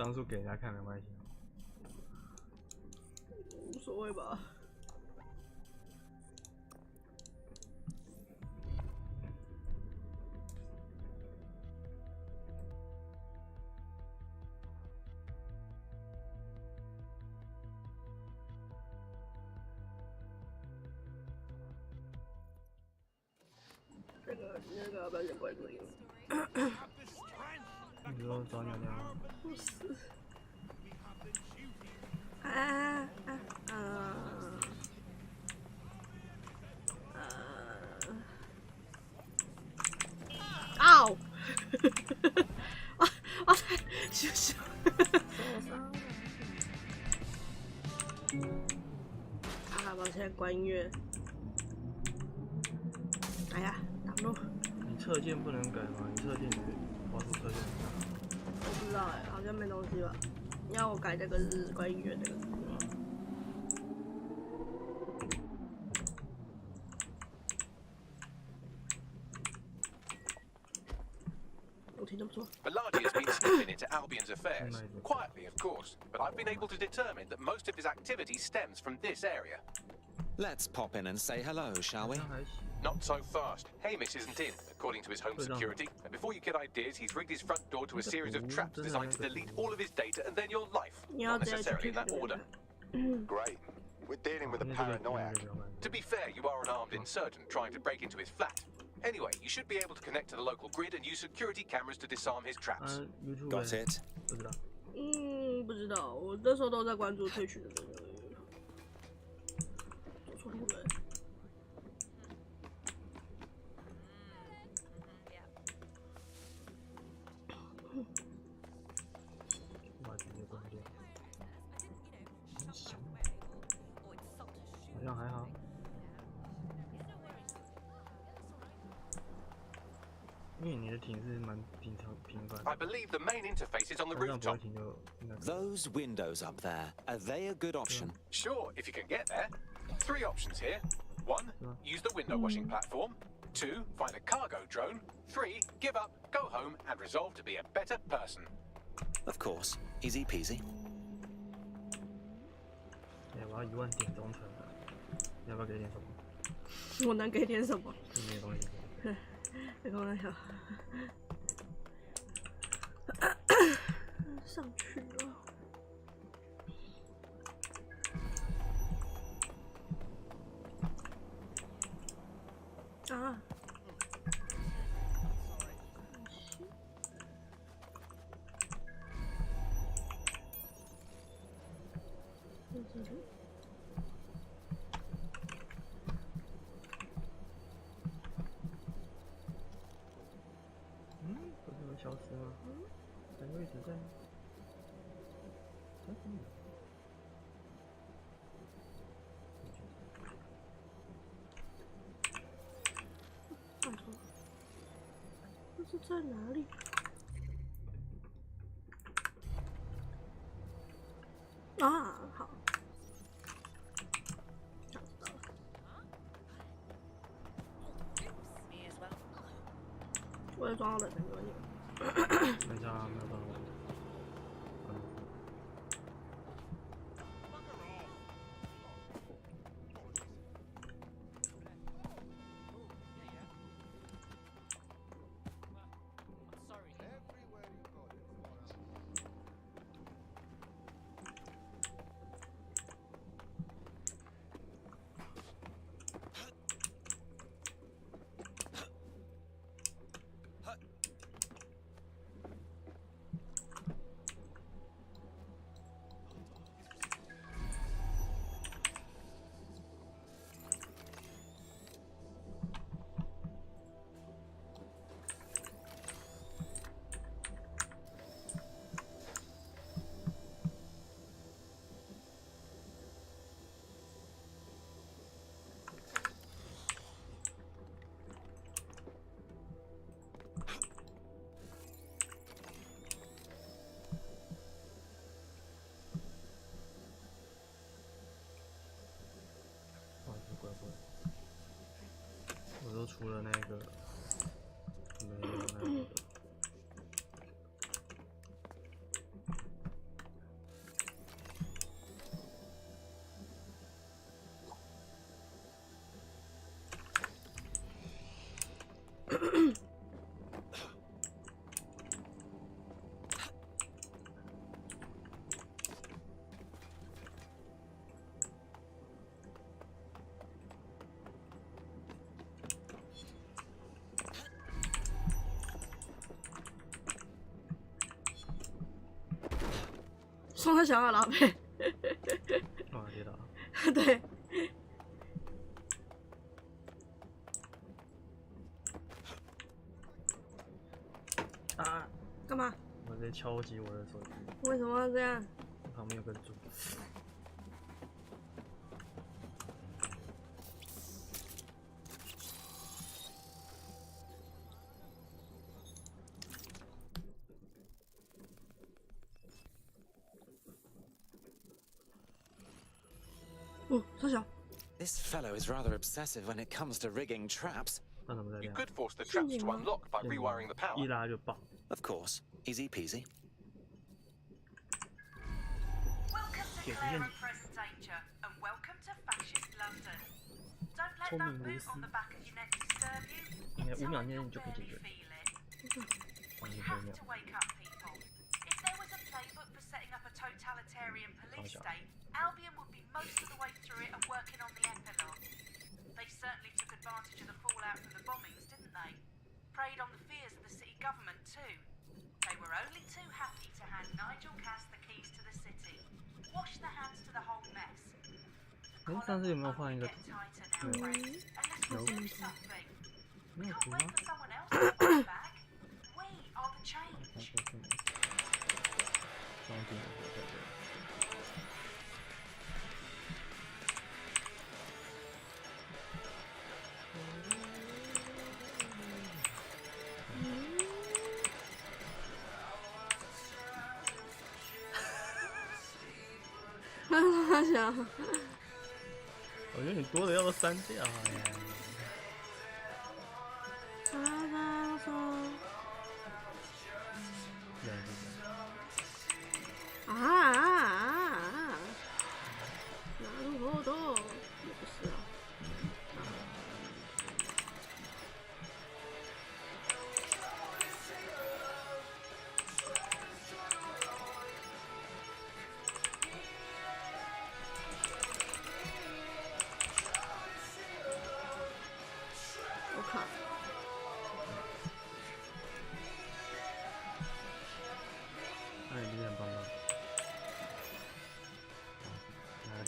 张数给人家看没关系，无所谓吧。那个要不要先关注音？你说找鸟鸟？不是。啊！嗷！啊！羞羞。受伤了。啊！抱歉，关音乐。哎呀，挡路。你侧键不能改吗？你侧键滑鼠侧键能改？我不知道哎，好像没东西吧？你要我改这个是关音乐这个。我听得不错。 Bellardi has been sniffing into Albion's affairs. Quietly, of course, but I've been able to determine that most of his activity stems from this area. Let's pop in and say hello, shall we? Not so fast. Hamish isn't in, according to his home security. And before you get ideas, he's rigged his front door to a series of traps designed to delete all of his data and then your life. Not necessarily in that order. Great. We're dealing with a paranoiac. To be fair, you are an armed insurgent trying to break into his flat. Anyway, you should be able to connect to the local grid and use security cameras to disarm his traps. Got it. 不知道。不知道，我那时候都在关注退群的那个。走错路了。把直接关掉。好像还好。 因为你的停是蛮频繁。I believe the main interface is on the rooftop. Those windows up there, are they a good option? Sure, if you can get there. 3 options here. 1, use the window washing platform. 2, find a cargo drone. 3, give up, go home, and resolve to be a better person. Of course, easy peasy. 哎，我要1万点忠诚了，你要不要给点什么？我能给点什么？没有东西。别开玩笑。上去了。啊！不是会消失吗？在位置在。这是在哪里？啊，好。找到了。我也装到冷的没关系。没差，没有办法。双他想要拉贝。啊，跌倒了。对。啊！干嘛？我在敲击我的手机。为什么要这样？旁边有个柱。哦，小小。This fellow is rather obsessive when it comes to rigging traps. 那怎么在这 You 样？ could force the traps to unlock by rewiring the 一 power. 拉就爆。 Of course, easy peasy. Welcome to Clare and present danger, and welcome to fascist London. Don't let 聪 that 明如 boot 斯 on the back of your neck disturb you. 应该 In 5秒 time 内 you'll 就可以解 barely 决。 feel it. 放 We 进 have 后面。 to wake up people. If there was a playbook for setting up a totalitarian police state, Albion would be most of the way through it and working on the epilogue. They certainly took advantage of the fallout from the bombings, didn't they? Preyed on the fears of the city government too. They were only too happy to hand Nigel Cass the keys to the city. Wash their hands to the whole mess. 哎，上次有没有放一个？ Get tighter now, friends, unless we do something. 没有 Can't 图吗 wait？ for someone else to fight back. We are the change. 装进对对。他想。我觉得你多的要都删掉呀。他说。なるほど。也不是啊。我靠！那你很棒棒。哪里？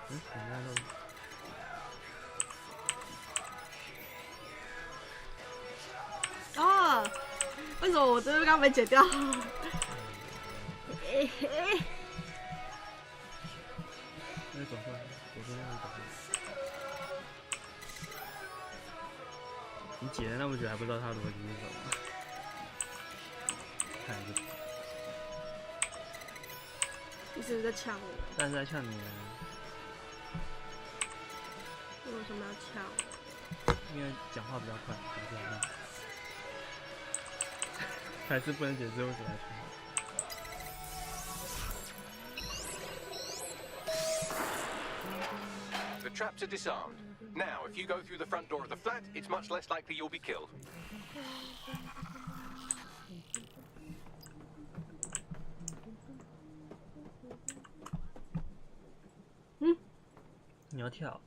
你那都。啊！为什么我这个刚没剪掉？那走过来，我说那个走过来。你解了那么久还不知道他逻辑是什么？看一个。你是不是在呛我？但是在呛你啊。为什么要呛我？因为讲话比较快，还是很慢。还是不能解释为什么要呛我。 The traps are disarmed. Now, if you go through the front door of the flat, it's much less likely you'll be killed. 你要跳？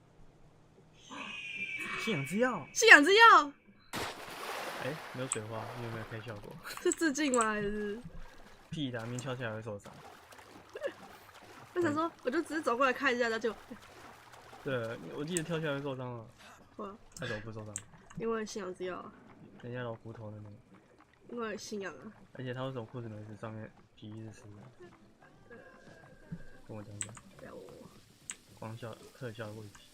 信仰之钥？信仰之钥？哎，没有水花，你有没有开效果？是致敬吗？还是？屁的，明敲下来会受伤。我想说，我就只是走过来看一下，他就。对，我记得跳下来会受伤了。哇！他怎么不受伤？因为信仰之钥。人家老骨头的那个。因为信仰啊。而且他为什么裤子没事，上面皮是湿的？跟我讲讲。不要我。光效特效的问题，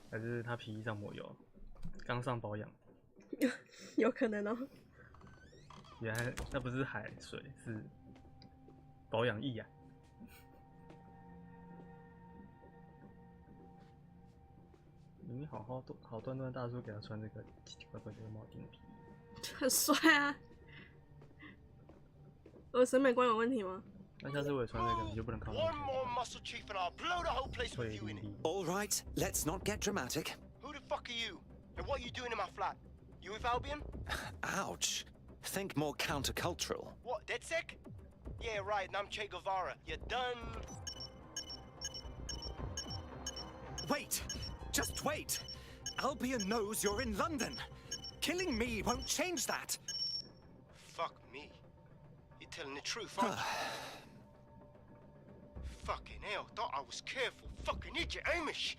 还是他皮衣上抹油，刚上保养。有可能哦。原来那不是海水，是保养液啊。里面好端端大叔给他穿这个奇奇怪怪的铆钉皮衣，很帅啊！我审美观有问题吗？那下次我也穿这个，你就不能靠上 One 去。 more muscle chief and I'll blow the whole place 会 with you in 淋 it. 漓。 All right, let's not get dramatic. Who the fuck are you? And what are you doing in my flat? You with Albion? Ouch. Think more countercultural. What, DedSec? Yeah, right, and I'm Che Guevara. You done? Wait! Just wait! Albion knows you're in London. Killing me won't change that. Fuck me. You're telling the truth, aren't you? Fucking hell, thought I was careful. Fucking idiot, Amish.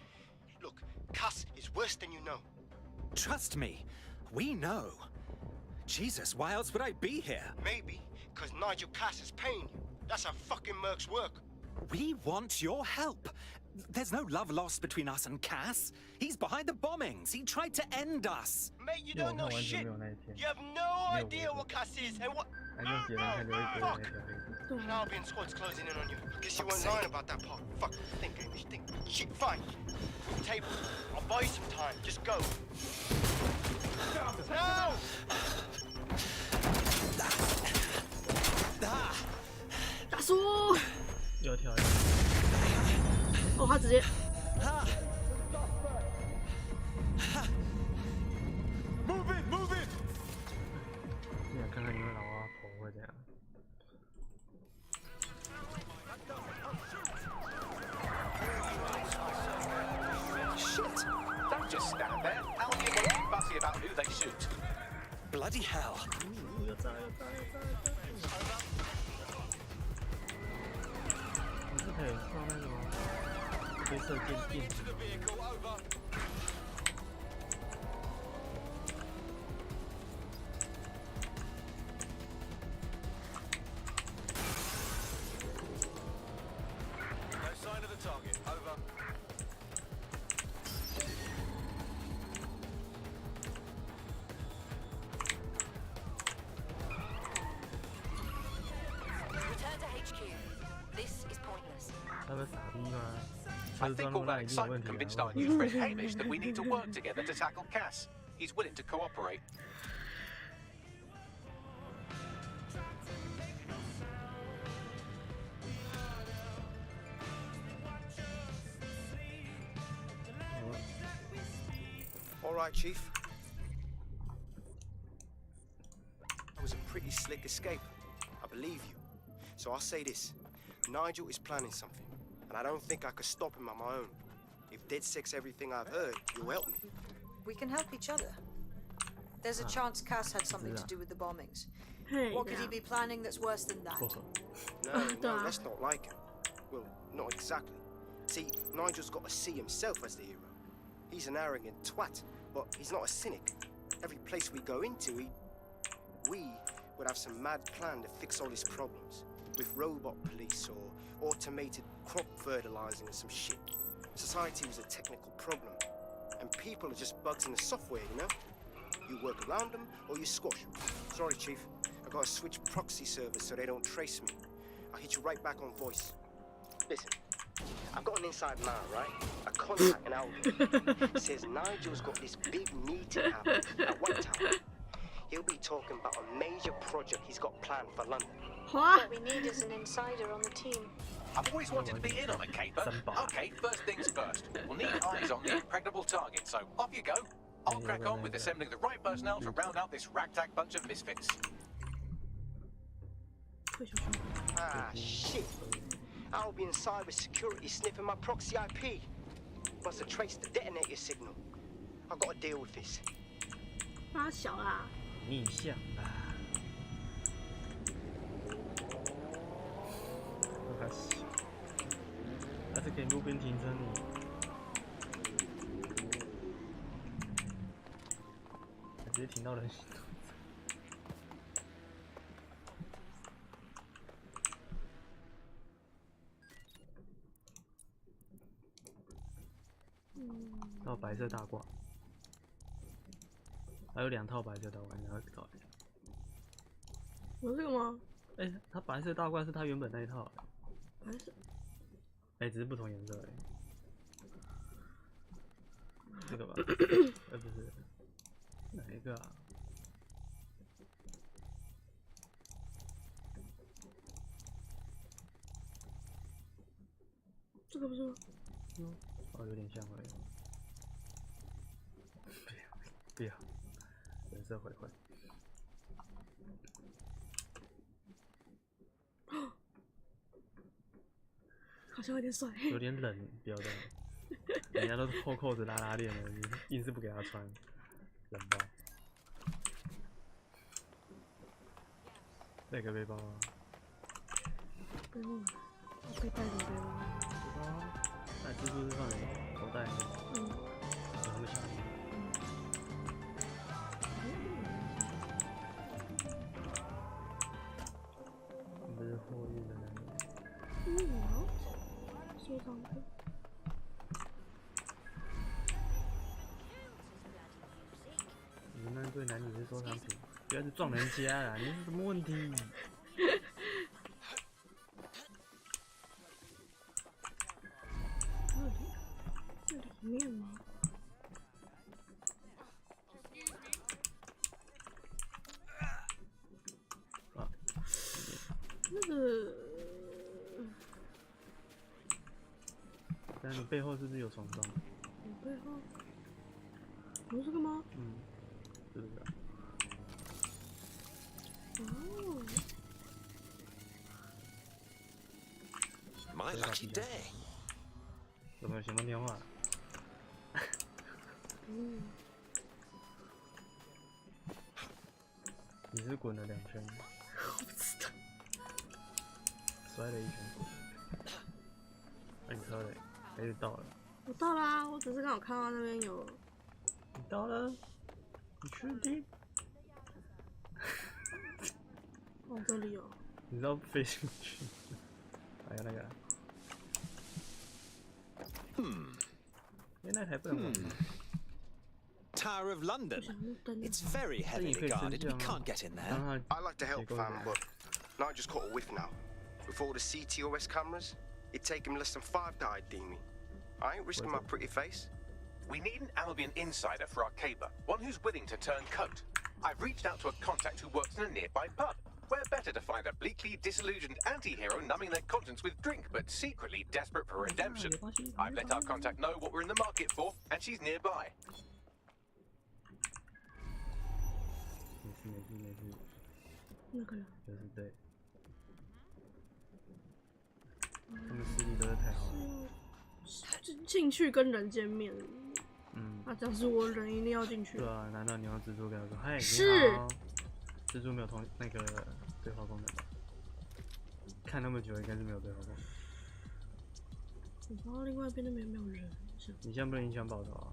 Look, Cass is worse than you know. Trust me, we know. Jesus, why else would I be here? Maybe, because Nigel Cass is paying you. That's how fucking mercs work. We want your help. There's no love lost between us and Cass. He's behind the bombings. He tried to end us. Mate, you don't know shit. You have no idea what Cass is and what... Fuck! An Albion squad's closing in on you. Guess you weren't lying about that part. Fuck, think, Amish, think. Shit, fine. Table, I'll buy you some time. Just go. No! 大叔，又跳。哦，他直接。你想看看你们老阿婆会怎样？ Shit! Don't just stand there. Albion won't be fussy about who they shoot. Bloody hell. 又炸！你是可以放那个吗？黑色电子。 I think all that excitement convinced our new friend Hamish that we need to work together to tackle Cass. He's willing to cooperate. All right, Chief. That was a pretty slick escape. I believe you. So I'll say this. Nigel is planning something, and I don't think I could stop him on my own. If DedSec's everything I've heard, you'll help me. We can help each other. There's a chance Cass had something to do with the bombings. Hey, What could he be planning that's worse than that? No, that's not like him. Well, not exactly. See, Nigel's got to see himself as the hero. He's an arrogant twat, but he's not a cynic. Every place we go into, we would have some mad plan to fix all his problems. With robot police or automated crop fertilizing and some shit. Society was a technical problem, and people are just bugs in the software, you know? You work around them or you squash them. Sorry, Chief. I gotta switch proxy servers so they don't trace me. I'll hit you right back on voice. Listen, I've got an inside man, right? A contact in Albion. Says Nigel's got this big meeting happening at White Tower. He'll be talking about a major project he's got planned for London. What we need is an insider on the team. I've always wanted to be in on a caper. Okay, first things first. We'll need eyes on the impregnable target, so off you go. I'll crack on with assembling the right personnel to round out this ragtag bunch of misfits. Ah, shit. Albion cyber security sniffing my proxy IP. Must have traced the detonator signal. I've got to deal with this. 他小啦。逆向啦。开始，还是可以路边停车你。直接停到人行道。到白色大褂，还有2套白色大褂，你要搞一下。有这个吗？哎、它白色大褂是它原本那一套。白色。哎、只是不同颜色而已。这个吧？不是，哪一个啊？这个不是吗？哦，有点像而已。不要，颜色毁坏。好像有点帅。有点冷，不要这样。人家都扣扣子拉拉链了，你硬是不给他穿，冷爆。那个背包啊，背包，我可以带什么背包？背包，那蜘蛛是放你口袋里面，有那么小。不是货运的那个。收藏品。你们那对男女是收藏品，不要去撞人家啦！你是什么问题？这里面吗？啊，那个，但你背后是不是有床罩？我背后有这个吗？是不是？哦。 My lucky day. 有没有什么电话？你是滚了2圈？我不知道。摔了1圈。那你车嘞？还是到了？我到啦，我只是刚好看到那边有。你到了？你确定？哦，这里有。你知道飞进去？还有那个。那台不能玩吗？ Tower of London. It's very heavily guarded. We can't get in there. I like to help, fam, but Knight just caught a whiff now. With all the CTOS cameras, it'd take him less than 5 to ID me. I ain't risking my pretty face. We need an Albion insider for our caper, one who's willing to turn coat. I've reached out to a contact who works in a nearby pub. Where better to find a bleakly disillusioned anti-hero numbing their conscience with drink, but secretly desperate for redemption? I've let our contact know what we're in the market for, and she's nearby. 没事。那个人。就是对。他们实力都是太好了。进去跟人见面。那假如我人一定要进去。对啊，难道你要蜘蛛跟他说嗨？是。你好。蜘蛛没有那个对话功能吧？看那么久，应该是没有对话功能。我不知道另外一边那边有没有人。你现在不能影响报道啊。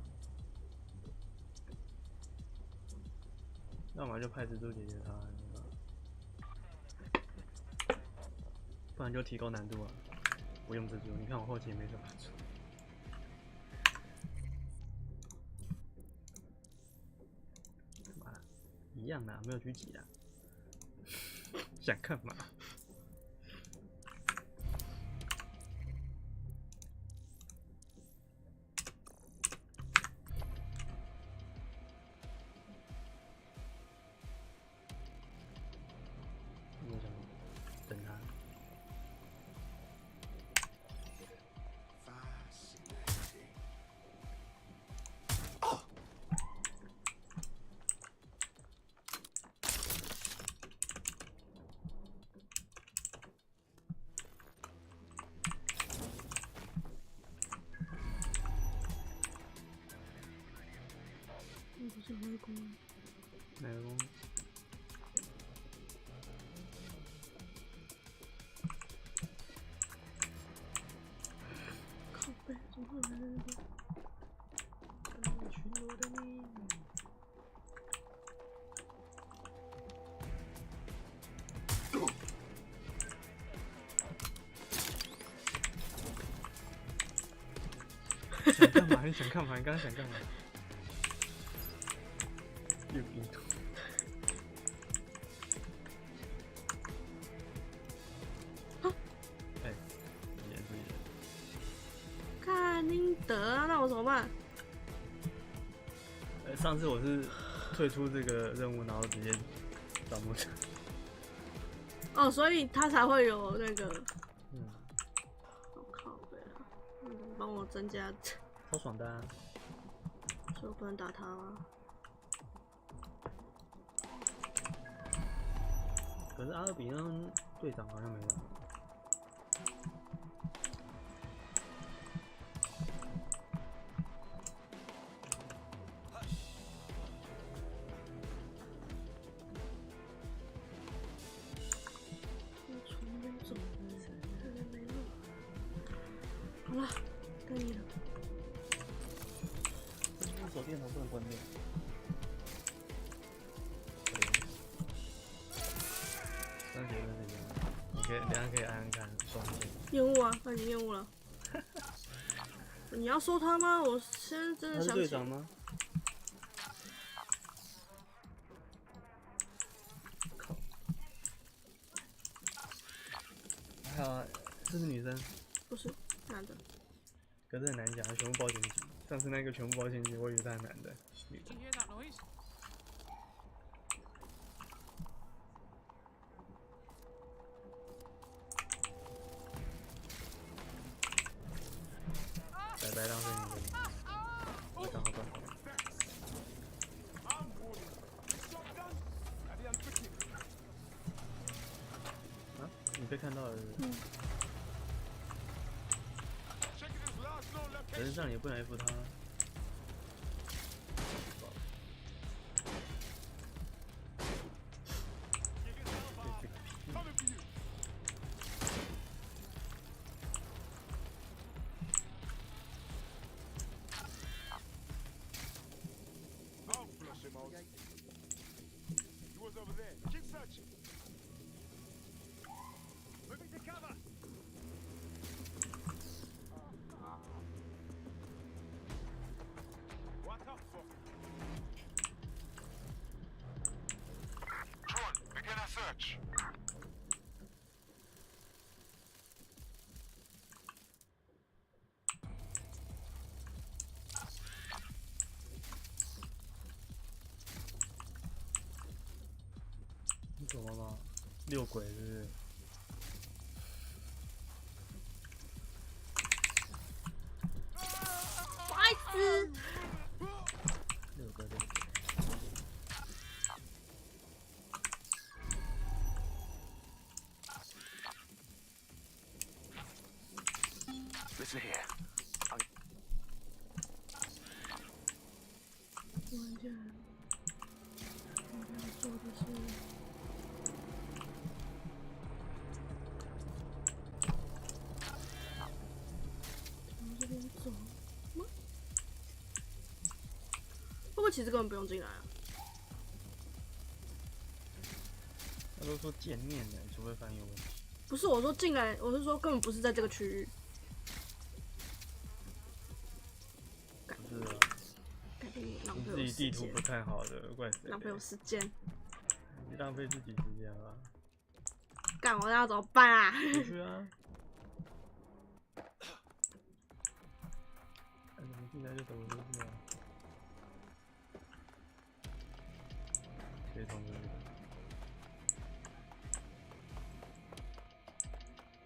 要么就派蜘蛛解决他，不然就提高难度啊！我用蜘蛛，你看我后期也没什么帮助。干嘛？一样的，没有狙击的。想干嘛？等他。不是外公。哪个公？靠背，怎么会有人在那边？巡逻的你。想干嘛？你想干嘛？你刚刚想干嘛？有病毒！哎，演自己人。看宁德啊，那我怎么办？上次我是退出这个任务，然后直接找木匠。哦，所以他才会有那个。好靠背啊！帮我增加。超爽的啊！所以我不能打他吗？可是阿尔比那队长好像没有。了，该你了。手电筒不能关掉。双节都是一样的，你可以等下可以按按看双节。厌恶啊，他已经厌恶了。你要说他吗？我现在真的他是想起。队长吗？靠！还有啊，这是女生。不是男的。可是很难讲，全部包前级。上次那个全部包前级，我以为他是男的，女的。拜拜，浪费你的。我刚好断好了。啊？你被看到了是不是？可是这样也不能 F 他。你怎么了？遛鬼是不是？白痴！遛鬼。Listen here. 完全，我要做的是。从这边走吗？会不会其实根本不用进来啊？他都说见面的，除非翻译有问题。不是我说进来，我是说根本不是在这个区域。不是啊，感觉你浪费你我时自己地图不间，看好的，怪谁？浪费我时间。你浪费自己时间了。干，我要怎么办啊？出去啊！哎，你们进来就走出去啊！可以冲出去的。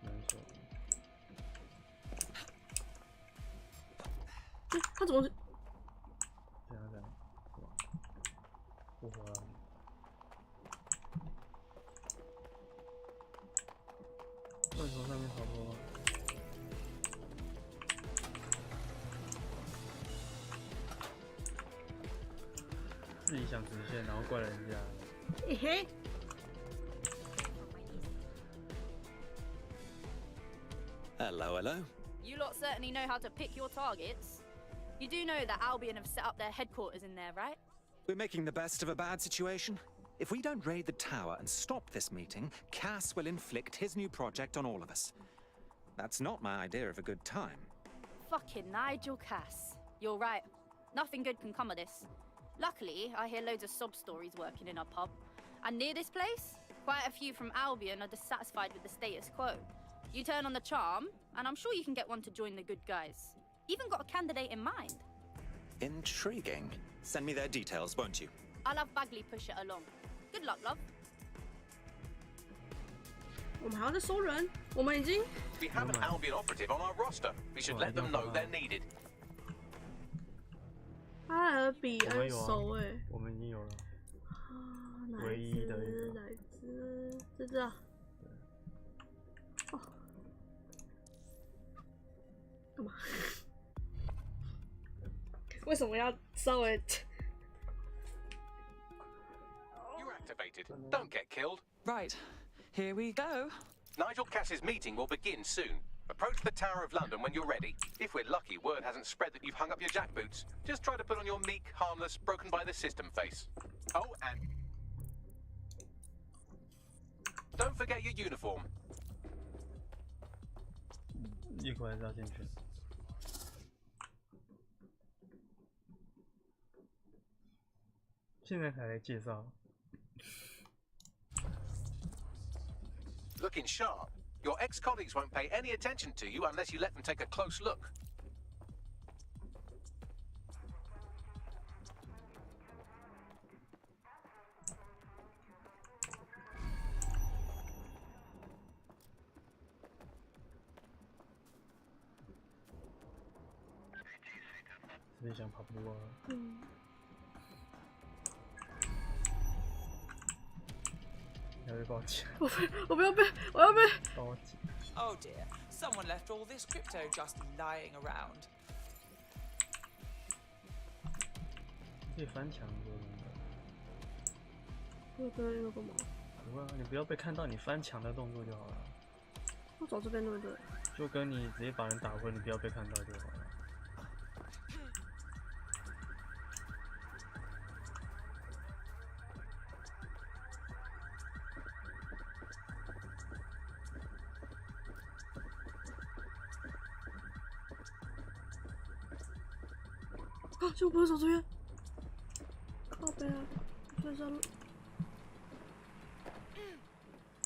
难受。他怎么？这样，是吧？复活了。会从上面逃脱吗？自己想直线，然后怪人家。嘿嘿。Hello, hello. You lot certainly know how to pick your targets. You do know that Albion have set up their headquarters in there, right? We're making the best of a bad situation. If we don't raid the tower and stop this meeting, Cass will inflict his new project on all of us. That's not my idea of a good time. Fucking Nigel Cass. You're right. Nothing good can come of this. Luckily, I hear loads of sob stories working in our pub. And near this place, quite a few from Albion are dissatisfied with the status quo. You turn on the charm, and I'm sure you can get one to join the good guys. Even got a candidate in mind. Intriguing. Send me their details, won't you? I'll have Bagley push it along. Good luck, love. 我们还要再收人，我们已经。 We have an Albion operative on our roster. We should let them know they're needed. 阿尔比恩守卫。我们已经有了。唯一的一个。这只啊。哦。干嘛？为什么要稍微？ You're activated. Don't get killed. Right, here we go. Nigel Cass's meeting will begin soon. Approach the Tower of London when you're ready. If we're lucky, word hasn't spread that you've hung up your jackboots. Just try to put on your meek, harmless, broken by the system face. Oh, and don't forget your uniform. 一会儿还是要进去。现在才来介绍。 Looking sharp. Your ex-colleagues won't pay any attention to you unless you let them take a close look. 是不是想跑步啊？嗯。要被报警！我不要被，我要被。报警！ Oh dear, someone left all this crypto just lying around. 可以翻墙的。我在那个干嘛？不会啊，你不要被看到你翻墙的动作就好了。我找这边对不对？就跟你直接把人打昏，你不要被看到就好了。 啊！就不会走这边。靠背啊！这是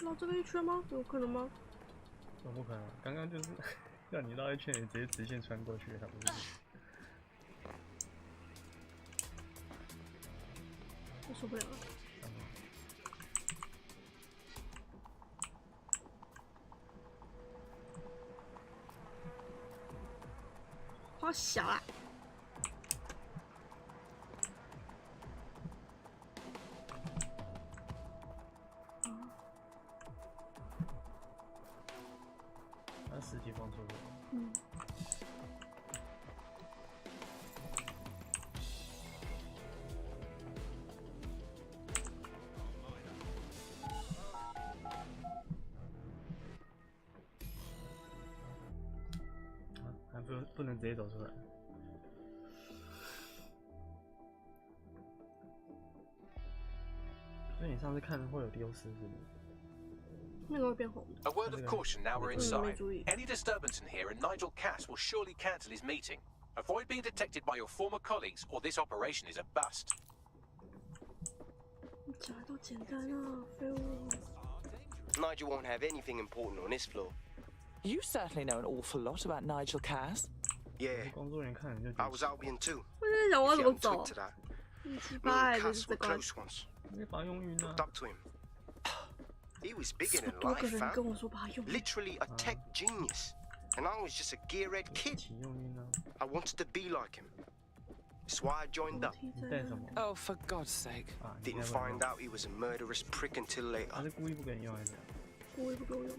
绕这个一圈吗？有可能吗？那不可能，刚刚就是让你绕一圈，你直接直线穿过去，还不是？我受不了了。好小啊！ 实体放错了。嗯。还不能直接走出来。所以你上次看会有丢失是不是？ A word of caution now we're inside. Any disturbance in here and Nigel Cass will surely cancel his meeting. Avoid being detected by your former colleagues or this operation is a bust. 讲得都简单啊，废物。 Nigel won't have anything important on this floor. You certainly know an awful lot about Nigel Cass. Yeah. 工作人员看人就。I was Albion too. 我在想我要怎么走。Me and Cass were close once. 没把用晕啊。 Looked up to him. He was bigger than life, fam. Literally a tech genius. And I was just a gearhead kid. I wanted to be like him. That's why I joined up. Oh, for God's sake. Didn't find out he was a murderous prick until later. 他是故意不给你用还是？故意不给我用。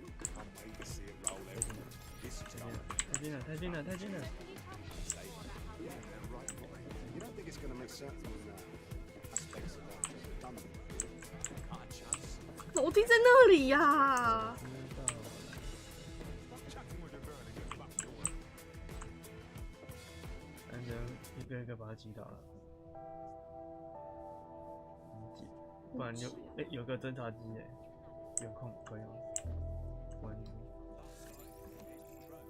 太近了，太近了，太近了！ 楼梯在那里呀、啊！反正一个一个把他击倒了，不然就有个侦察机有空可以用。我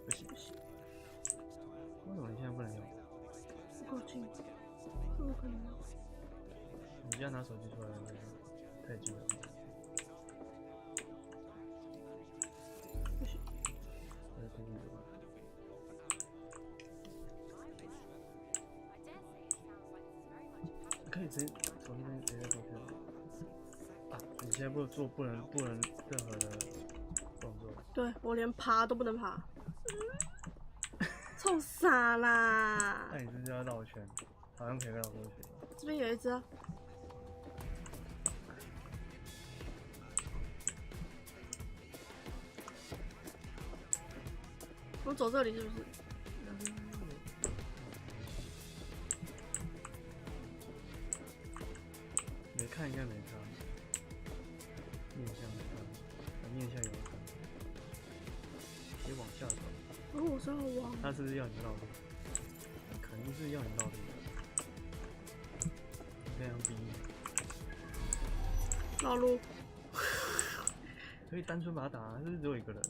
不行，为什么你现在不能用？不够近，不可能。你这样拿手机出来太近了。 可以直接从那边直接过去啊！你现在不能任何的动作。对我连爬都不能爬，臭傻啦！那你是不是要绕圈？好像可以绕过去。这边有一只啊。我走这里是不是？没看应该没差，面向没看，面向有看，可以往下走。哦，我是要往。他是不是要你绕路？肯定是要你绕路的。这样逼你。绕路。可以单纯把他打，是只有一个人。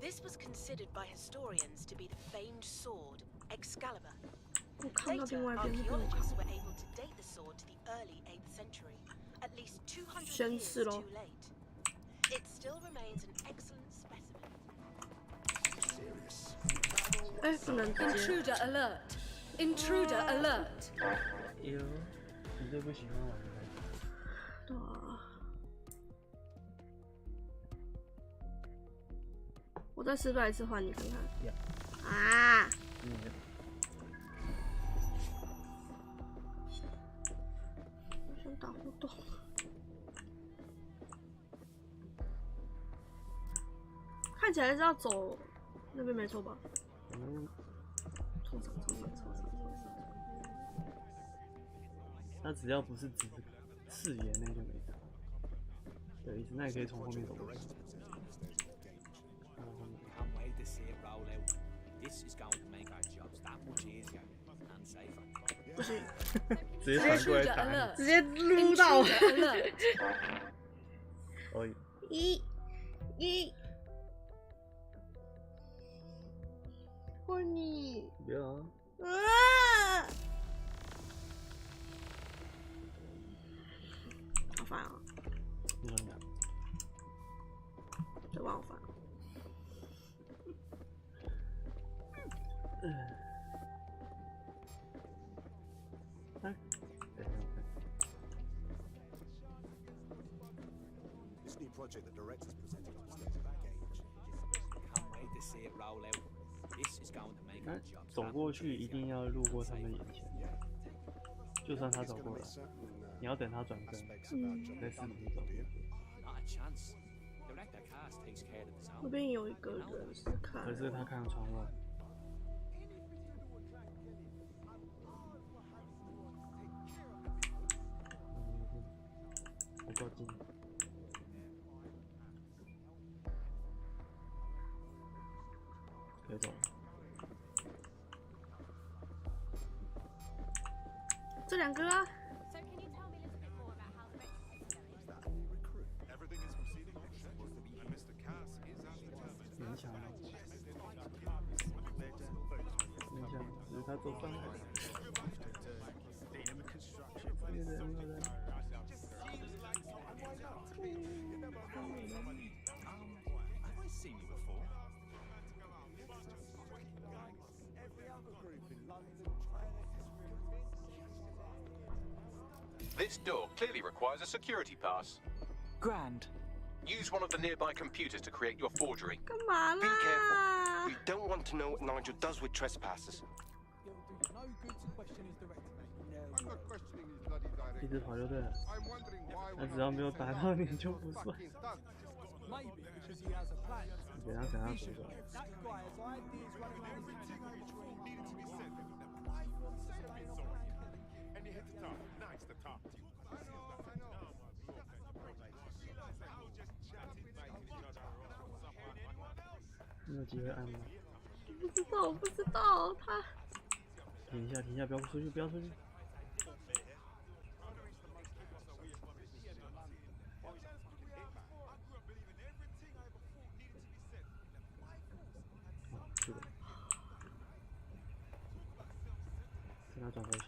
This was considered by historians to be the famed sword, Excalibur. 我看到 Later, 另外一边是不能看。 archaeologists were able to date the sword to the early 8th century, at least 200 先 years 试 too 咯。 late. It still remains an excellent specimen. 哎，不能直接。 Intruder alert! Intruder alert! 哟，你最不喜欢玩的。对啊。我再失败一次，换你看看。啊！我想打互动。看起来是要走那边没错吧？冲上！他只要不是指视野内就没事。对，那也可以从后面走过去。不行，直接反过来打你，直接撸到。可以。一，换你。不要啊！好烦啊！你说你打。这玩好烦。This new project the directors presented was state of our gauge. Can't wait to see it roll out. This is going to make our job. 走过去一定要路过他们眼前，就算他走过来，你要等他转身，再试图走过去。那边有一个人是看，可是他看窗外。不够近。可以走了。这两个啊。勉强，只是他做饭。This door clearly requires a security pass. Grand. Use one of the nearby computers to create your forgery. 干嘛啦？ Be careful. We don't want to know what Nigel does with trespassers. I'm not questioning his bloody direction. 一直跑就对了。 I'm wondering why 他只要没有打到你就不算。 fucking done. Maybe because he has a plan. 给他走走。 That guy has ideas running around his head. And you hit the top. Nice to talk to you. I know. 你有机会按吗？我不知道他。停一下，不要出去，不要出去。是的。跟他转回去。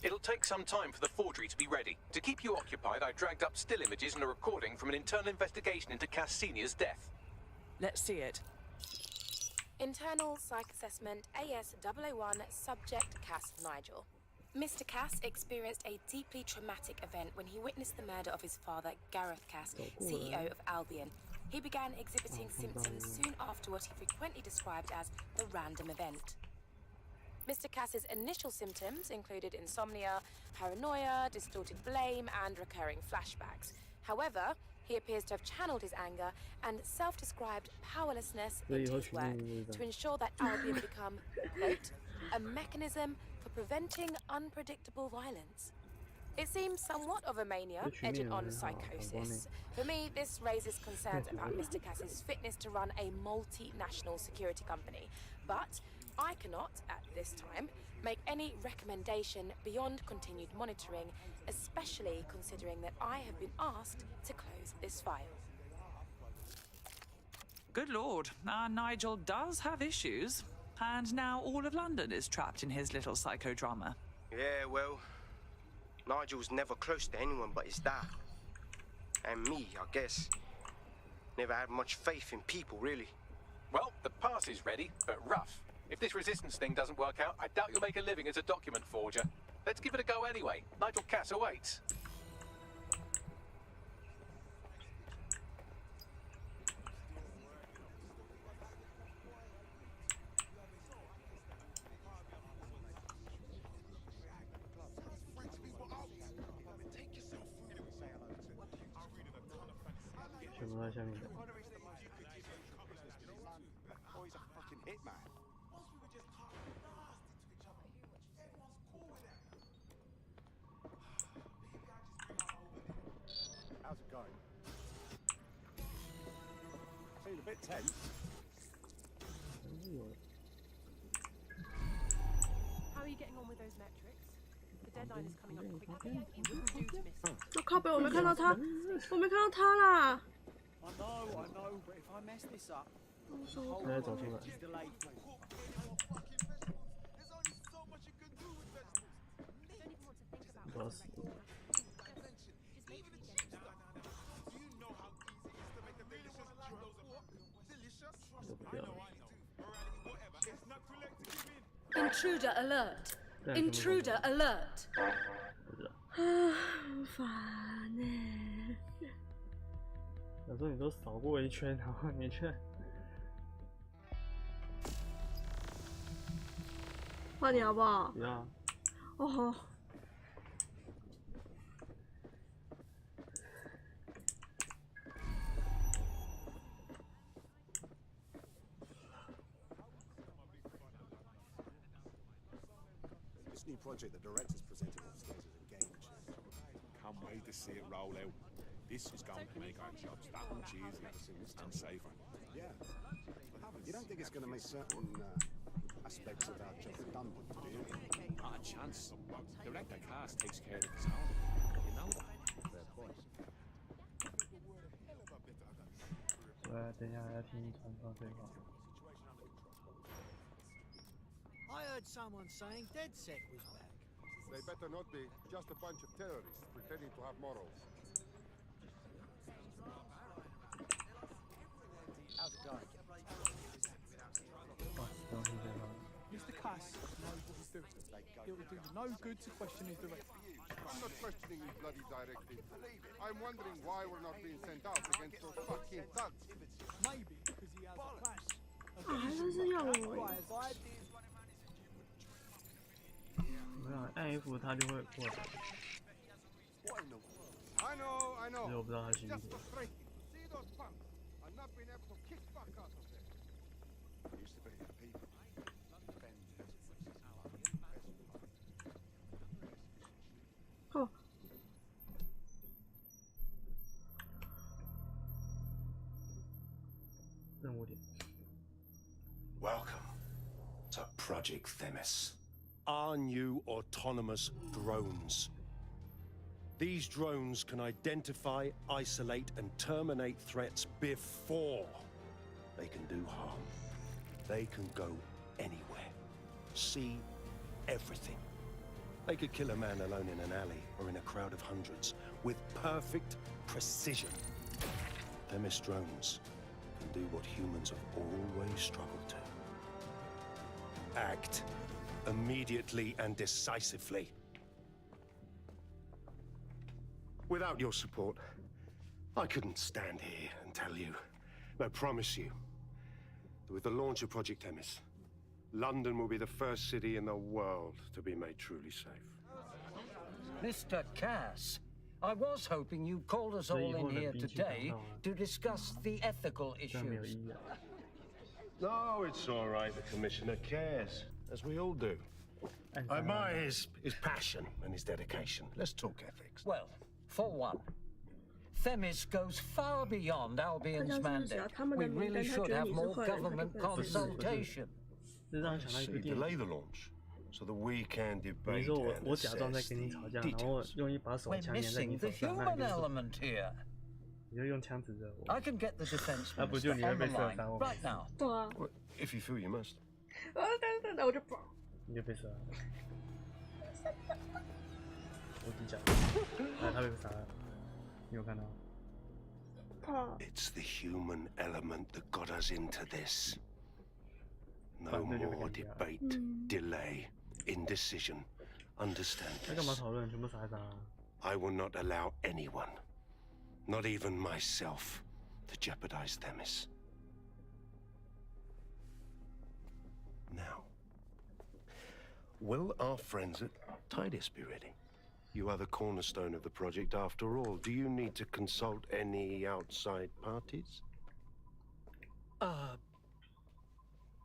It'll take some time for the forgery to be ready. To keep you occupied, I dragged up still images and a recording from an internal investigation into Cass Senior's death. Let's see it. Internal Psych Assessment AS001 Subject Cass Nigel. Mr. Cass experienced a deeply traumatic event when he witnessed the murder of his father, Gareth Cass, CEO of Albion. He began exhibiting symptoms soon after what he frequently described as the random event. Mr. Cass's initial symptoms included insomnia, paranoia, distorted blame, and recurring flashbacks. However, he appears to have channeled his anger and self-described powerlessness into his work to ensure that Albion become, quote, a mechanism for preventing unpredictable violence. It seems somewhat of a mania, edging on psychosis. For me, this raises concerns about Mr. Cass's fitness to run a multinational security company. But I cannot, at this time, make any recommendation beyond continued monitoring, especially considering that I have been asked to close this file. Good lord, our Nigel does have issues. And now all of London is trapped in his little psychodrama. Yeah, well, Nigel's never close to anyone but his dad. And me, I guess. Never had much faith in people, really. Well, the pass is ready, but rough. If this resistance thing doesn't work out, I doubt you'll make a living as a document forger. Let's give it a go anyway. Nigel Cass awaits. How's it going? Feeling a bit tense. How are you getting on with those metrics? The deadline is coming up quickly. You wouldn't do to miss it. 我靠北，我没看到他，我没看到他啦。 I know, but if I mess this up, the whole 来找出来。 is delayed. Boss. Intruder alert! Intruder alert! 烦呢。有时候你都扫过一圈，然后你却换你好不好？不要。哦。 This new project the director's presented upstairs is a game changer. Can't wait to see it roll out. This is going to make our jobs that much easier and safer. Yeah. You don't think it's going to make certain aspects of our job redundant, do you? Not a chance. Director Cars takes care of his own. You know that. Fair point. 等一下要听传说对话。 I heard someone saying DedSec was back. They better not be. Just a bunch of terrorists pretending to have morals. How's it going? Mr. Cass knows what he's doing. It would do no good to question his directive. I'm not questioning his bloody directive. I'm wondering why we're not being sent out against those fucking thugs. Maybe because he has a plan. 还真是要我。 没有按 F 他就会过来。 I know. 只是我不知道他心 Just 里。 frustrating. See those punks and not being able to kick back out of them. Used to be the people. Oh. Welcome to Project Themis. Our new autonomous drones. These drones can identify, isolate, and terminate threats before they can do harm. They can go anywhere, see everything. They could kill a man alone in an alley or in a crowd of hundreds with perfect precision. Themis drones can do what humans have always struggled to. Act immediately and decisively. Without your support, I couldn't stand here and tell you, I promise you, that with the launch of Project Themis, London will be the first city in the world to be made truly safe. Mr. Cass, I was hoping you called us all in here today to discuss the ethical issues. No, it's all right. The Commissioner cares, as we all do. I admire his passion and his dedication. Let's talk ethics. Well, for one, Themis goes far beyond Albion's mandate. We really should have more government consultation. See, delay the launch so that we can 你 debate 说 and 我假装在 assess 跟你 the 吵架，然后 details. 用一把手 We're 枪粘在你 missing 手 the 上，那 human 你就 element here. 你就用枪指着我。 I can get the defense 那不就 minister 你会 on the 被射 line 杀我？ right now. 对啊， If you feel you must. 等，我就跑。你就被射了。我只讲，哎，他被杀了，你有看到？ It's the human element that got us into this. No more debate, delay, indecision. Understand 那干嘛 this. 讨论？全部杀一杀啊！ I will not allow anyone, not even myself, to jeopardize Themis. Now, will our friends at Tidus be ready? You are the cornerstone of the project after all. Do you need to consult any outside parties?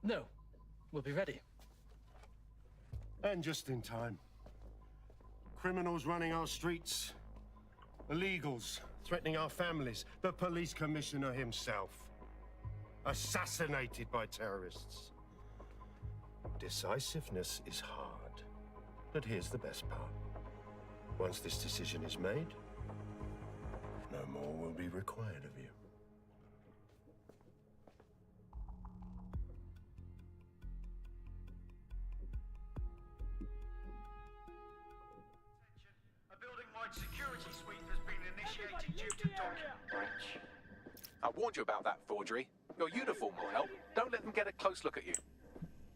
No. We'll be ready. And just in time. Criminals running our streets. Illegals threatening our families. The police commissioner himself. Assassinated by terrorists. Decisiveness is hard. But here's the best part. Once this decision is made, no more will be required of you. A building-wide security sweep has been initiated due to document breach. I warned you about that forgery. Your uniform will help. Don't let them get a close look at you.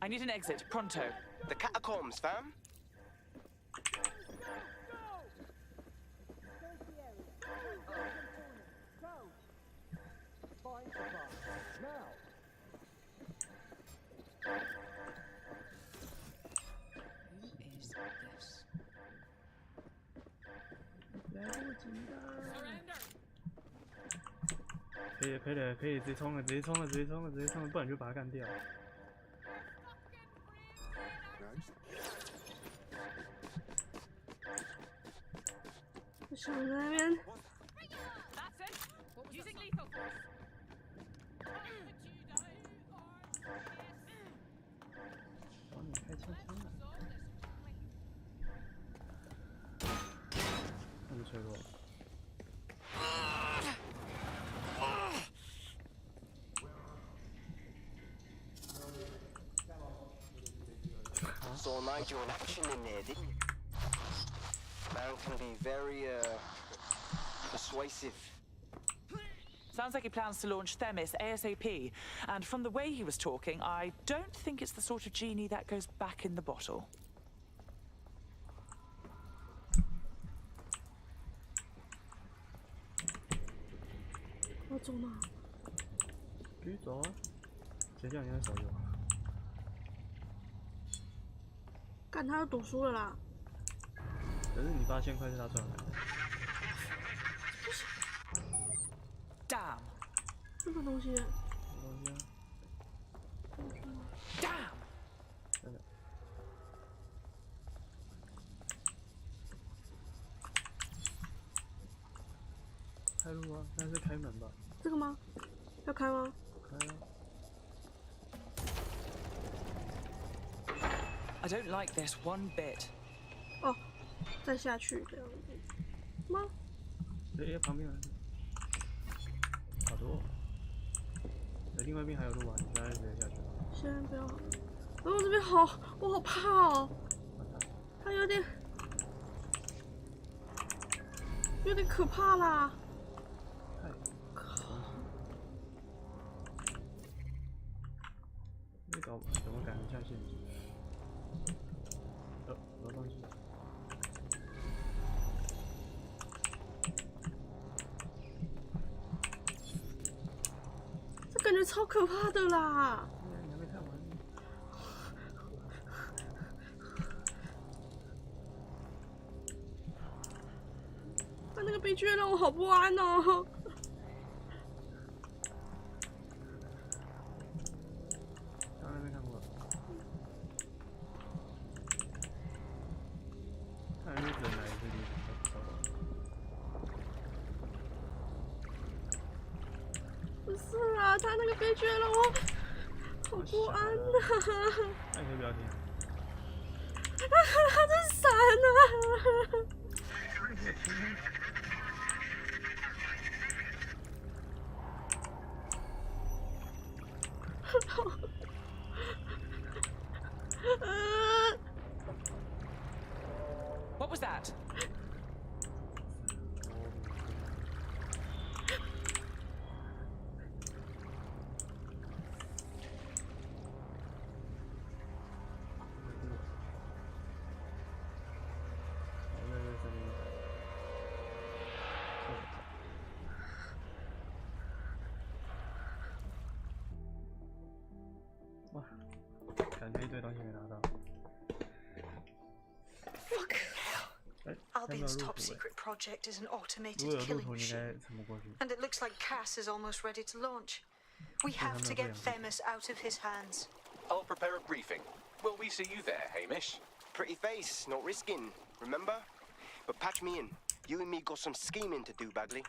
I need an exit, pronto. The catacombs, fam. Surrender! 可以，直接冲了，不然就把他干掉。不想在那边。 That's it! Using lethal force! 帮你开枪枪了。那么脆弱。 Saw Nigel in action in there, didn't you? Man can be very, persuasive. Sounds like he plans to launch Themis ASAP. And from the way he was talking, I don't think it's the sort of genie that goes back in the bottle. 我走哪？继续走啊！谁叫你在手游？干，他要赌输了啦！可是你8000块是他赚来的。 Damn！ 这个东西。什么东西啊 Damn！ 真的。开路啊！那是开门吧？这个吗？要开吗？开啊！ I don't like this one bit. 哦，再下去这样子吗？哎，旁边有人，好多、哦。另外一边还有路啊，你现在直接下去。先不要。我这边好，我好怕哦。它有点可怕啦。这搞怎么感觉像陷阱？我放弃。这感觉超可怕的啦！你还没看完。他那个悲剧让我好不安哦。刚才没看过。是啊，他那个悲剧让我好不安呐。那你可以不要听。他真闪啊！What was that? Wow. 感觉一堆东西没拿到。 Albion's top secret project is an automated killing machine. And it looks like Cass is almost ready to launch. We have to get Themis out of his hands. I'll prepare a briefing. Will we see you there, Hamish? Pretty face, not risking, remember? But patch me in. You and me got some scheming to do, Bagley.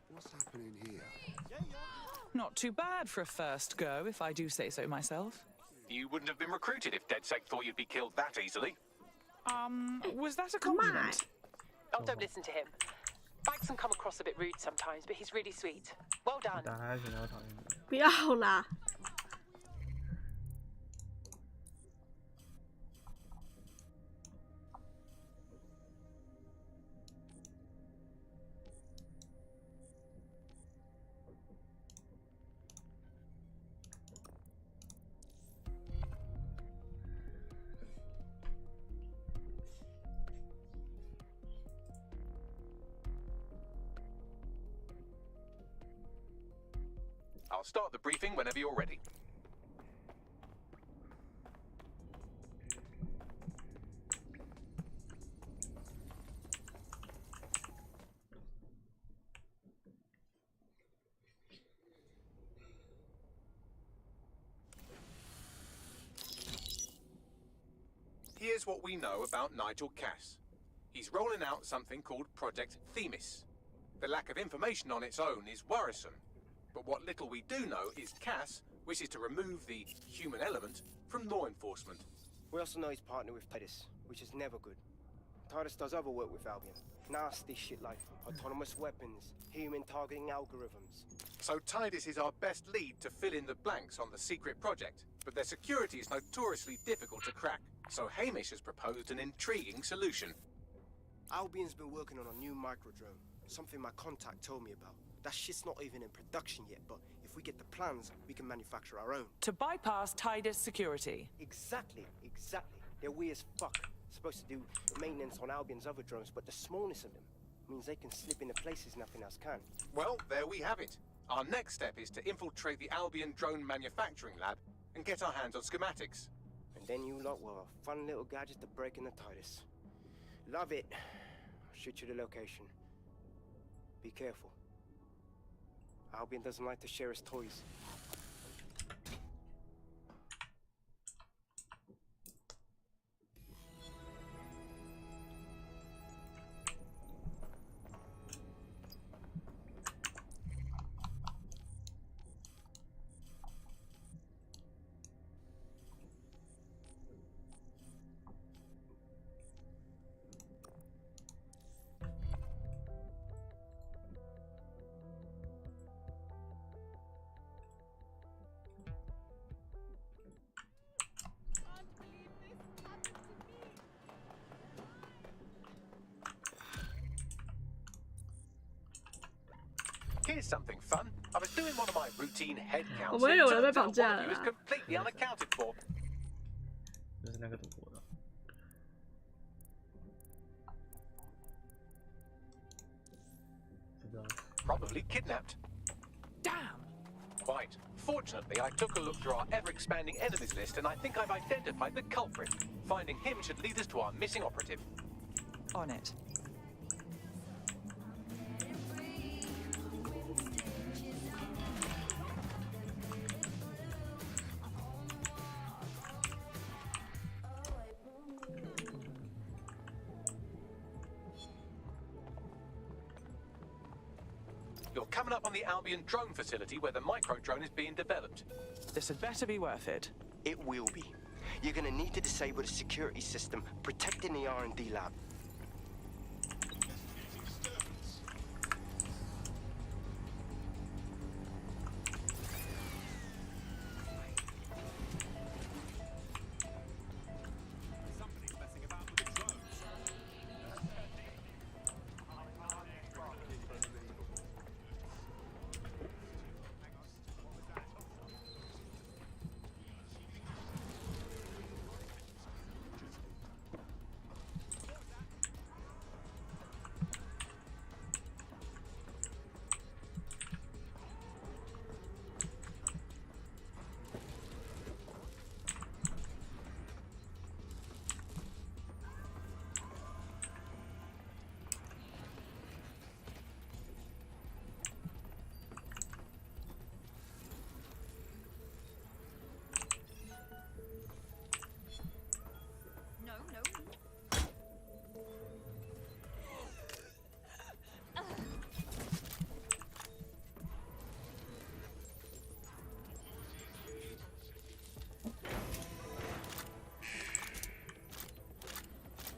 What's happening here? Not too bad for a first go, if I do say so myself. You wouldn't have been recruited if DedSec thought you'd be killed that easily. Was that a compliment? Oh, don't listen to him. Bags can come across a bit rude sometimes, but he's really sweet. Well done. 不要啦！ I'll start the briefing whenever you're ready. Here's what we know about Nigel Cass. He's rolling out something called Project Themis. The lack of information on its own is worrisome. But what little we do know is Cass wishes to remove the human element from law enforcement. We also know he's partnered with Titus, which is never good. Titus does other work with Albion. Nasty shit like autonomous weapons, human targeting algorithms. So Titus is our best lead to fill in the blanks on the secret project, but their security is notoriously difficult to crack. So Hamish has proposed an intriguing solution. Albion's been working on a new microdrone, something my contact told me about. That shit's not even in production yet, but if we get the plans, we can manufacture our own. To bypass Titus security. Exactly. They're weird as fuck. Supposed to do maintenance on Albion's other drones, but the smallness of them means they can slip into places nothing else can. Well, there we have it. Our next step is to infiltrate the Albion drone manufacturing lab and get our hands on schematics. And then you lot will a fun little gadget to break in the Titus. Love it. I'll shoot you the location. Be careful. Albion doesn't like to share his toys. Here's something fun. I was doing one of my routine head counts. 我们有人被绑 Turns out 架 one 了 of you is 啦！ completely unaccounted for. 就是那个赌博的。 Probably kidnapped. Damn! Quite. Fortunately, I took a look through our ever-expanding enemies list and I think I've identified the culprit. Finding him should lead us to our missing operative. On it. You're coming up on the Albion drone facility where the micro drone is being developed. This had better be worth it. It will be. You're gonna need to disable the security system protecting the R&D lab.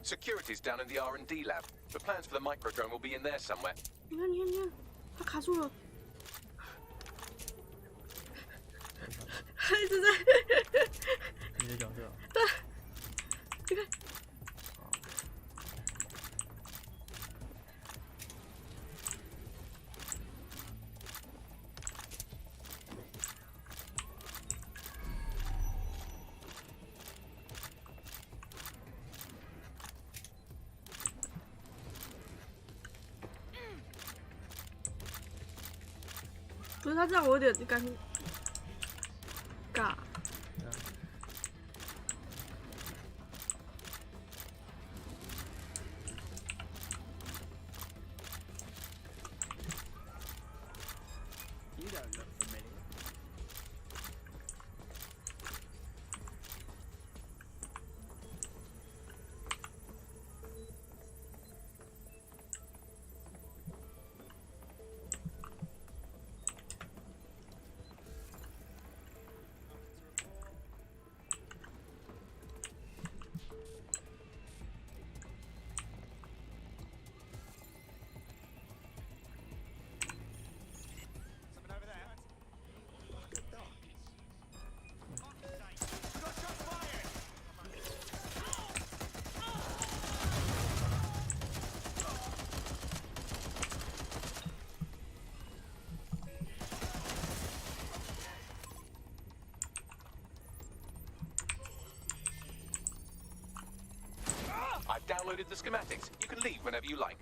Security's down in the R&D lab. The plans for the micro drone will be in there somewhere. 你看，它卡住了，它一直在。你的角色。对，你看。可是他这样我有点尴尬。I've downloaded the schematics. You can leave whenever you like.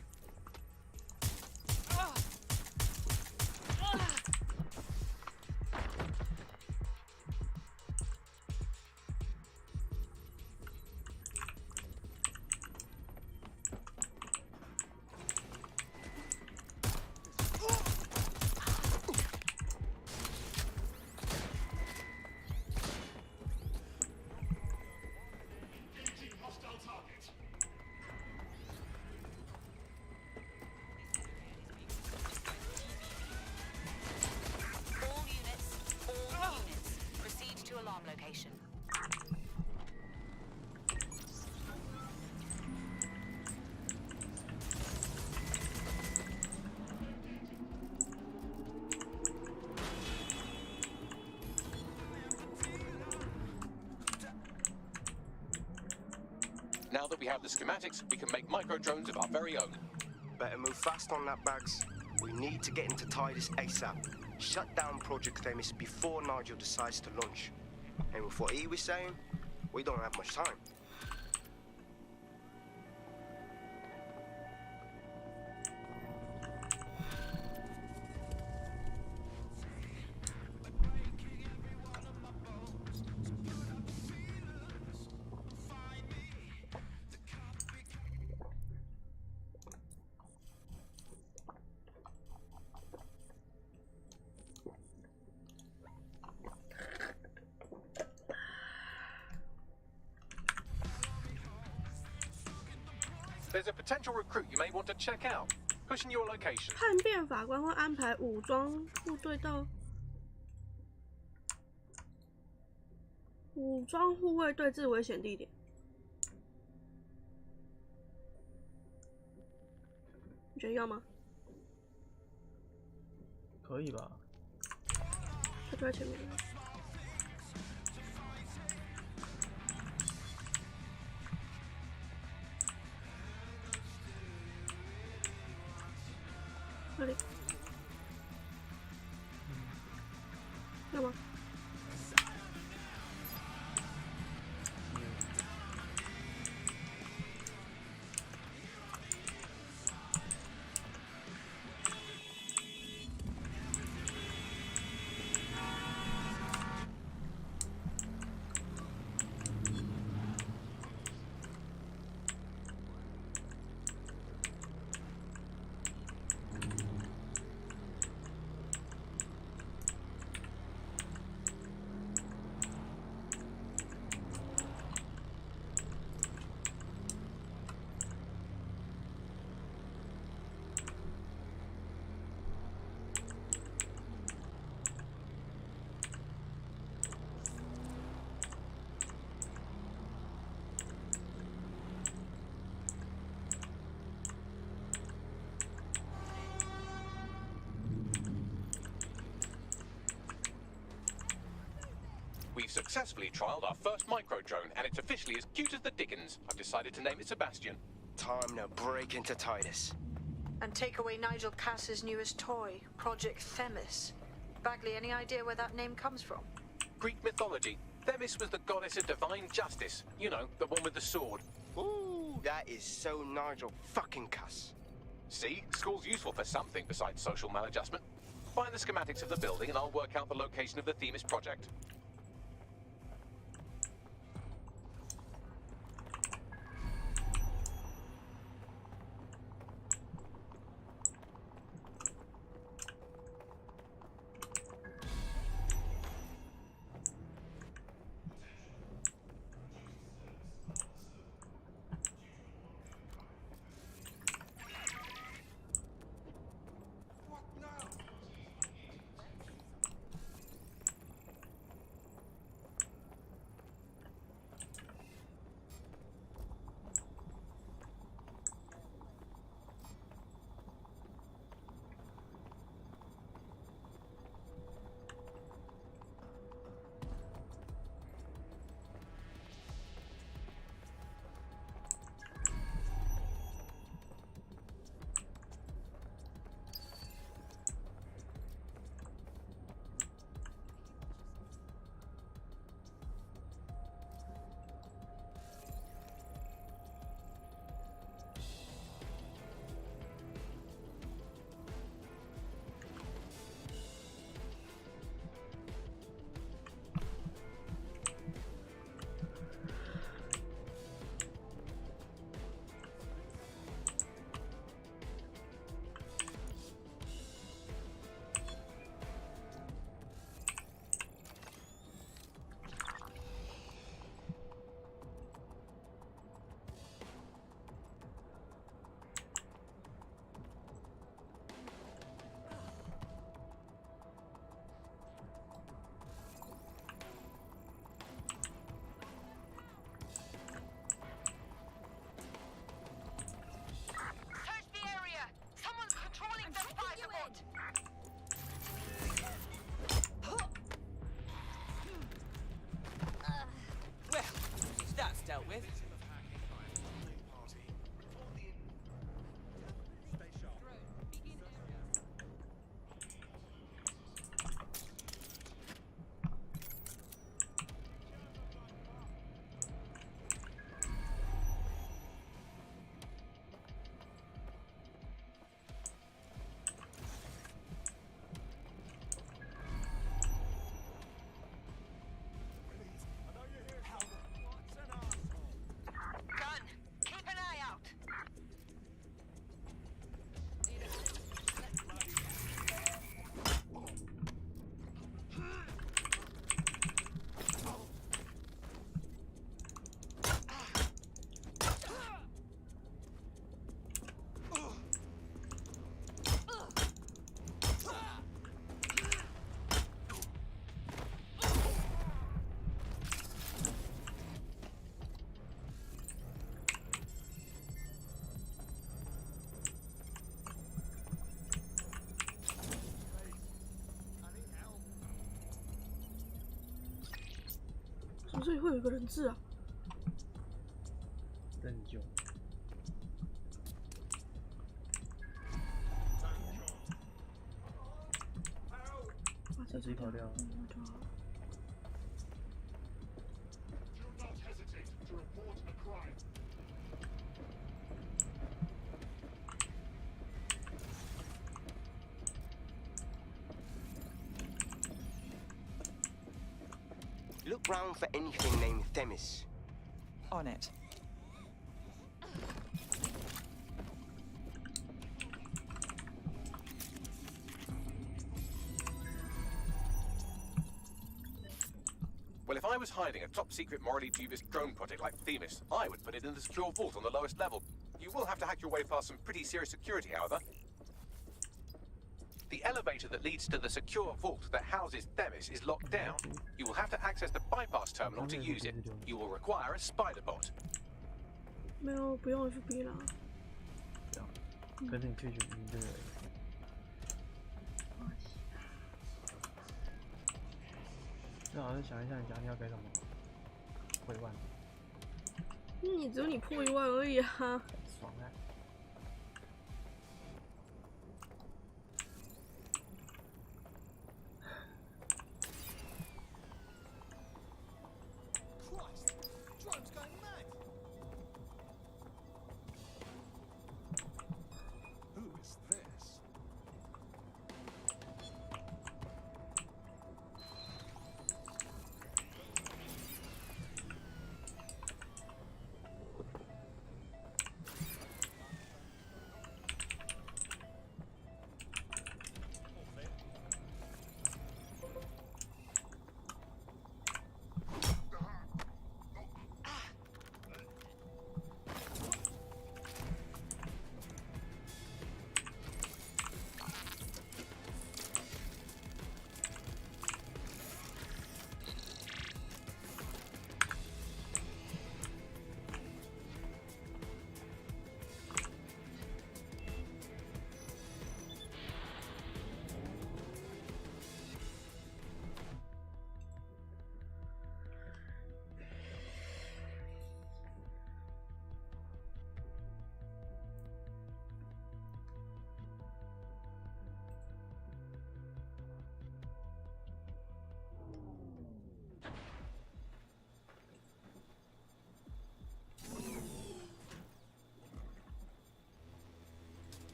Location. Now that we have the schematics, we can make micro drones of our very own. Better move fast on that, Bags. We need to get into Titus ASAP. Shut down Project Themis before Nigel decides to launch. And with what he was saying, we don't have much time. There's a potential recruit you may want to check out. Pushing your location. 叛变法官会安排武装部队到武装护卫队至危险地点。你觉得要吗？可以吧？他就在前面。这里。要吗？We've successfully trialed our first micro drone, and it's officially as cute as the dickens. I've decided to name it Sebastian. Time to break into Titus. And take away Nigel Cass's newest toy, Project Themis. Bagley, any idea where that name comes from? Greek mythology. Themis was the goddess of divine justice. You know, the one with the sword. Ooh, that is so Nigel fucking Cass. See? School's useful for something besides social maladjustment. Find the schematics of the building and I'll work out the location of the Themis project. 这里会有一个人质啊？等你救。他自己跑掉了。Look round for anything named Themis. On it. Well, if I was hiding a top-secret, morally dubious drone project like Themis, I would put it in the secure vault on the lowest level. You will have to hack your way past some pretty serious security, however. The elevator that leads to the secure vault that houses Themis is locked down. You will have to access the bypass terminal to use it. You will require a spider bot. 没有，不用 FB 了。不要，可是你拒绝你这个。最好是想一下你要给什么，破1万。你只有你破1万而已啊。爽啊！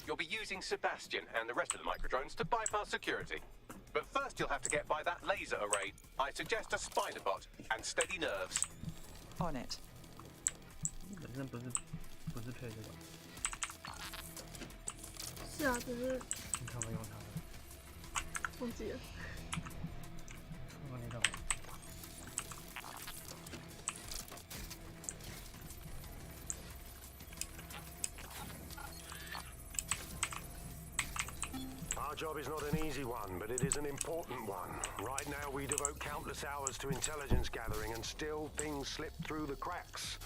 You'll be using Sebastian and the rest of the microdrones to bypass security. But first you'll have to get by that laser array. I suggest a spider bot and steady nerves. On it. 本身不是配这个。是啊，只是。你看我用它了。忘记了。看看你干嘛？ Our job is not an easy one, but it is an important one. Right now, we devote countless hours to intelligence gathering, and still things slip through the cracks.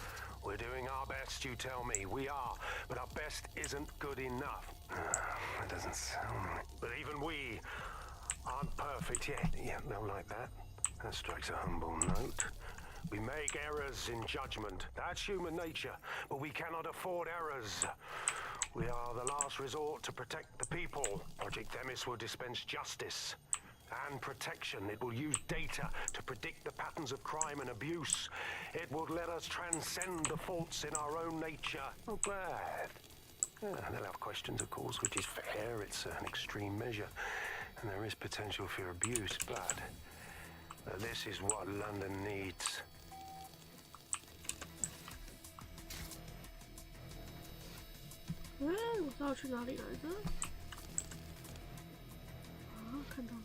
We're doing our best, you tell me. We are, but our best isn't good enough. That doesn't sound right. But even we aren't perfect yet. Yeah, no, like that. That strikes a humble note. We make errors in judgment. That's human nature, but we cannot afford errors. We are the last resort to protect the people. Project Themis will dispense justice and protection. It will use data to predict the patterns of crime and abuse. It will let us transcend the faults in our own nature. Oh, glad. They'll have questions, of course, which is fair. It's an extreme measure, and there is potential for abuse, but this is what London needs. 哎，我知道去哪里来着？啊，看到了。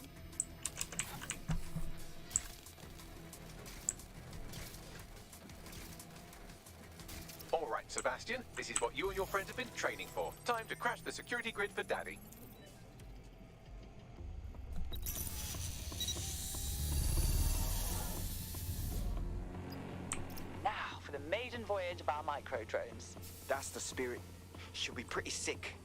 All right, Sebastian, this is what you and your friends have been training for. Time to crash the security grid for Daddy. Now for the maiden voyage of our microdrones. That's the spirit. She'll be pretty sick.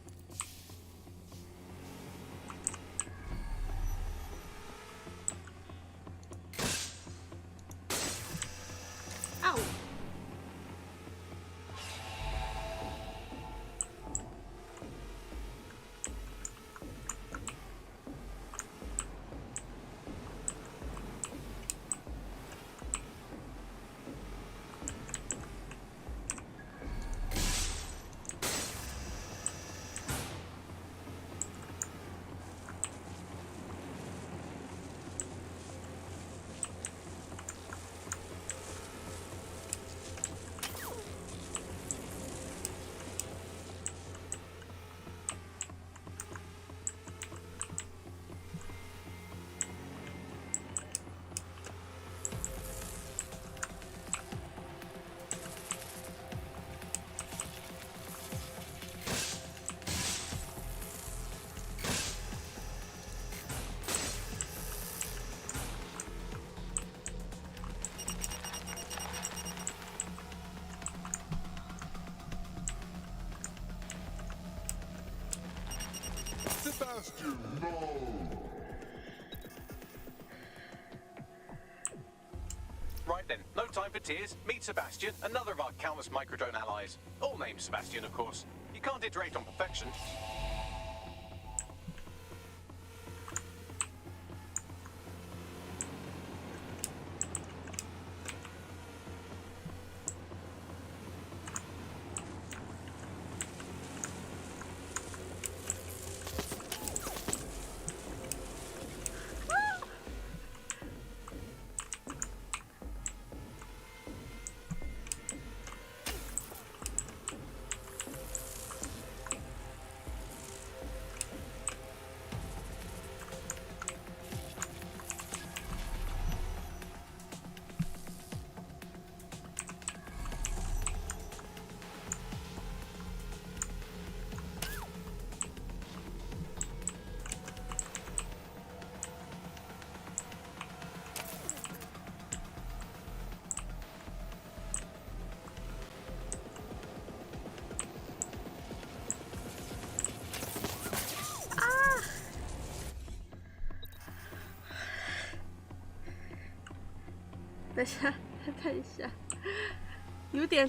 time for tears? Meet Sebastian, another of our countless microdrone allies. All named Sebastian, of course. You can't iterate on perfection.等一下，看一下，有点。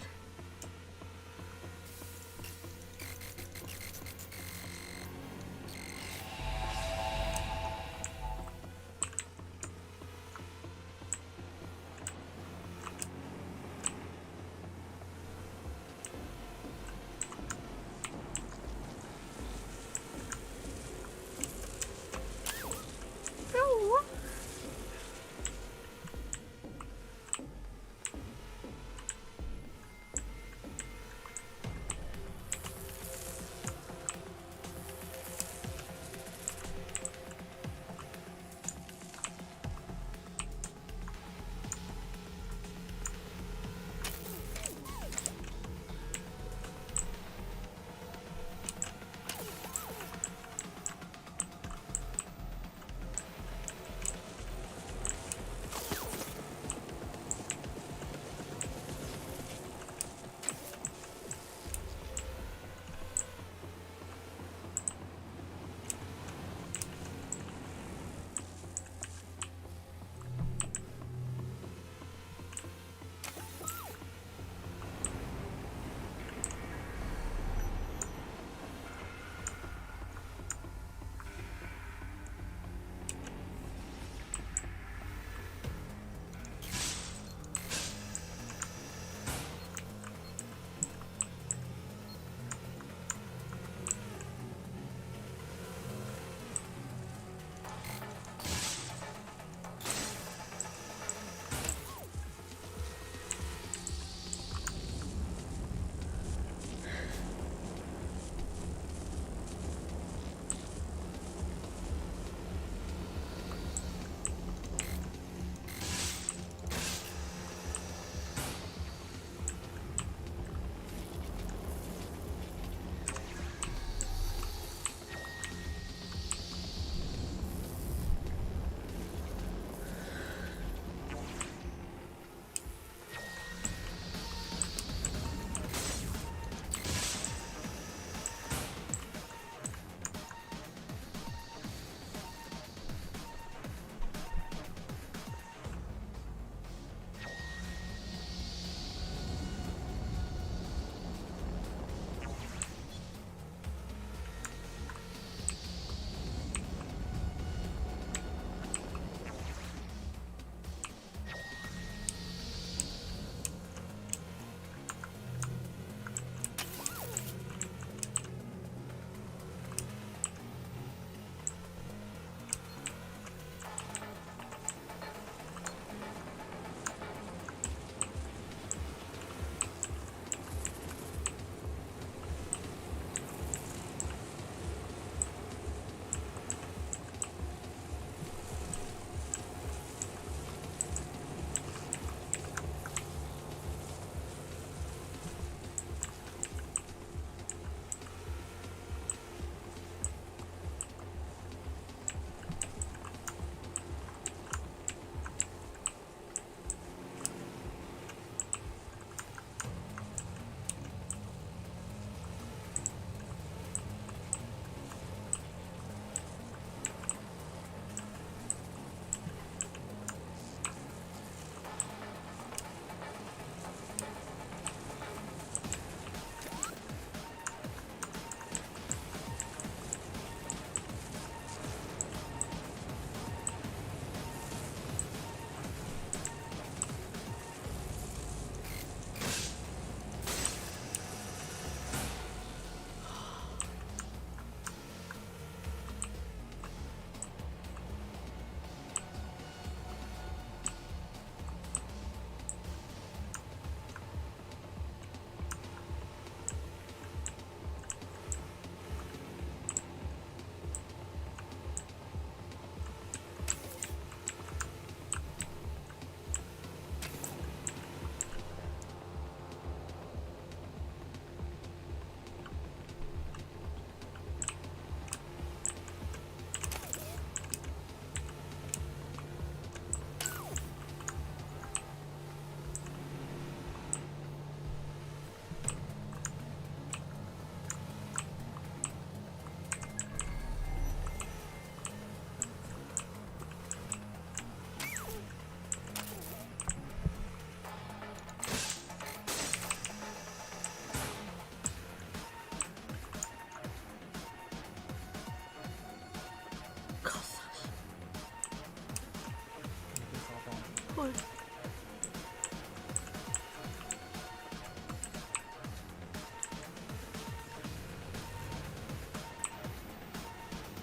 会。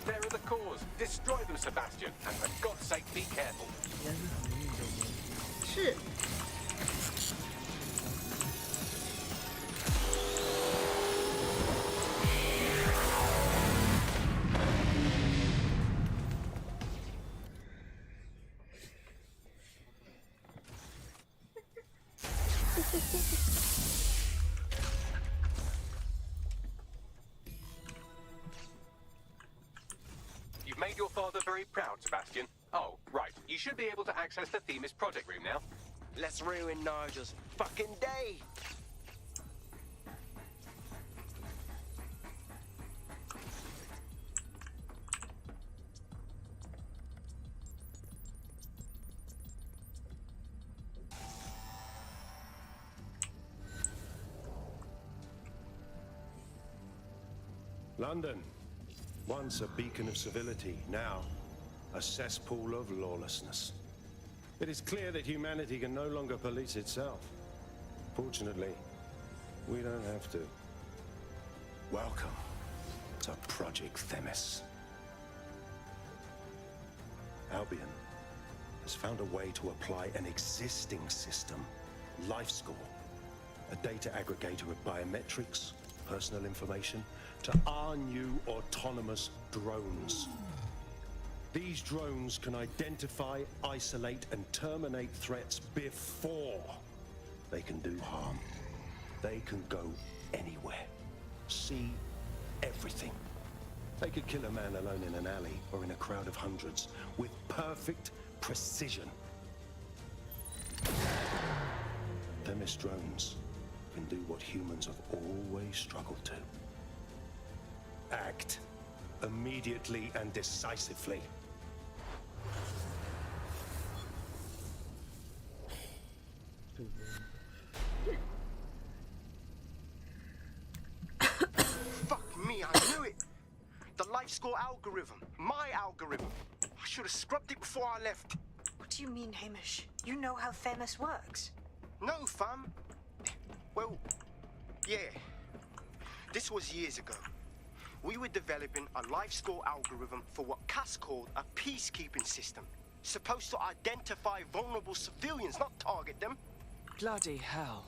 There are the cores. Destroy them, Sebastian, and for God's sake, be careful. 是。You've made your father very proud, Sebastian. Oh, right. You should be able to access the Themis project room now. Let's ruin Nigel's fucking day. London, once a beacon of civility, now a cesspool of lawlessness. It is clear that humanity can no longer police itself. Fortunately, we don't have to. Welcome to Project Themis. Albion has found a way to apply an existing system, LifeScore, a data aggregator of biometrics, personal information, to our new autonomous drones. These drones can identify, isolate, and terminate threats before they can do harm. They can go anywhere, see everything. They could kill a man alone in an alley or in a crowd of hundreds with perfect precision. Themis drones can do what humans have always struggled to. Act immediately and decisively. Fuck me, I knew it! The LifeScore algorithm. My algorithm. I should have scrubbed it before I left. What do you mean, Hamish? You know how Themis works. No, fam. Well, yeah. This was years ago. We were developing a LifeScore algorithm for what Cass called a peacekeeping system. Supposed to identify vulnerable civilians, not target them. Bloody hell.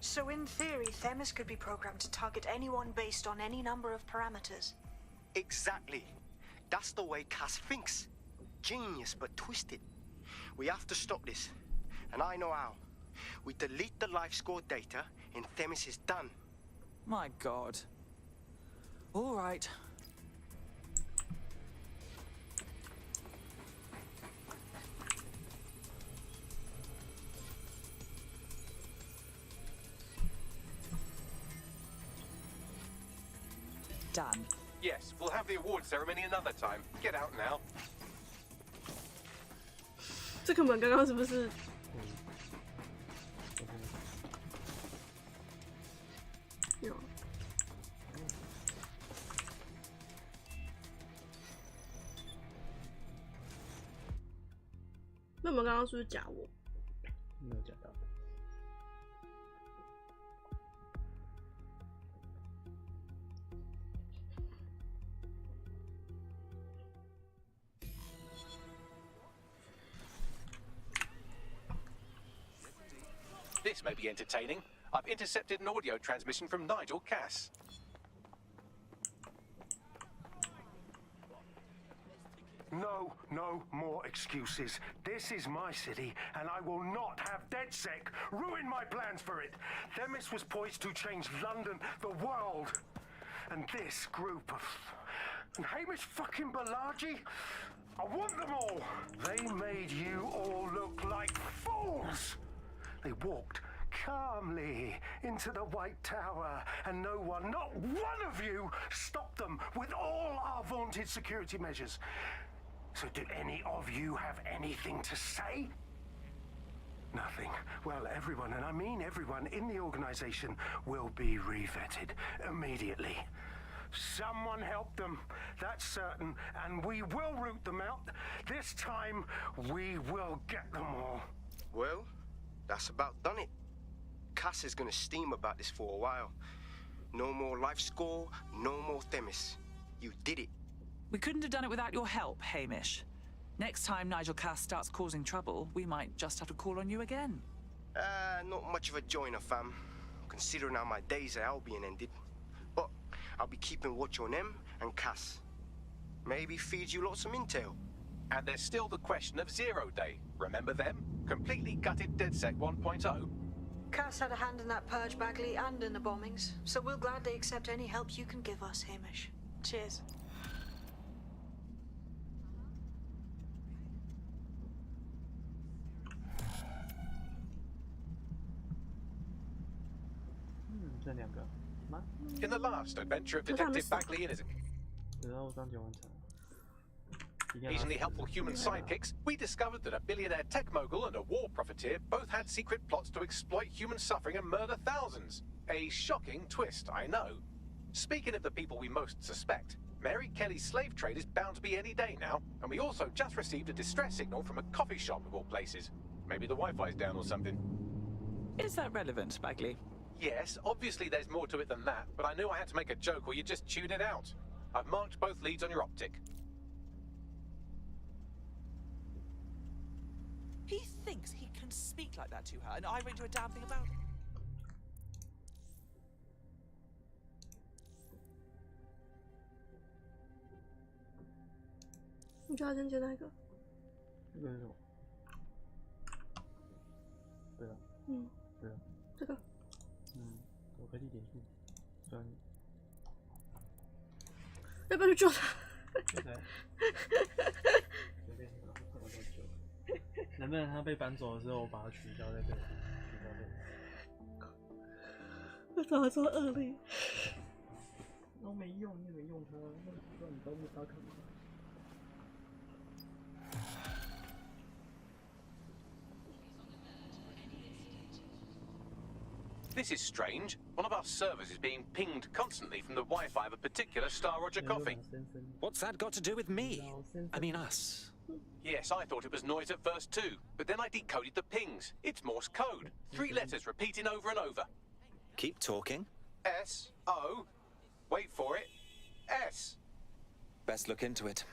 So in theory, Themis could be programmed to target anyone based on any number of parameters. Exactly. That's the way Cass thinks. Genius, but twisted. We have to stop this. And I know how. We delete the LifeScore data and Themis is done. My God. All right. Done. Yes, we'll have the award ceremony another time. Get out now. 这个门刚刚是不是？有。那我们刚刚是不是假我？没有假到。This may be entertaining. I've intercepted an audio transmission from Nigel Cass. No more excuses. This is my city, and I will not have DedSec ruin my plans for it. Themis was poised to change London, the world. And this group of... And Hamish fucking Balaji? I want them all. They made you all look like fools. They walked calmly into the White Tower, and no one, not one of you, stopped them with all our vaunted security measures. So do any of you have anything to say? Nothing. Well, everyone, and I mean everyone in the organization, will be revetted immediately. Someone help them, that's certain, and we will root them out. This time, we will get them all. Well, that's about done it. Cass is gonna steam about this for a while. No more life score, no more Themis. You did it. We couldn't have done it without your help, Hamish. Next time Nigel Cass starts causing trouble, we might just have to call on you again. Not much of a joiner, fam. Considering how my days at Albion ended. But I'll be keeping watch on them and Cass. Maybe feed you lots of intel. And there's still the question of Zero Day. Remember them? Completely gutted DedSec 1.0. Cass had a hand in that purge, Bagley, and in the bombings, so we'll gladly accept any help you can give us, Hamish. Cheers. In the last adventure of Detective Bagley and his occasionally helpful human sidekicks, we discovered that a billionaire tech mogul and a war profiteer both had secret plots to exploit human suffering and murder thousands. A shocking twist, I know. Speaking of the people we most suspect, Mary Kelly's slave trade is bound to be any day now, and we also just received a distress signal from a coffee shop of all places. Maybe the Wi-Fi's down or something. Is that relevant, Bagley? Yes, obviously there's more to it than that, but I knew I had to make a joke or you'd just tune it out. I've marked both leads on your optic. He thinks he can speak like that to her, and I won't do a damn thing about it.你就要先接那个。这个是什么？对了。嗯。对了。这个。我可以点数。虽然。要不要去救他？能不能他被搬走的时候，我把它取消在这里？取消这里。我怎么这么恶劣？都没用，你也没用它，那不知道你帮不他干嘛？ This is strange. One of our servers is being pinged constantly from the Wi-Fi of a particular Star Roger coffee. What's that got to do with me? I mean us. Yes, I thought it was noise at first too, but then I decoded the pings. It's Morse code. 3 letters repeating over and over. Keep talking. S-O. Wait for it. S. Best look into it.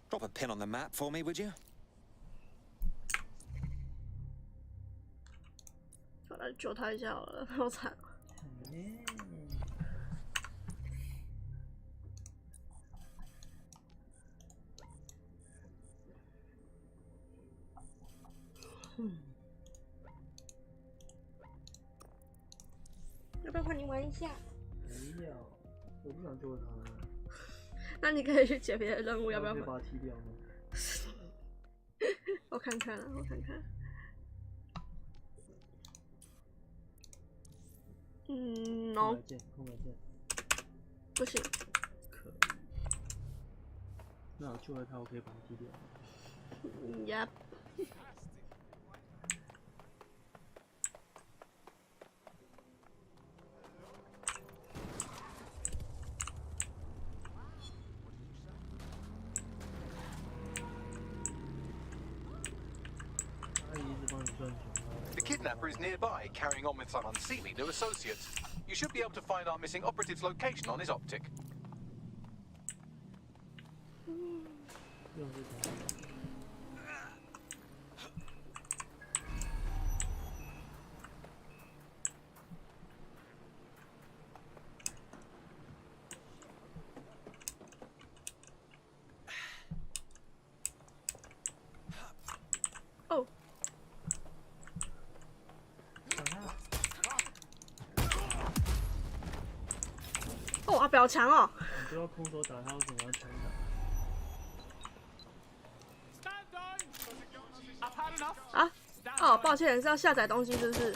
Drop a pin on the map for me, would you? 我来救他一下好了，好惨。要不要换你玩一下？不要，我不想救他。那你可以去解别的任务，要不要？可以把他踢掉吗？我看看啊，我看看。 no， 空白键，不行。可以。那我救了他，我可以把他踢掉。Yep。阿姨一直帮你赚钱。 The kidnapper is nearby, carrying on with some unseemly new associates. You should be able to find our missing operative's location on his optic. Oh. 哦，啊，表强哦！你不要空手打他，为什么要枪打？啊？哦，抱歉，是要下载东西，是不是？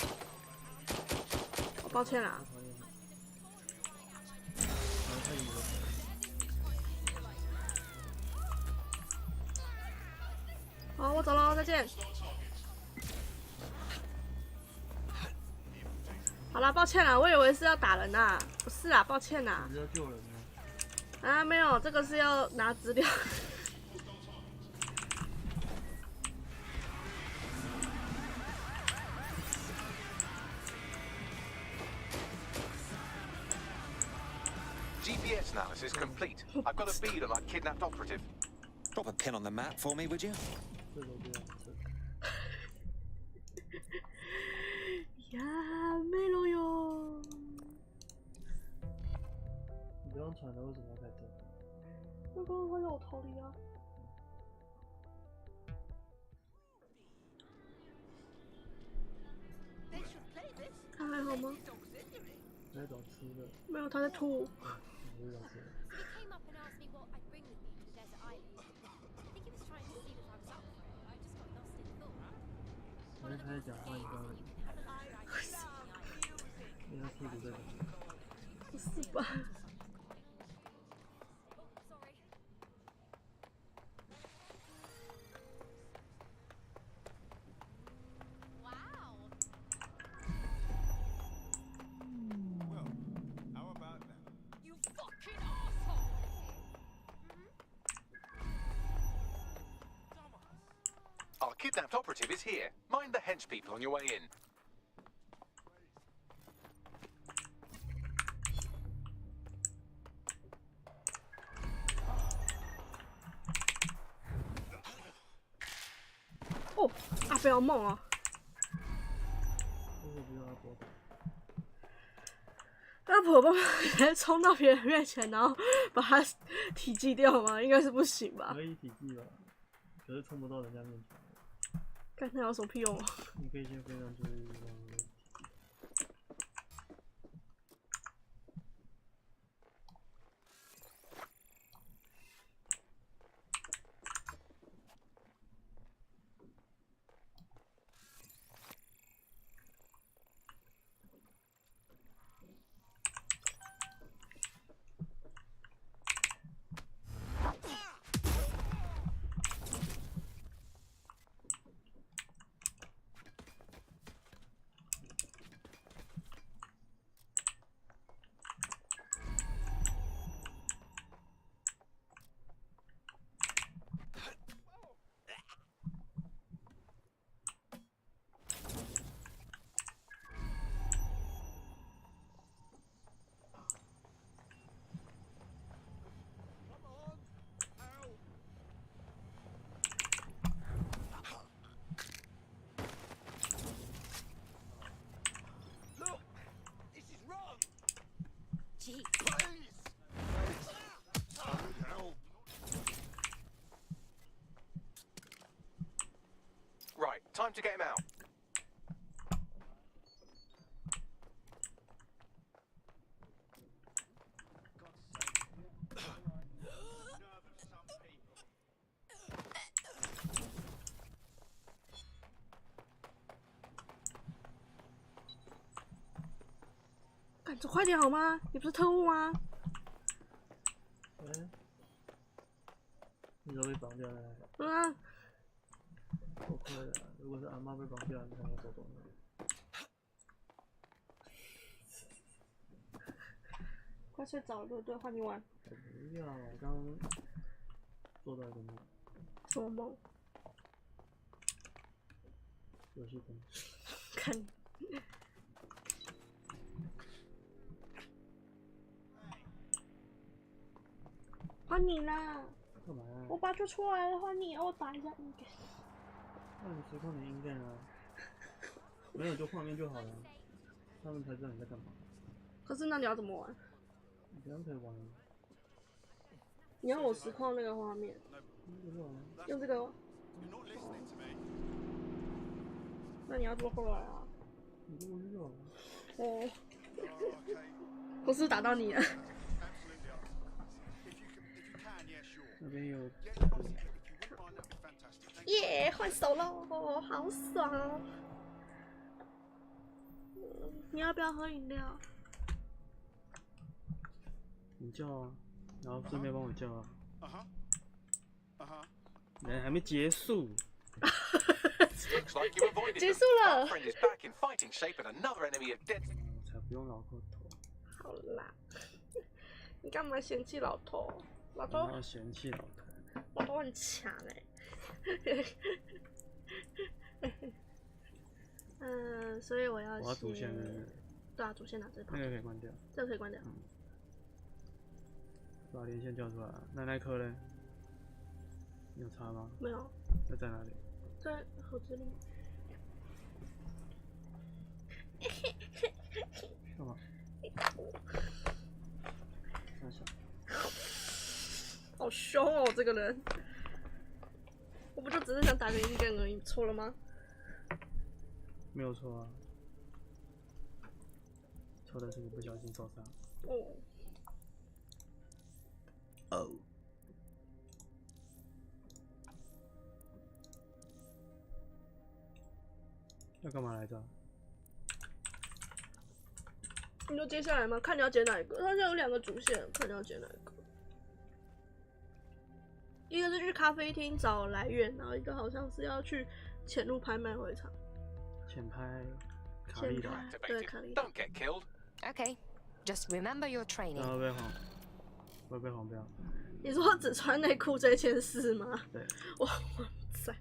哦，抱歉啦。好，我走喽，再见。好啦，抱歉啦，我以为是要打人呐，不是啦，抱歉啦。你是要救人吗？啊，没有，这个是要拿资料。evidence analysis complete. I've got a bead on our kidnapped operative. Drop a pin on the map for me, would you? 呀，没了哟！你这样传的为什么要在这？那个我有逃离啊。他还好吗？在找吃的。没有，他在吐。不是找吃的。我开始讲话一般而已。因为他屁股在这。不是吧？Our kidnapped operative is here. Mind the hench people on your way in. Oh, 阿飞好猛啊！阿婆帮直接冲到别人面前，然后把他体积掉吗？应该是不行吧？可以体积吧，可是冲不到人家面前。看他有什么屁用啊？你可以先飞上去。Right, time to get him out. "赶走快点好吗？你不是特务吗？你都被绑架了。啊！够快的，如果是阿妈被绑架，你看我手动的。快睡着了，对不对？换你玩。不要，我刚做到一个梦。什么梦？游戏中。看你。换你啦！干嘛呀？我把就出来了，换你，我打一下音给。那你实况你音干啊？没有就画面就好了，他们才知道你在干嘛。可是那你要怎么玩？你这样可以玩。你要我实况那个画面。用这个。那你要怎么过来啊？你这么热。哦。我是打到你了。那边有。耶，换手喽，好爽哦！你要不要喝饮料？你叫啊，然后顺便帮我叫啊。人还没结束。结束了。才不用老头头。好啦，你干嘛嫌弃老头？老头。不要嫌弃老头。老头很强哎。所以我要主线的。对啊，主线拿这把。那个可以关掉。这个可以关掉。把连线叫出来。那颗嘞？你有插吗？没有。那在哪里？在盒子里。干嘛？好凶哦，这个人！我不就只是想打个硬梗而已，错了吗？没有错啊，错的是你不小心受伤。哦。哦。要干嘛来着？你就接下来吗？看你要剪哪一个？它现在有2个主线，看你要剪哪一个。一个是去咖啡厅找来源，然后一个好像是要去潜入拍卖会场。潜拍卡利的。对，卡利的。 Don't get killed. Okay, just remember your training. 会被黄标。你说只穿内裤这件事吗？对。哇塞！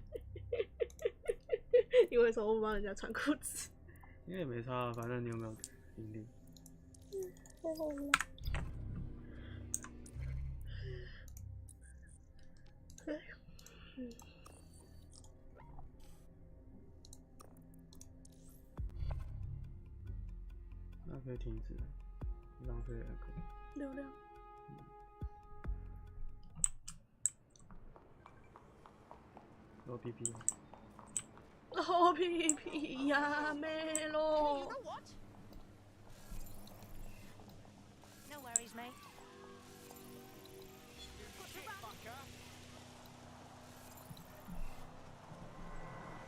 因为什么不帮人家穿裤子？因为也没差，反正你有没有经历？太好了。对。那可以停止，浪费那个流量。OPP。OPP 呀，没咯。No worries, mate.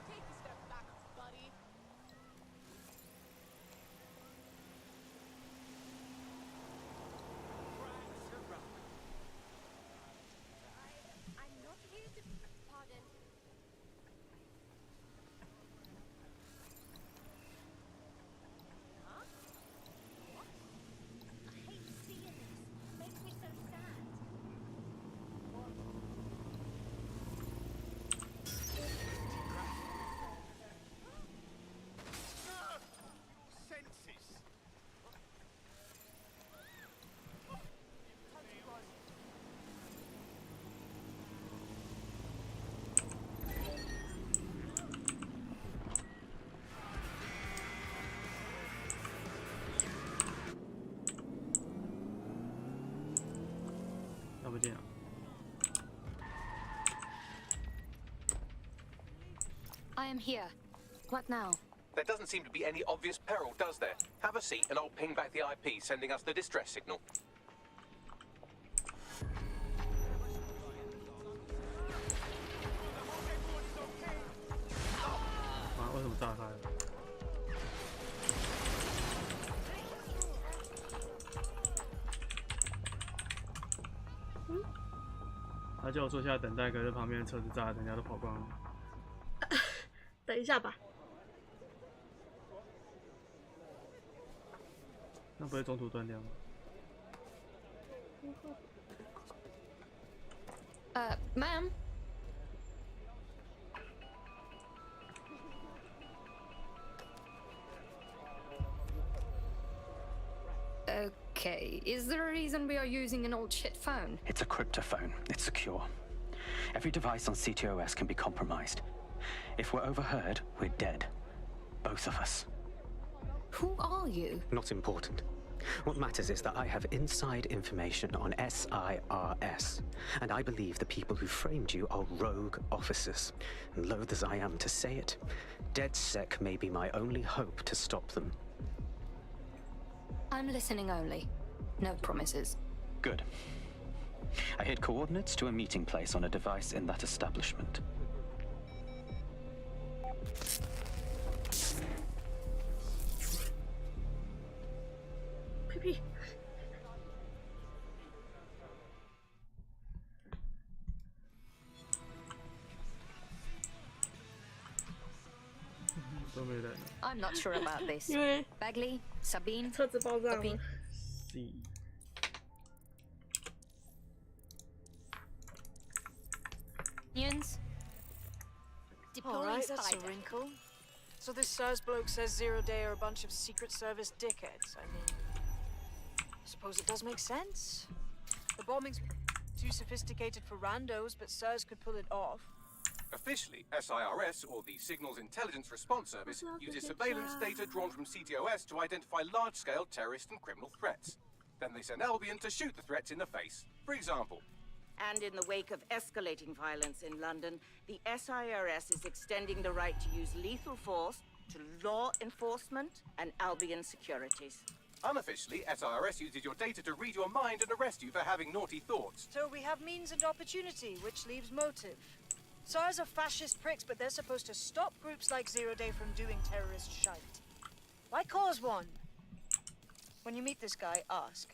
Take a step back, buddy. I'm not here to pardon. Huh? What? I hate seeing this. Makes me so sad. Senses. I am here. What now? There doesn't seem to be any obvious peril, does there? Have a seat and I'll ping back the IP sending us the distress signal. Why 他叫我坐下等待，可是旁边的车子炸，人家都跑光了。等一下吧。那不会中途断掉吗？Ma'am? Okay, is there a reason we are using an old shit phone? It's a cryptophone. It's secure. Every device on CTOS can be compromised. If we're overheard, we're dead. Both of us. Who are you? Not important. What matters is that I have inside information on SIRS, and I believe the people who framed you are rogue officers. And loath as I am to say it, DedSec may be my only hope to stop them. I'm listening only. No promises. Good. I hid coordinates to a meeting place on a device in that establishment. Pee-pee. I'm not sure about this. Bagley, Sabine, copy. C. Onions. Alright, that's a wrinkle. So this SARS bloke says Zero Day are a bunch of Secret Service dickheads. I mean, I suppose it does make sense. The bombing's too sophisticated for randos, but SIRS could pull it off. Officially, SIRS, or the Signals Intelligence Response Service, uses surveillance data drawn from CTOS to identify large-scale terrorist and criminal threats. Then they send Albion to shoot the threats in the face. For example. And in the wake of escalating violence in London, the SIRS is extending the right to use lethal force to law enforcement and Albion securities. Unofficially, SIRS uses your data to read your mind and arrest you for having naughty thoughts. So we have means and opportunity, which leaves motive. SARS are fascist pricks, but they're supposed to stop groups like Zero Day from doing terrorist shite. Why cause one? When you meet this guy, ask.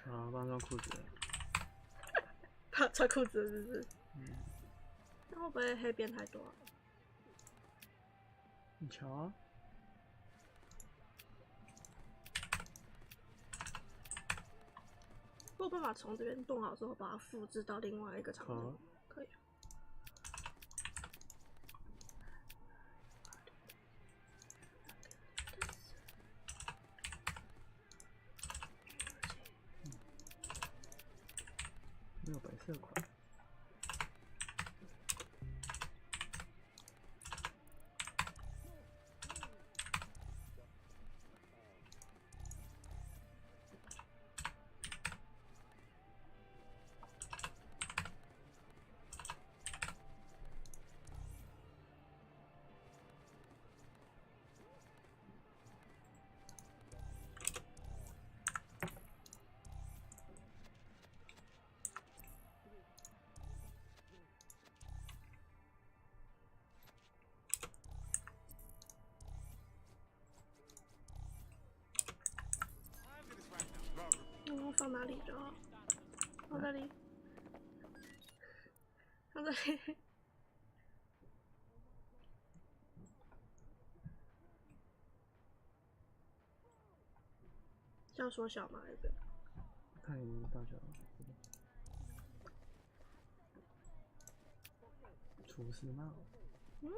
啊，帮他穿裤子。他穿裤子是不是？嗯。那会不会黑边太多啊？你瞧啊。我有办法从这边动好之后把它复制到另外一个场景？可以。没有白色款。放哪里就好？放这里，放这里。这样缩小吗？还是？看你大小。厨师帽。嗯。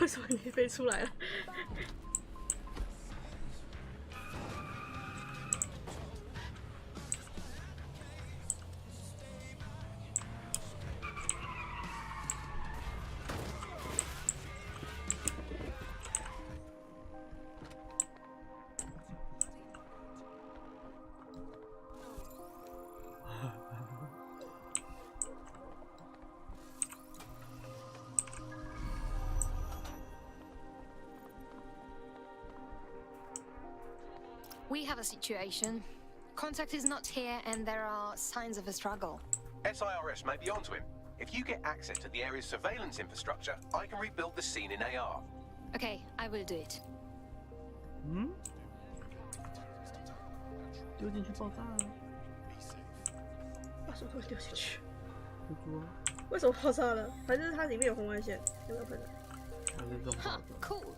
为什么你飞出来了？We have a situation. Contact is not here, and there are signs of a struggle. SIRS may be onto him. If you get access to the area's surveillance infrastructure, I can rebuild the scene in AR. Okay, I will do it. 嗯？丢进去爆炸了？把手头丢进去。蜘蛛啊？为什么爆炸了？还是它里面有红外线？有没有可能？还是这种爆炸 ？Cool.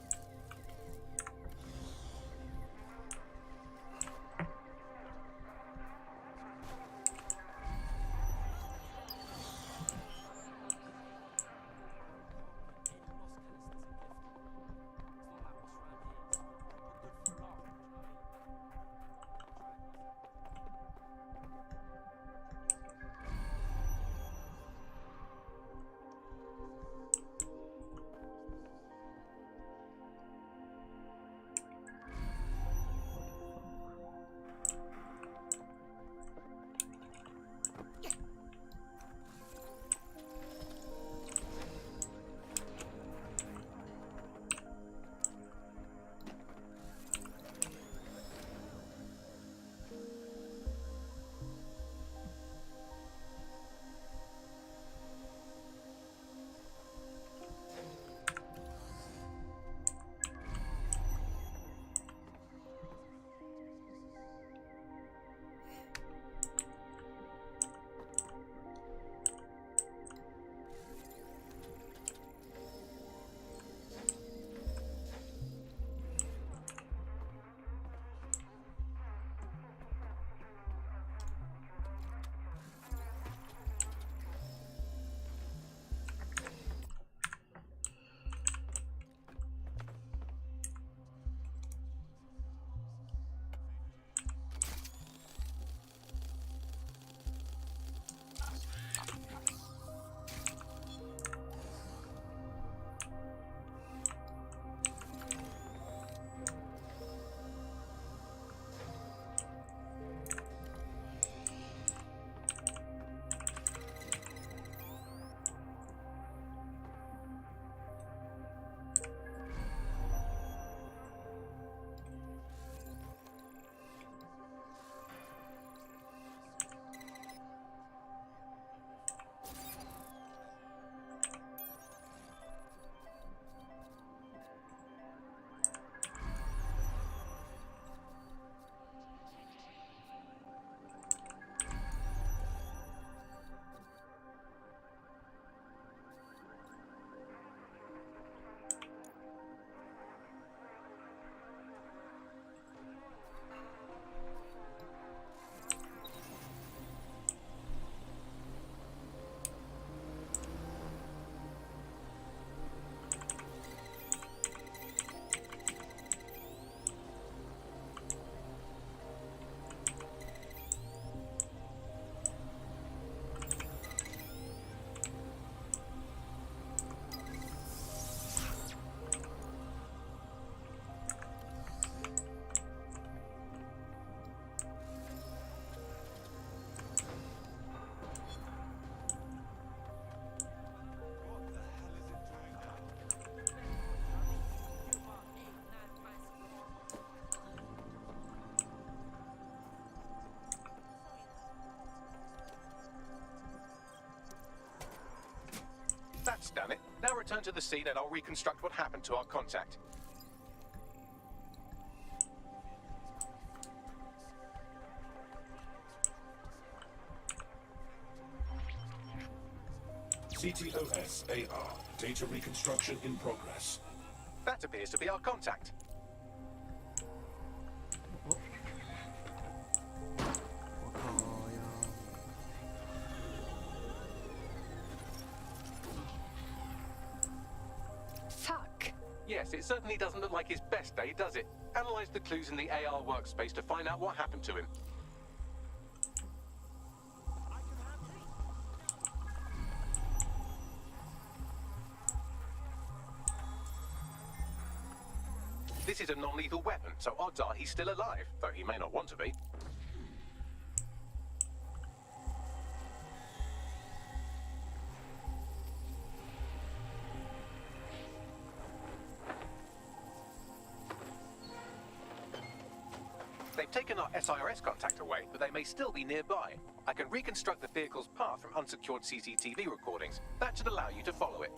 That's done it. Now return to the scene and I'll reconstruct what happened to our contact. CTOS AR. Data reconstruction in progress. That appears to be our contact. Fuck. certainly doesn't look like his best day, does it? Analyze the clues in the AR workspace to find out what happened to him. This is a non-lethal weapon, so odds are he's still alive, though he may not want to be. They've taken our SIRS contact away, but they may still be nearby. I can reconstruct the vehicle's path from unsecured CCTV recordings. That should allow you to follow it.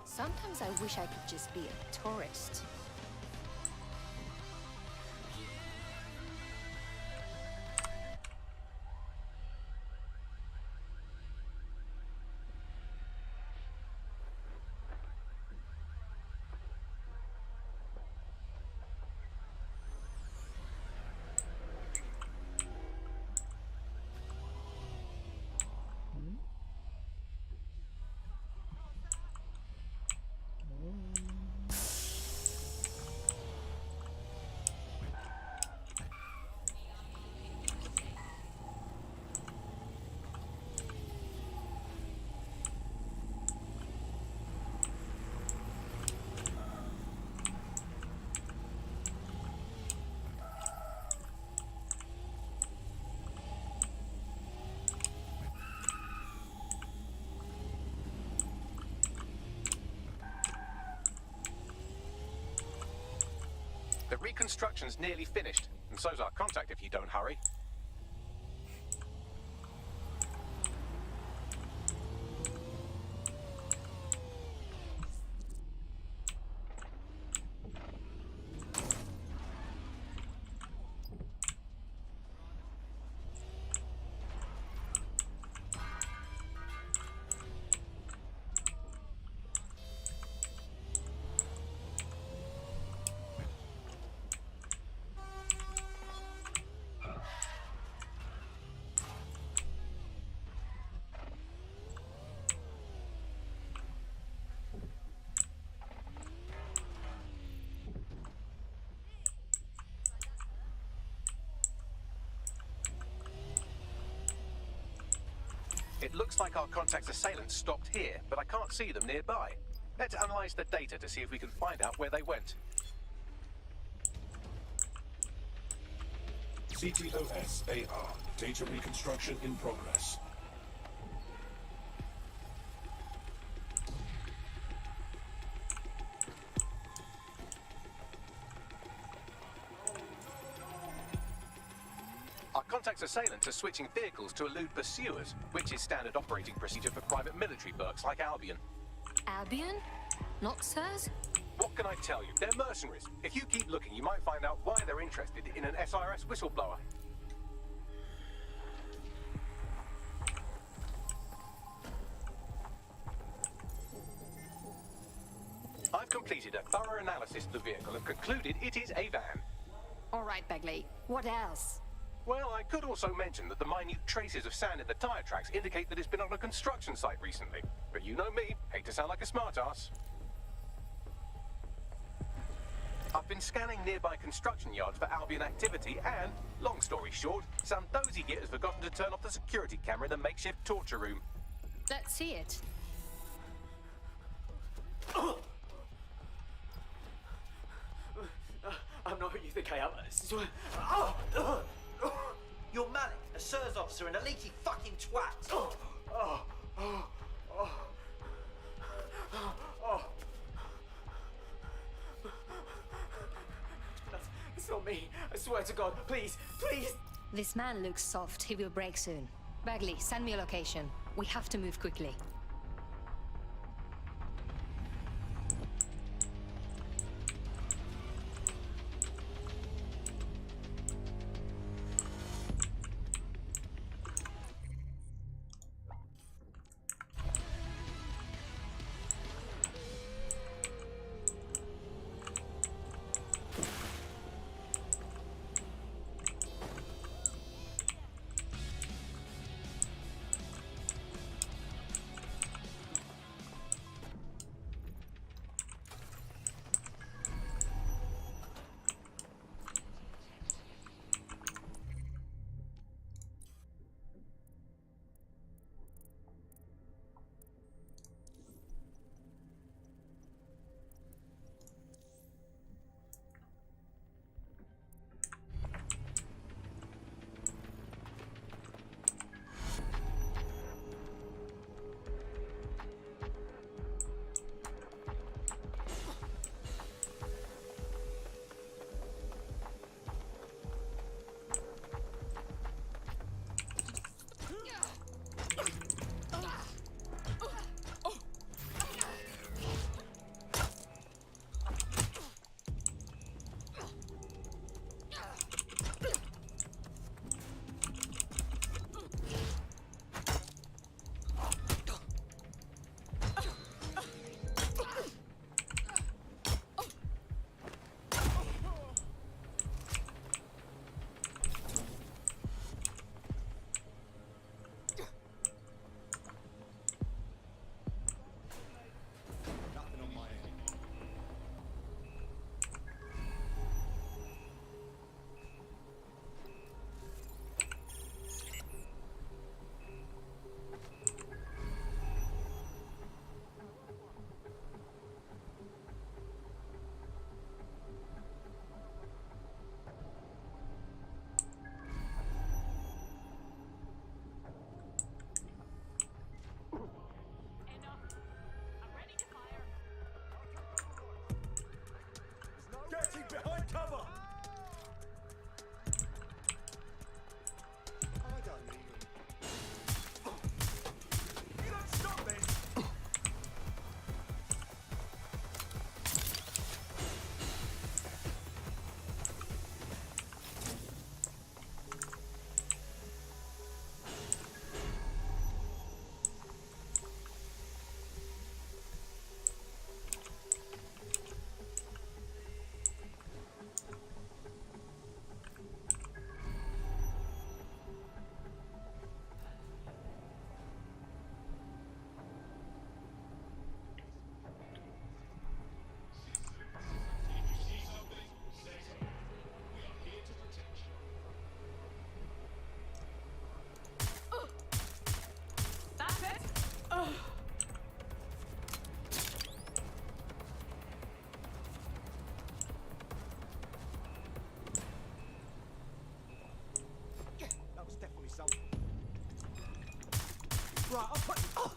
Sometimes I wish I could just be a tourist. The reconstruction's nearly finished, and so's our contact if you don't hurry. It looks like our contact's assailants stopped here, but I can't see them nearby. Let's analyze the data to see if we can find out where they went. CTOS-AR. Data reconstruction in progress. Contact's assailants are switching vehicles to elude pursuers, which is standard operating procedure for private military burks like Albion. Albion? Not SIRS? What can I tell you? They're mercenaries. If you keep looking, you might find out why they're interested in an SIRS whistleblower. I've completed a thorough analysis of the vehicle and concluded it is a van. All right, Bagley. What else? Well, I could also mention that the minute traces of sand in the tire tracks indicate that it's been on a construction site recently. But you know me, hate to sound like a smartass. I've been scanning nearby construction yards for Albion activity and, long story short, some dozy git has forgotten to turn off the security camera in the makeshift torture room. Let's see it. I'm not who you think I am. You're Malik, a SIRS officer and a leaky fucking twat. It's not me. I swear to God. Please, please. This man looks soft. He will break soon. Bagley, send me a location. We have to move quickly. Right, I'll put... Oh.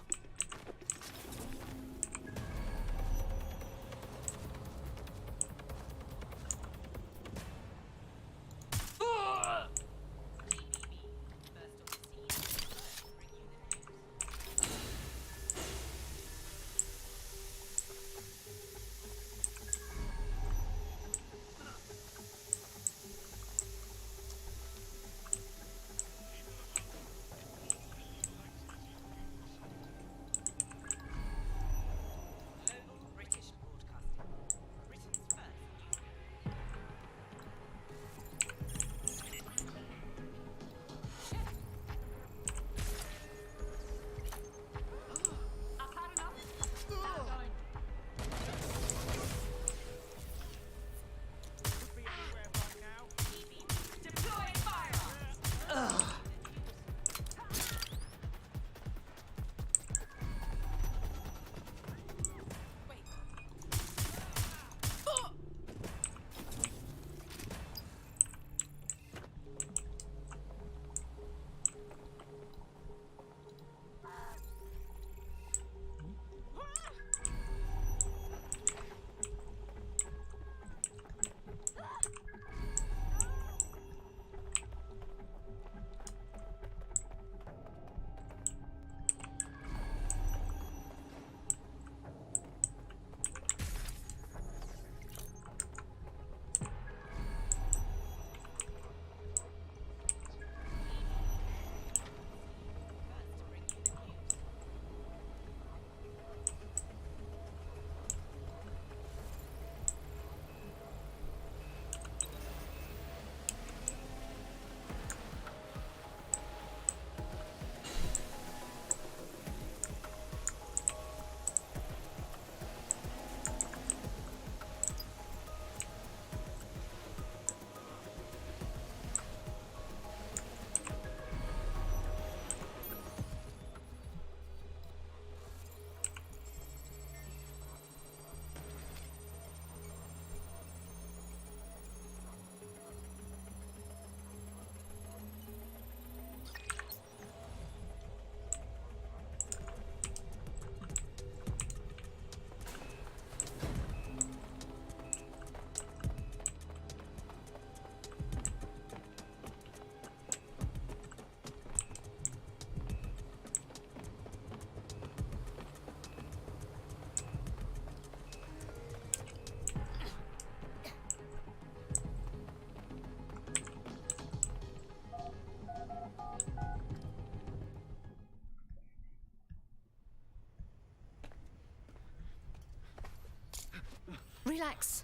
Relax.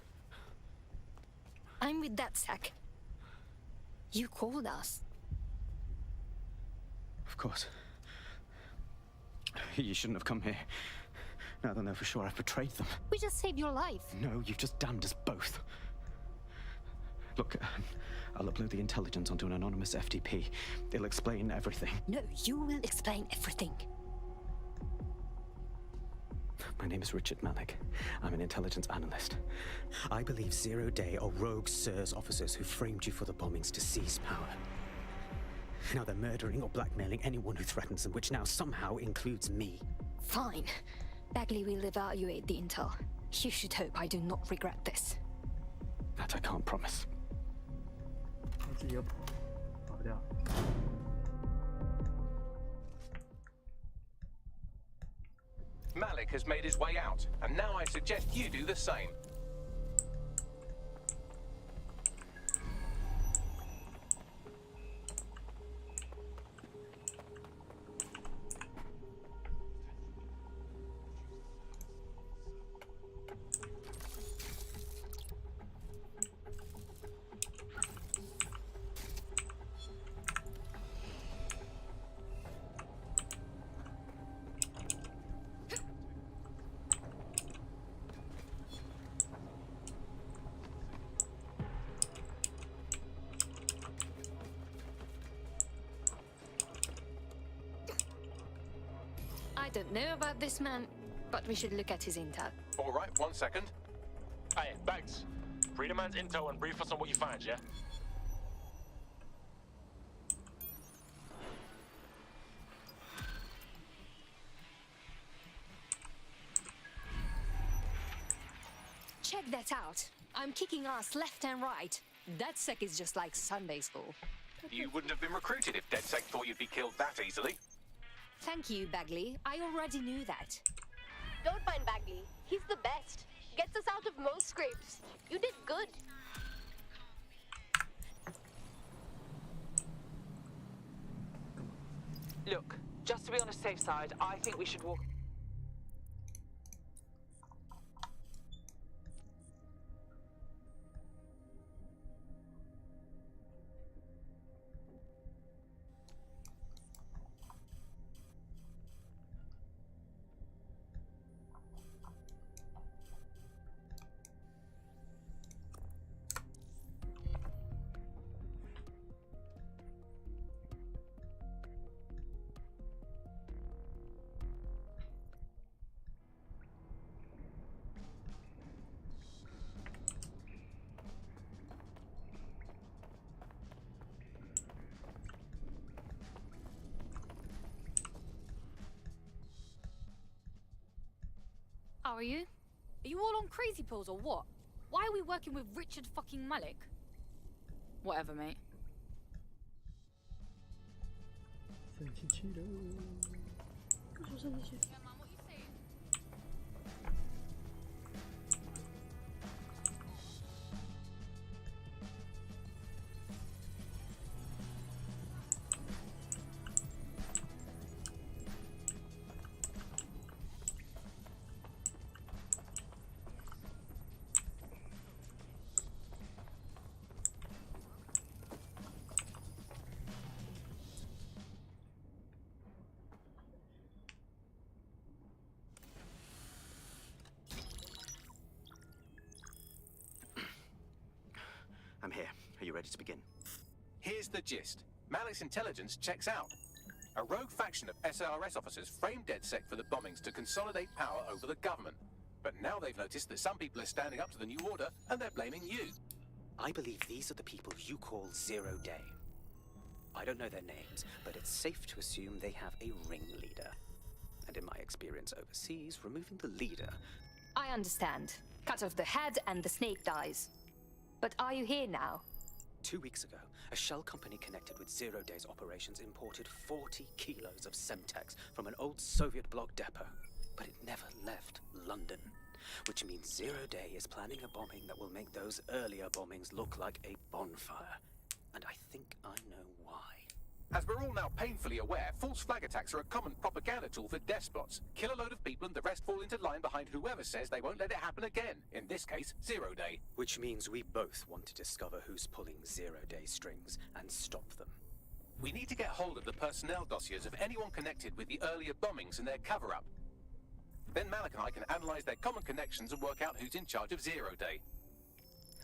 I'm with that sack. You called us. Of course. You shouldn't have come here. Now they'll know for sure I've betrayed them. We just saved your life. No, you've just damned us both. Look, I'll upload the intelligence onto an anonymous FTP. It'll explain everything. No, you will explain everything. My name is Richard Malik. I'm an intelligence analyst. I believe Zero Day are rogue SIRS officers who framed you for the bombings to seize power. Now they're murdering or blackmailing anyone who threatens them, which now somehow includes me. Fine. Bagley will evaluate the intel. You should hope I do not regret this. That I can't promise. Malik has made his way out, and now I suggest you do the same. I don't know about this man, but we should look at his intel. All right, 1 second. Hey, Bags. Read a man's intel and brief us on what you find, yeah? Check that out. I'm kicking ass left and right. DedSec is just like Sunday school. You wouldn't have been recruited if DedSec thought you'd be killed that easily. Thank you, Bagley. I already knew that. Don't mind Bagley. He's the best. Gets us out of most scrapes. You did good. Look, just to be on a safe side, I think we should walk... How are you? Are you all on crazy pills or what? Why are we working with Richard fucking Malik? Whatever, mate. I'm here. Are you ready to begin? Here's the gist. Malik's intelligence checks out. A rogue faction of SARS officers framed DedSec for the bombings to consolidate power over the government. But now they've noticed that some people are standing up to the new order, and they're blaming you. I believe these are the people you call Zero Day. I don't know their names, but it's safe to assume they have a ringleader. And in my experience overseas, removing the leader... I understand. Cut off the head and the snake dies. But are you here now? 2 weeks ago, a shell company connected with Zero Day's operations imported 40 kilos of Semtex from an old Soviet bloc depot. But it never left London. Which means Zero Day is planning a bombing that will make those earlier bombings look like a bonfire. And I think I know why. As we're all now painfully aware, false flag attacks are a common propaganda tool for despots. Kill a load of people and the rest fall into line behind whoever says they won't let it happen again. In this case, Zero Day. Which means we both want to discover who's pulling Zero Day strings and stop them. We need to get hold of the personnel dossiers of anyone connected with the earlier bombings and their cover-up. Then Malik and I can analyze their common connections and work out who's in charge of Zero Day.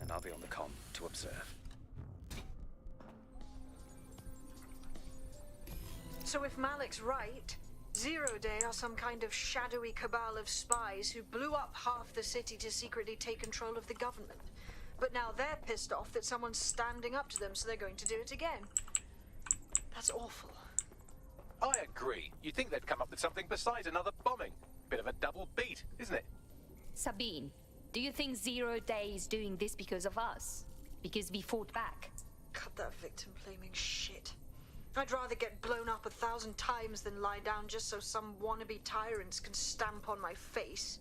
And I'll be on the comm to observe. So if Malik's right, Zero Day are some kind of shadowy cabal of spies who blew up half the city to secretly take control of the government. But now they're pissed off that someone's standing up to them, so they're going to do it again. That's awful. I agree. You'd think they'd come up with something besides another bombing. Bit of a double beat, isn't it? Sabine, do you think Zero Day is doing this because of us? Because we fought back? Cut that victim-blaming shit. I'd rather get blown up 1,000 times than lie down just so some wannabe tyrants can stamp on my face.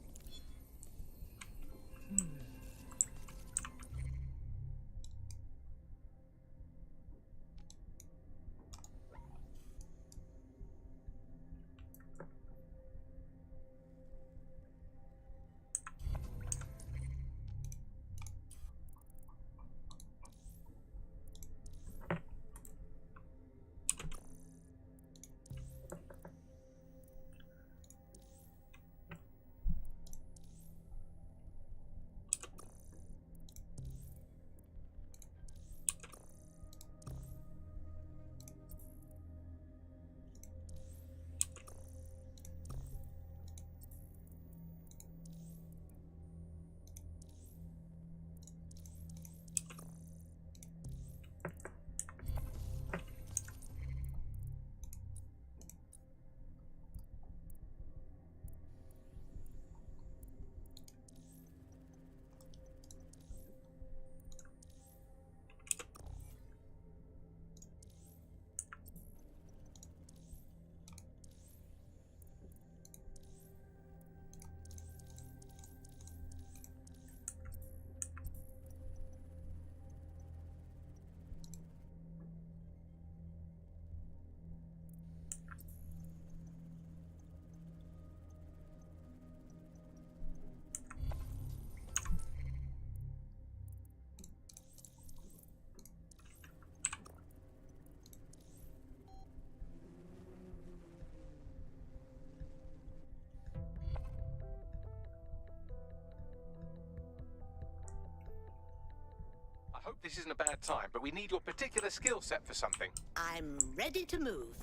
hope this isn't a bad time, but we need your particular skill set for something. I'm ready to move.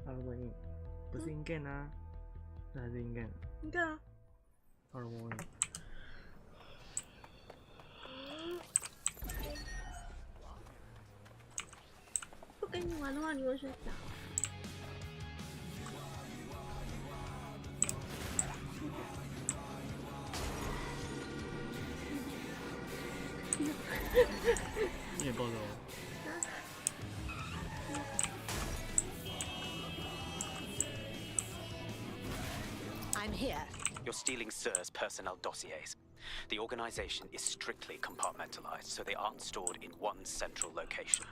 二罗印，不是硬件啊，那还是硬件？硬件啊。二罗印。不跟你玩的话，你会睡着。你也暴走。 I'm here. You're stealing SIR's personnel dossiers. The organization is strictly compartmentalized, so they aren't stored in one central location.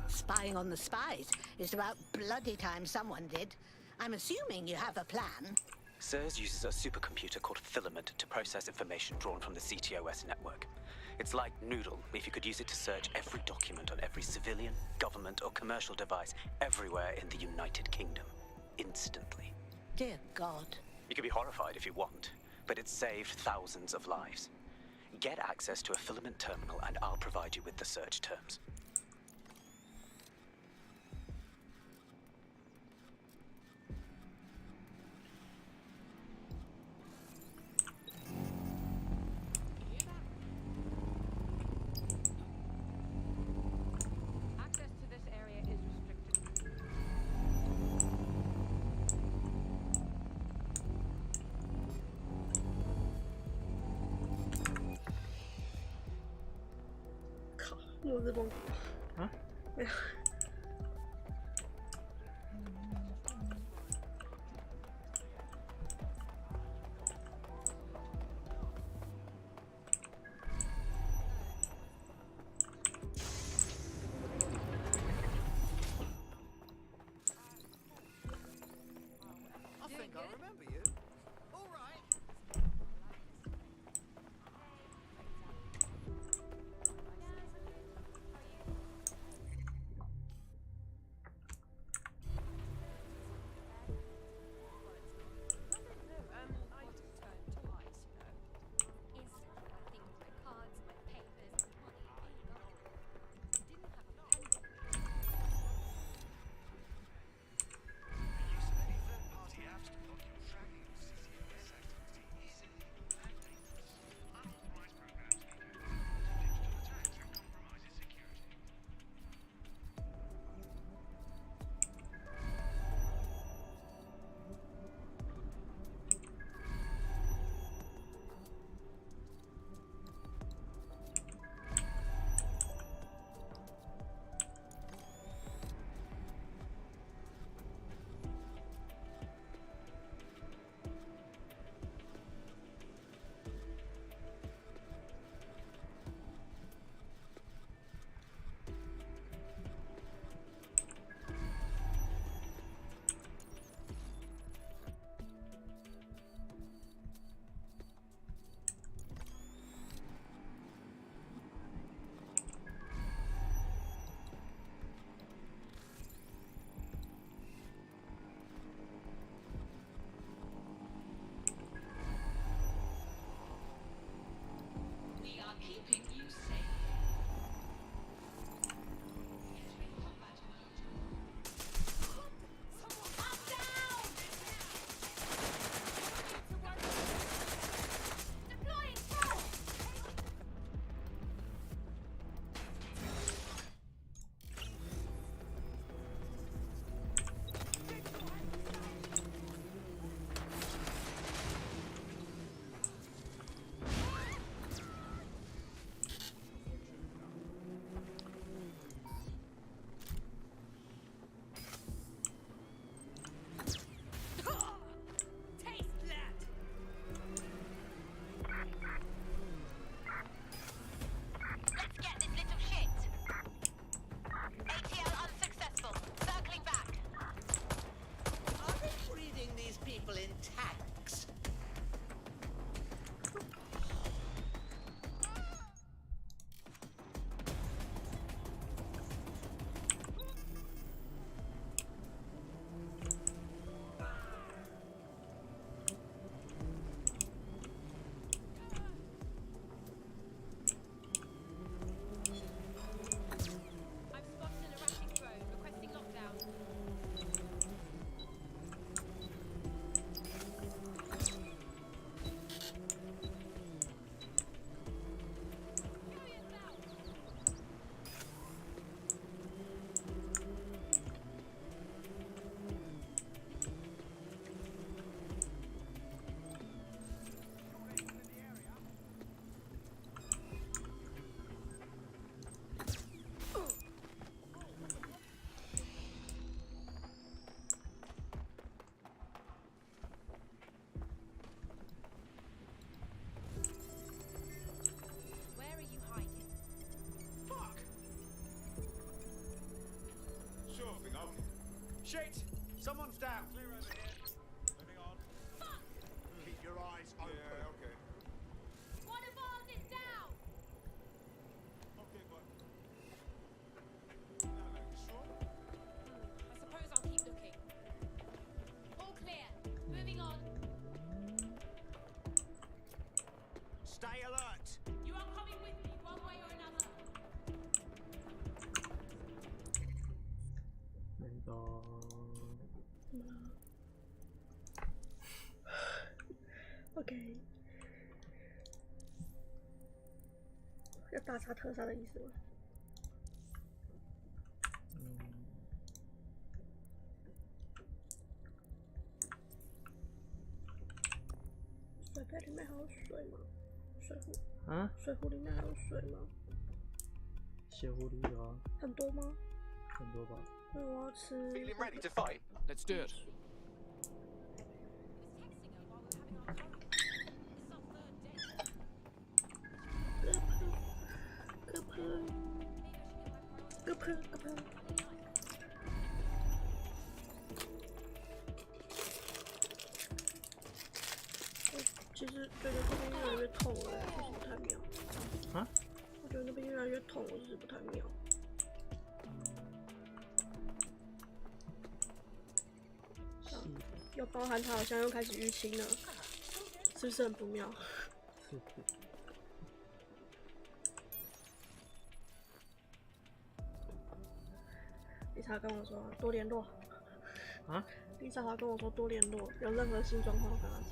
Spying on the spies is about bloody time someone did. I'm assuming you have a plan. SIRS uses a supercomputer called Filament to process information drawn from the CTOS network. It's like Noodle if you could use it to search every document on every civilian, government, or commercial device everywhere in the United Kingdom. Instantly. Dear God. You can be horrified if you want, but it's saved thousands of lives. Get access to a Filament terminal and I'll provide you with the search terms. Access to this area is restricted. 又是崩啊？没有。I think I remember you. All right. Shit! Someone's down. Clear over here. Moving on. Keep your eyes open. Yeah, okay. One of ours is down! Okay, but... No, you sure? I suppose I'll keep looking. All clear. Moving on. Stay alert. You are coming with me, one way or another. OK， 要大杀特杀的意思吗？水杯里面还有水吗？水壶啊？水壶里面还有水吗？血壶里有啊。很多吗？很多吧。那我要吃。 Feeling ready to fight? Let's do it.其实觉得这边越来越痛了，就是不太妙。啊？我觉得那边越来越痛，我就是不太妙。又包含他好像又开始淤青了，是不是很不妙？是。丽莎跟我说多联络。啊？丽莎她跟我说多联络，有任何新状况跟她讲。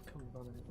看不到那个。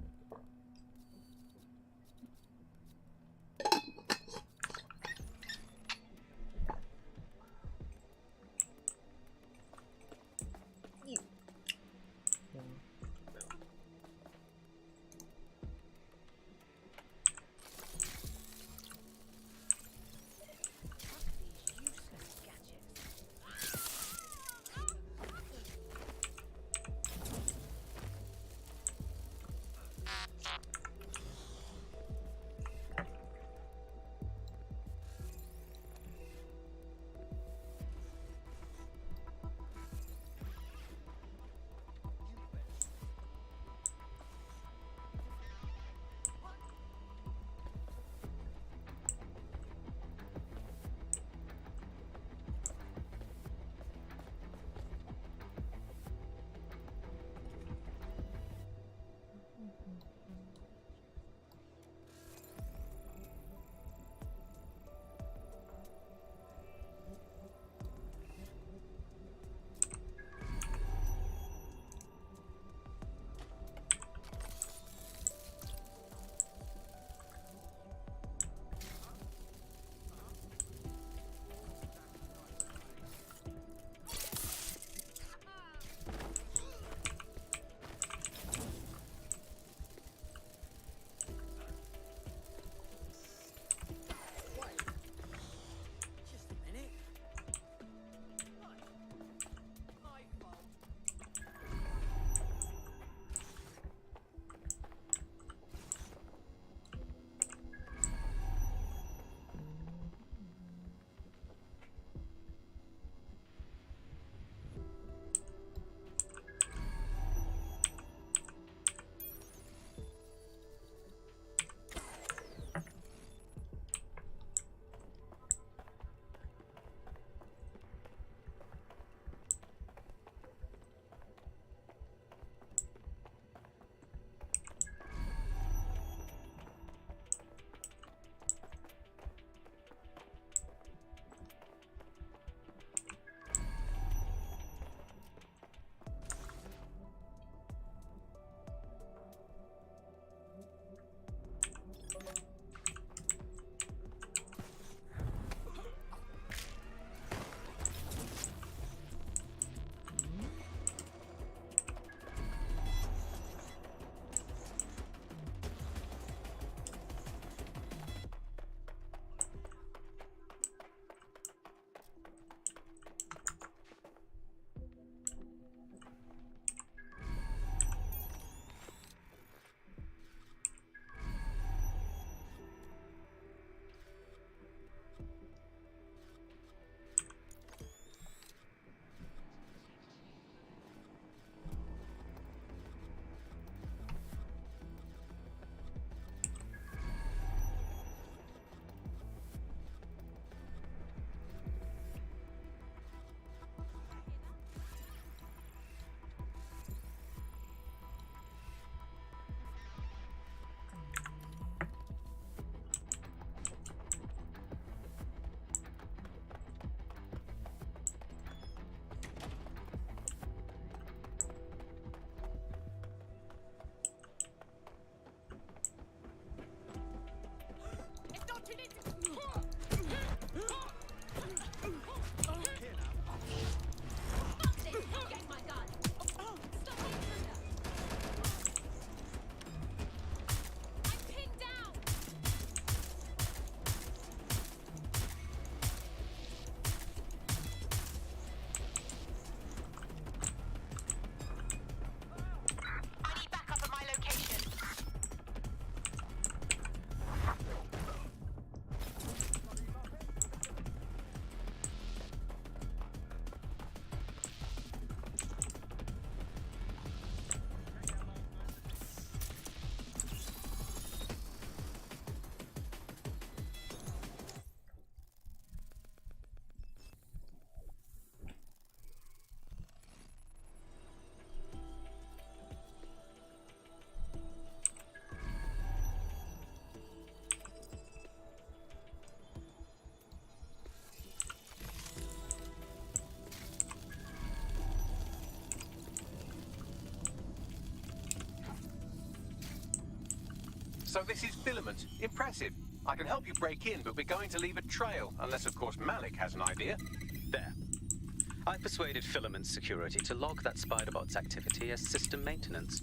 So this is Filament. Impressive. I can help you break in, but we're going to leave a trail, unless of course Malik has an idea. There. I persuaded Filament Security to log that Spiderbot's activity as system maintenance.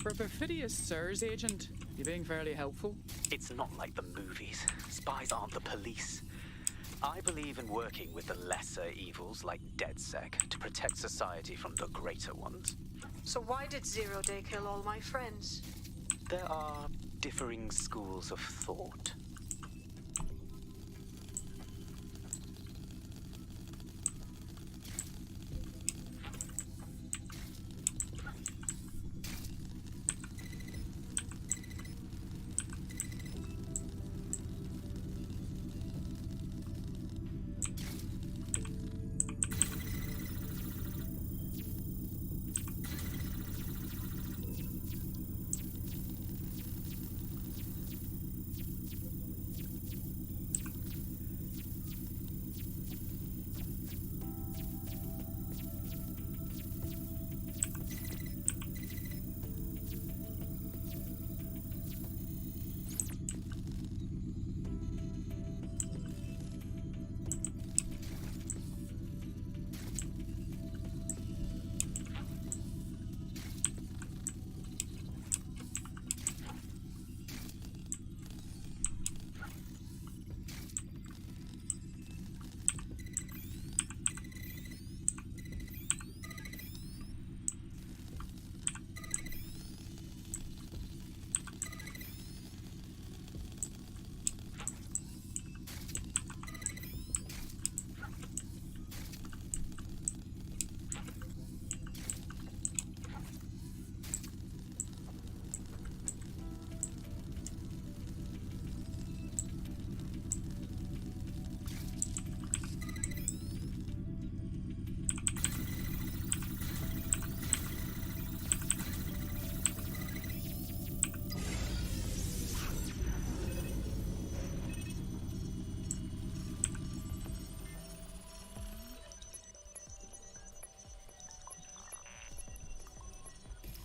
For a perfidious SIRS agent, you're being fairly helpful. It's not like the movies. Spies aren't the police. I believe in working with the lesser evils like DedSec to protect society from the greater ones. So why did Zero Day kill all my friends? There are differing schools of thought.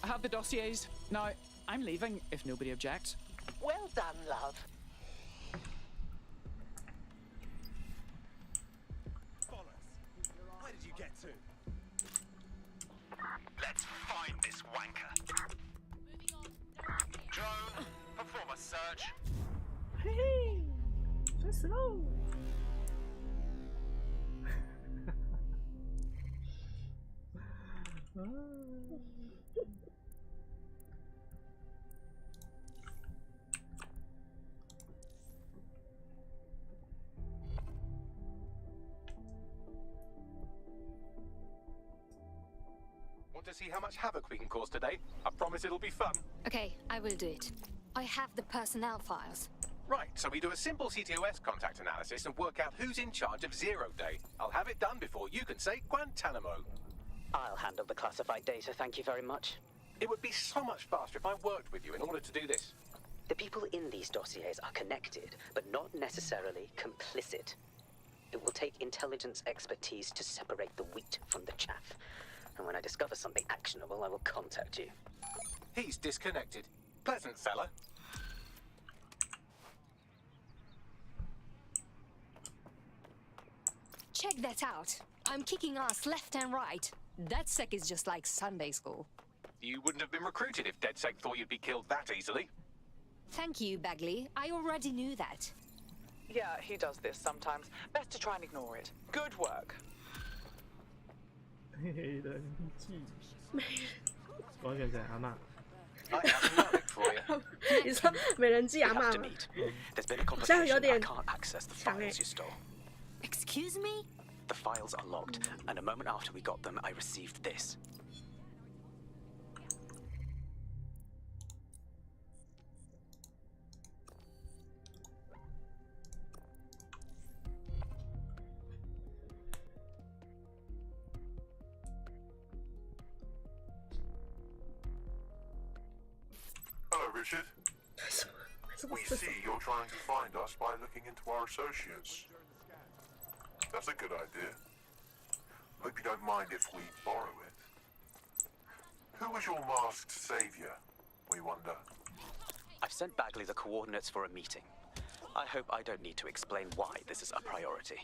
I have the dossiers. Now, I'm leaving if nobody objects. Well done, love. Where did you get to? Let's find this wanker. Drone, perform a search. Hey, so slow. Want to see how much havoc we can cause today? I promise it'll be fun. Okay, I will do it. I have the personnel files. Right, so we do a simple CTOS contact analysis and work out who's in charge of Zero Day. I'll have it done before you can say Guantanamo. I'll handle the classified data, thank you very much. It would be so much faster if I worked with you in order to do this. The people in these dossiers are connected, but not necessarily complicit. It will take intelligence expertise to separate the wheat from the chaff. And when I discover something actionable, I will contact you. He's disconnected. Pleasant fella. Check that out. I'm kicking ass left and right. That sec is just like Sunday school. You wouldn't have been recruited if DedSec thought you'd be killed that easily. Thank you, Bagley. I already knew that. Yeah, he does this sometimes. Best to try and ignore it. Good work. 美人计，我选谁？阿嬷。你说美人计阿嬷吗？这样有点强哎。Excuse me? The files are logged, and a moment after we got them, I received this. Hello, Richard. We see you're trying to find us by looking into our associates. That's a good idea. Hope you don't mind if we borrow it. Who was your masked savior, we wonder? I I've sent Bagley the coordinates for a meeting. I hope I don't need to explain why this is a priority.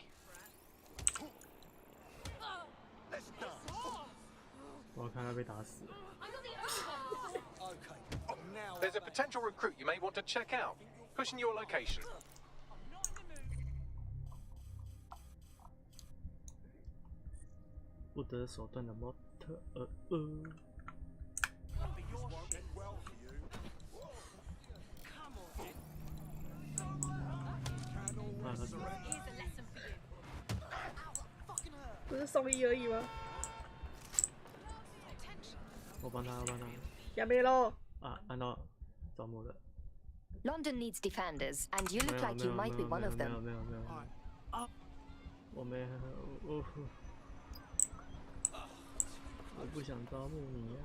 我看他被打死。 There's a potential recruit you may want to check out. Pushing your location. 不择手段的模特儿。不是送医而已吗？我帮他。下面喽。啊，按到招募了。 London needs defenders, and you look like you might be one of them. 没有。我没有，我不想招募你呀。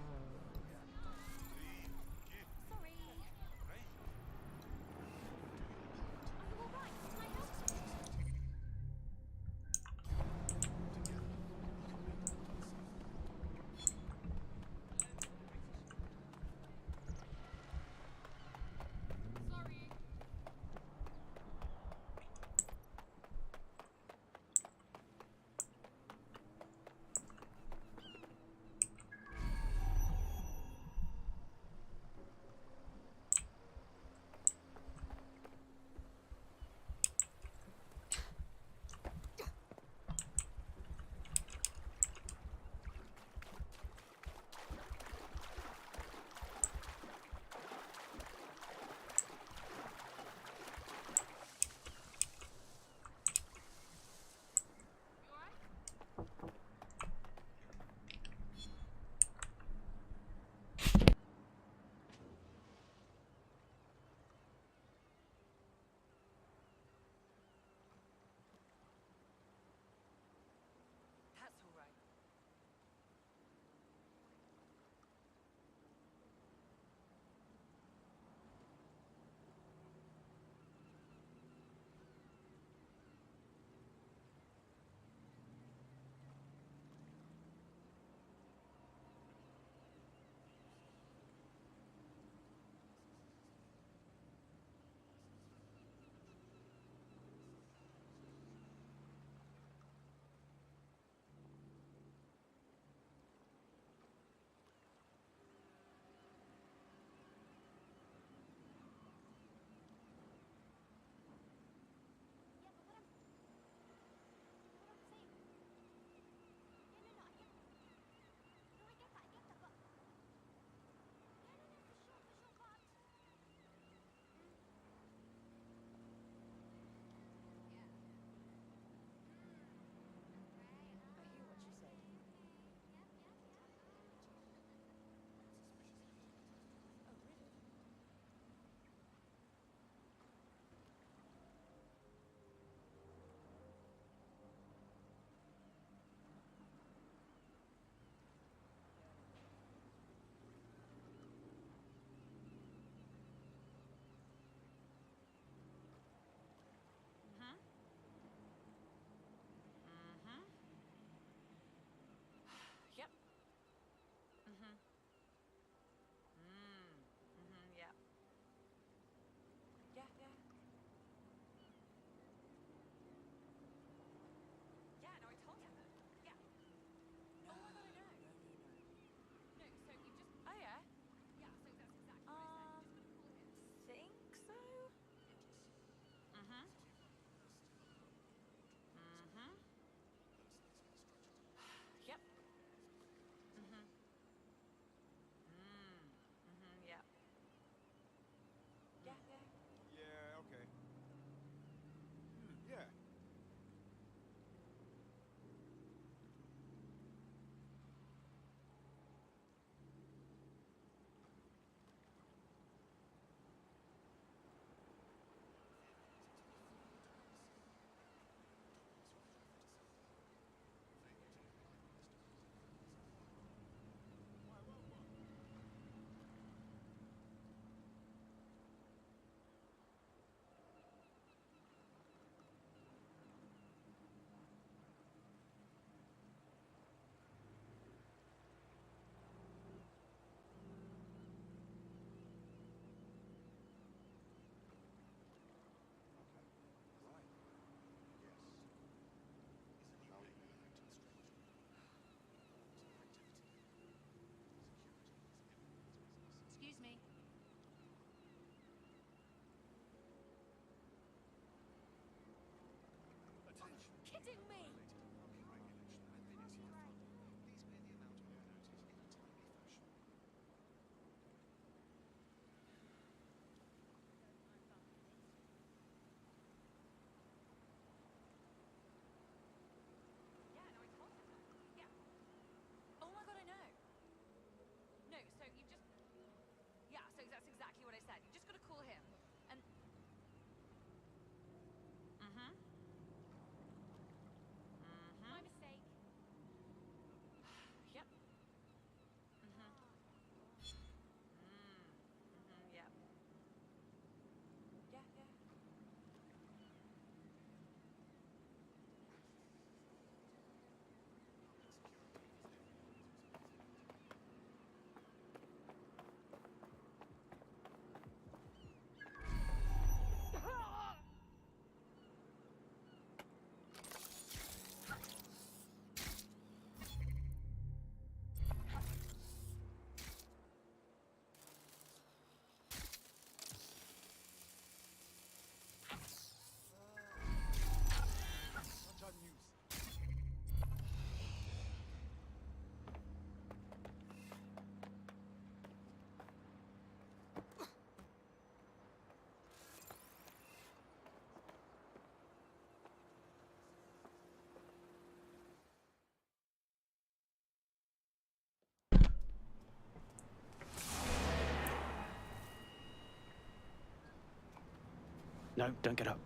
No, don't get up.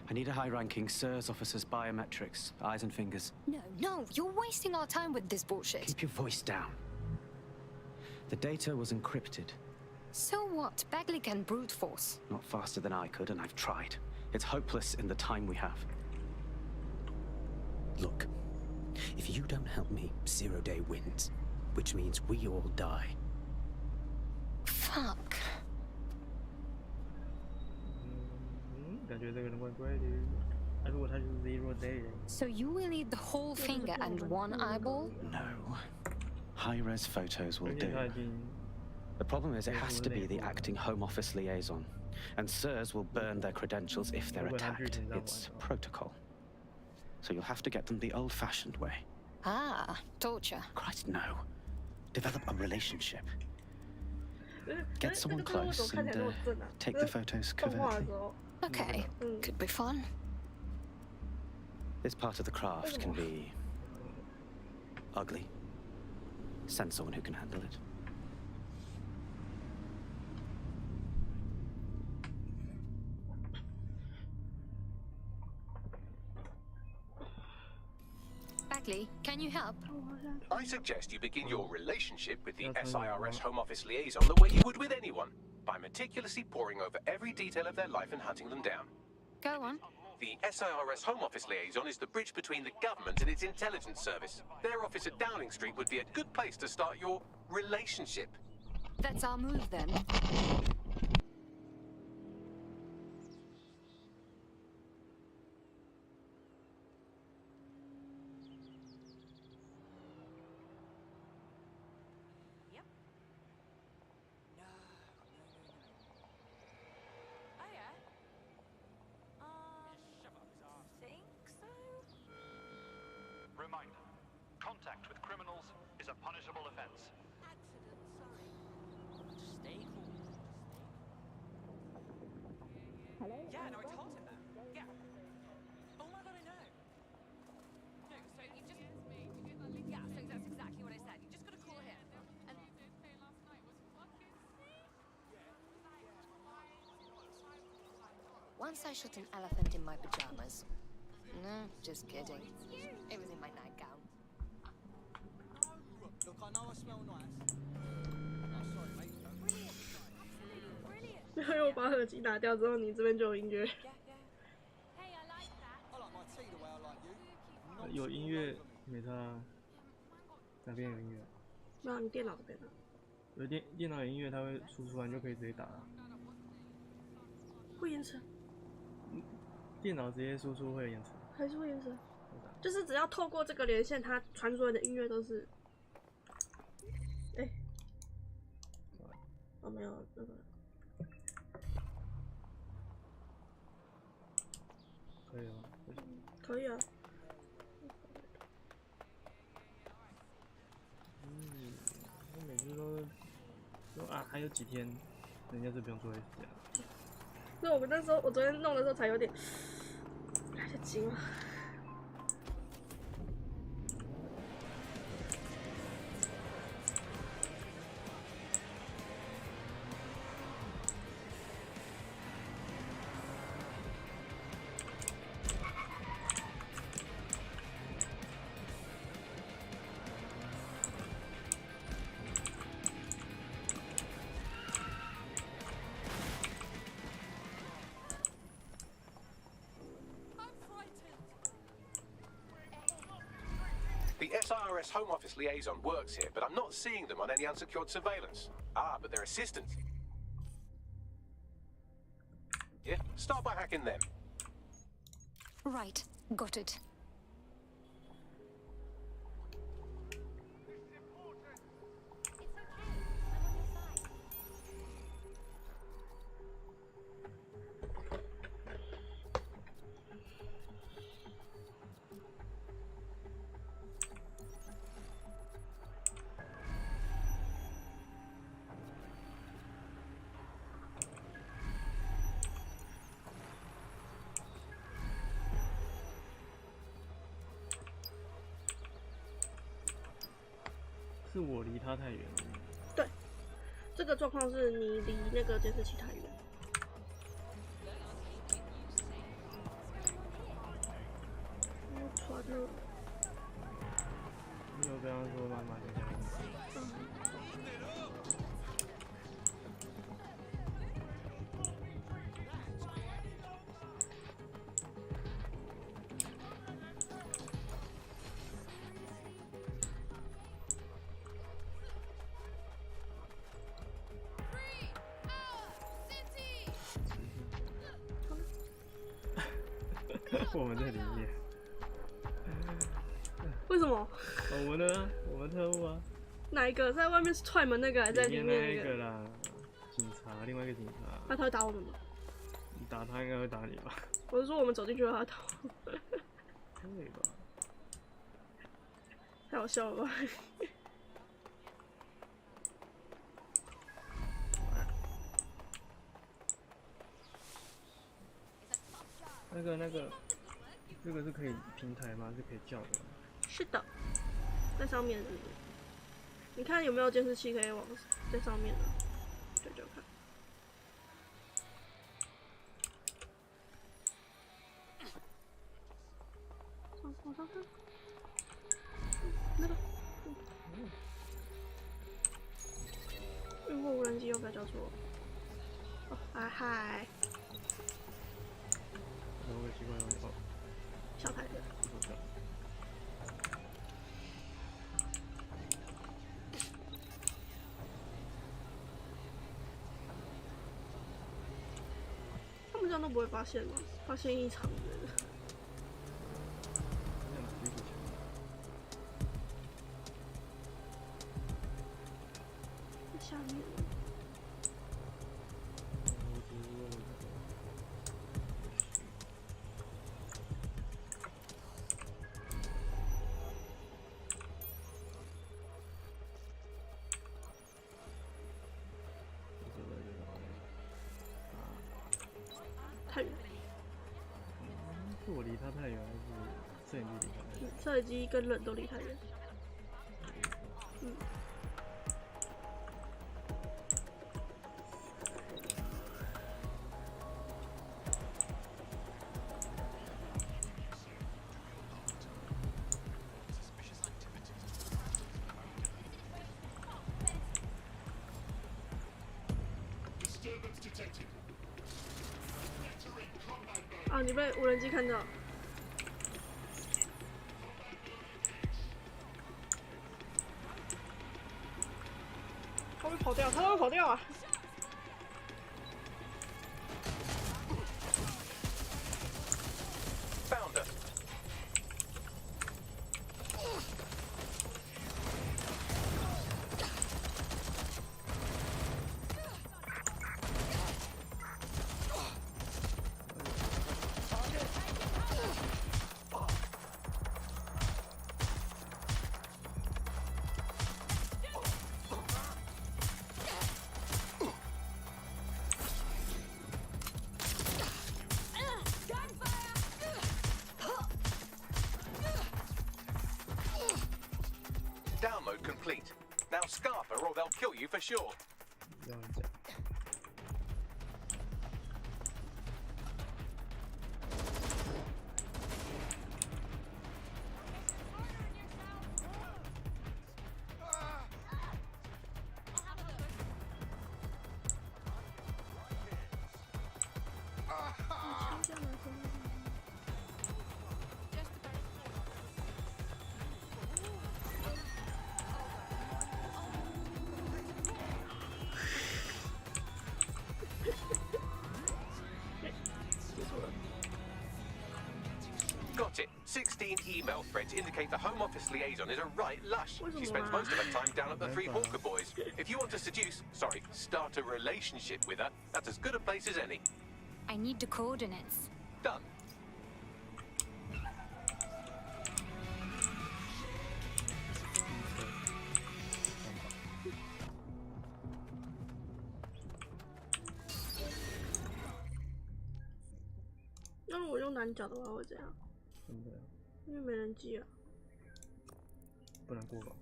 I need a high-ranking SIRS officer's biometrics, eyes and fingers. No, you're wasting our time with this bullshit. Keep your voice down. The data was encrypted. So what? Bagley can brute force. Not faster than I could, and I've tried. It's hopeless in the time we have. Look, if you don't help me, 0 Day wins. Which means we all die. Fuck. 感觉这个人怪怪的。如果他就是 zero day。So you will need the whole finger and one eyeball? No. High-res photos will do. The problem is it has to be the acting Home Office liaison. And SIRS will burn their credentials if they're attacked. It's protocol. So you'll have to get them the old-fashioned way. Ah, torture. Christ, no. Develop a relationship. Get someone close and take the photos covertly. Okay, could be fun. This part of the craft can be ugly. Send someone who can handle it. Bagley, can you help? I suggest you begin your relationship with the SIRS Home Office liaison the way you would with anyone, by meticulously poring over every detail of their life and hunting them down. Go on. The SIRS Home Office liaison is the bridge between the government and its intelligence service. Their office at Downing Street would be a good place to start your relationship. That's our move then. Reminder, contact with criminals is a punishable offense. Stay cool. Hello? Yeah, no, I told him that. Yeah. Oh my god, I know. No, so you just... Yeah, so that's exactly what I said. You just gotta call him. And... Once I shot an elephant in my pajamas. No, just kidding. It was in my nightgown. Look, I know I smell nice. Oh, sorry, mate. Brilliant. 因为我把耳机拿掉之后，你这边就有音乐。有音乐没差啊，哪边有音乐？没有，你电脑这边的。有电脑有音乐，它会输出完就可以直接打了。会延迟。电脑直接输出会延迟。还是会延迟。就是只要透过这个连线，它传出来的音乐都是。哎。哦，没有那个。可以吗？可以啊。我每次都啊，还有几天，人家是不用做 S 加。那我们那时候，我昨天弄的时候才有点来得及吗？The SIRS Home Office liaison works here, but I'm not seeing them on any unsecured surveillance. Ah, but their assistants. Yeah, start by hacking them. Right, got it.是我离他太远了。对，这个状况是你离那个监视器太远。团了。你有跟他说妈妈在家里？我们在里面。为什么？我们呢？我们特务啊。哪一个在外面踹门那个，还在里面那个啦？警察，另外一个警察。那他会打我们吗？你打他应该会打你吧？我是说我们走进去了，他打我们。可以吧？太好笑了吧？这个是可以平台吗？是可以叫的。是的，在上面是不是？你看有没有监视器可以往在上面的？对就看。往上看。那个。运货无人机要不要叫错？哦，嗨。有个奇怪的东西哦。小台子。他们这样都不会发现吗？发现异常之类的。在下面。太远。是我离他太远，还是摄影机离他太远？摄影机跟人都离太远。嗯。啊！你被无人机看到。他会跑掉，他会跑掉啊！Download complete. Now scarf her or they'll kill you for sure. Got it. 16 email threads indicate the Home Office liaison is a right lush. She spends most of her time down at the Three Hawker Boys. If you want to start a relationship with her, that's as good a place as any. I need the coordinates. Done. "那我用男角的话会怎样？因为没人机啊。不能过吧？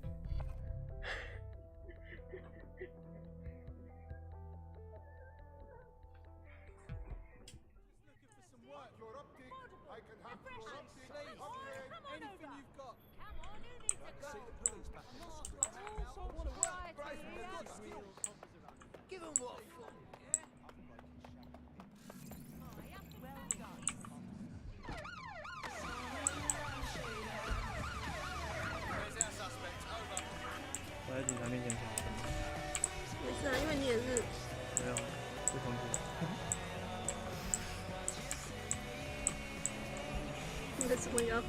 我在警察面前讲。没事啊，因为你也是。没有，是同学。你的怎么样？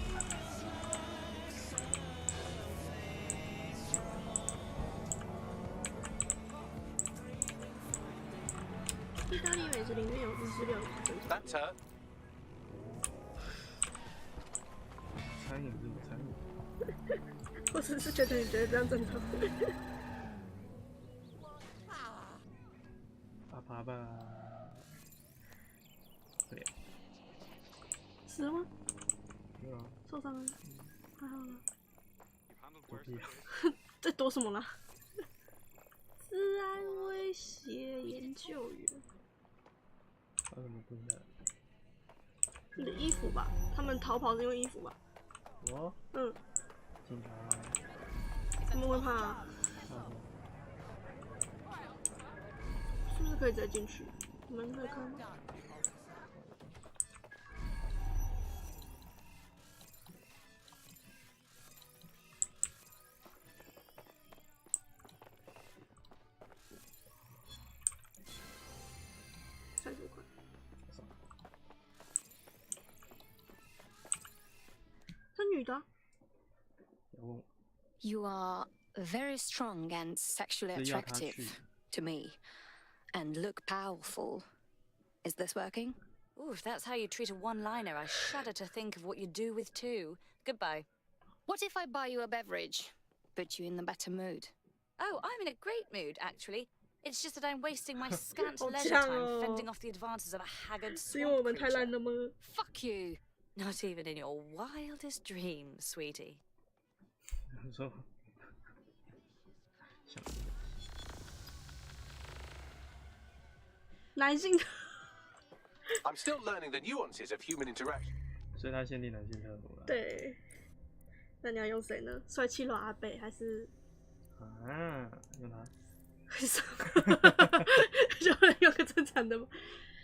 意大利美食里面有日式料理。That's her. 餐饮是不餐饮？我只是觉得你觉得这样正常。爬吧。对。死了吗？没有啊。受伤了。还好了。躲避。在躲什么啦？治安威胁研究员。还有什么不一样？你的衣服吧，他们逃跑是因为衣服吧？我？嗯。警察。他们会怕啊。是不是可以直接进去？门可以开吗？30块。这女的。You are very strong and sexually attractive to me, and look powerful. Is this working? Ooh, if that's how you treat a one-liner, I shudder to think of what you do with two. Goodbye. What if I buy you a beverage? Put you in a better mood? Oh, I'm in a great mood, actually. It's just that I'm wasting my scant leisure time fending off the advances of a haggard swamp creature. Fuck you! Not even in your wildest dreams, sweetie. I'm still learning the nuances of human interaction. 所以他限定男性特务了。对。那你要用谁呢？帅气老阿北还是？啊，用他。就用个正常的吗？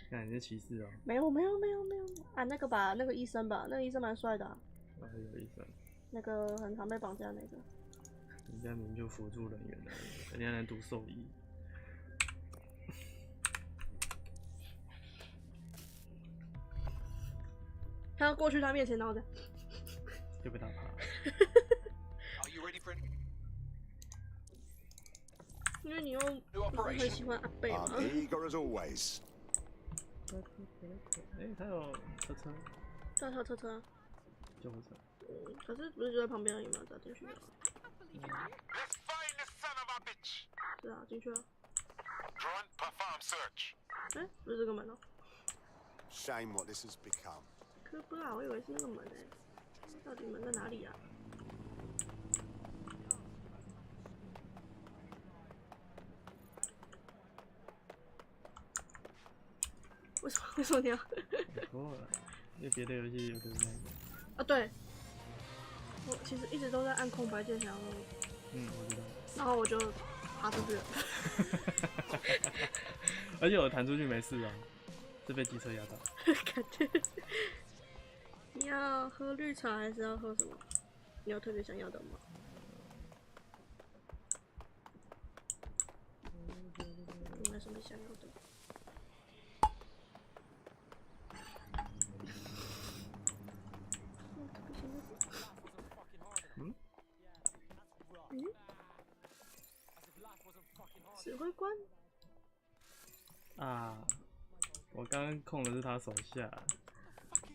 看你是歧视哦。没有啊，那个吧，那个医生吧，那个医生蛮帅的啊。有医生。那个很常被绑架那个。人家明就辅助人员的，人家能读兽医。他要过去他面前，然后就被他爬。Are you ready for it? 因为你又很喜欢阿贝嘛。Eager as always. 他有车车。对啊，他有车车啊。救护车。可是不是就在旁边而已吗？再进去就好。是啊，进去了。哎，不是这个门哦。Shame what this has become. 可不啊，我以为是那个门哎，到底门在哪里啊？为什么你要？错了，因为别的游戏有的那个。啊，对。我其实一直都在按空白键想要。我知道。然后我就爬出去了。而且我弹出去没事啊，是被机车压到。感觉。你要喝绿茶还是要喝什么？你有特别想要的吗？有没有什么想要的？指挥官啊！我刚刚控的是他手下。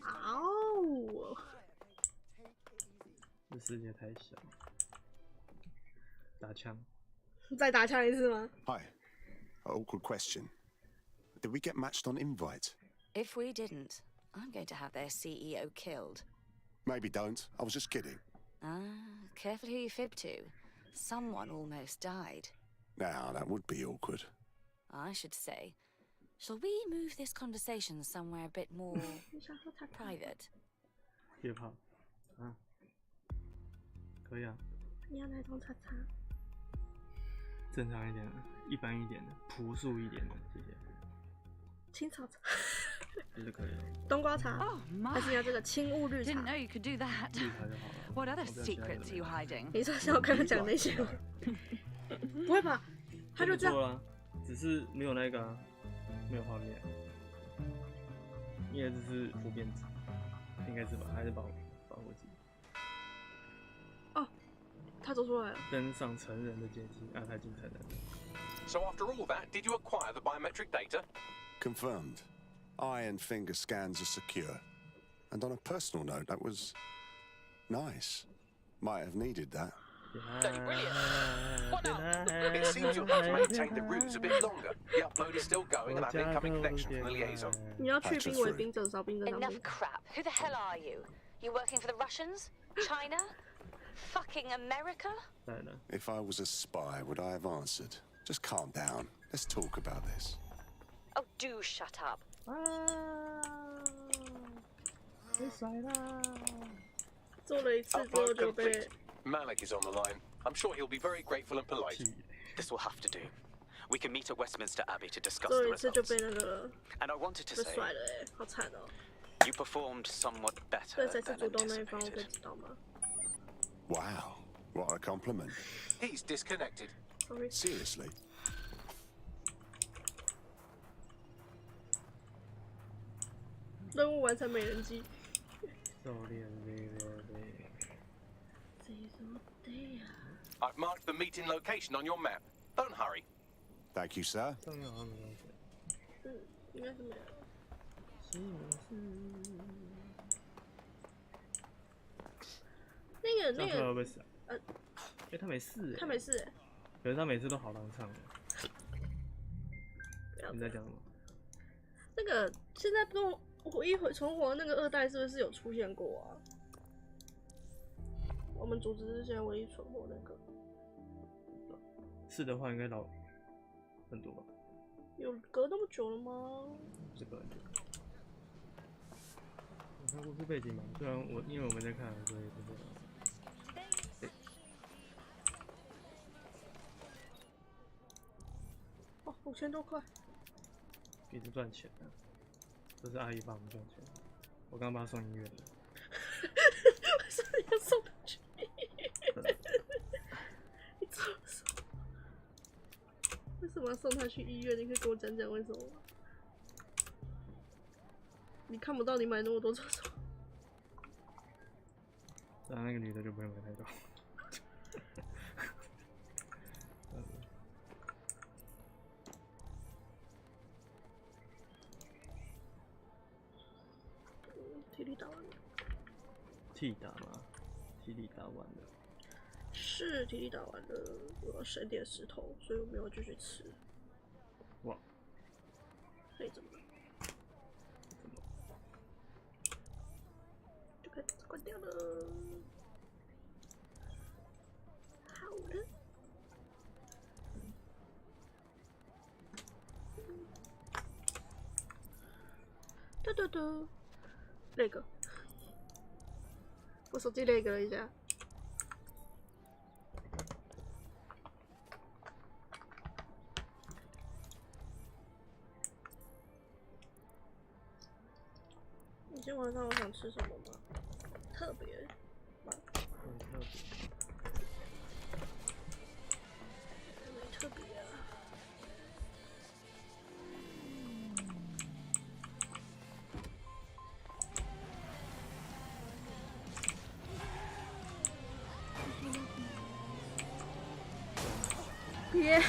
哦！这世界太小。打枪。再打枪一次吗 ？Hi, awkward question. Did we get matched on invite? If we didn't, I'm going to have their CEO killed. Maybe don't. I was just kidding. Careful who you fib to. Someone almost died. Now, that would be awkward. I should say. Shall we move this conversation somewhere a bit more private? 约炮啊，可以啊。你要哪种叉叉？正常一点的，一般一点的，朴素一点的，谢谢。青草茶。就是可以了。冬瓜茶， Oh 还是 my! 要这个青雾绿茶？ Didn't know you could do that. 绿茶就好了。What other secrets are you hiding? 你说像我刚刚讲那些吗？不会吧？他就这样。了，只是没有那个、啊，没有画面。应该只是负面值，应该是吧？还是保护级？哦，他走出来了。登上成人的阶梯，啊，他已经成人了。So after all that, did you acquire the biometric data? Confirmed. Eye and finger scans are secure. And on a personal note, that was nice. Might have needed that. It seems you'll have to maintain the ruse a bit longer. The upload is still going, and I have an incoming connection from the liaison. 你要去兵为兵，整少兵的上 Enough crap. Who the hell are you? You working for the Russians? China? Fucking America? If I was a spy, would I have answered? Just calm down. Let's talk about this. Oh, do shut up. Malik is on the line. I'm sure he'll be very grateful and polite. This will have to do. We can meet at Westminster Abbey to discuss the results. And I wanted to say, you performed somewhat better than anticipated. Wow, what a compliment. He's disconnected. Seriously? 任务完成，美人计。I've marked the meeting location on your map. Don't hurry. Thank you, sir. 应该是没有。那个，会不会死啊？他没事哎。他没事哎。可是他每次都好难唱的。你在讲什么？那个现在都重活那个2代是不是有出现过啊？我们组织是现在唯一存活那个。是的话，应该老很多吧？有隔那么久了吗？这个很久。你看故事背景吗？虽然因为我没在看，所以不知道。哦，5000多块。一直赚钱啊！这是阿姨帮我们赚钱。我刚帮她送医院了。为什么你要送她去医院？你怎么送？为什么要送她去医院？你可以跟我讲讲为什么吗？你看不到你买那么多厕所。当然那个女的就不会买太多。体力打完了。体打吗？体力打完了。是体力打完了，我要省点石头，所以我没有继续吃。哇！那你怎么了？怎么？就可以关掉了。好的。嘟嘟嘟。那个，我手机那个了一下。今天晚上我想吃什么吗？特别吗？特别。没特别啊。别、啊！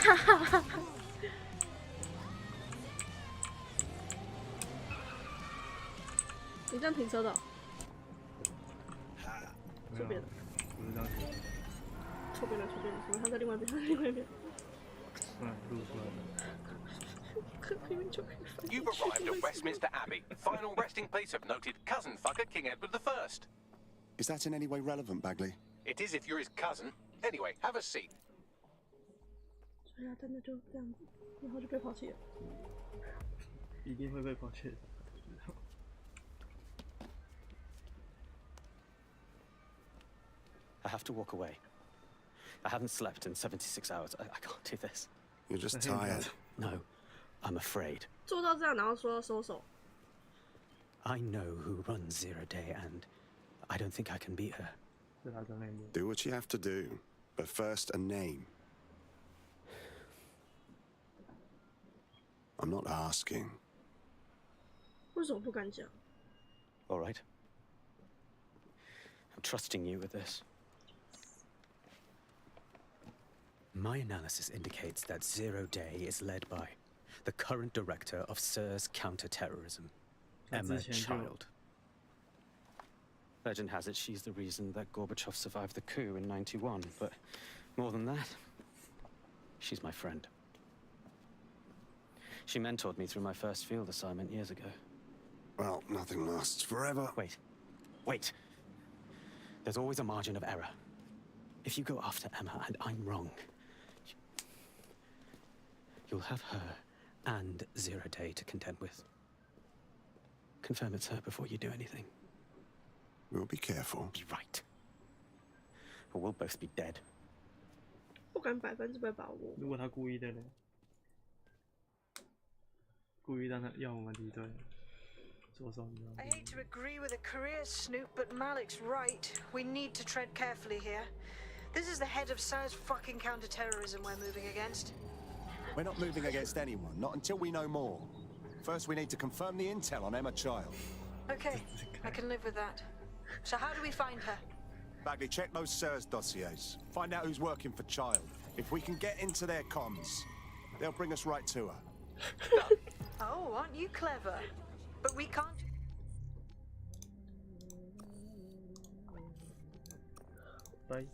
你这样停车的、哦？错边了。不是这样停。错边了，错边了，什么？他在另外一边，他在另外一边。录出来了。You've arrived at Westminster Abbey, final resting place of noted cousin fucker King Edward I. Is that in any way relevant, Bagley? It is if you're his cousin. Anyway, have a seat. 所以他真的就这样子，然后就被抛弃了。一定会被抛弃的。I have to walk away. I haven't slept in 76 hours. I can't do this. You're just tired. No, I'm afraid. 做到这样，然后说要收手。I know who runs Zero Day, and I don't think I can beat her. Do what you have to do, but first a name. I'm not asking. 为什么不敢讲？ All right. I'm trusting you with this. My analysis indicates that Zero Day is led by the current director of SIR's counterterrorism, Emma Child. Legend has it she's the reason that Gorbachev survived the coup in '91, but more than that, she's my friend. She mentored me through my first field assignment years ago. Well, nothing lasts forever. Wait. There's always a margin of error. If you go after Emma and I'm wrong, you'll have her and Zero Day to contend with. Confirm it's her before you do anything. We'll be careful. Be right. Or we'll both be dead. 不敢100%把握。如果他故意的呢？故意让他要我们敌对，左手你知道吗 I hate to agree with a career snoop, but Malik's right. We need to tread carefully here. This is the head of SIR's fucking counterterrorism we're moving against. We're not moving against anyone, not until we know more. First, we need to confirm the intel on Emma Child. Okay, I can live with that. So how do we find her? Bagley, check those SIR's dossiers. Find out who's working for Child. If we can get into their comms, they'll bring us right to her. Oh, aren't you clever? But we can't. Bye.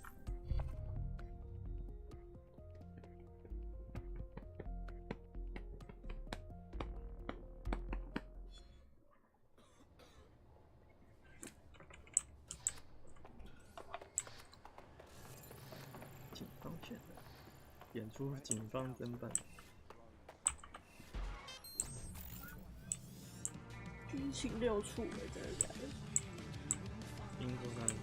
警方选的，演出警方侦办。军情六处的，真的假的？英国那里。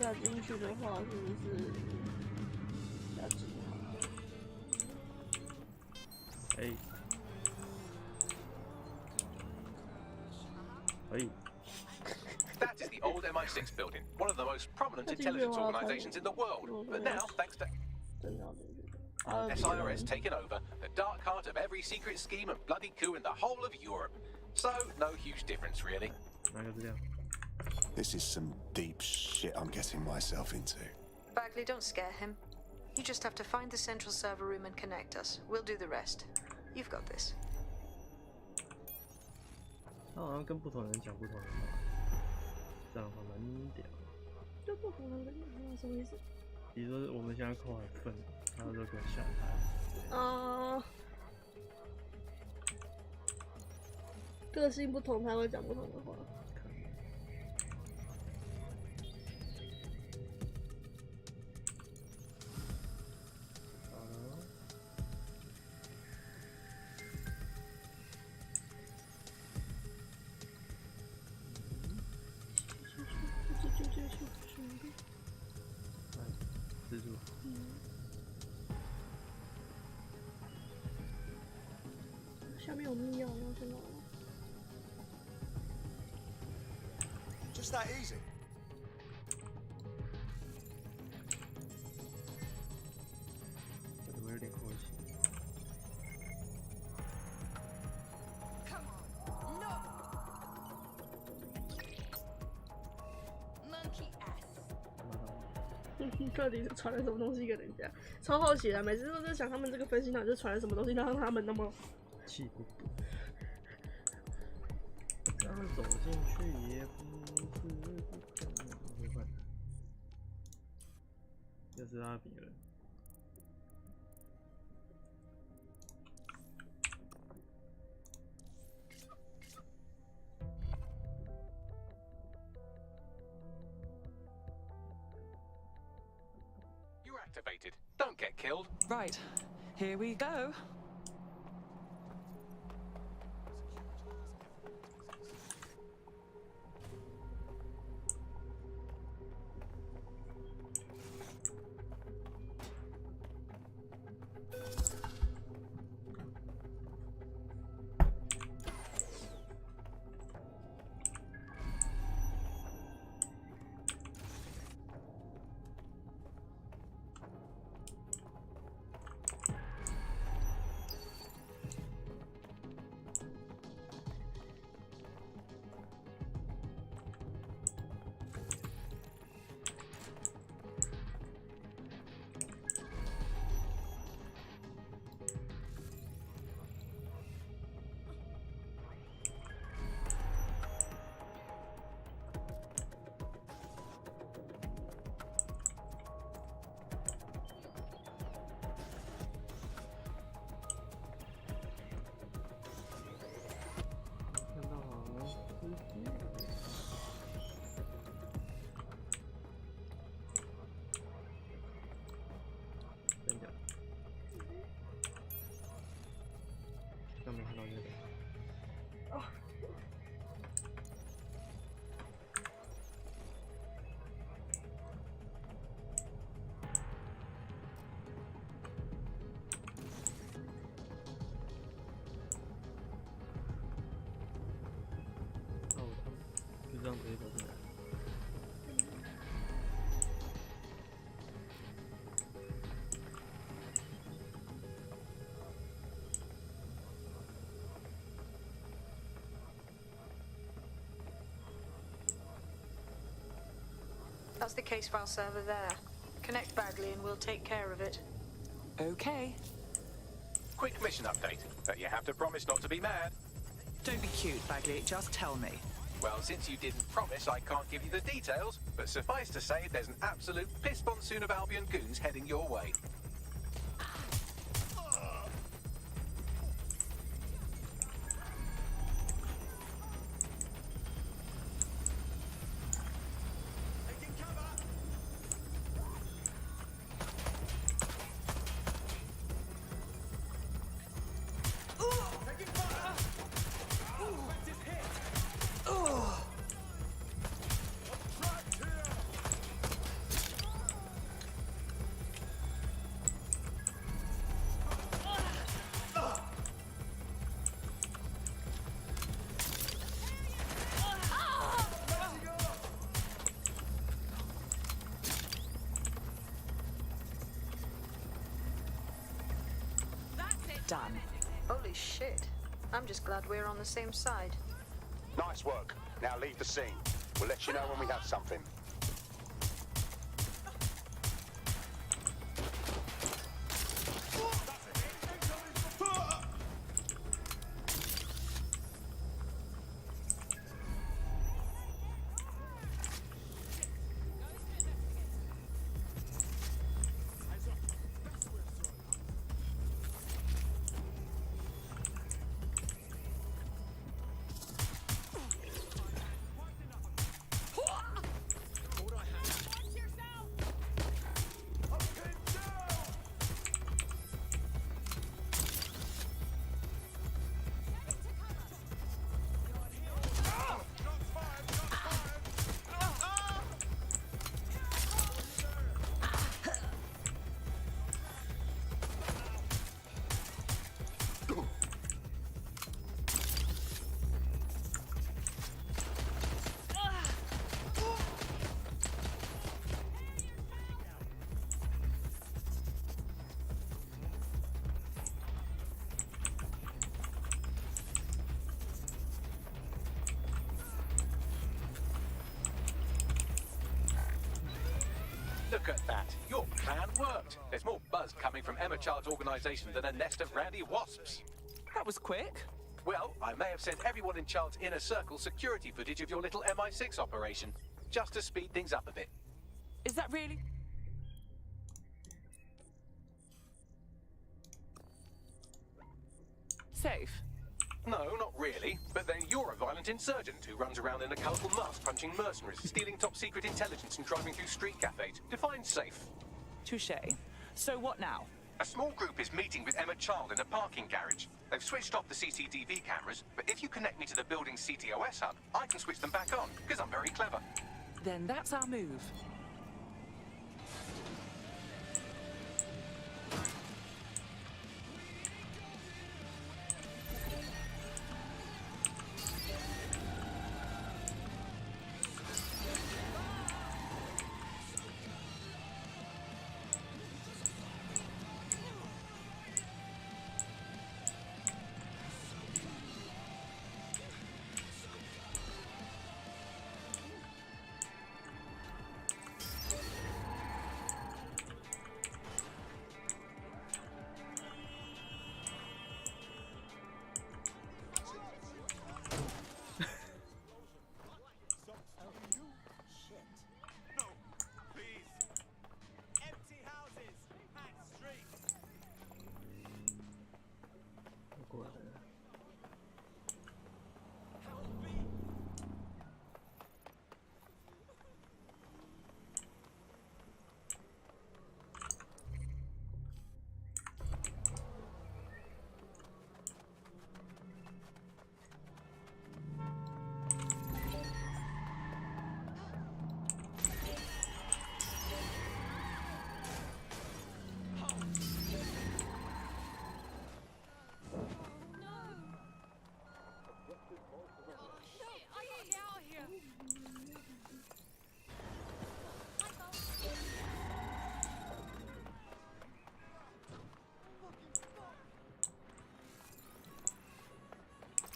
要进去的话，是不是要进哎，可以。 That is the old MI6 building, one of the most prominent intelligence organizations in the world. But now, thanks to SIRS taking over, the dark heart of every secret scheme and bloody coup in the whole of Europe. So, no huge difference, really. This is some deep shit I'm getting myself into. Bagley, don't scare him. You just have to find the central server room and connect us. We'll do the rest. You've got this. 他好像跟不同人讲不同的话，这样的话蛮屌。就不同的人什么意思？比如说我们现在扣很愤，然后就给我下台。个性不同才会讲不同的话。蜘蛛。下面有密钥，要先拿了。 Just that easy. Monkey ass. 到底是传了什么东西给人家？超好奇的，每次都在想他们这个分析到底是传了什么东西，让他们那么气不不。让他走进去也不是不可能，没办法。又是阿比人。 Activated. Don't get killed. Right. Here we go. That's the case file server there. Connect Bagley and we'll take care of it. Okay. Quick mission update, but you have to promise not to be mad. Don't be cute, Bagley. Just tell me. Well, since you didn't promise, I can't give you the details, but suffice to say there's an absolute piss monsoon of Albion goons heading your way. Done. Holy shit. I'm just glad we're on the same side. Nice work. Now leave the scene. We'll let you know when we have something. Look at that. Your plan worked. There's more buzz coming from Emma Child's organization than a nest of randy wasps. That was quick. Well, I may have sent everyone in Child's inner circle security footage of your little MI6 operation, just to speed things up a bit. Is that really? Safe? No, not really. But then you're a violent insurgent who runs around in a colourful mask punching mercenaries, stealing top-secret intelligence and driving through street cafes. Define safe. Touché. So what now? A small group is meeting with Emma Child in a parking garage. They've switched off the CCTV cameras, but if you connect me to the building's CTOS hub, I can switch them back on, because I'm very clever. Then that's our move.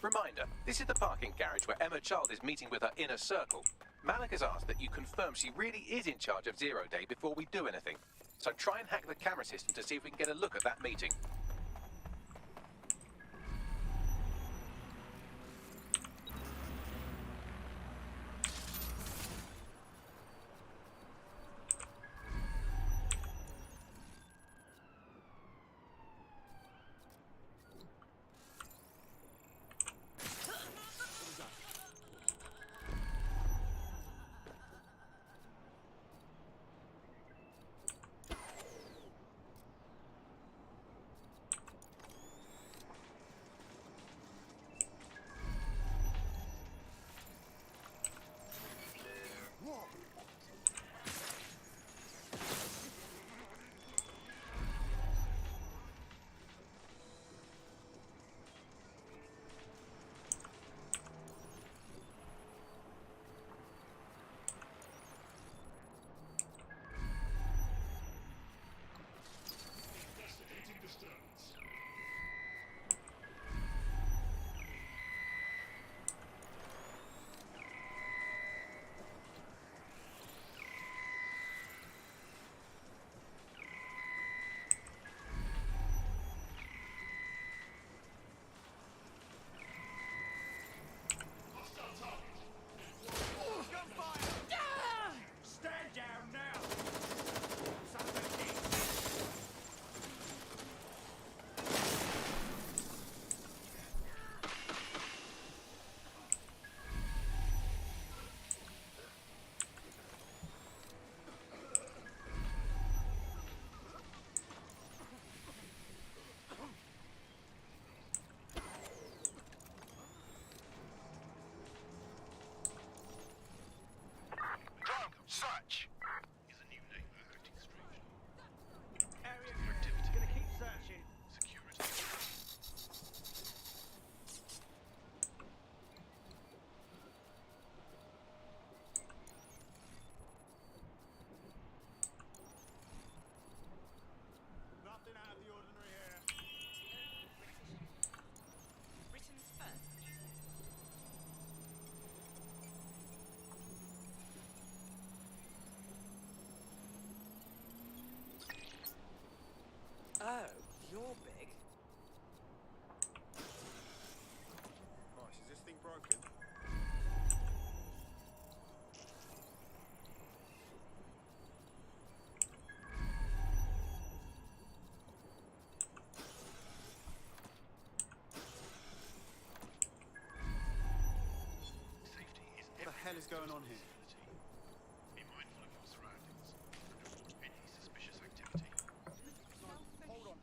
Reminder, this is the parking garage where Emma Child is meeting with her inner circle. Malik has asked that you confirm she really is in charge of Zero Day before we do anything. So try and hack the camera system to see if we can get a look at that meeting. Search is a new name for hosting strange. Area activity. Gonna keep searching. Security. Nothing out of the ordinary here. Britain's first. Oh, you're big. Nice, is this thing broken? What the hell is going on here? Be mindful of your surroundings. Report any suspicious activity. Hold on.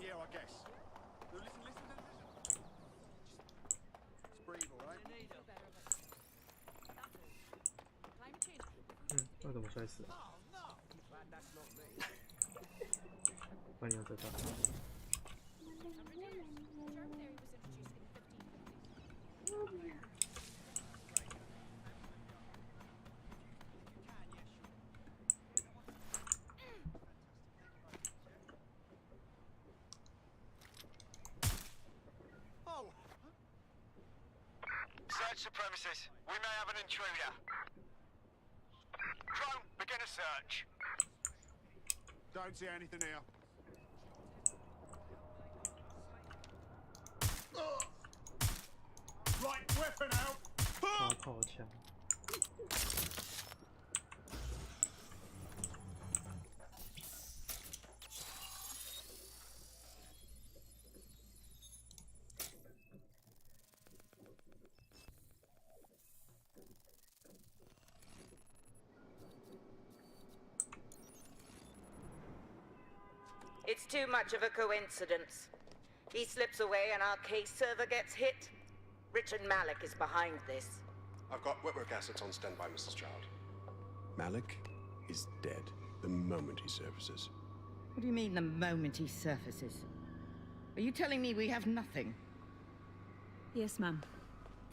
Yeah, I guess. No, listen. Just breathe, all right? 那怎么摔死啊？把你要在这。Search the premises. We may have an intruder. Drone, begin a search. Don't see anything here. Right, weapon out. 超靠枪。It's too much of a coincidence. He slips away and our case server gets hit. Richard Malik is behind this. I've got wetwork assets on standby, Mrs. Child. Malik is dead the moment he surfaces. What do you mean, the moment he surfaces? Are you telling me we have nothing? Yes, ma'am.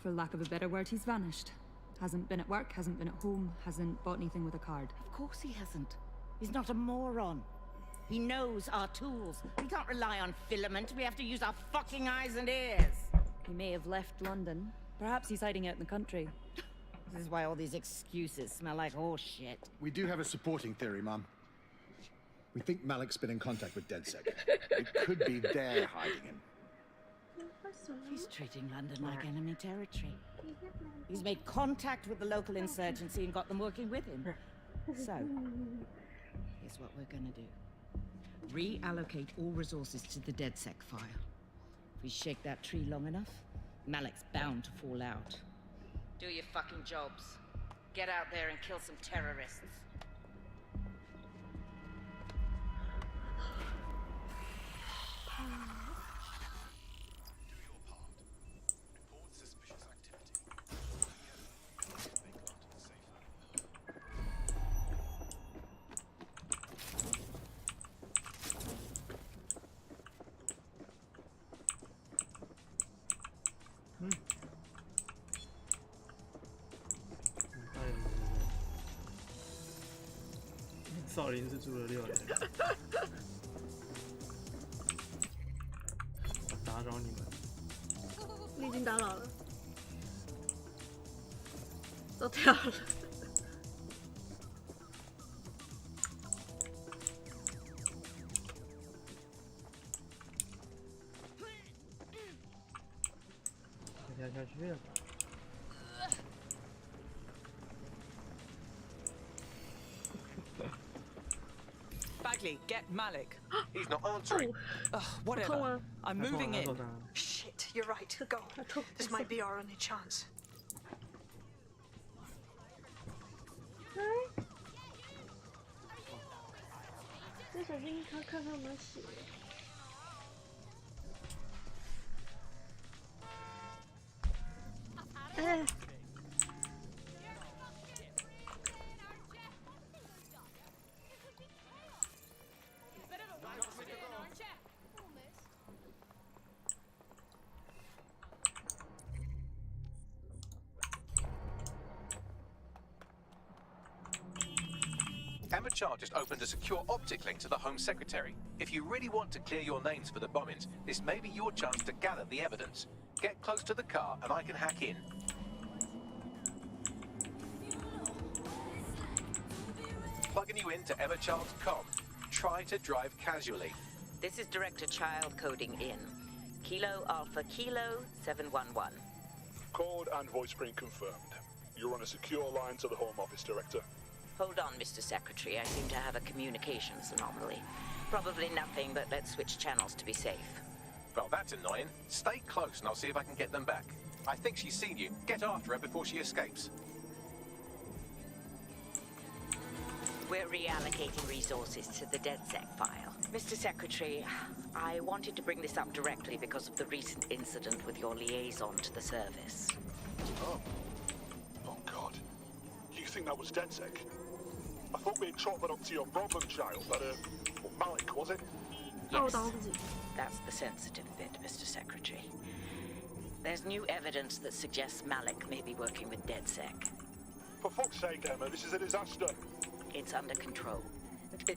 For lack of a better word, he's vanished. Hasn't been at work, hasn't been at home, hasn't bought anything with a card. Of course he hasn't. He's not a moron. He knows our tools. We can't rely on filament. We have to use our fucking eyes and ears. He may have left London, Perhaps he's hiding out in the country. This is why all these excuses smell like horse shit. We do have a supporting theory, Mum. We think Malik's been in contact with DedSec. It could be they're hiding him. He's treating London like enemy territory. He's made contact with the local insurgency and got them working with him. So, here's what we're gonna do. Reallocate all resources to the DedSec file. If we shake that tree long enough, Malik's bound to fall out. Do your fucking jobs. Get out there and kill some terrorists.少林是住了6年，打扰你们。你已经打扰了，都跳了。跳下去了。 Bagley, get Malik. He's not answering. Whatever. I'm moving in. Shit, you're right. Go. This might be our only chance. Emma Child just opened a secure optic link to the Home Secretary. If you really want to clear your names for the bombings, this may be your chance to gather the evidence. Get close to the car and I can hack in. Plugging you into Emma Child's comm. Try to drive casually. This is Director Child coding in. Kilo Alpha Kilo 711. Code and voice print confirmed. You're on a secure line to the Home Office, Director. Hold on, Mr. Secretary. I seem to have a communications anomaly. Probably nothing, but let's switch channels to be safe. Well, that's annoying. Stay close and I'll see if I can get them back. I think she's seen you. Get after her before she escapes. We're reallocating resources to the DedSec file. Mr. Secretary, I wanted to bring this up directly because of the recent incident with your liaison to the service. Oh God. You think that was DedSec? I thought we'd chalk that up to your problem child, that, Malik, was it? Yes, that's the sensitive bit, Mr. Secretary. There's new evidence that suggests Malik may be working with DedSec. For fuck's sake, Emma, this is a disaster. It's under control.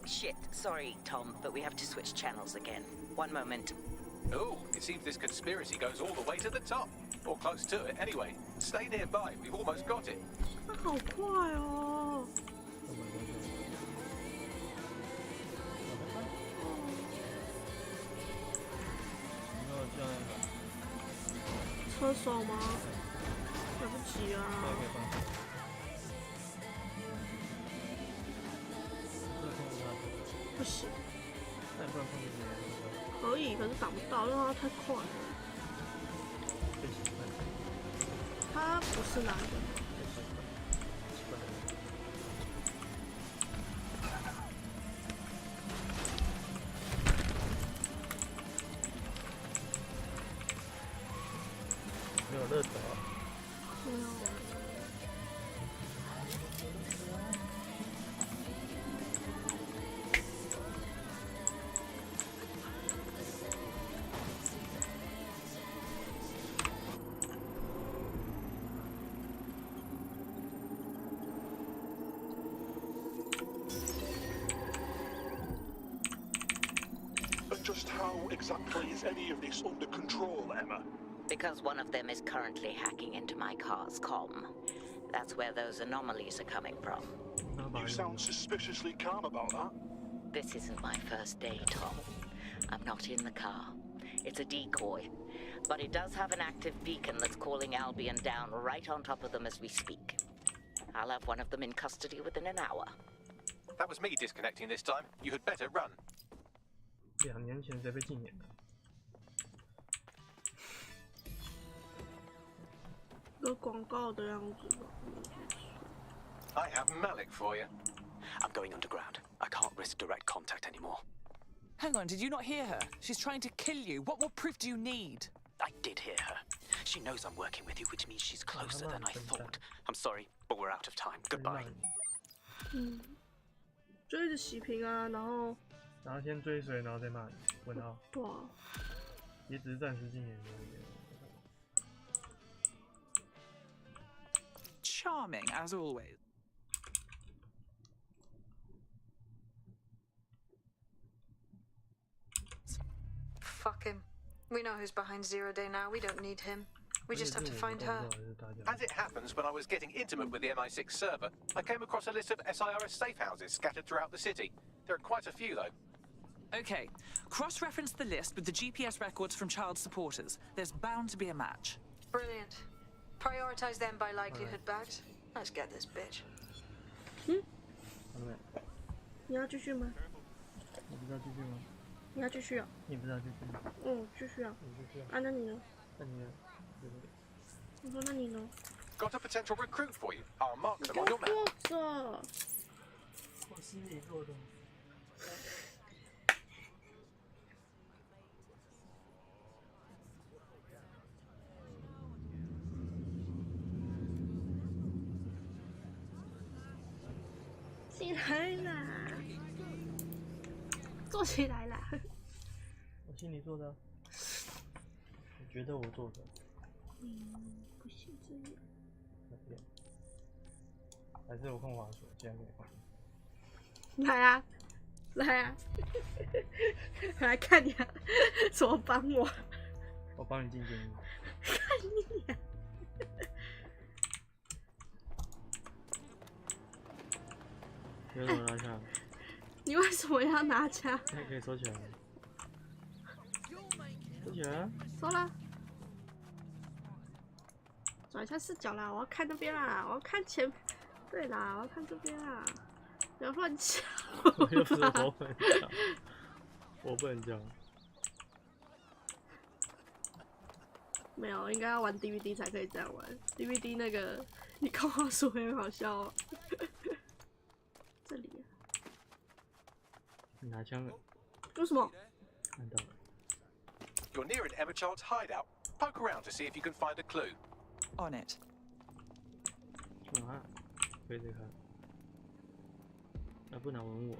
Shit, sorry, Tom, but we have to switch channels again. One moment. Oh, it seems this conspiracy goes all the way to the top. Or close to it, anyway. Stay nearby, we've almost got it. 好快哦！车手吗？来不及啊！不行。可以，可是打不到，因为它太快了。他不是男的。没有热头。没有。Just how exactly is any of this under control, Emma? Because one of them is currently hacking into my car's comm. That's where those anomalies are coming from. You sound suspiciously calm about that. This isn't my first day, Tom. I'm not in the car. It's a decoy. But it does have an active beacon that's calling Albion down right on top of them as we speak. I'll have one of them in custody within an hour. That was me disconnecting this time. You had better run. 2年前谁被禁言的？有广告的样子吧。I have Malik for you. I'm going underground. I can't risk direct contact anymore. Hang on, did you not hear her? She's trying to kill you. What more proof do you need? I did hear her. She knows I'm working with you, which means she's closer than I thought. I'm sorry, but we're out of time. Goodbye. 就一直洗屏啊，然后先追随，然后再骂你。问号。对啊。也只是暂时禁言而已。Charming, as always. Fuck him. We know who's behind Zero Day now. We don't need him. We just have to find her. As it happens, when I was getting intimate with the MI6 server, I came across a list of SIRS safe houses scattered throughout the city. There are quite a few, though. Okay, cross-reference the list with the GPS records from child supporters. There's bound to be a match. Brilliant. Prioritize them by likelihood, Bags. Let's get this bitch. 你要继续吗？你不知道继续吗？你要继续啊？你不知道继续吗？继续啊。你继续啊。啊，那你呢？那你呢？我说那你呢？ Got a potential recruit for you. I'll mark them on your map. 我心里做的。起来啦！坐起来啦！我心里做的。我觉得我做的。不行这样。还是我控滑鼠，这样给你看。来啊，来啊！来看你啊，怎么帮我？我帮你进监狱。看你啊！为什么拿枪？你为什么要拿枪？那可以收起来。收起来。收了。转一下视角啦！我要看那边啦！我要看前，对啦，我要看这边啦！不要乱叫！我又不是我不能叫，我不能叫。没有，应该要玩 DVD 才可以这样玩。DVD 那个你控滑鼠会很好笑哦。这里、啊。你拿枪了？为什么？看到了。You're near an Emma Child's hideout. Poke around to see if you can find a clue. On it. 干嘛？背着看。不能吻我。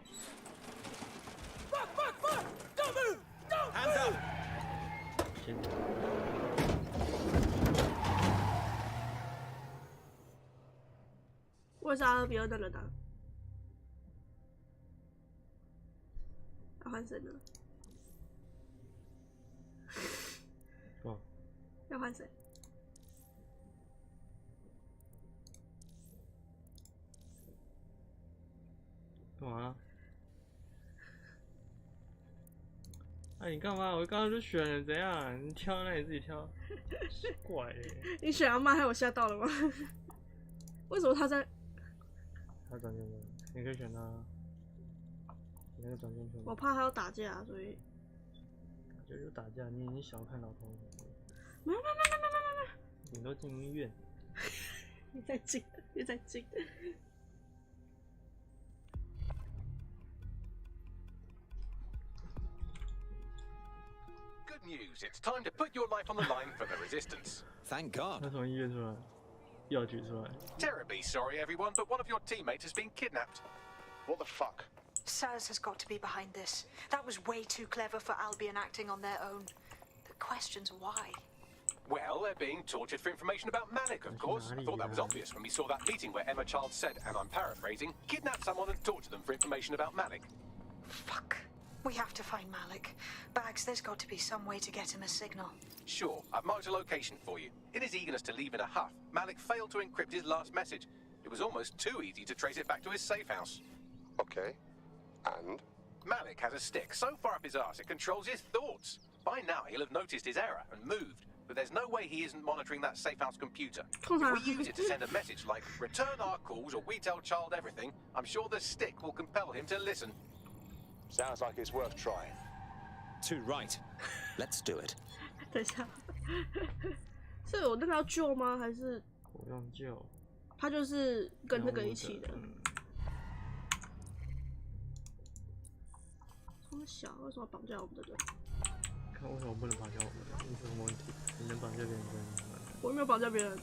Don't move! Don't Hands up! 先走。我是阿尔比尔的人啊。要换谁呢？哦。要换谁？干嘛？哎，你干嘛？我刚刚就选了，怎样？你挑，那你自己挑。奇怪欸。你选阿妈，害我吓到了吗？为什么他在？他转圈圈，你可以选他。那个转圈圈。我怕他要打架，所以。就打架，你小看老头。没。顶多进医院。你在进，你在进。Good news. It's time to put your life on the line for the resistance. Thank God. 他从医院出来，药局出来。Terribly sorry, everyone, but one of your teammates has been kidnapped. What the fuck? SARS has got to be behind this. That was way too clever for Albion acting on their own. The question's why. Well, they're being tortured for information about Malik, of course. I thought that was obvious when we saw that meeting where Emma Child said, and I'm paraphrasing, kidnap someone and torture them for information about Malik. Fuck. We have to find Malik. Bags, there's got to be some way to get him a signal. Sure, I've marked a location for you. In his eagerness to leave in a huff, Malik failed to encrypt his last message. It was almost too easy to trace it back to his safe house. Okay. And? Malik has a stick so far up his arse it controls his thoughts. By now he'll have noticed his error and moved, but there's no way he isn't monitoring that safe house computer. If we use it to send a message like, return our calls or we tell child everything, I'm sure the stick will compel him to listen. Sounds like it's worth trying. Too right. Let's do it. 等一下，是我那个要救吗？还是我用救？他就是跟那个一起的。从小为什么绑架我们的人？看为什么不能绑架我们的？你有什么问题？你能绑架别人真的？我没有绑架别人。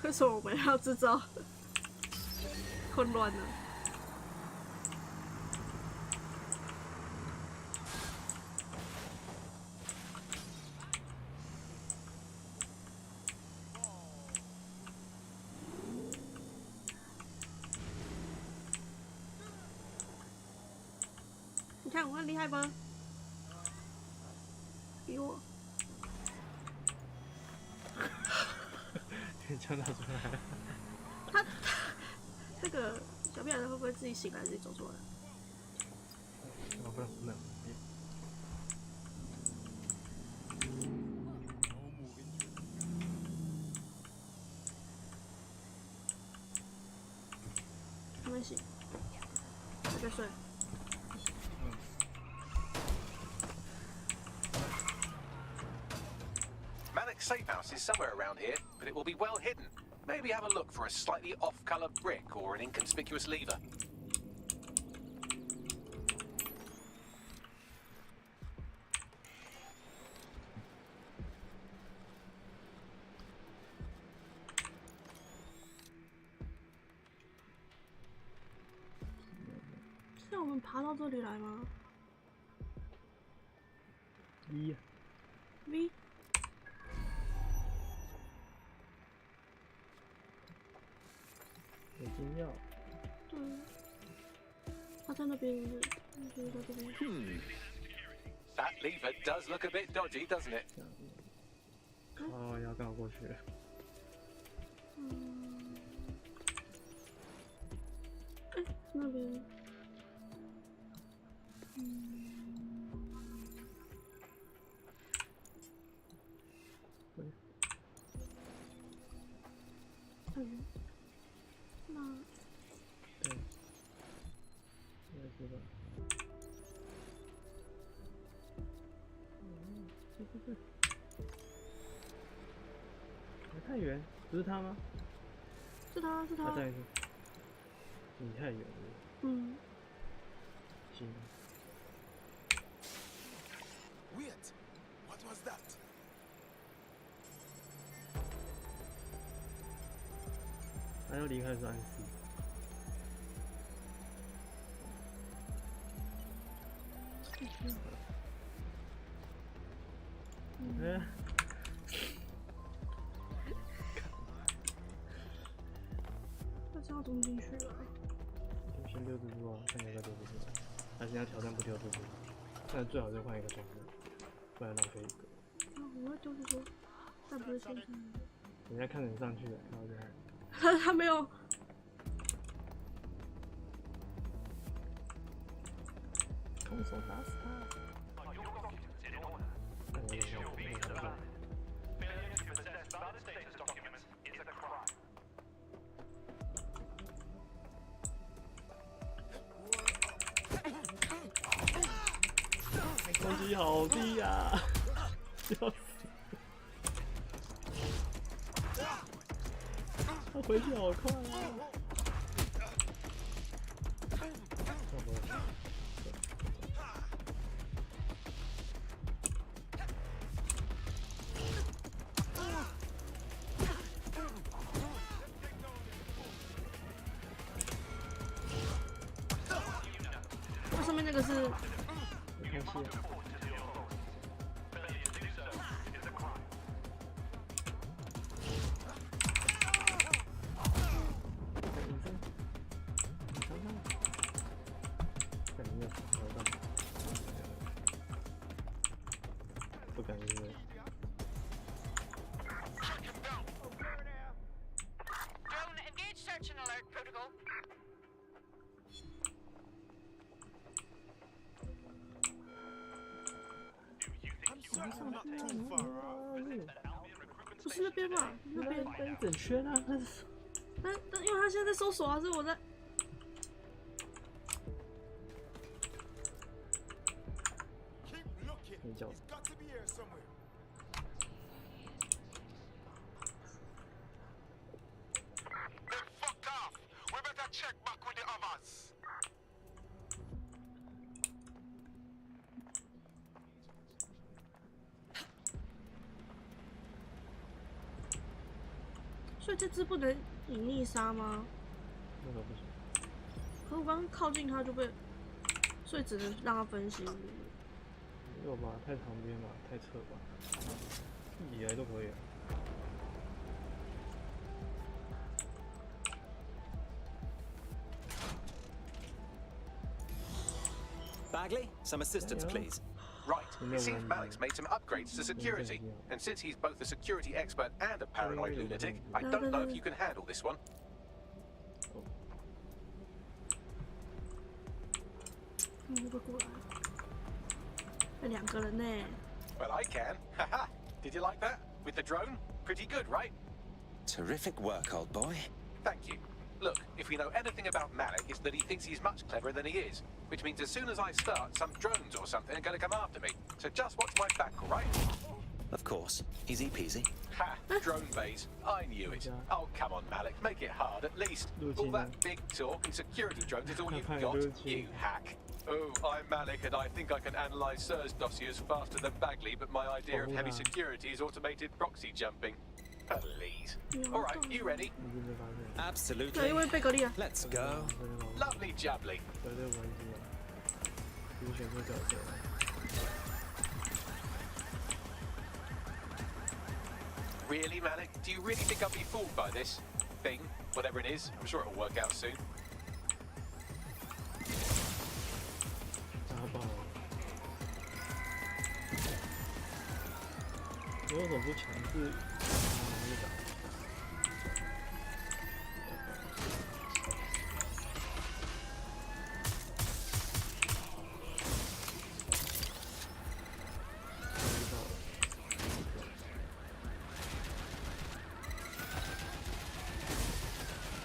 为什么我们要制造混乱呢？你看我很厉害吧？比我。枪拿出来。他那个小屁孩会不会自己醒来自己走出来？我不知道，没有。还没醒，还在睡。Malik's safe house is somewhere around here, but it will be well hidden. Maybe have a look for a slightly off-color brick or an inconspicuous lever.是让我们爬到这里来吗 ？V。有金药。对，他在那边，就是在这边。That lever does look a bit dodgy, doesn't it? 哦，要刚好过去。哎，那边。那对，应该是吧。对。太远，不是他吗？是他。再一次。你太远了。行。Wait, what was that? 他要离开是暗示。他是要冲进去了。就先溜蜘蛛啊，看起来在溜蜘蛛。他现在挑战不丢蜘蛛，但最好再换一个装置，不然浪费一个。我会丢蜘蛛，但不是现在。人家看着你上去了，然后就。他没有。空手打死他。攻击好低呀！笑死！他回去好快啊！上面那个是。没关系。不敢音乐。 不是那边吧？那边一整圈啊！但因为他现在在搜索啊，所以我在。你叫。所以这只不能隐匿杀吗？那个不行。可我刚靠近它就被，所以只能让它分析。没有吧？太旁边吧，太侧吧，移来都可以。 Bagley, some assistance, please. Right. It seems Malik's made some upgrades to security, and since he's both a security expert and a paranoid lunatic, I don't know if you can handle this one. 2个人呢。 Well, I can. Haha. Did you like that? With the drone? Pretty good, right? Terrific work, old boy. Thank you. Look, if we know anything about Malik, it's that he thinks he's much cleverer than he is. Which means as soon as I start, some drones or something are going to come after me. So just watch my back, all right? Of course. Easy peasy. Ha! Drone base. I knew it. Oh, come on, Malik. Make it hard, at least. All that big talk and security drones is all you've got, you hack. Oh, I'm Malik, and I think I can analyze Sir's dossiers faster than Bagley, but my idea of heavy security is automated proxy jumping. Please. All right, you ready? Absolutely. Let's go. Lovely jubbly. Really, Malik? Do you really think I'll be fooled by this thing? Whatever it is, I'm sure it'll work out soon. 我为什么不强制？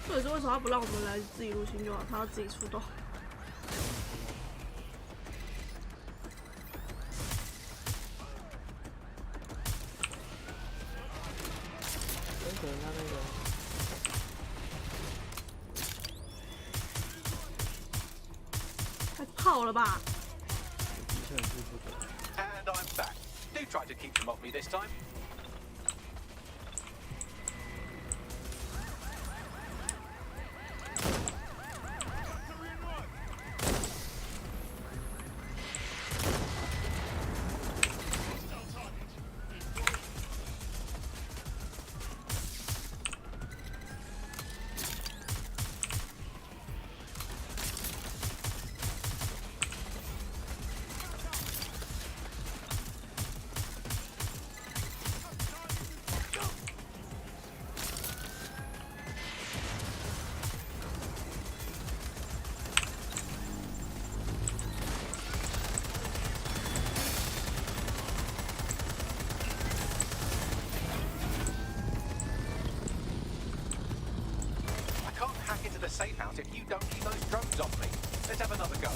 这也是为什么他不让我们来自己入侵就好，他要自己出动。 跑了吧 And I'm back. Do try to keep them off me this time. The safe house if you don't keep those drones off me. Let's have another go.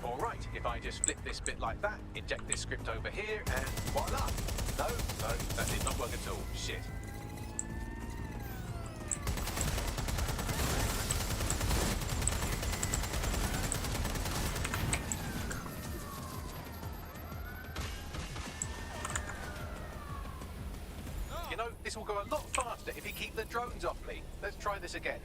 All right, if I just flip this bit like that, inject this script over here, and voila! No, that did not work at all. Shit. This will go a lot faster if you keep the drones off me. Let's try this again.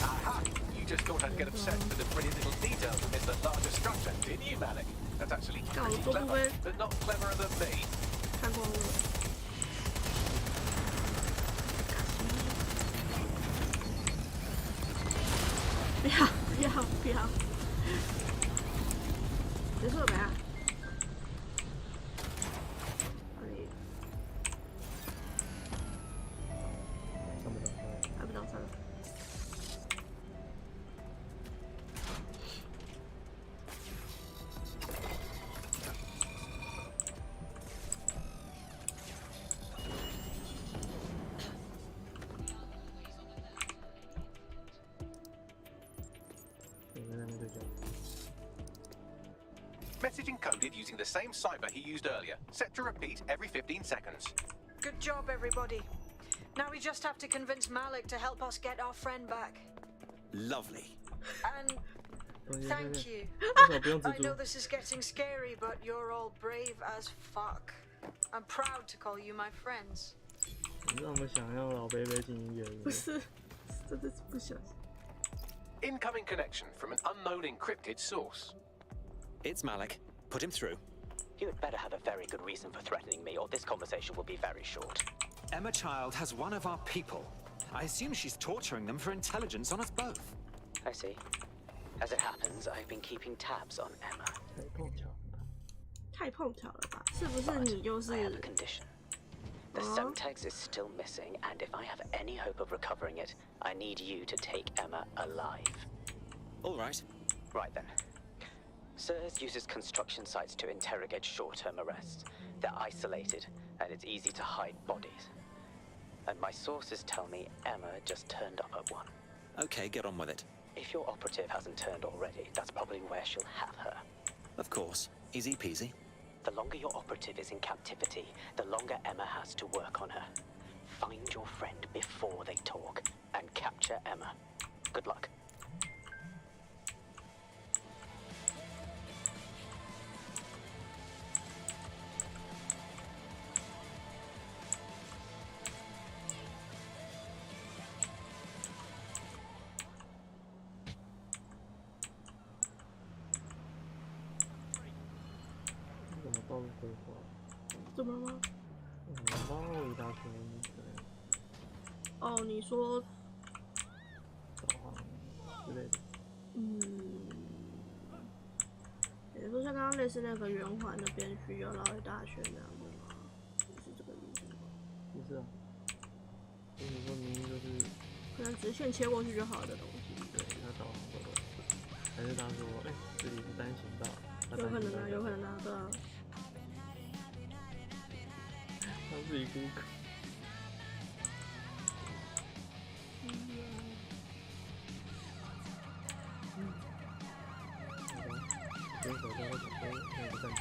Aha! You just thought I'd get obsessed with the pretty little details amid the larger structure, didn't you, Malik? That's actually pretty clever, but not cleverer than me. 看光了。不要不要不要！结束了没啊？还不到3。Message encoded using the same cipher he used earlier, set to repeat every 15 seconds. Good job, everybody. Now we just have to convince Malik to help us get our friend back. Lovely. And thank you. I know this is getting scary, but you're all brave as fuck. I'm proud to call you my friends. 让我们想要老贝贝进音乐。不是，真的是不想。Incoming connection from an unknown encrypted source. It's Malik. Put him through. You had better have a very good reason for threatening me, or this conversation will be very short. Emma Child has one of our people. I assume she's torturing them for intelligence on us both. I see. As it happens, I've been keeping tabs on Emma. 太碰巧了吧？是不是你就是？ I have a condition. The semtex is still missing, and if I have any hope of recovering it, I need you to take Emma alive. All right. Right then. SIRS uses construction sites to interrogate short-term arrests. They're isolated, and it's easy to hide bodies. And my sources tell me Emma just turned up at one. Okay, get on with it. If your operative hasn't turned already, that's probably where she'll have her. Of course. Easy peasy. The longer your operative is in captivity, the longer Emma has to work on her. Find your friend before they talk, and capture Emma. Good luck.怎么了吗？哦，你说之类的。也说像刚刚类似那个圆环那边需要绕一大圈那样的吗？是这个意思吗？不是啊，就是说明明就是可能直线切过去就好的东西。对，他导航的，还是他说，哎，这里是单行道。有可能啊，有可能啊，对啊。他自己 Google。有手在我准备那个暂停。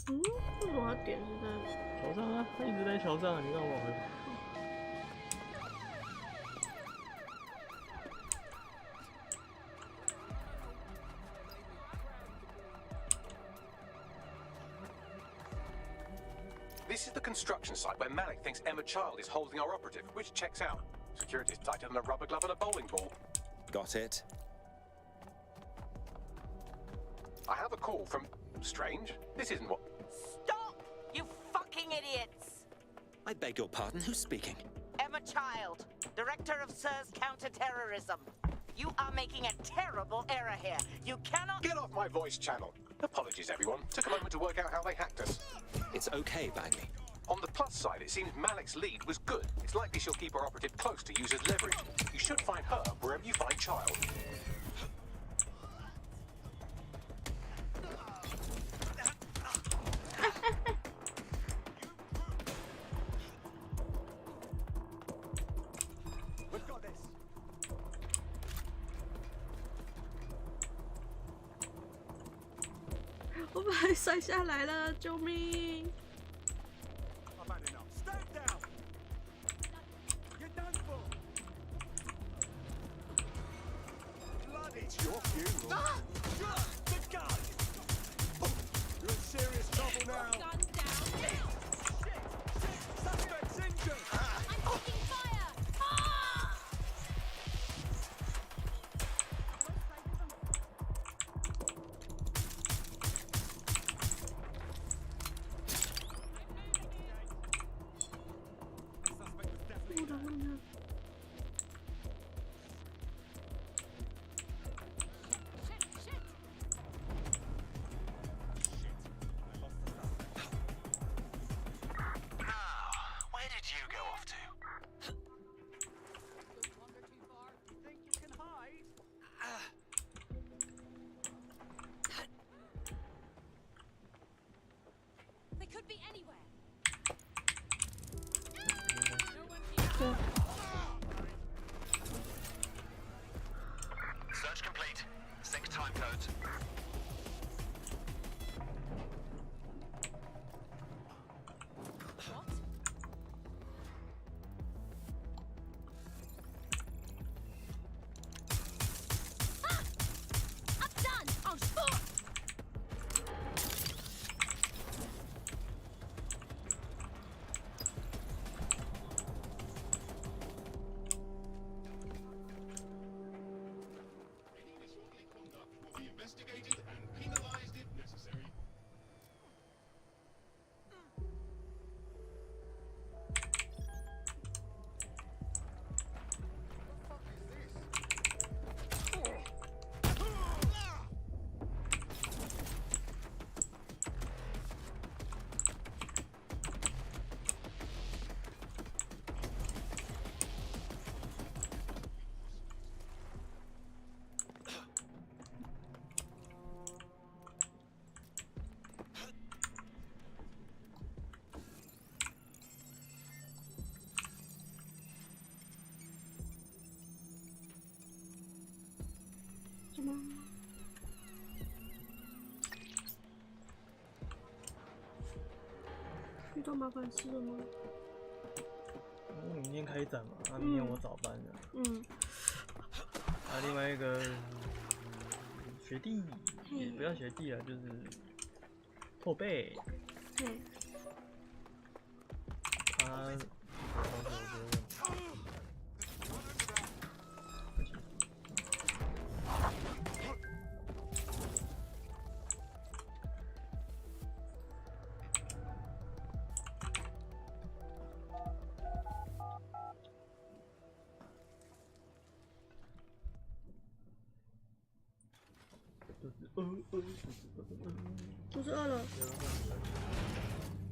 为什么他点是在桥上啊？他一直在桥上，你让我往回跑。This is the construction site where Malik thinks Emma Child is holding our operative, which checks out. Security's tighter than a rubber glove on a bowling ball. Got it. I have a call from... Strange. This isn't what... Stop! You fucking idiots! I beg your pardon, who's speaking? Emma Child, Director of SIRS Counterterrorism. You are making a terrible error here. You cannot... Get off my voice channel. Apologies, everyone. Took a moment to work out how they hacked us. It's okay, Bagley. On the plus side, it seems Malik's lead was good. It's likely she'll keep her operative close to use as leverage. You should find her wherever you find Child. 我把你摔下来了，救命！ It's your funeral. The gun! You're in serious trouble now. Gun down now! Shit! Suspect's injured! I'm taking fire! Ah! They could be anywhere. Search complete. Sync time codes. I'm done! Oh, fuck!遇到麻烦事了吗？明天开展嘛，明天我早班的。另外一个学弟，也不要学弟了，就是后辈。他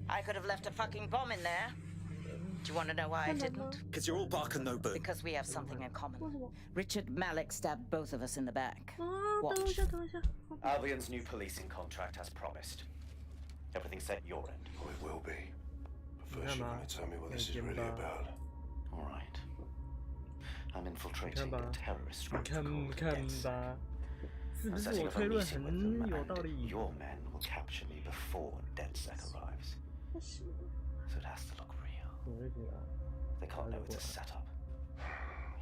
I could have left a fucking bomb in there. Do you want to know why I didn't? Because you're all bark and no boot. Because we have something in common. Richard Malik stabbed both of us in the back. Watch. Albion's new policing contract as promised. Everything set your end. Oh, it will be. But first you want to tell me what this is really about. All right. I'm infiltrating the terrorist group called DedSec. I'm setting up a meeting with them, and your men will capture me before DedSec arrives. So it has to look real. They can't know it's a setup.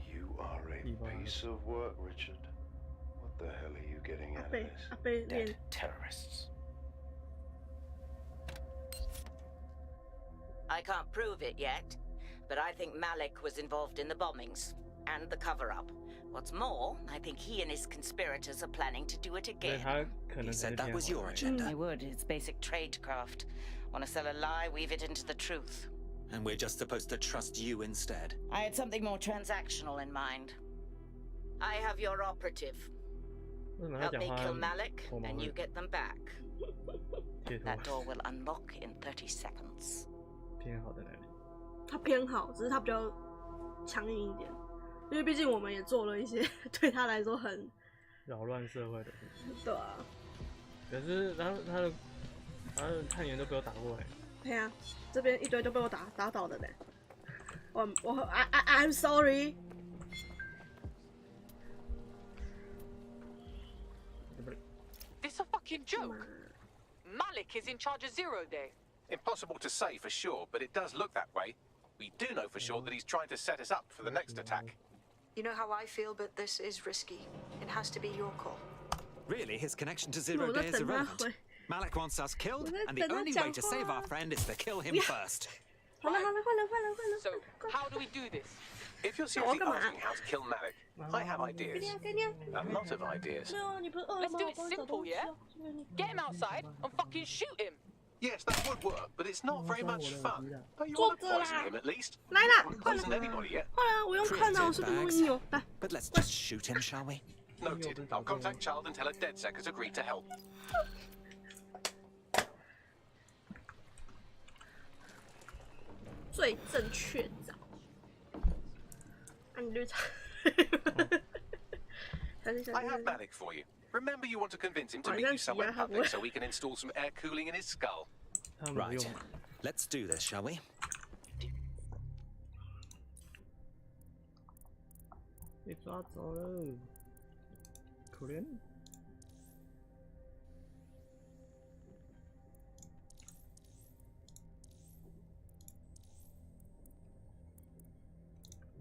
You are a piece of work, Richard. What the hell are you getting out of this? Dead terrorists. I can't prove it yet, but I think Malik was involved in the bombings and the cover-up. What's more, I think he and his conspirators are planning to do it again. You said that was your agenda. I would. It's basic tradecraft. Want to sell a lie, weave it into the truth. And we're just supposed to trust you instead. I had something more transactional in mind. I have your operative. Help me kill Malik, and you get them back. That door will unlock in 30 seconds. 偏好在哪里？他偏好，只是他比较强硬一点，因为毕竟我们也做了一些对他来说很扰乱社会的事情。对啊。可是他的探员都被我打过哎。对啊，这边一堆都被我打倒的嘞。I'm sorry。This a fucking joke? Malik is in charge of Zero Day. Impossible to say for sure, but it does look that way. We do know for sure that he's trying to set us up for the next attack. You know how I feel, but this is risky. It has to be your call. Really, his connection to Zero Day is irrelevant. Malik wants us killed, and the only way to save our friend is to kill him first. So, how do we do this? If you're seriously asking how to kill Malik, I have ideas. A lot of ideas. Let's do it simple, yeah? Get him outside and fucking shoot him. Yes, that would work, but it's not very much fun. But you want to poison him at least? 来啦， haven't poisoned anybody yet. 快来，我用看到我是不是有？来 But let's just shoot him, shall we? Noted. I'll contact Child and tell her DedSec has agreed to help. 罪证确凿。按绿茶。I have Malik for you. Remember, you want to convince him to meet you somewhere public so we can install some air cooling in his skull. Right. Let's do this, shall we? 被抓走了，可怜。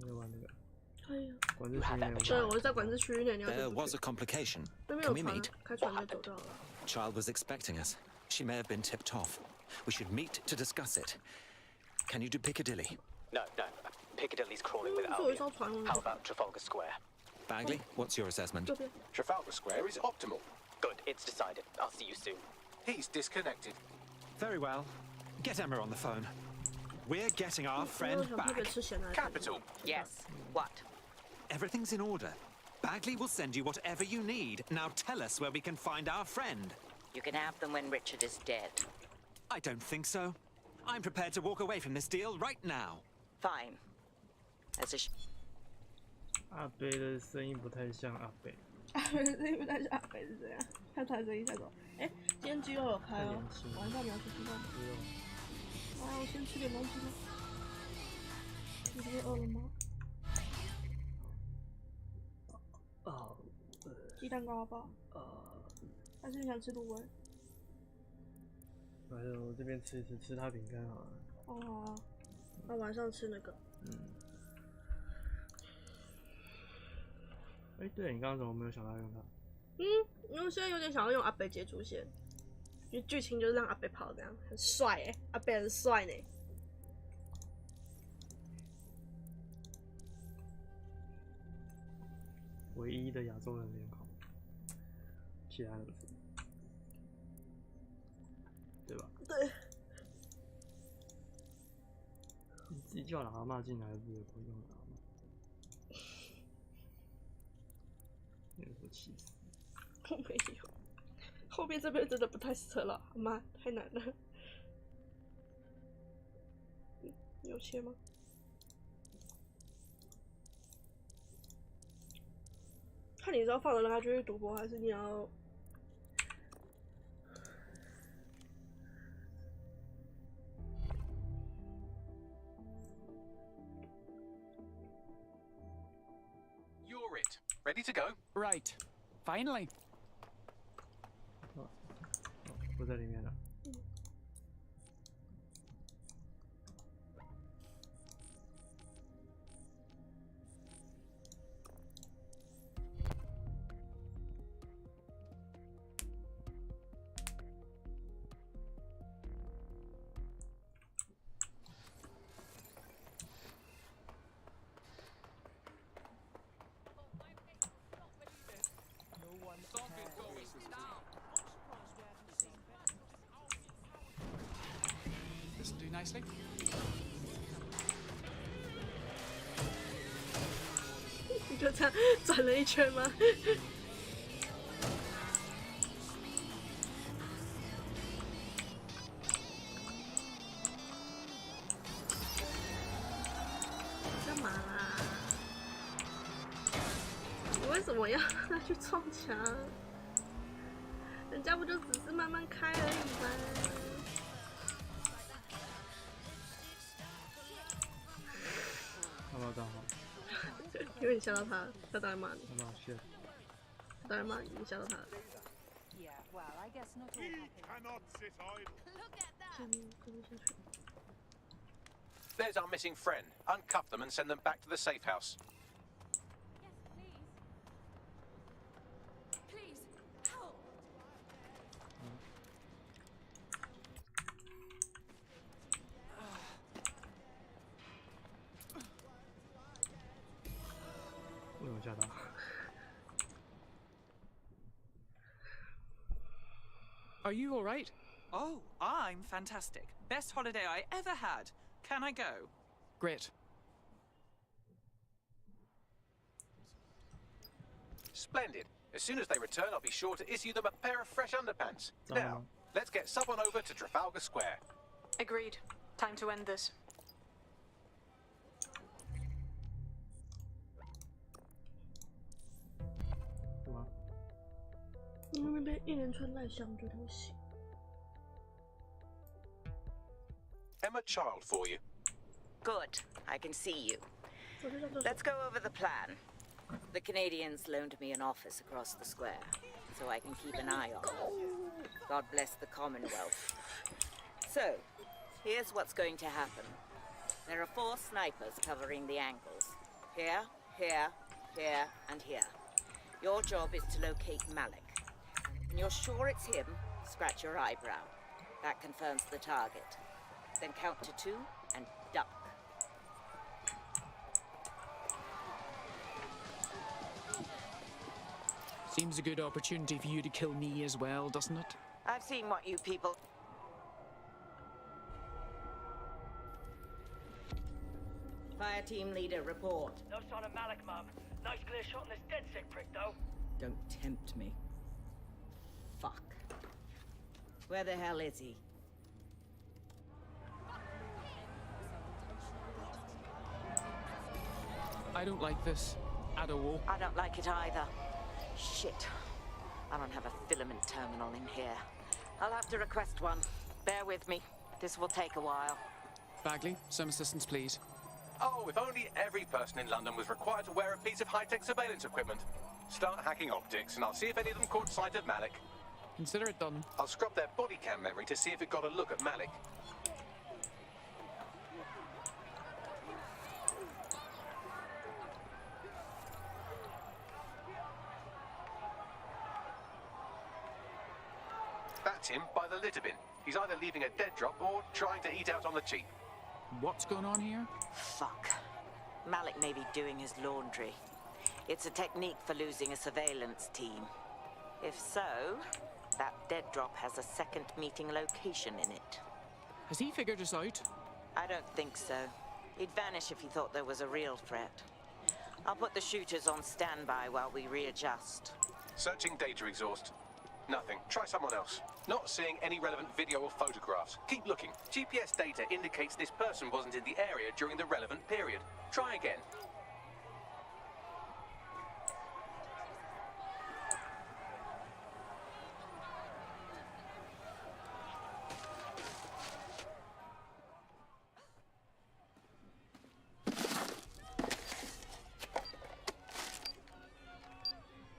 没有玩那个。可以啊。管制区内。对，我是在管制区内，你要进 There 不 was 去 a complication. 那边 Can 有 we 船 meet?，开船就走掉了。 Child was expecting us. She may have been tipped off. We should meet to discuss it. Can you do Piccadilly? No. Piccadilly's crawling with 坐一艘船。 How about Trafalgar Square? Bagley, what's your assessment? Trafalgar Square is optimal. Good, it's decided. I'll see you soon. He's disconnected. Very well. Get Emma on the phone. We're getting our friend back. Capital. Yes. What? Everything's in order. Bagley will send you whatever you need. Now tell us where we can find our friend. You can have them when Richard is dead. I don't think so. I'm prepared to walk away from this deal right now. Fine. As a 阿北的声音不太像阿北。阿北的声音不太像阿北是怎样？看他的声音像什么？哎，今天鸡肉有开哦。晚上你要吃鸡肉吗？啊，我先吃点东西吧。你不是饿了吗？鸡蛋糕好不好？还是你想吃卤味？反正我这边吃他饼干好了。哦，好啊。那晚上吃那个。哎，对你刚刚怎么没有想到用它？因为现在有点想要用阿北接主线，因为剧情就是让阿北跑这样，很帅哎，阿北很帅呢。唯一的亚洲人脸孔，其他人不是，对吧？对。你自己叫了阿嬷进来，不也不用了阿嬷？那个气死！我没有，后面这边真的不太适合了，阿嬷太难了。你有切吗？看你是要放着让他继续赌博，还是你要？You're it. Ready to go? Right. Finally. 不在里面了。This'll do nicely. 你就这样转了一圈吗？干嘛啦？你为什么要让他去撞墙？人家不就只是慢慢开而已吗？要不要账号？因为你吓到他，他当然骂你。要不要谢？他当然骂你，你吓到他了。Well, I guess not all We happy. cannot sit idle. Look at that! There's our missing friend. Uncuff them and send them back to the safe house. Please, help! Are you all right? Oh, I'm fantastic. Best holiday I ever had. Can I go? Great. Splendid. As soon as they return, I'll be sure to issue them a pair of fresh underpants. Now, let's get someone over to Trafalgar Square. Agreed. Time to end this. Emma Child for you. Good. I can see you. Let's go over the plan. The Canadians loaned me an office across the square, so I can keep an eye on it. God bless the Commonwealth. So, here's what's going to happen. There are 4 snipers covering the angles. Here, here, here, and here. Your job is to locate Malik. When you're sure it's him, scratch your eyebrow. That confirms the target. Then count to 2 and duck. Seems a good opportunity for you to kill me as well, doesn't it? I've seen what you people... Fire team leader, report. No sign of Malik, Mum. Nice clear shot on this dead sick prick, though. Don't tempt me. Fuck. Where the hell is he? I don't like this at all. I don't like it either. Shit. I don't have a filament terminal in here. I'll have to request one. Bear with me. This will take a while. Bagley, some assistance, please. Oh, if only every person in London was required to wear a piece of high-tech surveillance equipment. Start hacking optics, and I'll see if any of them caught sight of Malik. Consider it done. I'll scrub their body cam memory to see if it got a look at Malik. That's him by the litter bin. He's either leaving a dead drop or trying to eat out on the cheap. What's going on here? Fuck. Malik may be doing his laundry. It's a technique for losing a surveillance team. If so, that dead drop has a second meeting location in it. Has he figured us out? I don't think so. He'd vanish if he thought there was a real threat. I'll put the shooters on standby while we readjust. Searching data exhaust. Nothing. Try someone else. Not seeing any relevant video or photographs. Keep looking. GPS data indicates this person wasn't in the area during the relevant period. Try again.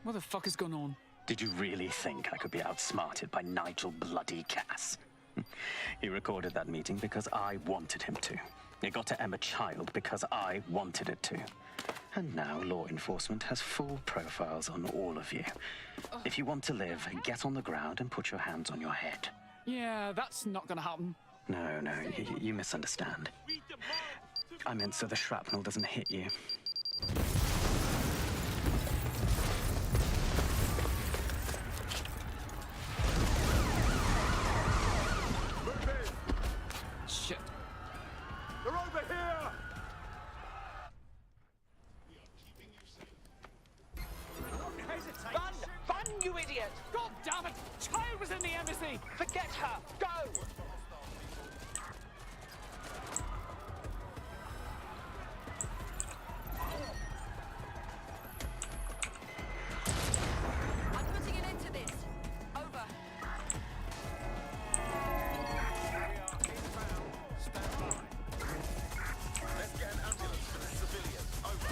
What the fuck is going on? Did you really think I could be outsmarted by Nigel bloody Cass? He recorded that meeting because I wanted him to. It got to Emma Child because I wanted it to. And now law enforcement has full profiles on all of you. If you want to live, get on the ground and put your hands on your head. Yeah, that's not gonna happen. No, you misunderstand. I meant so the shrapnel doesn't hit you. Shit. They're over here! Run, you idiot! God damn it! Child was in the embassy! Forget her! Go! I'm putting an end to this. Over. Let's get an ambulance for this civilian. Over.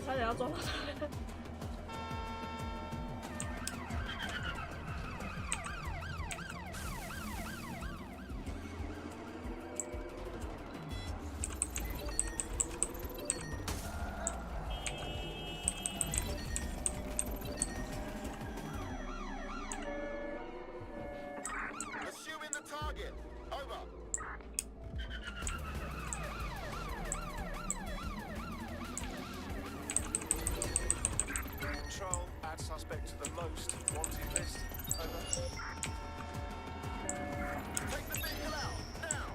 差点要撞到他。Assuming the target. Over. Control, add suspect to the most wanted list. Over. Take the vehicle out, now!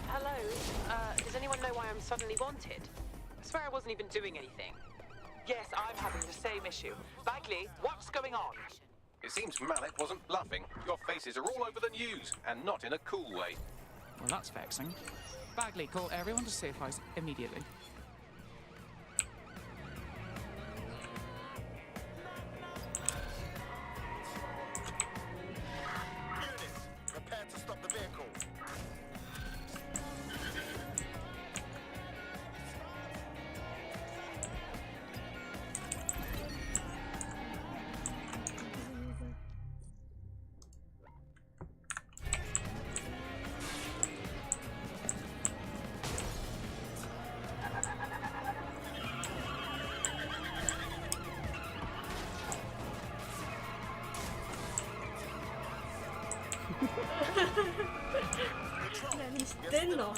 Hello, does anyone know why I'm suddenly wanted? I swear I wasn't even doing anything. Yes, I'm having the same issue. Bagley, what's going on? It seems Malik wasn't bluffing. Your faces are all over the news, and not in a cool way. Well, that's vexing. Bagley, call everyone to safe house immediately. Units, prepare to stop the vehicle.何してんの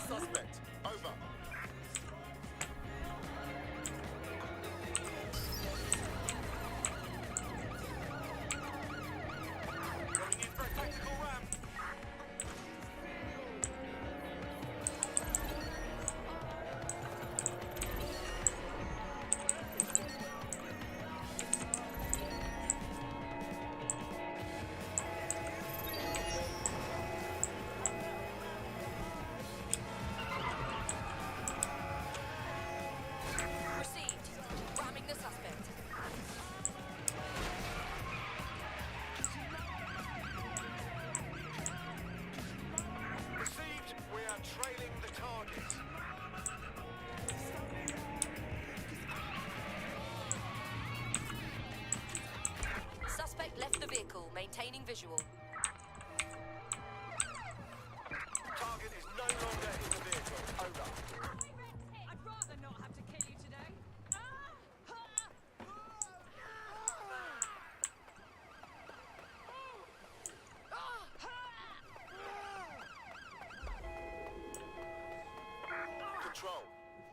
Trailing the target. Suspect left the vehicle, maintaining visual. Target is no longer in the vehicle. Over. I'd rather not have to kill you today. Control.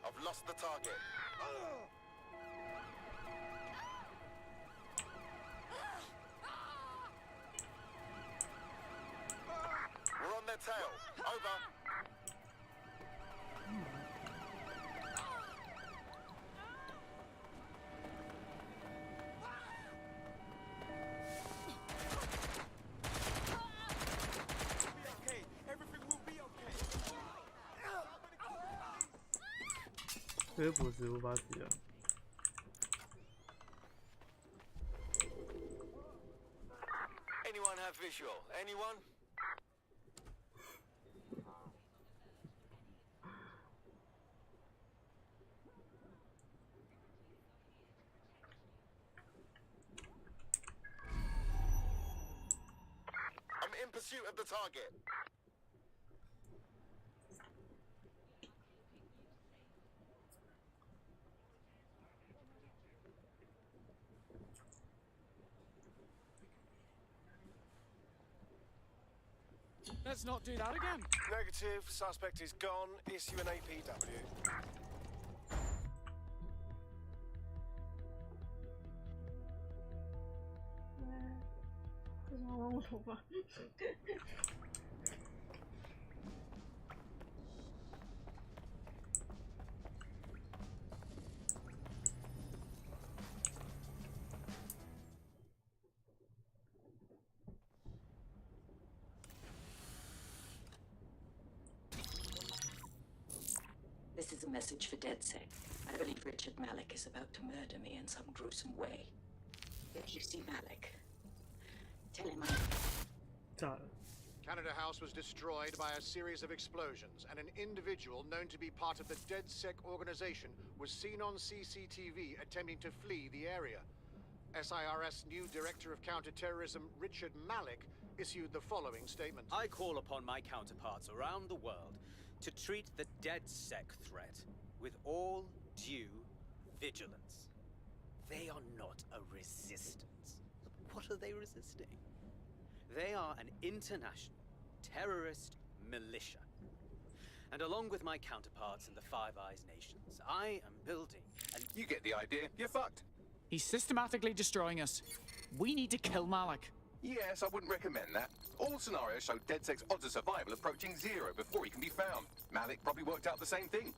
I've lost the target. We're on their tail. Over.这个捕食无法使用。Anyone have visual? Anyone? I'm in pursuit of the target. Let's not do that again. Negative. Suspect is gone. Issue an APW. The a message for DedSec. I believe Richard Malik is about to murder me in some gruesome way. If you see Malik, tell him Canada House was destroyed by a series of explosions, and an individual known to be part of the DedSec organization was seen on CCTV attempting to flee the area. SIRS new Director of Counterterrorism, Richard Malik, issued the following statement. I call upon my counterparts around the world to treat the DedSec threat with all due vigilance. They are not a resistance. What are they resisting? They are an international terrorist militia. And along with my counterparts in the Five Eyes nations, I am building and you get the idea. You're fucked. He's systematically destroying us. We need to kill Malik. Yes, I wouldn't recommend that. All scenarios show DedSec's odds of survival approaching 0 before he can be found. Malik probably worked out the same thing.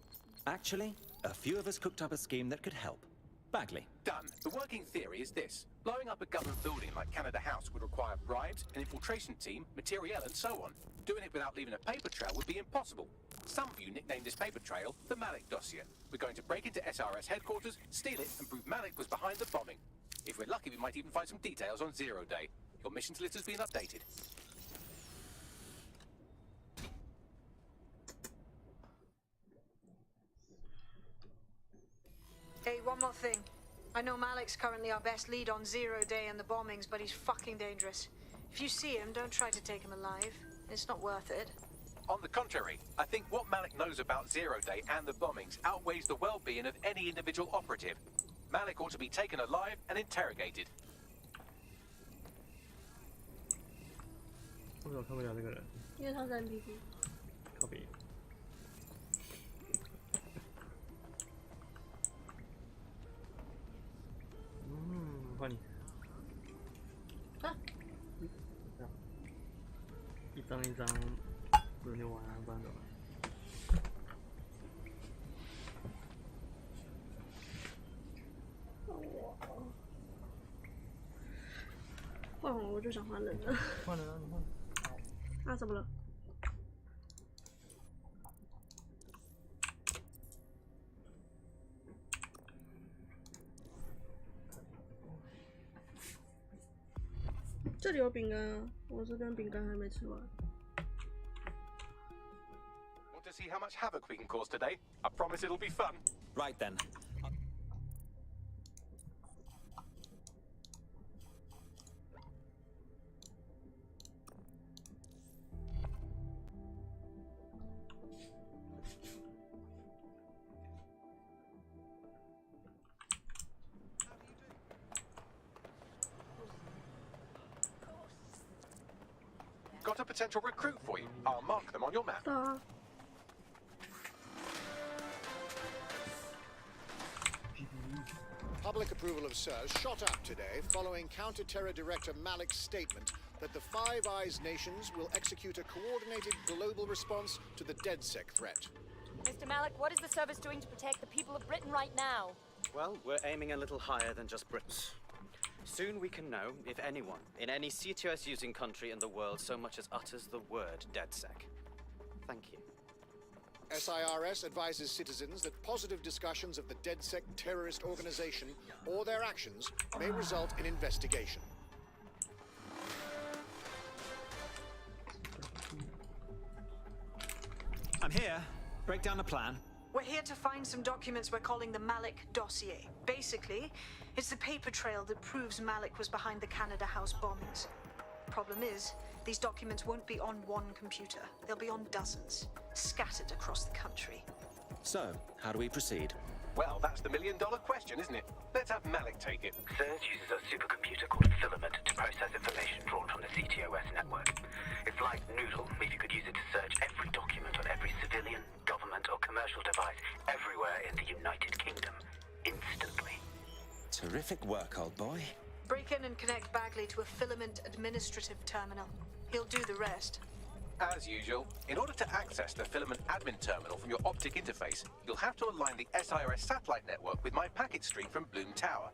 Actually, a few of us cooked up a scheme that could help. Bagley. Done. The working theory is this. Blowing up a government building like Canada House would require bribes, an infiltration team, materiel, and so on. Doing it without leaving a paper trail would be impossible. Some of you nicknamed this paper trail the Malik dossier. We're going to break into SRS headquarters, steal it, and prove Malik was behind the bombing. If we're lucky, we might even find some details on 0 Day. Your missions list has been updated. Hey, one more thing. I know Malik's currently our best lead on 0 Day and the bombings, but he's fucking dangerous. If you see him, don't try to take him alive. It's not worth it. On the contrary, I think what Malik knows about 0 Day and the bombings outweighs the well-being of any individual operative. Malik ought to be taken alive and interrogated. 为什么看不了这个人？因为他是 NPC。靠北。换你。啊。一张一张轮流玩啊，不然怎么办？换我就想换人了。换人啊，你换。啊，怎么了？这里有饼干啊，我这边饼干还没吃完。Want to see how much havoc we can cause today? I promise it'll be fun. Right then. Got a potential recruit for you. I'll mark them on your map. Public approval of SIRS shot up today following Counter-Terror Director Malik's statement that the Five Eyes nations will execute a coordinated global response to the DedSec threat. Mr. Malik, what is the service doing to protect the people of Britain right now? Well, we're aiming a little higher than just Britain. Soon we can know if anyone in any CTOS-using country in the world so much as utters the word DedSec. Thank you. SIRS advises citizens that positive discussions of the DedSec terrorist organization or their actions may result in investigation. I'm here. Break down the plan. We're here to find some documents we're calling the Malik dossier. Basically, it's the paper trail that proves Malik was behind the Canada House bombings. Problem is, these documents won't be on one computer. They'll be on dozens, scattered across the country. So, how do we proceed? Well, that's the million-dollar question, isn't it? Let's have Malik take it. SIRS uses a supercomputer called Filament to process information drawn from the CTOS network. It's like Noodle, if you could use it to search every document on every civilian, government, or commercial device everywhere in the United Kingdom, instantly. Terrific work, old boy. Break in and connect Bagley to a Filament administrative terminal. He'll do the rest. As usual, in order to access the Filament admin terminal from your optic interface, you'll have to align the SIRS satellite network with my packet stream from Bloom Tower.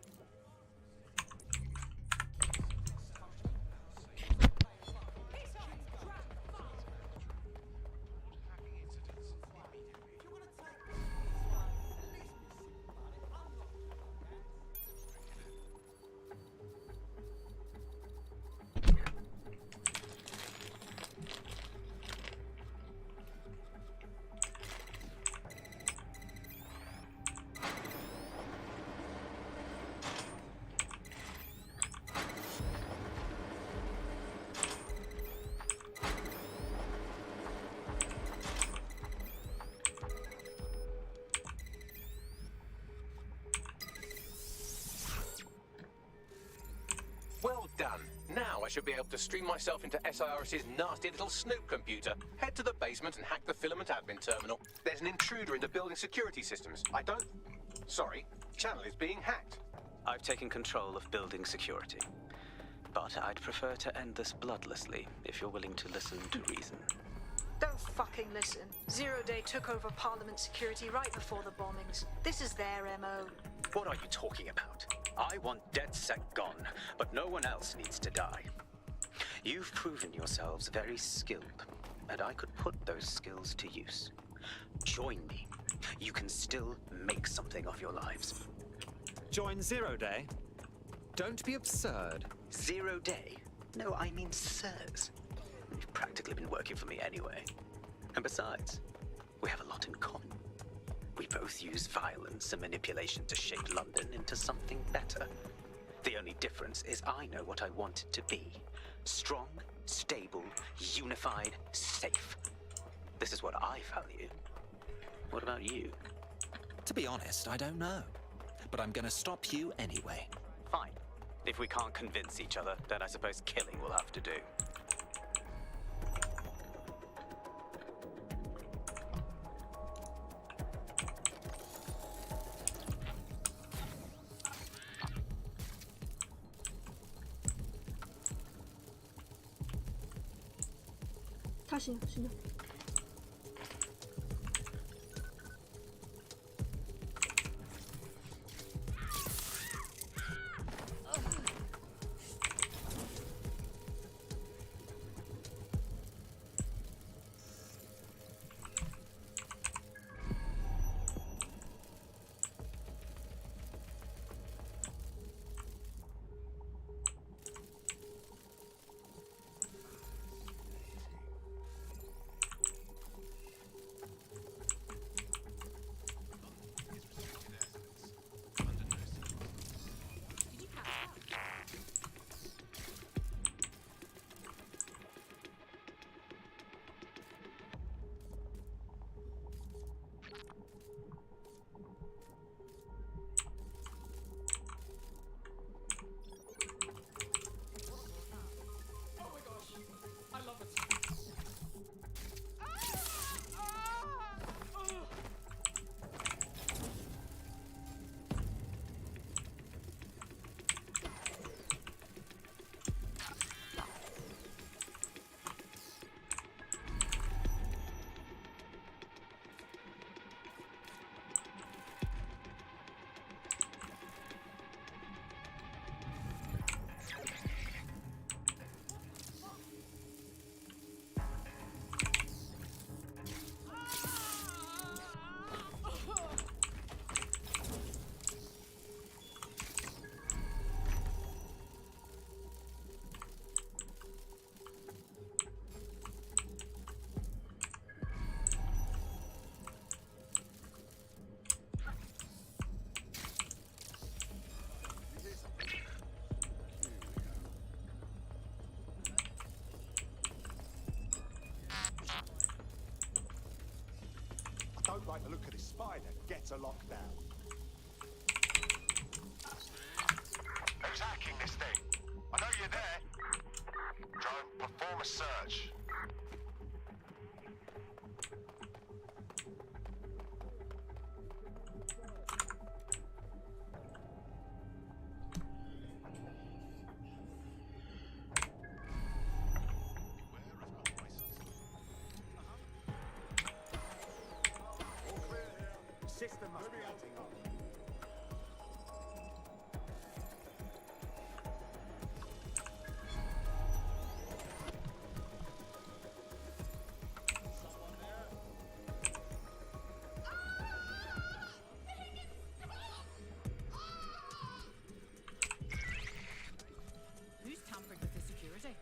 Well done. Now I should be able to stream myself into SIRS's nasty little snoop computer, head to the basement and hack the filament admin terminal. There's an intruder into building security systems. Sorry, channel is being hacked. I've taken control of building security. But I'd prefer to end this bloodlessly, if you're willing to listen to reason. Don't fucking listen. Zero Day took over Parliament security right before the bombings. This is their MO. What are you talking about? I want DedSec gone, but no one else needs to die. You've proven yourselves very skilled, and I could put those skills to use. Join me. You can still make something of your lives. Join Zero Day? Don't be absurd. Zero Day? No, I mean sirs. You've practically been working for me anyway. And besides, we have a lot in common. We both use violence and manipulation to shape London into something better. The only difference is I know what I want it to be. Strong, stable, unified, safe. This is what I value. What about you? To be honest, I don't know. But I'm gonna stop you anyway. Fine. If we can't convince each other, then I suppose killing will have to do.行了。Don't like the look of this spider. Get a lockdown. Who's hacking this thing? I know you're there. Drone, perform a search. System must be acting up. Who's tampered with the security?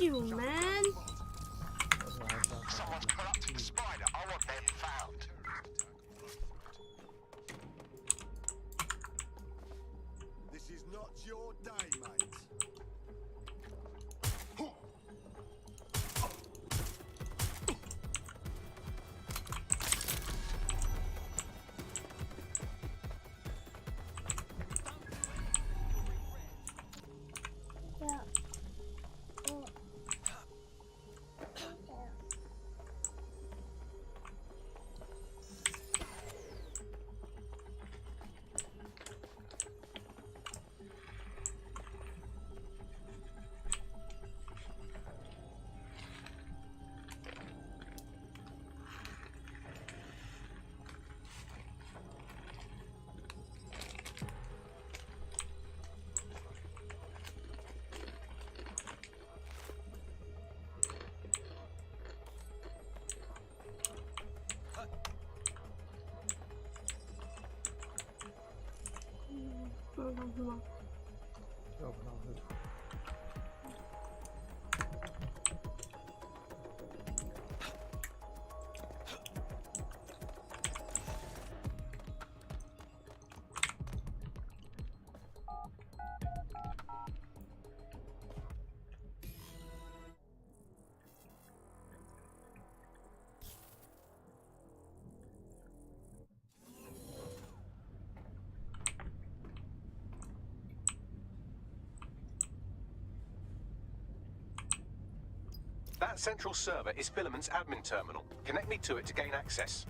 you, man. Someone's corrupting the spider. I want them found. This is not your day, mate. That central server is Filament's admin terminal. Connect me to it to gain access.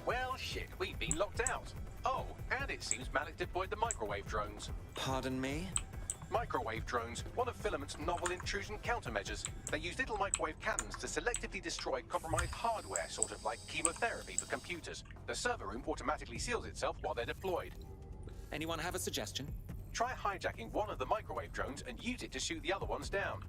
Well, shit, we've been locked out. Oh, and it seems Malik deployed the microwave drones. Pardon me? Microwave drones, one of Filament's novel intrusion countermeasures. They use little microwave cannons to selectively destroy compromised hardware, sort of like chemotherapy for computers. The server room automatically seals itself while they're deployed. Anyone have a suggestion? Try hijacking one of the microwave drones and use it to shoot the other ones down.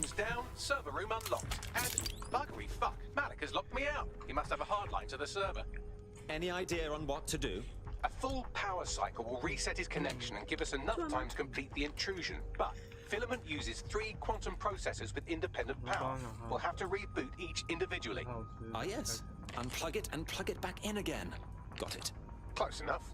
Systems down, server room unlocked. And buggery fuck, Malik has locked me out. He must have a hard line to the server. Any idea on what to do? A full power cycle will reset his connection and give us enough time to complete the intrusion. But Filament uses 3 quantum processors with independent power. We'll have to reboot each individually. Ah, yes. Unplug it and plug it back in again. Got it. Close enough.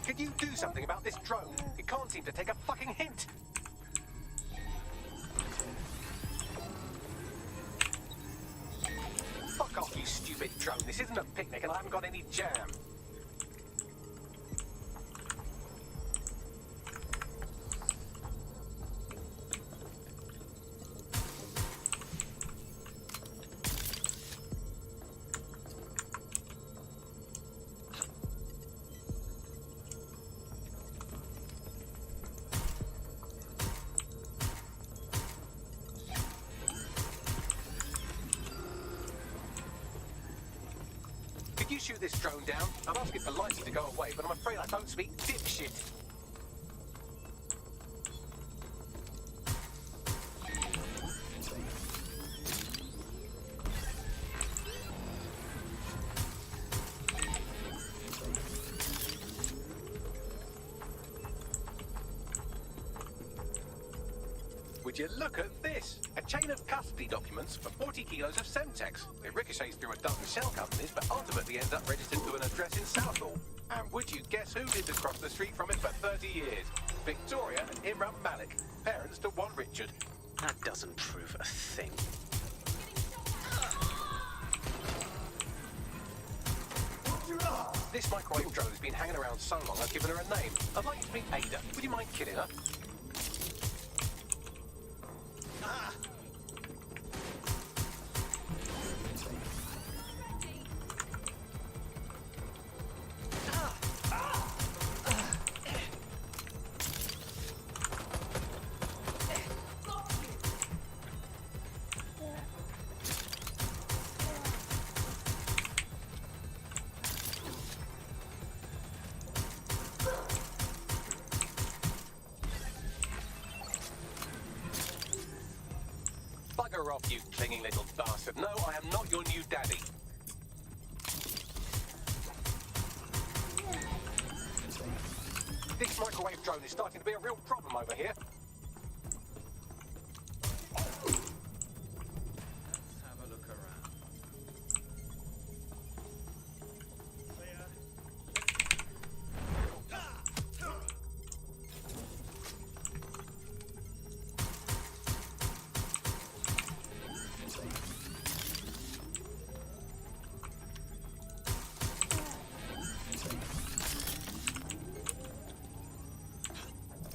Could you do something about this drone? It can't seem to take a fucking hint. Fuck off, you stupid drone. This isn't a picnic and I haven't got any jam. Could you shoot this drone down? I'm asking politely to go away, but I'm afraid I don't speak dipshit. Would you look at this? A chain of custody documents for 40 kilos of Semtex. It ricochets through a dozen shell companies, but ultimately ends up registered to an address in Southall. And would you guess who lived across the street from it for 30 years? Victoria and Imran Malik, parents to one Richard. That doesn't prove a thing. This microwave drone has been hanging around so long I've given her a name. I'd like you to meet Ada. Would you mind killing her? Bugger off, you clinging little bastard. No, I am not your new daddy. This microwave drone is starting to be a real problem over here. Have a look around.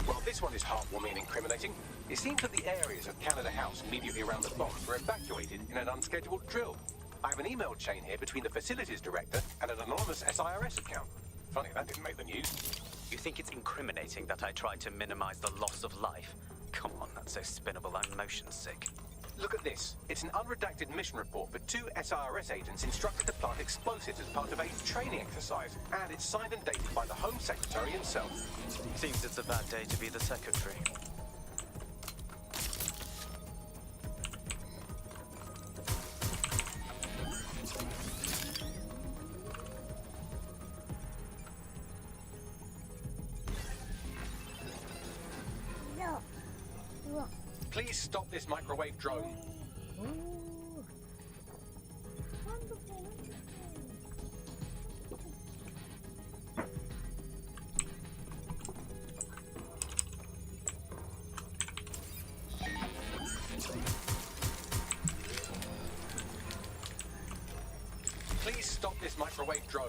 Well, this one is heartwarming and incriminating. It seems that the areas of Canada House immediately around the bombs were evacuated in an unscheduled drill. I have an email chain here between the facilities director and an anonymous SIRS account. Funny, that didn't make the news. You think it's incriminating that I tried to minimize the loss of life? Come on, that's so spinnable, I'm motion sick. Look at this. It's an unredacted mission report for 2 SIRS agents instructed to plant explosives as part of a training exercise. And it's signed and dated by the Home Secretary himself. Seems it's a bad day to be the secretary. Please stop this microwave drone. Please stop this microwave drone.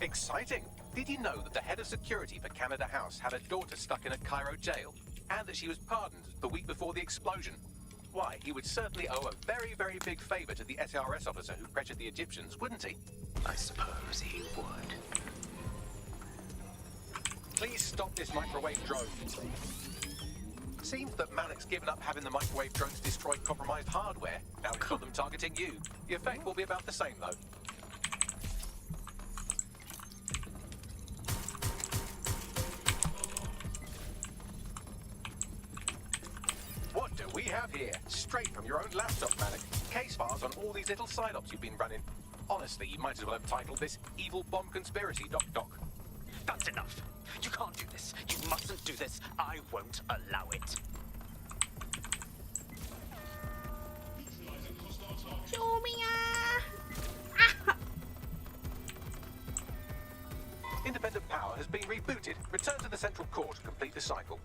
Exciting! Did you know that the head of security for Canada House had a daughter stuck in a Cairo jail, and that she was pardoned the week before the explosion? Why, he would certainly owe a very, very big favor to the SRS officer who pressured the Egyptians, wouldn't he? I suppose he would. Please stop this microwave drone. Seems that Malik's given up having the microwave drones destroy compromised hardware. Now he's got them targeting you. The effect will be about the same, though. What do we have here? Straight from your own laptop, Malik. Case files on all these little side ops you've been running. Honestly, you might as well have titled this Evil Bomb Conspiracy, Doc. That's enough. You can't do this. You mustn't do this. I won't allow it. Independent power has been rebooted. Return to the central core to complete the cycle.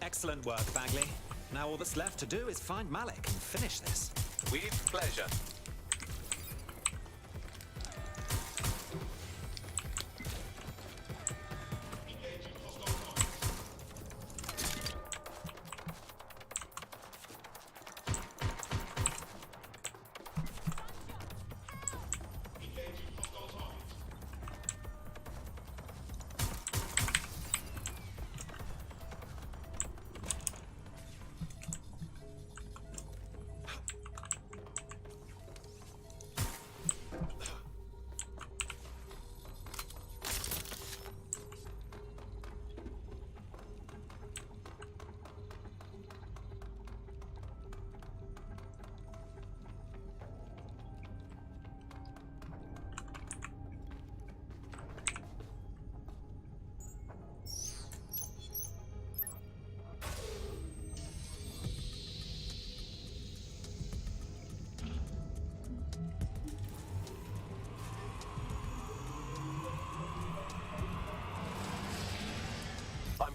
Excellent work, Bagley. Now all that's left to do is find Malik and finish this. With pleasure.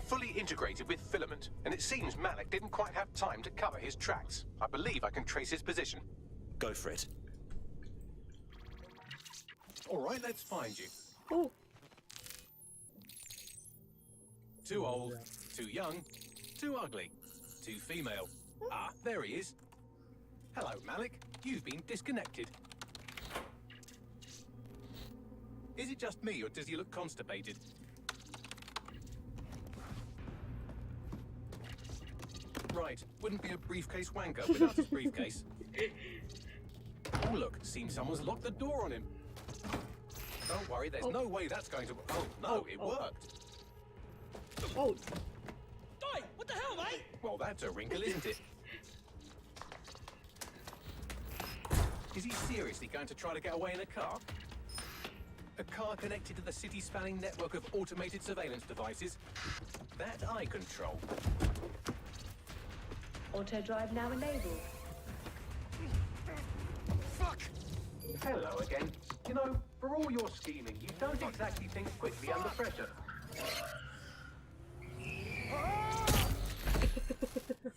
Fully integrated with filament, and it seems Malik didn't quite have time to cover his tracks. I believe I can trace his position. Go for it. All right, let's find you. Oh. Too old, too young, too ugly, too female. Ah, there he is. Hello, Malik. You've been disconnected. Is it just me, or does he look constipated? Right, wouldn't be a briefcase wanker without his briefcase. Oh look, seems someone's locked the door on him. Don't worry, there's no way that's going to... Oh no, it worked. Oh. Oi, what the hell, mate? Well, that's a wrinkle, isn't it? Is he seriously going to try to get away in a car? A car connected to the city-spanning network of automated surveillance devices? That I control. Auto drive now enabled. Fuck! Hello again. You know, for all your scheming, you don't exactly think quickly under pressure.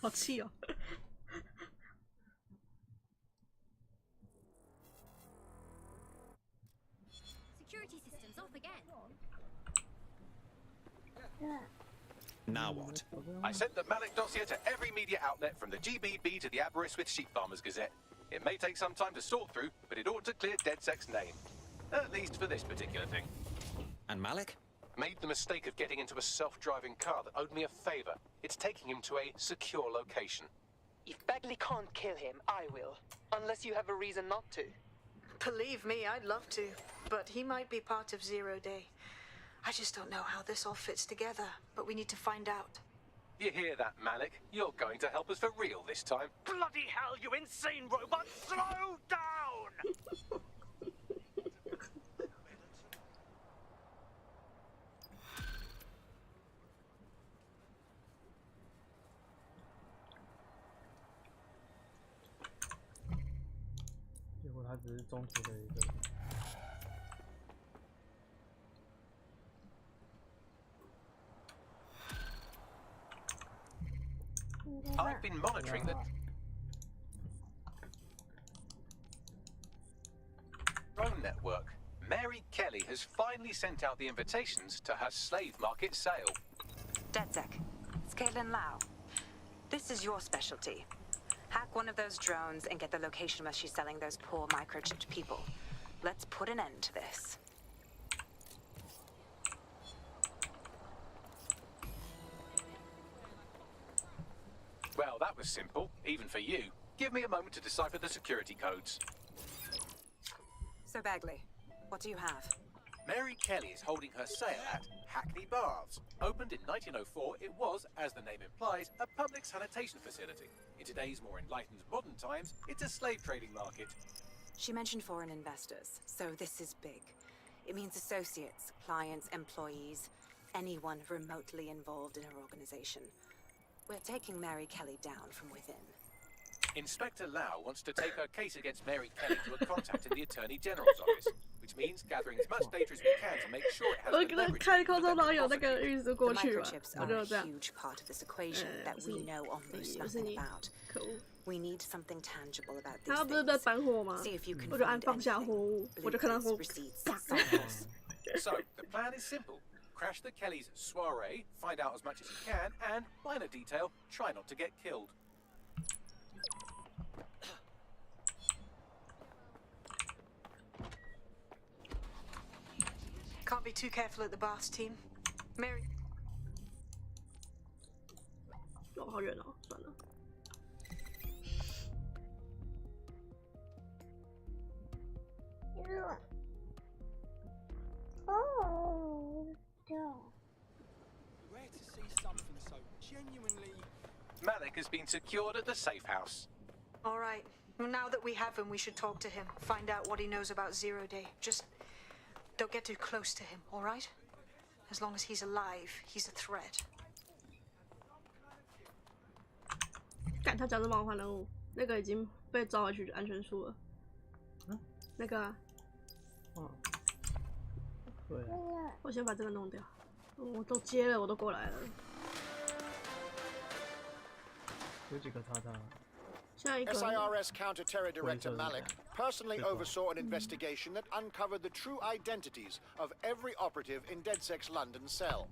Hot seal. Security systems off again. Now what? I sent the Malik dossier to every media outlet from the GBB to the Aberystwyth Sheep Farmers Gazette. It may take some time to sort through, but it ought to clear DedSec's name. At least for this particular thing. And Malik? Made the mistake of getting into a self-driving car that owed me a favor. It's taking him to a secure location. If Bagley can't kill him, I will. Unless you have a reason not to. Believe me, I'd love to. But he might be part of Zero Day. I just don't know how this all fits together, but we need to find out. You hear that, Malik? You're going to help us for real this time. Bloody hell, you insane robot! Slow down! 结果他只是中途的一个。 I've been monitoring the drone network. Mary Kelly has finally sent out the invitations to her slave market sale. DedSec, it's Caitlin Lau. This is your specialty. Hack one of those drones and get the location where she's selling those poor microchipped people. Let's put an end to this. Well, that was simple, even for you. Give me a moment to decipher the security codes. So, Bagley, what do you have? Mary Kelly is holding her sale at Hackney Baths. Opened in 1904, it was, as the name implies, a public sanitation facility. In today's more enlightened modern times, it's a slave trading market. She mentioned foreign investors, so this is big. It means associates, clients, employees, anyone remotely involved in her organization. We're taking Mary Kelly down from within. Inspector Lau wants to take her case against Mary Kelly to a contact in the Attorney General's office, which means gathering as much data as we can to make sure it has the leverage. The microchips are a huge part of this equation that we know almost nothing about. We need something tangible about these things. See if you can find anything. Blueprints, receipts, samples. So, the plan is simple. Crash the Kellys' soiree, find out as much as you can, and, minor detail, try not to get killed. Can't be too careful at the baths, team. Mary. 哦，好远哦，算了。Rare to see something so genuinely. Malik has been secured at the safe house. All right. Well, now that we have him, we should talk to him. Find out what he knows about Zero Day. Just don't get too close to him, all right? As long as he's alive, he's a threat. 干，他讲的梦幻人物，那个已经被召回去安全处了。嗯，那个啊。嗯。对。我先把这个弄掉。我都接了，我都过来了。有几个叉叉。 SIRS Counter-Terror Director Malik personally oversaw an investigation that uncovered the true identities of every operative in DedSec's London cell.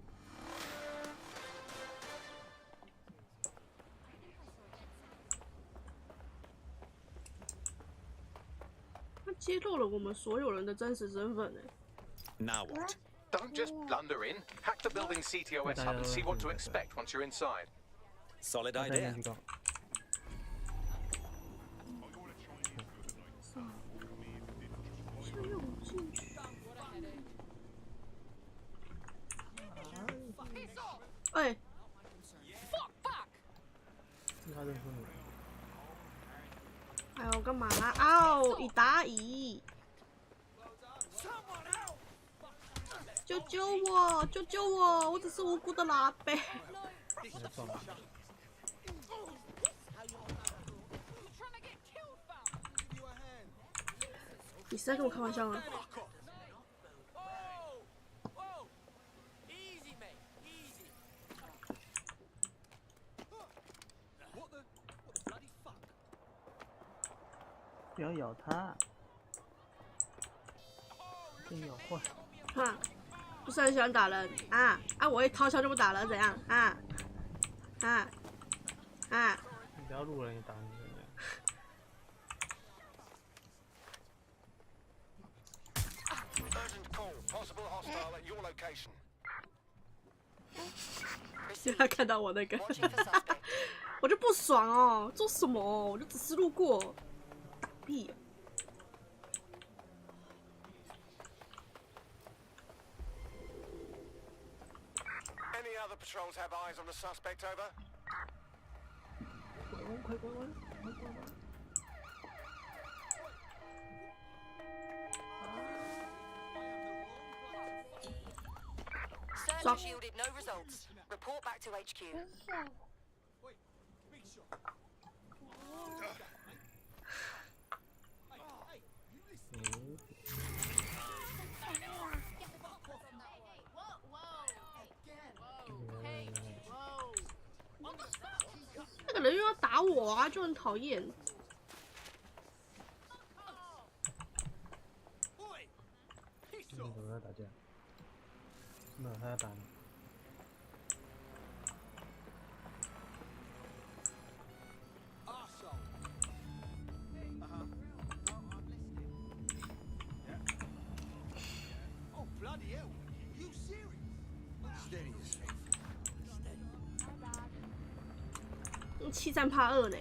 他揭露了我们所有人的真实身份哎。 Now what? Don't just blunder in. Hack the building's CTOS hub and see what to expect once you're inside. Solid idea. 哎，他认识你。哎呦，干嘛啦？嗷！一打一！救救我！救救我！我只是无辜的拉贝。你是在跟我开玩笑吗？ 不要咬他，真咬坏。哈，不是很喜欢打人啊啊！我一掏枪就不打了，怎样啊啊啊！你不要路人也打你。 Urgent call. Possible hostile at your location. 因为他看到我那个，我就不爽哦，做什么？我就只是路过。 屁！ Any other patrols have eyes on the suspect, over? 快关！ Search has yielded no results. Report back to HQ.那个人又要打我啊，就很讨厌。怎么要打架？没有，他要打你。Oh bloody hell! You serious? Steady yourself. Steady. 7战怕2呢。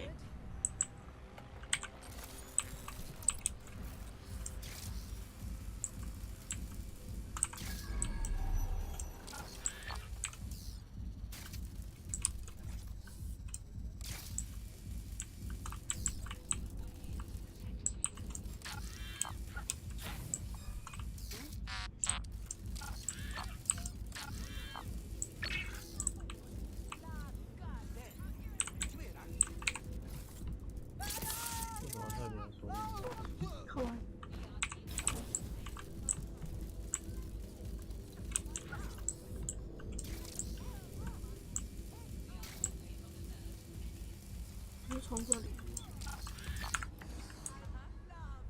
从这里，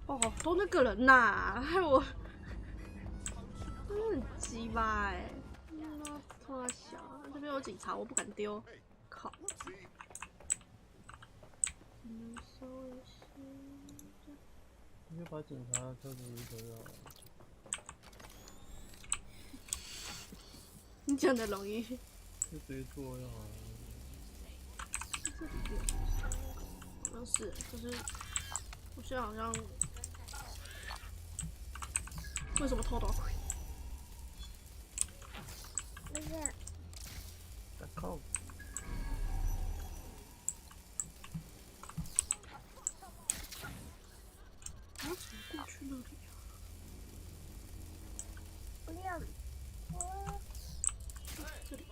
哦，都那个人呐，害我真的很鸡巴哎！那他小，这边有警察，我不敢丢，靠！收一下，你就把警察的车子移走就好了。你讲的容易，就直接做就好了。这里面。 好像是，可是我现在好像为什么偷刀盔？不是，打扣。我要怎么过去那里啊？不要，这里。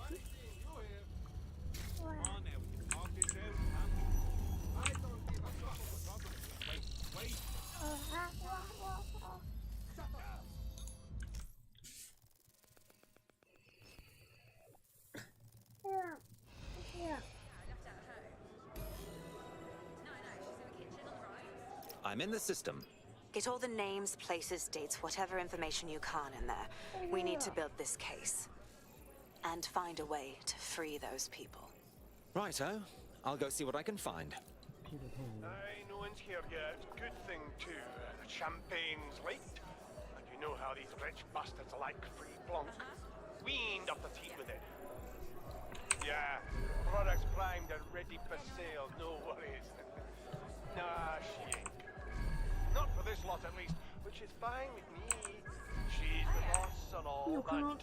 I'm in the system. Get all the names, places, dates, whatever information you can in there. We need to build this case. And find a way to free those people. Righto. I'll go see what I can find. Aye, no one's here yet. Good thing, too. The champagne's late. And you know how these rich bastards like free plonk. Weaned off the teeth with it. Yeah, products primed and ready for sale, no worries. Nah, she ain't. Not for this lot, at least, which is fine with me. She's the boss and all that.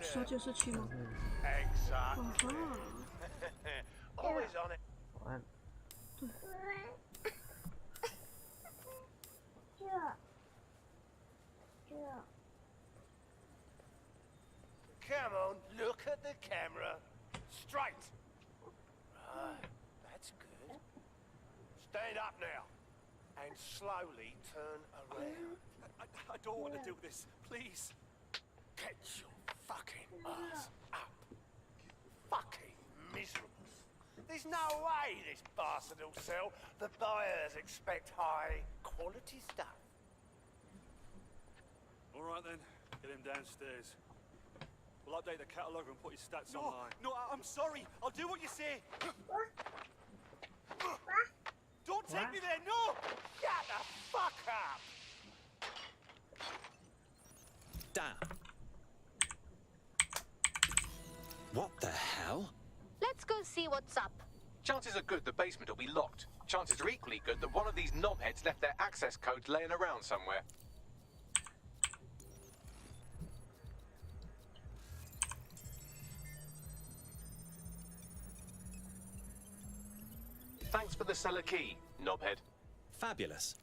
Exactly. Always on it. Come on, look at the camera. Straight. Right, that's good. Stand up now. And slowly turn around. I don't want to do this, please. Get your fucking ass up. Fucking miserable. There's no way this bastard will sell. The buyers expect high quality stuff. All right then, get him downstairs. We'll update the catalogue and put his stats online. No, I'm sorry. I'll do what you say. Don't take me there, no! Shut the fuck up! Damn. What the hell? Let's go see what's up. Chances are good the basement will be locked. Chances are equally good that one of these knobheads left their access codes laying around somewhere. Thanks for the cellar key, knobhead. Fabulous.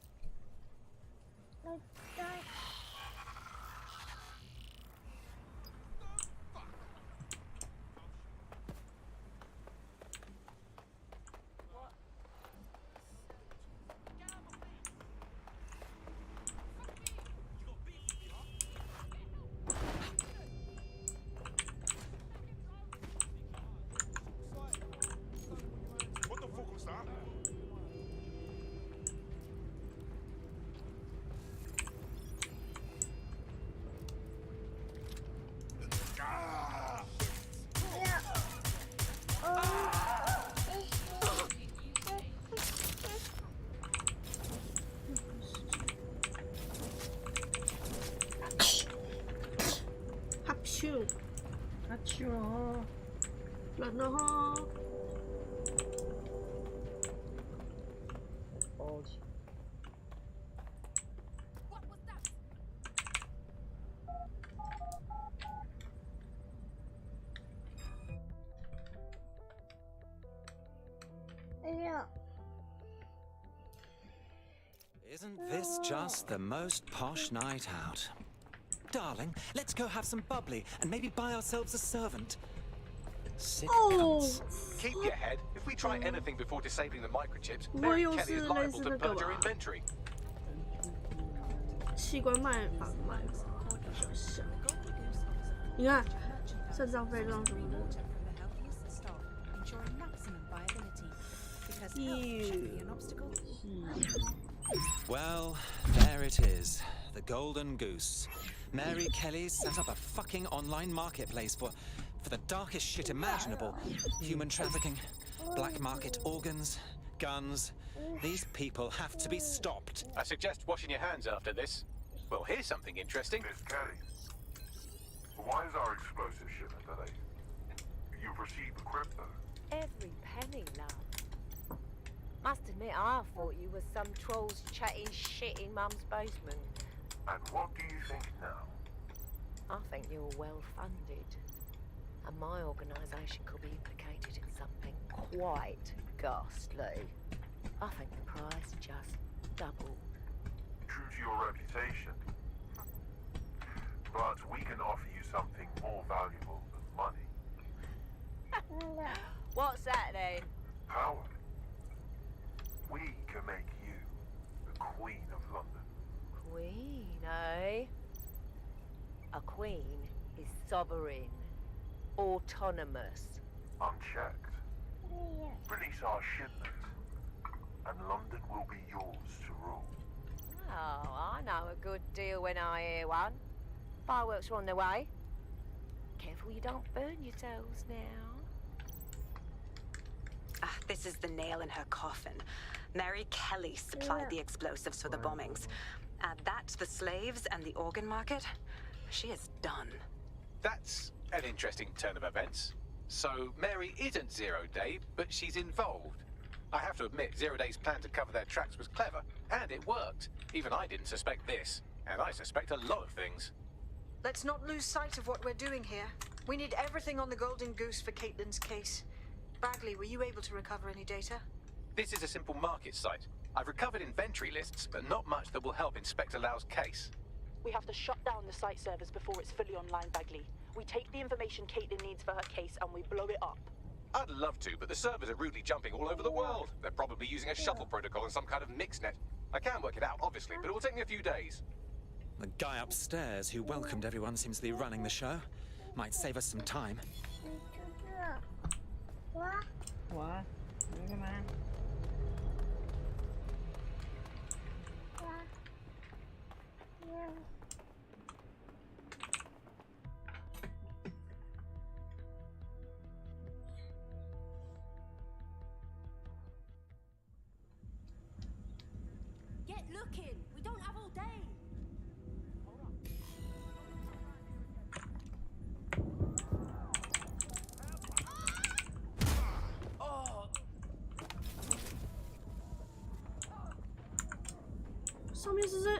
What the fuck was that? 합슈. 합슈. 人了哈。包起。 Isn't this just the most posh night out? Darling, let's go have some bubbly and maybe buy ourselves a servant. Sick cunts. Keep your head. If we try anything before disabling the microchips, Mary Kelly is liable to purge her inventory. 器官卖法卖法，像，你看，肾脏肺脏什么的。 Well, there it is. The Golden Goose. Mary Kelly's set up a fucking online marketplace for the darkest shit imaginable. Human trafficking, black market organs, guns. These people have to be stopped. I suggest washing your hands after this. Well, here's something interesting. Miss Kelly, why is our explosive shipment delayed? You've received the crypto. Every penny, love. Must admit, I thought you were some trolls chatting shit in Mum's basement. And what do you think now? I think you're well funded. And my organisation could be implicated in something quite ghastly. I think the price just doubled. True to your reputation. But we can offer you something more valuable than money. What's that then? Power. We can make you the Queen of London. Queen, eh? A queen is sovereign, autonomous. Unchecked. Release our shipment, and London will be yours to rule. Oh, I know a good deal when I hear one. Fireworks are on their way. Careful you don't burn yourselves now. Ah, this is the nail in her coffin. Mary Kelly supplied the explosives for the bombings. Add that to the slaves and the organ market, she is done. That's an interesting turn of events. So Mary isn't Zero Day, but she's involved. I have to admit, Zero Day's plan to cover their tracks was clever, and it worked. Even I didn't suspect this, and I suspect a lot of things. Let's not lose sight of what we're doing here. We need everything on the Golden Goose for Caitlin's case. Bagley, were you able to recover any data? This is a simple market site. I've recovered inventory lists, but not much that will help Inspector Lau's case. We have to shut down the site servers before it's fully online, Bagley. We take the information Caitlin needs for her case and we blow it up. I'd love to, but the servers are rudely jumping all over the world. They're probably using a shuttle protocol and some kind of mixnet. I can work it out, obviously, but it will take me a few days. The guy upstairs who welcomed everyone seems to be running the show. Might save us some time. What? Look at that. Get looking! We don't have all day! Oh! 上面是在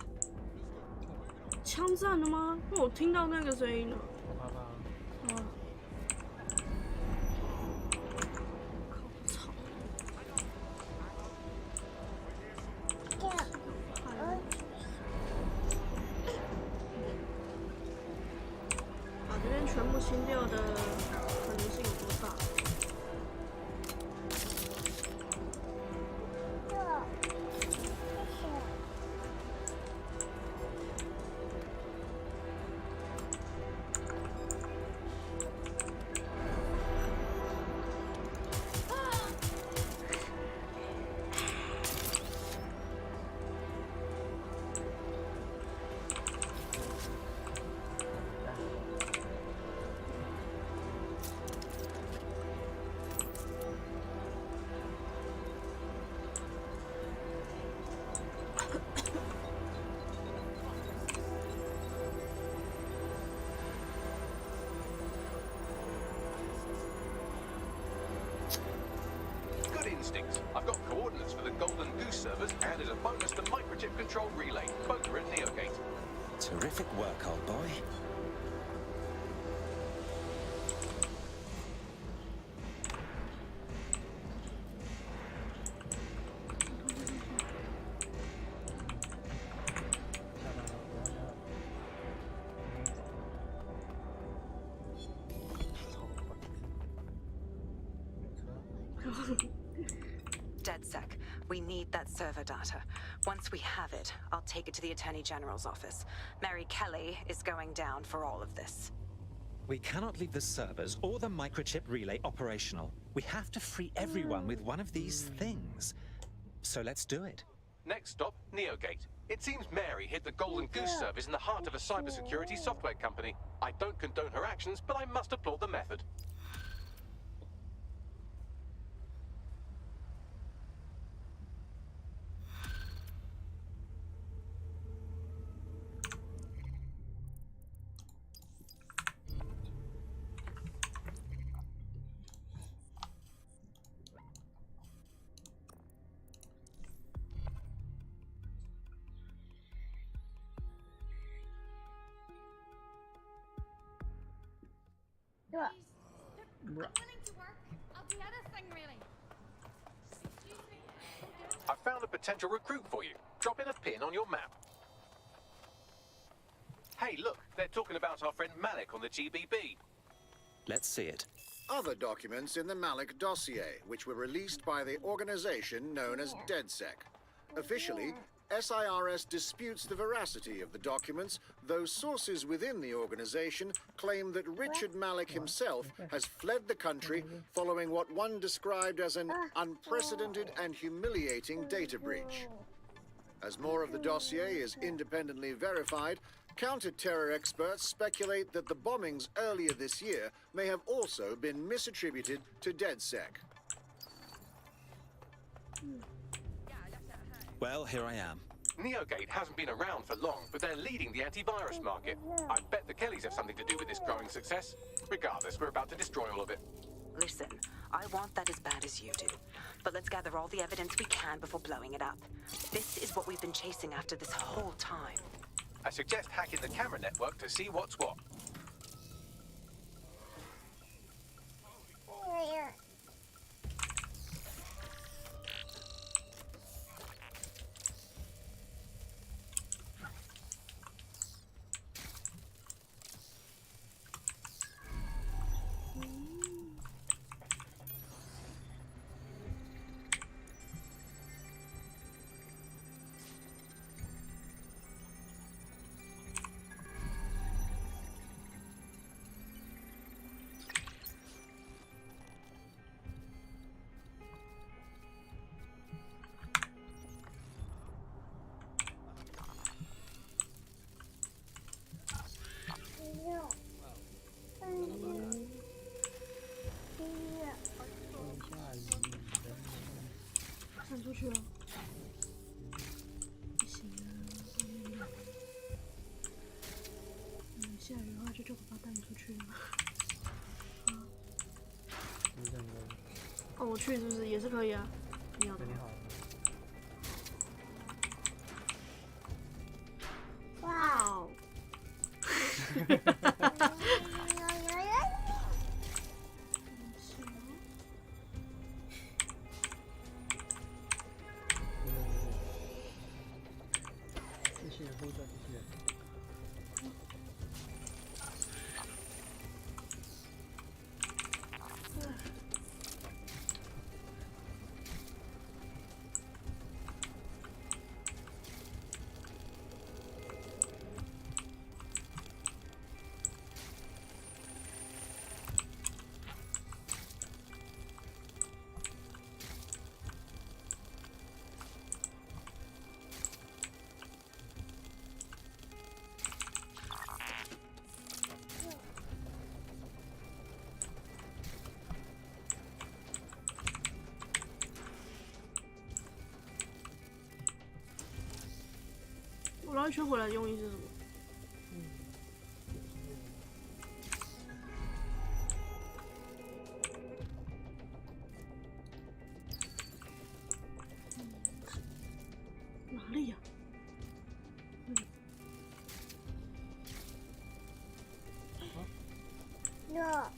枪战的吗？因为我听到那个声音了。我怕怕。啊！靠！操！清掉的可能性有多大？I've got coordinates for the Golden Goose servers, and as a bonus, the microchip control relay. Both are at Neogate. Terrific work, old boy. DedSec, we need that server data. Once we have it, I'll take it to the Attorney General's office. Mary Kelly is going down for all of this. We cannot leave the servers or the microchip relay operational. We have to free everyone with one of these things. So let's do it. Next stop, Neogate. It seems Mary hid the Golden Goose servers in the heart of a cybersecurity software company. I don't condone her actions, but I must applaud the method. I found a potential recruit for you. Drop in a pin on your map. Hey, look, they're talking about our friend Malik on the GBB. Let's see it. Other documents in the Malik dossier, which were released by the organization known as DedSec. Officially, SIRS disputes the veracity of the documents, though sources within the organization claim that Richard Malik himself has fled the country following what one described as an unprecedented and humiliating data breach. As more of the dossier is independently verified, counter-terror experts speculate that the bombings earlier this year may have also been misattributed to DedSec. Well, here I am. Neogate hasn't been around for long, but they're leading the antivirus market. I bet the Kellys have something to do with this growing success. Regardless, we're about to destroy all of it. Listen, I want that as bad as you do. But let's gather all the evidence we can before blowing it up. This is what we've been chasing after this whole time. I suggest hacking the camera network to see what's what.闪出去了，不行啊！下雨的话就叫爸爸带你出去了。哦，我去是不是也是可以啊？你好，你好。哇哦！绕一圈回来的用意是什么？哪里呀？那。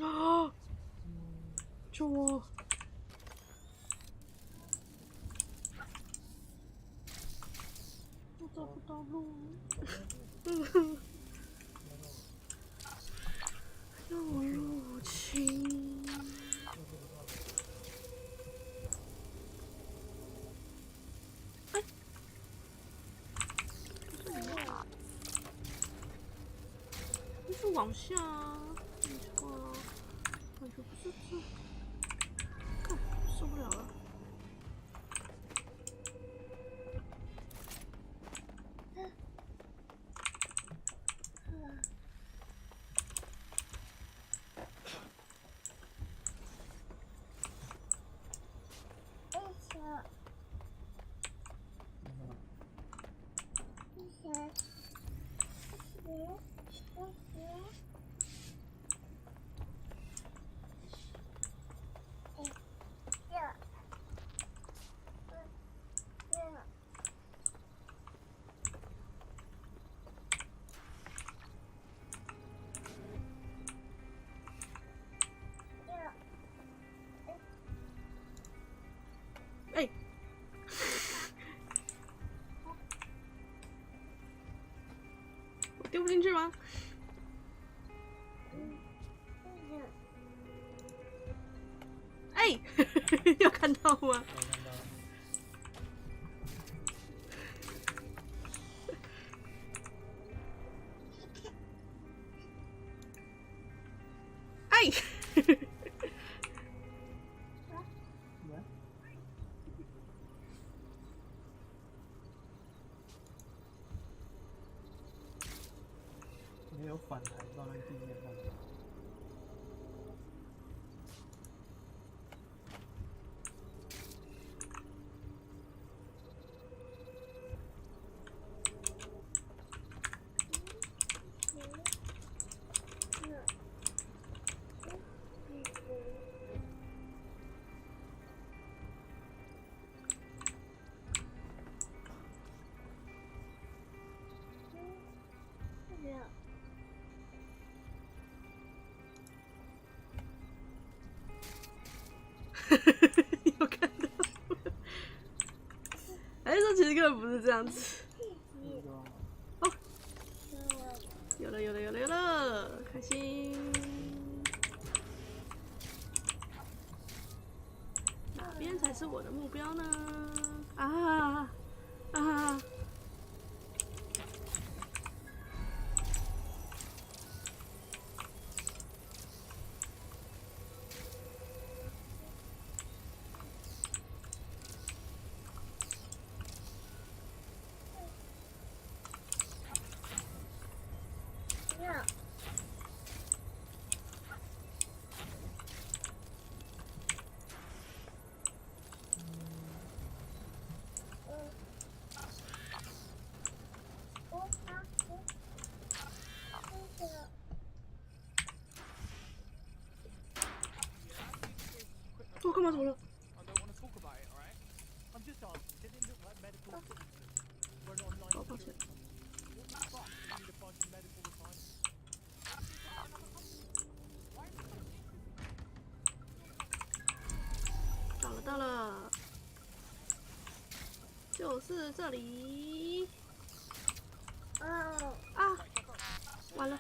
啊！救我！我找不到路。让我入侵。哎，不是往下啊！没错啊，感觉不是这。看，受不了了。哎，我丢不进去吗？哎，有看到吗？哎。没有反弹到那个地面上。有看到？还是说其实根本不是这样子？哦，有了有了有了有了，开心！哪边才是我的目标呢？啊啊！我干嘛怎么了？哦，抱歉。到了到了。就是这里。啊！完了。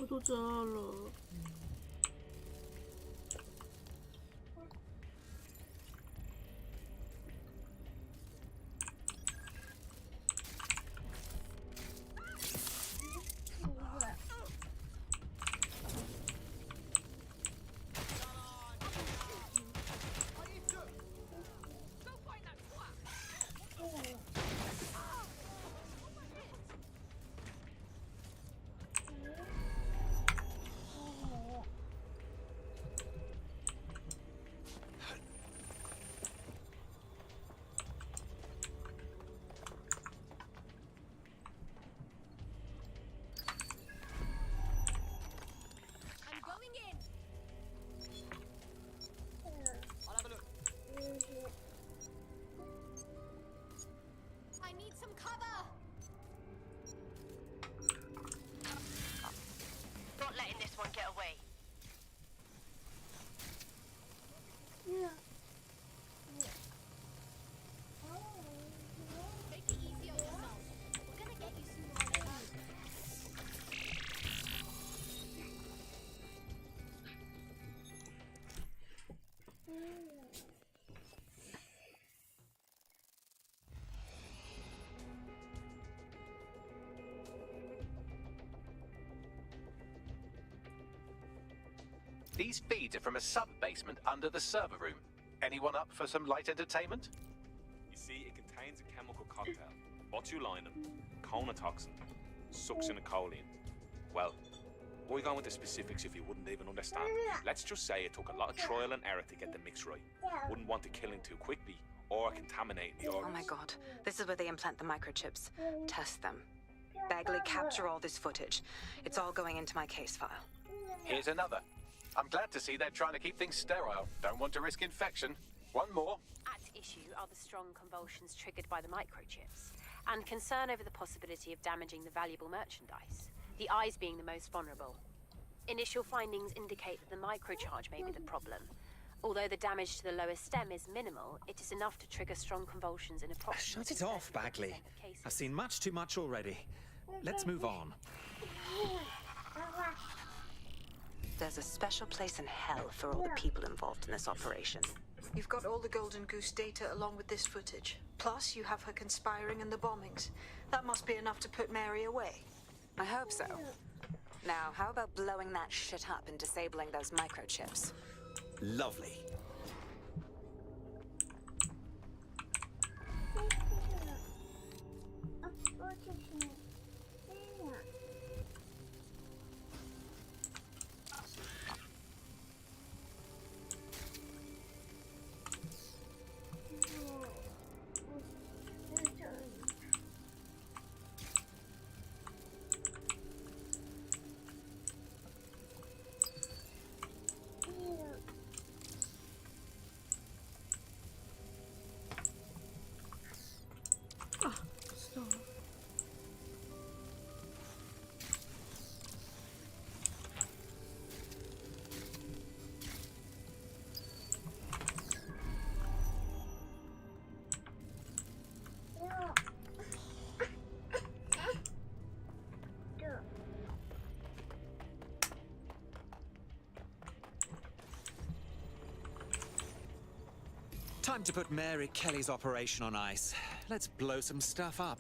我肚子饿了。These feeds are from a sub-basement under the server room. Anyone up for some light entertainment? You see, it contains a chemical cocktail. Botulinum, conotoxin, succinylcholine. Well, why go into specifics if you wouldn't even understand? Let's just say it took a lot of trial and error to get the mix right. Wouldn't want to kill him too quickly or contaminate the organs. Oh my god, this is where they implant the microchips. Test them. Bagley, capture all this footage. It's all going into my case file. Here's another. I'm glad to see they're trying to keep things sterile. Don't want to risk infection. One more. At issue are the strong convulsions triggered by the microchips, and concern over the possibility of damaging the valuable merchandise, the eyes being the most vulnerable. Initial findings indicate that the microcharge may be the problem. Although the damage to the lower stem is minimal, it is enough to trigger strong convulsions in approximately... Shut it off, Bagley. I've seen much too much already. Let's move on. There's a special place in hell for all the people involved in this operation. You've got all the Golden Goose data along with this footage. Plus, you have her conspiring in the bombings. That must be enough to put Mary away. I hope so. Now, how about blowing that shit up and disabling those microchips? Lovely. Time to put Mary Kelly's operation on ice. Let's blow some stuff up.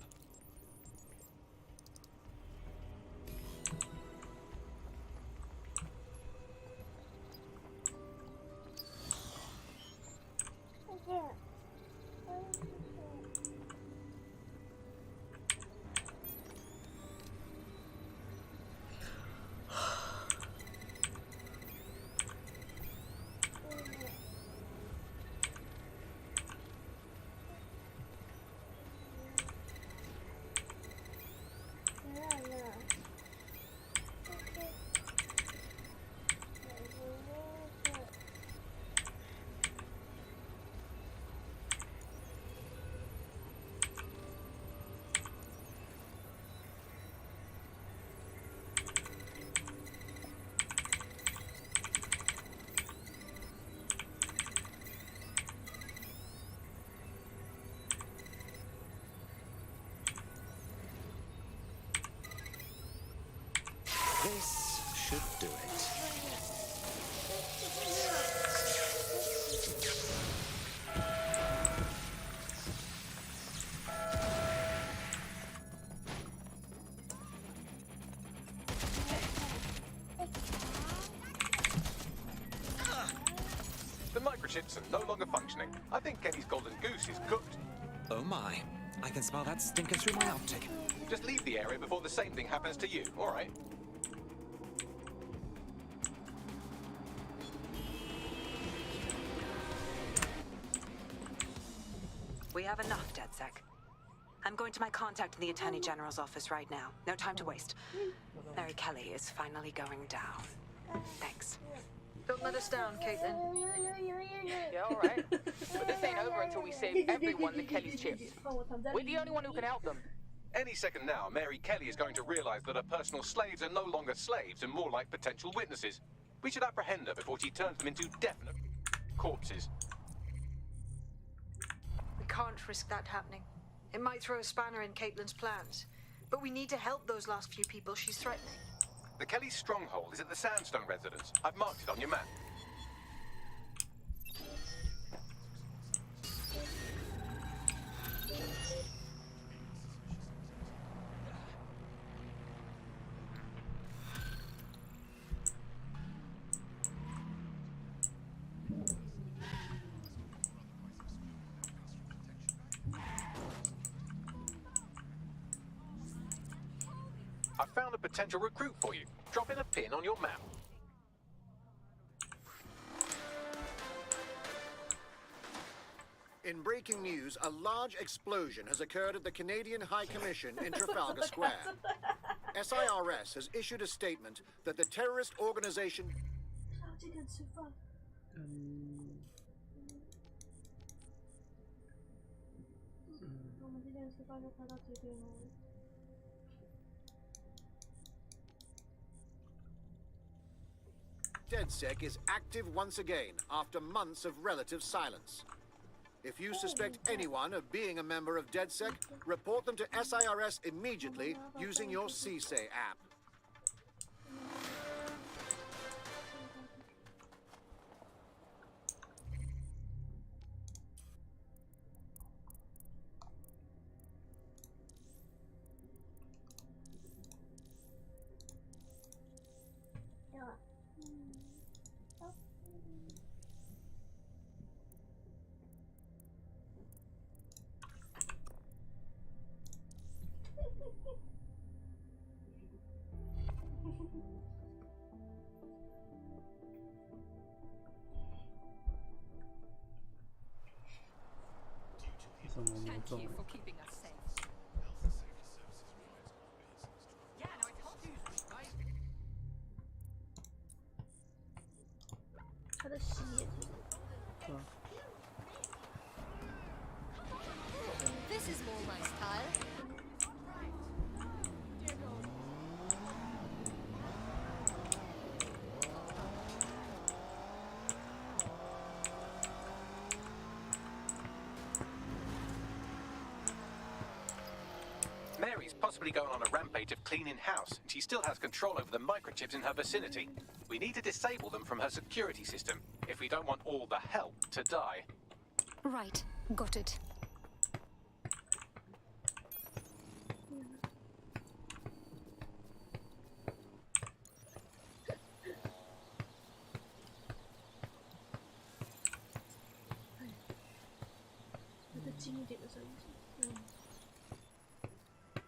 should do it. The microchips are no longer functioning. I think Kenny's golden goose is cooked. Oh my. I can smell that stinker through my optic. Just leave the area before the same thing happens to you, all right? We have enough, DedSec. I'm going to my contact in the Attorney General's office right now. No time to waste. Mary Kelly is finally going down. Thanks. Don't let us down, Caitlin. Yeah, all right. But this ain't over until we save everyone the Kelly's chips. We're the only one who can help them. Any second now, Mary Kelly is going to realize that her personal slaves are no longer slaves and more like potential witnesses. We should apprehend her before she turns them into definite corpses. We can't risk that happening. It might throw a spanner in Caitlin's plans. But we need to help those last few people she's threatening. The Kelly stronghold is at the Sandstone residence. I've marked it on your map. I found a potential recruit for you. Drop in a pin on your map. In breaking news, a large explosion has occurred at the Canadian High Commission in Trafalgar Square. SIRS has issued a statement that the terrorist organization... DedSec is active once again after months of relative silence. If you suspect anyone of being a member of DedSec, report them to SIRS immediately using your CSA app. Thank you for keeping us safe. Yeah, no, I told you, right? This is more my style. Mary's possibly going on a rampage of cleaning house, and she still has control over the microchips in her vicinity. We need to disable them from her security system if we don't want all the help to die. Right, got it.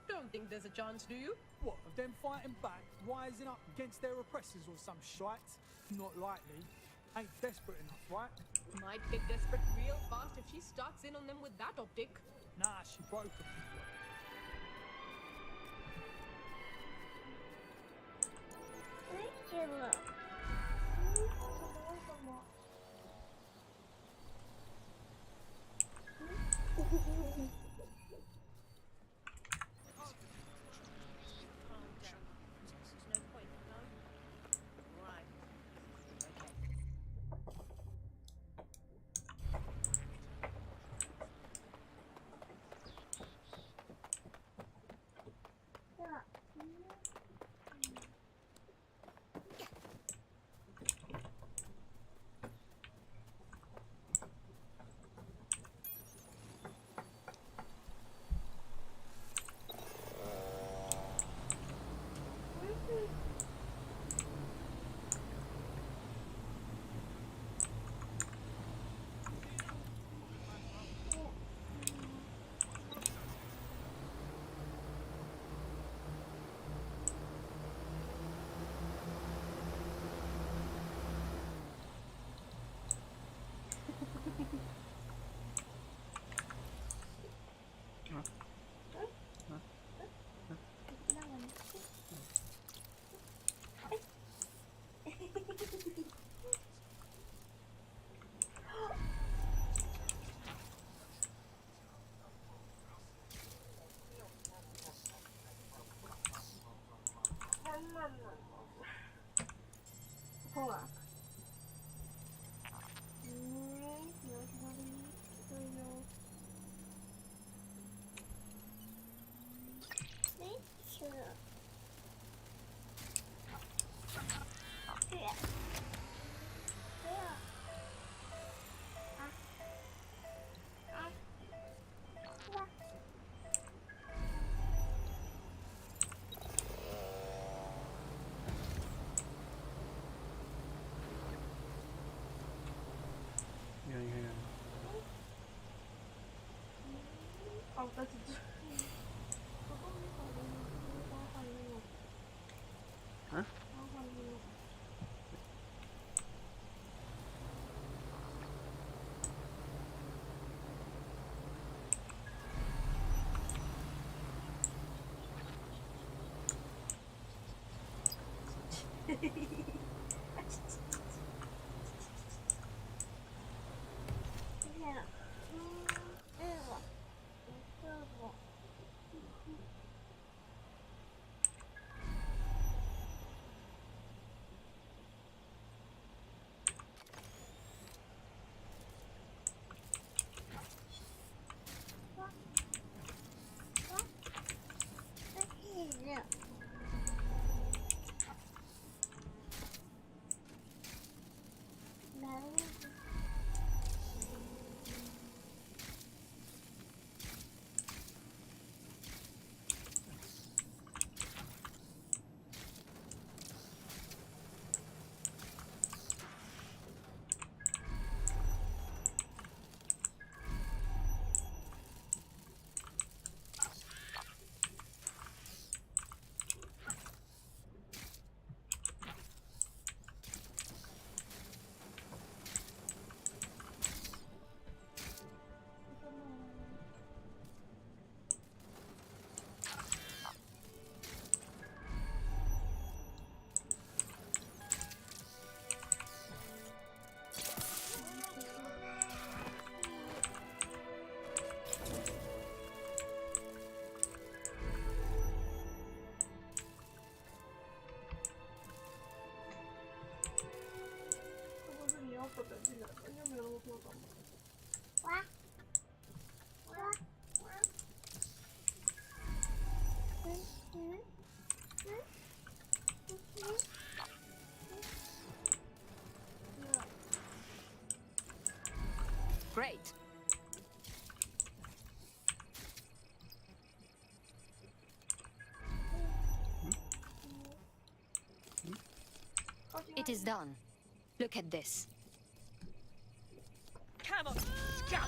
Don't think there's a chance, do you? What, of them fighting back, rising up against their oppressors or some shite? Not likely. Ain't desperate enough, right? Might get desperate real fast if she starts in on them with that optic. Nah, she broke them. 哦，但是这。啊？嘿嘿嘿。不等进来，完全没有那么多种。哇哇哇！Great. It is done. Look at this. Come on, scum!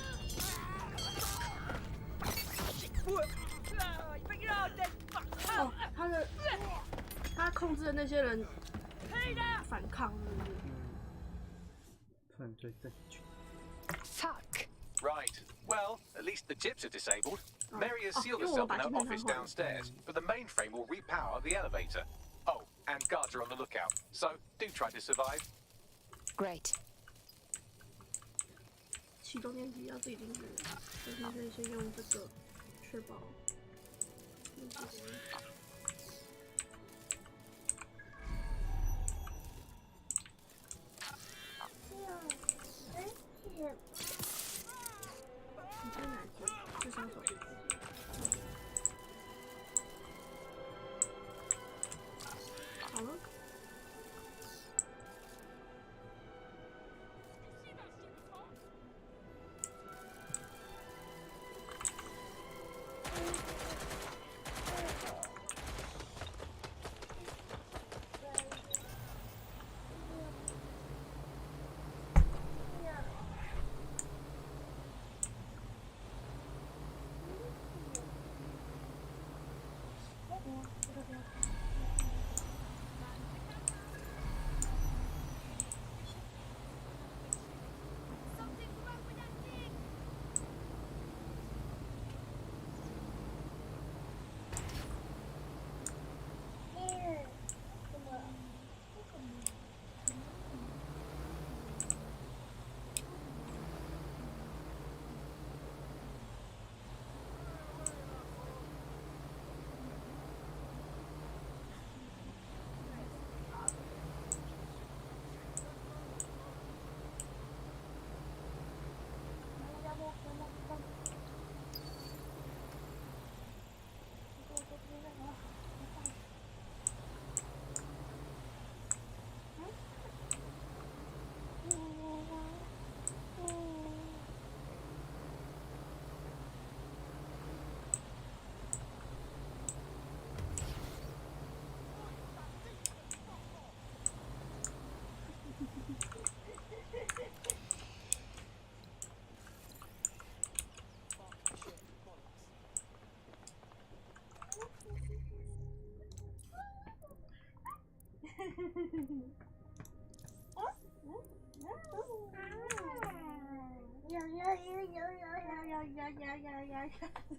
哦，他控制的那些人反抗，是不是？犯罪证据。Fuck. Right. Well, at least the chips are disabled. Mary has sealed herself in her office downstairs, but the mainframe will repower the elevator. Oh, and guards are on the lookout, so do try to survive. Great. 启动电梯要自己进去，所以可以先用这个确保。你这哪只？这双手。好了。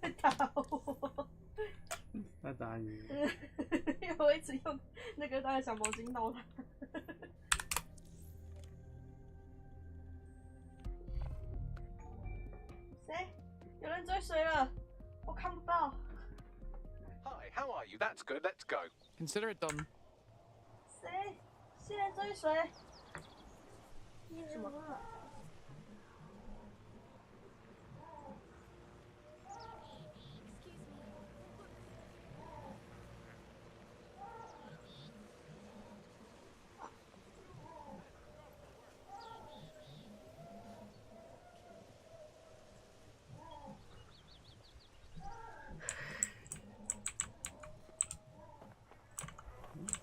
在打我。在打你。因为我一直用那个大的小毛巾闹他。谁？有人追随了，我看不到。Hi, how are you? That's good. Let's go. Consider it done. 谁？现在追随？什么？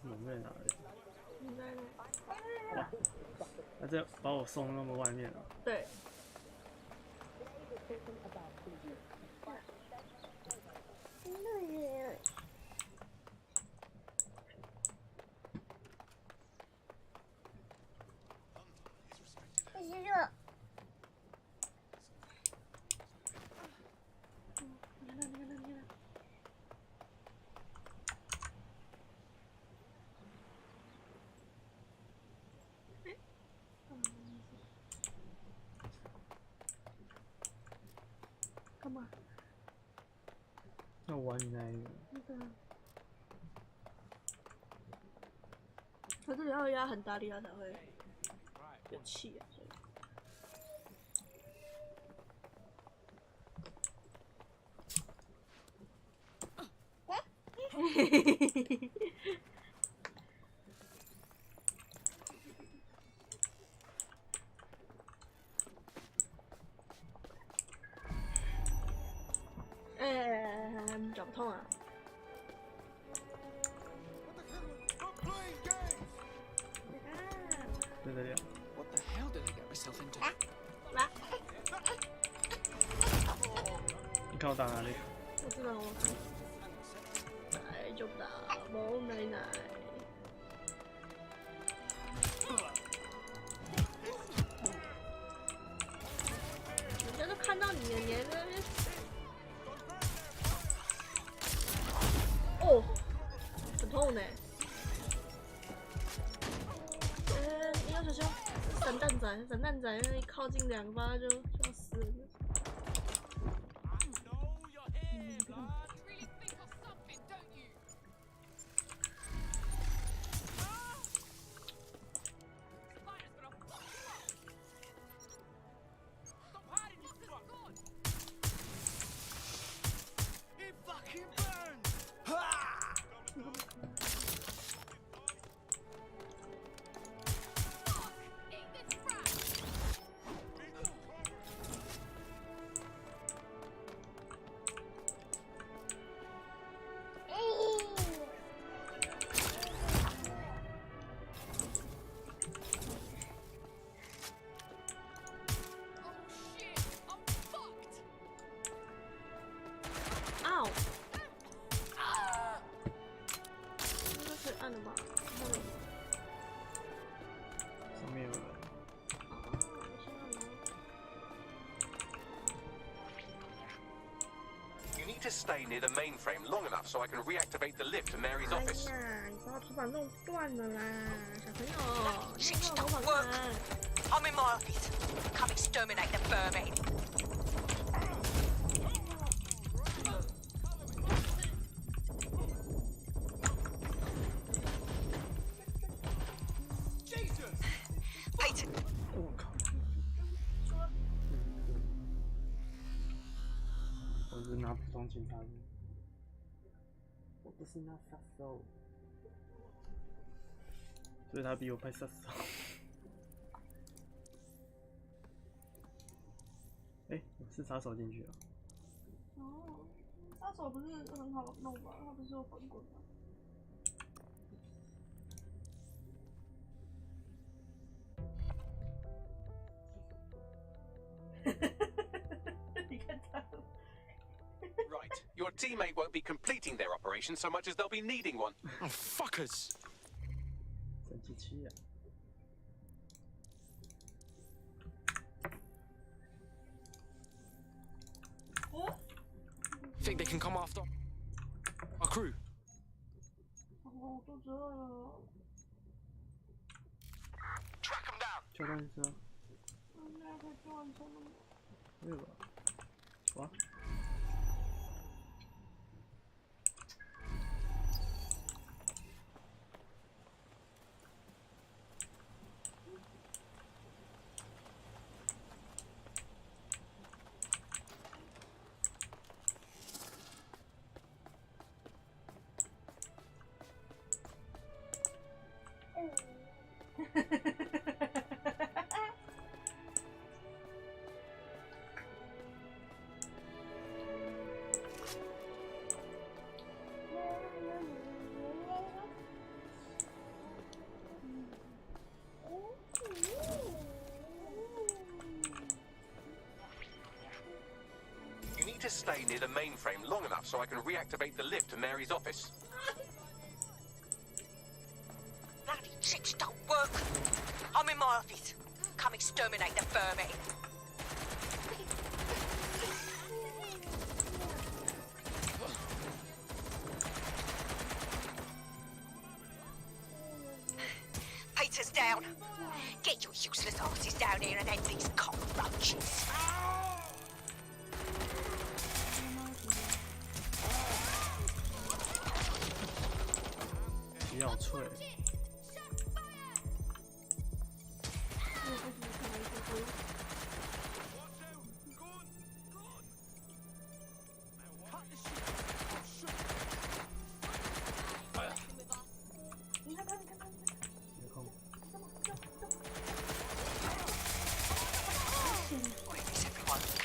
人在哪里？你在哪？哇！他这把我送那么外面了。对。干嘛？要玩你那一个。那个。可是要压很大力，它才会有气啊。嘿嘿嘿嘿嘿。脚不痛啊！在这里啊。 What the hell did I get myself into? 你看我打哪里？我知道我大丈夫だ。冇奶奶。人家都看到你了，你还在那边。 哦，很痛呢。你要小心，散弹仔，散弹仔，一靠近2发就要死了。To stay near the mainframe long enough so I can reactivate the lift to Mary's office. 哎呀，你把我头发弄断了啦，小朋友，你弄头发干嘛？ I'm in my office. Come exterminate the vermin. Jesus! Peyton. 我靠！我是拿普通警察的，我不是拿杀手，所以他比我派杀手。哎，我是杀手进去了。哦，杀手不是很好弄吗？他不是有混滚吗？你看他。Right, your teammate won't be completing their operation so much as they'll be needing one. Oh, fuckers! 生气气呀！ Think they can come after our crew? 哦，肚子饿了。交通车。现在可以吃晚餐了吗？没有吧？哇！You need to stay near the mainframe long enough so I can reactivate the lift to Mary's office. Bloody chips don't work. I'm in my office. Come exterminate the vermin. Peter's down. Get your useless asses down here and end these cockroaches. 皮好脆。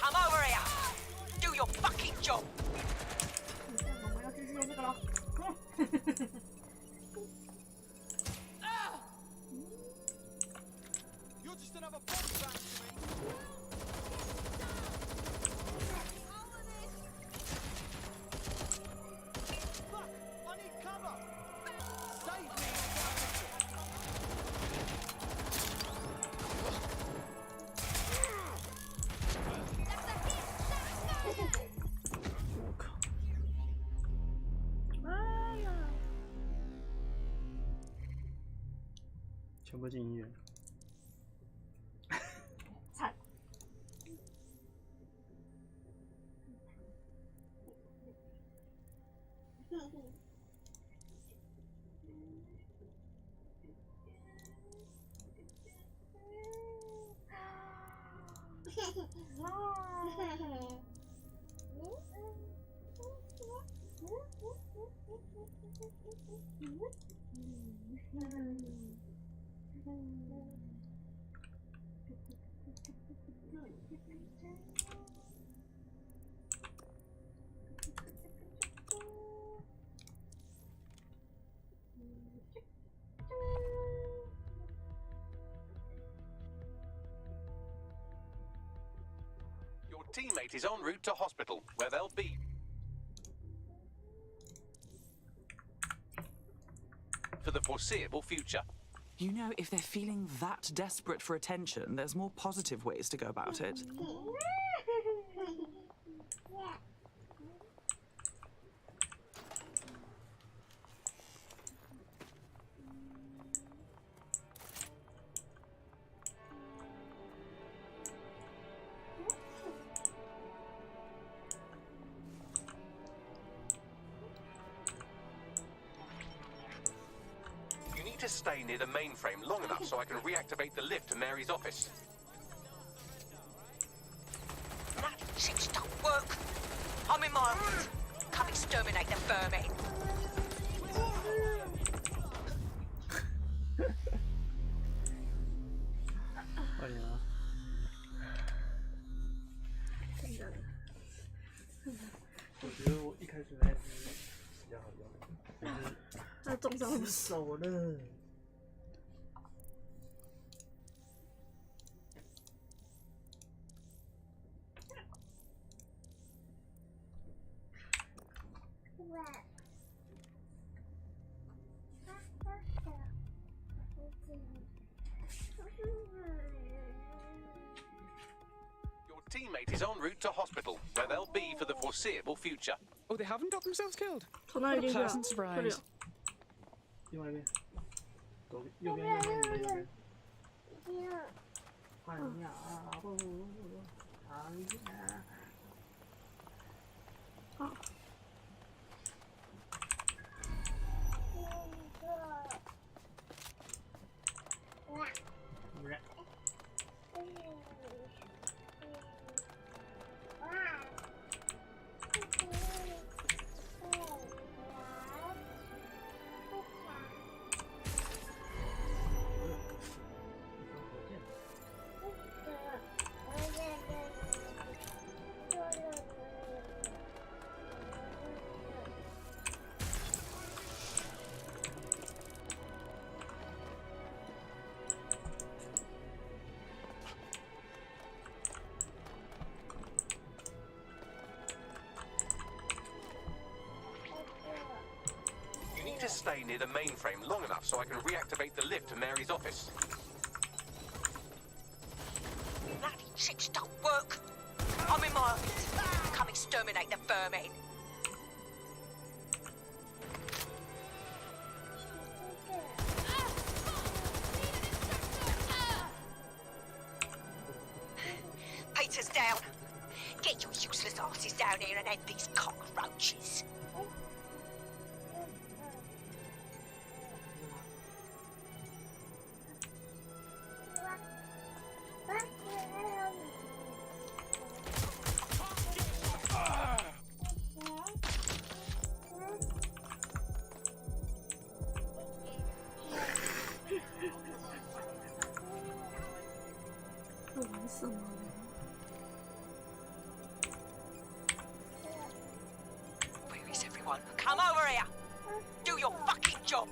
Come over here. Do your fucking job. 我们要继续用这个了。You're just another bomb back to me. Fuck! I need cover. Save me. "全部进医院。惨。Your teammate is en route to hospital, where they'll be. For the foreseeable future. You know, if they're feeling that desperate for attention, there's more positive ways to go about it. You need to stay near the mainframe long enough so I can reactivate the lift to Mary's office. Bloody chips don't work. I'm in my office. Come exterminate the vermin. 快点啊！真的。我觉得我一开始还是比较好用，他重伤了。失手了。teammate is en route to hospital, where they'll be for the foreseeable future. Oh, they haven't got themselves killed? 从哪里进去啊？ Pleasant 这里 surprise. 有。另外一边，右边。哎呀，不，哎呀。好。You need to stay near the mainframe long enough so I can reactivate the lift to Mary's office. Bloody tricks don't work. I'm in my office. Come exterminate the vermin. Peter's down. Get your useless asses down here and end these cockroaches. Where is everyone? Come over here! Do your fucking job!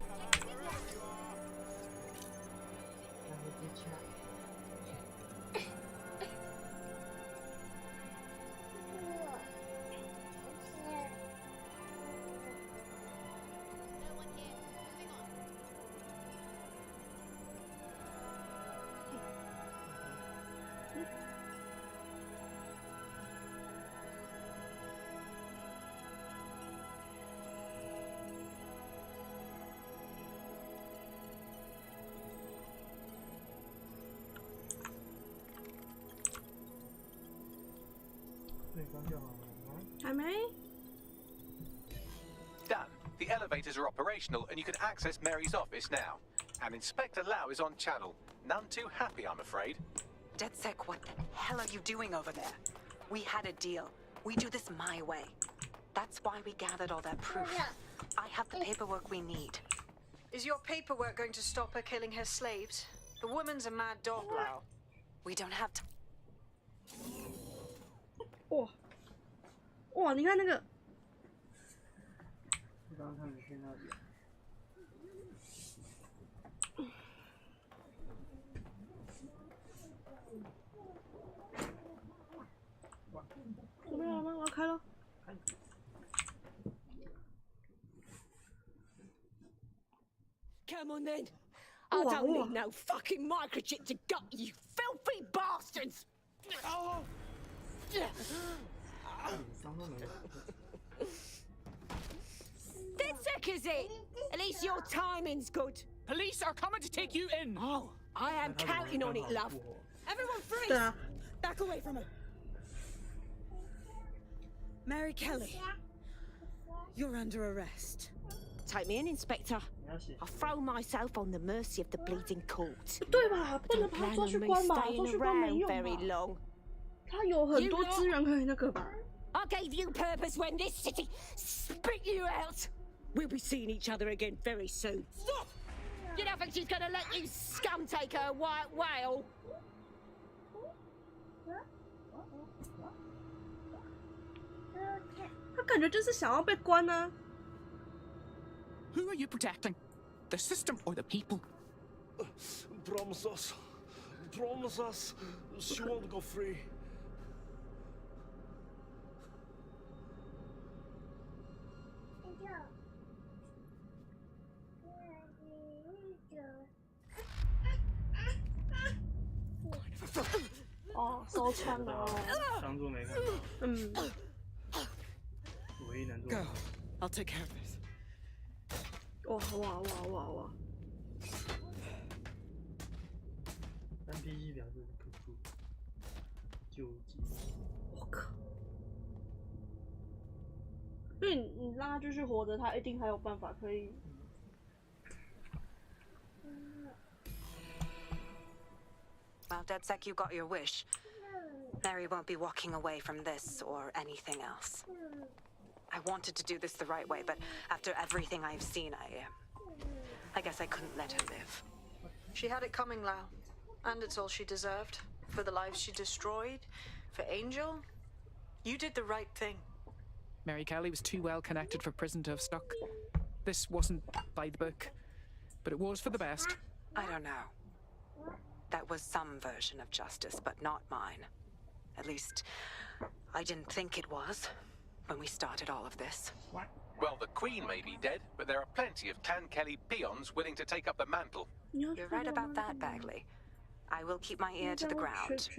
还没。 Done. The elevators are operational and you can access Mary's office now. And Inspector Lau is on channel. None too happy, I'm afraid. DedSec, what the hell are you doing over there? We had a deal. We do this my way. That's why we gathered all that proof. I have the paperwork we need. Is your paperwork going to stop her killing her slaves? The woman's a mad dog, Lau. We don't have to. 哇，哇！你看那个，刚刚他们去那里。准备好了吗？我要开了。Come on then. I don't need no fucking microchip to gut you, filthy bastards! Oh. DedSec is it? At least your timing's good. Police are coming to take you in. Oh, I am counting on it, love. Everyone freeze! Back away from her. Mary Kelly, you're under arrest. Take me in, Inspector. I'll throw myself on the mercy of the bleeding court. 对吧？不能把他抓去关吧？抓去关没用吧？他有很多资源可以那个吧？ I gave you purpose when this city spit you out. We'll be seeing each other again very soon. Stop! You don't think she's gonna let you scum take her white whale? 他感觉就是想要被关啊。 Who are you protecting? The system or the people? Promise us. Promise us. She won't go free. 好惨哦！当做没看到。嗯。唯一能做。Go. I'll take care of this. 哇！单 PC 表示突出救急。我靠！因为你让他继续活着，他一定还有办法可以。Well, DedSec, you got your wish. Mary won't be walking away from this or anything else. I wanted to do this the right way, but after everything I've seen, I guess I couldn't let her live. She had it coming, Lau. And it's all she deserved. For the lives she destroyed, for Angel, you did the right thing. Mary Kelly was too well connected for prison to have stuck. This wasn't by the book, but it was for the best. I don't know. That was some version of justice, but not mine. At least, I didn't think it was when we started all of this. What? Well, the Queen may be dead, but there are plenty of Clan Kelly peons willing to take up the mantle. You're right about that, Bagley. I will keep my ear to the ground.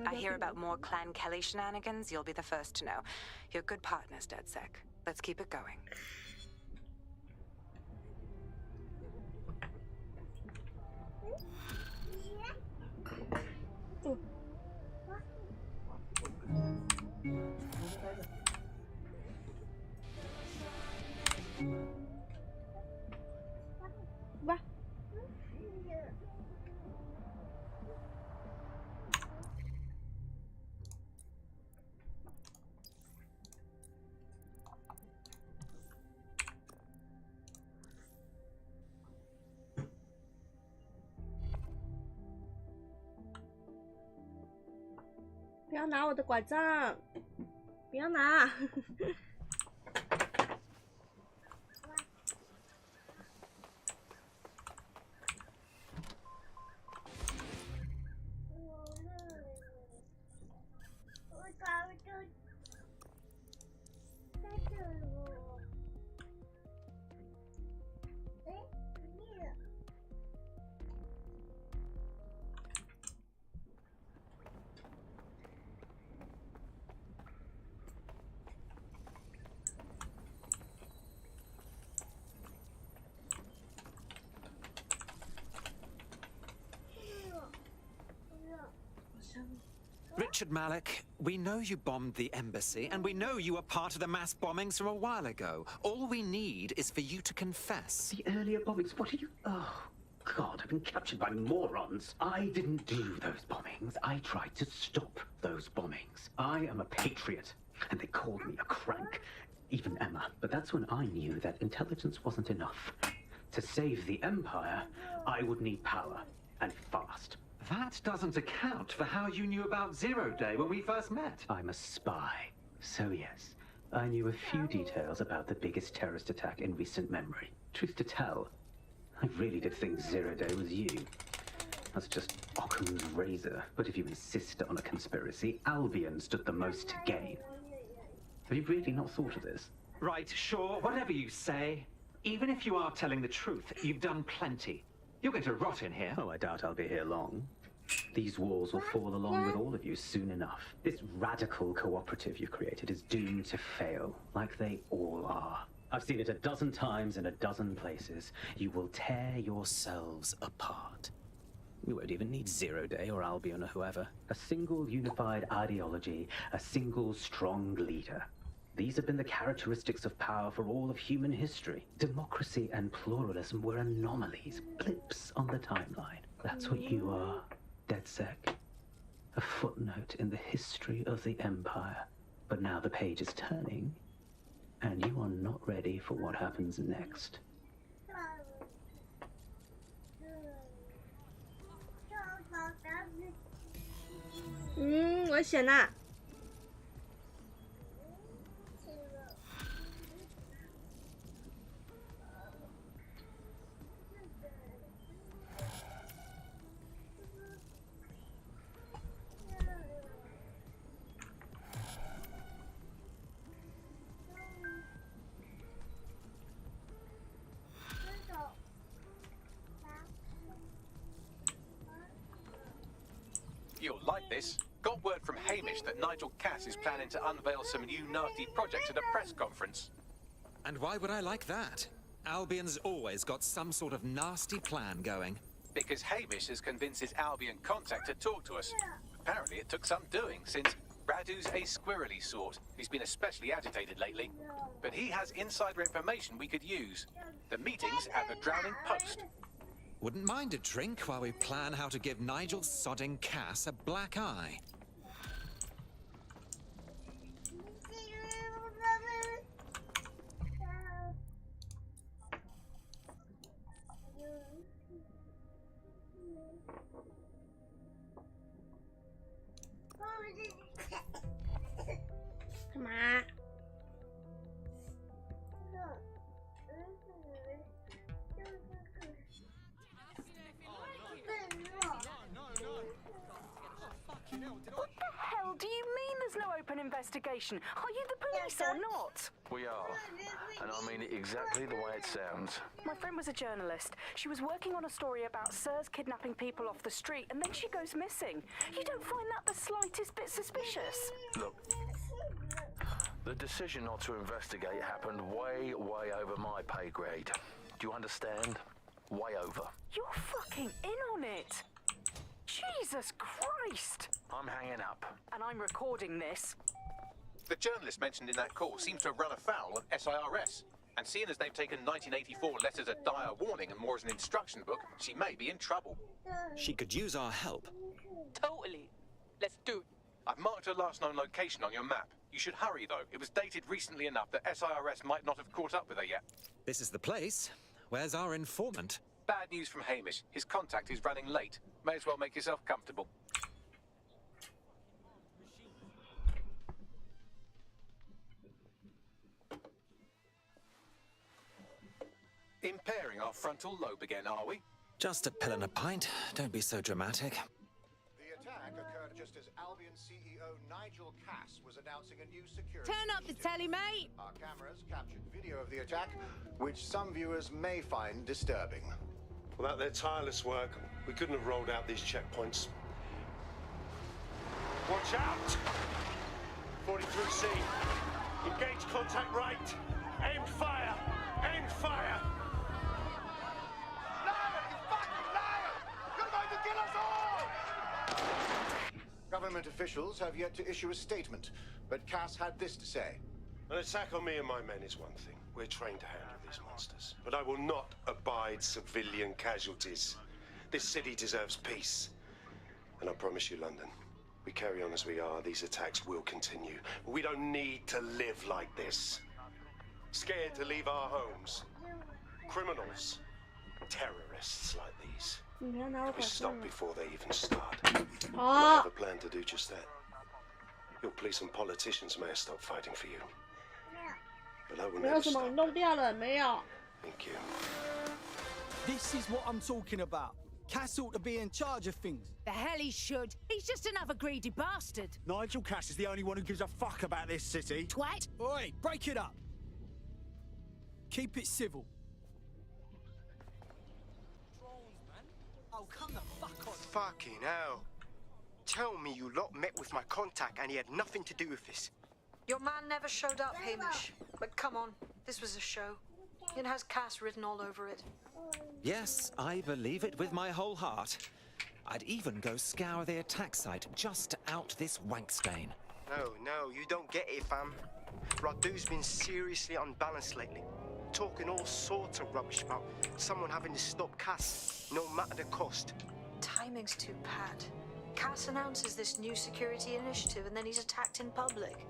I hear about more Clan Kelly shenanigans, you'll be the first to know. You're good partners, DedSec. Let's keep it going. Va. 不要拿我的拐杖！不要拿！Richard Malik, we know you bombed the embassy, and we know you were part of the mass bombings from a while ago. All we need is for you to confess. The earlier bombings? What are you... Oh, God, I've been captured by morons. I didn't do those bombings. I tried to stop those bombings. I am a patriot, and they called me a crank. Even Emma. But that's when I knew that intelligence wasn't enough. To save the Empire, I would need power, and fast. That doesn't account for how you knew about Zero Day when we first met. I'm a spy. So yes, I knew a few details about the biggest terrorist attack in recent memory. Truth to tell, I really did think Zero Day was you. That's just Occam's razor. But if you insist on a conspiracy, Albion stood the most to gain. Have you really not thought of this? Right, sure, whatever you say. Even if you are telling the truth, you've done plenty. You're going to rot in here. Oh, I doubt I'll be here long. These walls will fall along with all of you soon enough. This radical cooperative you created is doomed to fail, like they all are. I've seen it a dozen times in a dozen places. You will tear yourselves apart. You won't even need Zero Day or Albion or whoever. A single unified ideology, a single strong leader. These have been the characteristics of power for all of human history. Democracy and pluralism were anomalies, blips on the timeline. That's what you are, DedSec. A footnote in the history of the Empire. But now the page is turning, and you are not ready for what happens next. 危险呐！You'll like this. Got word from Hamish that Nigel Cass is planning to unveil some new nasty project at a press conference. And why would I like that? Albion's always got some sort of nasty plan going. Because Hamish has convinced his Albion contact to talk to us. Apparently it took some doing, since Radu's a squirrely sort. He's been especially agitated lately. But he has insider information we could use. The meeting's at the Drowning Post. Wouldn't mind a drink while we plan how to give Nigel sodding Cass a black eye. Come on. What the hell do you mean there's no open investigation? Are you the police or not? We are. And I mean it exactly the way it sounds. My friend was a journalist. She was working on a story about Sirs kidnapping people off the street and then she goes missing. You don't find that the slightest bit suspicious? Look, the decision not to investigate happened way over my pay grade. Do you understand? Way over. You're fucking in on it. Jesus Christ! I'm hanging up. And I'm recording this. The journalist mentioned in that call seems to have run afoul of SIRS. And seeing as they've taken 1984 letters of dire warning and more as an instruction book, she may be in trouble. She could use our help. Totally. Let's do it. I've marked her last known location on your map. You should hurry, though. It was dated recently enough that SIRS might not have caught up with her yet. This is the place. Where's our informant? Bad news from Hamish. His contact is running late. May as well make yourself comfortable. Impairing our frontal lobe again, are we? Just a pill and a pint. Don't be so dramatic. The attack occurred just as Albion CEO Nigel Cass was announcing a new security Turn up the telly, mate. Our cameras captured video of the attack, which some viewers may find disturbing. Without their tireless work, we couldn't have rolled out these checkpoints. Watch out! 43C. Engage contact right. Aim fire. Aim fire. Liar, you fucking liar! You're going to kill us all! Government officials have yet to issue a statement, but Cass had this to say. An attack on me and my men is one thing. We're trained to handle these monsters. But I will not abide civilian casualties. This city deserves peace. And I promise you, London, we carry on as we are, these attacks will continue. We don't need to live like this. Scared to leave our homes. Criminals. Terrorists like these. We stop before they even start. We have a plan to do just that. Your police and politicians may have stopped fighting for you. But I will 没有 never 什么 stop. 弄掉了没有？ Thank you. This is what I'm talking about. Cass ought to be in charge of things. The hell he should. He's just another greedy bastard. Nigel Cass is the only one who gives a fuck about this city. Twat. Oi, break it up. Keep it civil. Oh, come the fuck on. Fucking hell. Tell me you lot met with my contact and he had nothing to do with this. Your man never showed up, Hamish. But come on, this was a show. It has Cass written all over it. Yes, I believe it with my whole heart. I'd even go scour the attack site just to out this wank stain. No, you don't get it, fam. Radu's been seriously unbalanced lately. Talking all sorts of rubbish about someone having to stop Cass, no matter the cost. Timing's too pat. Cass announces this new security initiative and then he's attacked in public.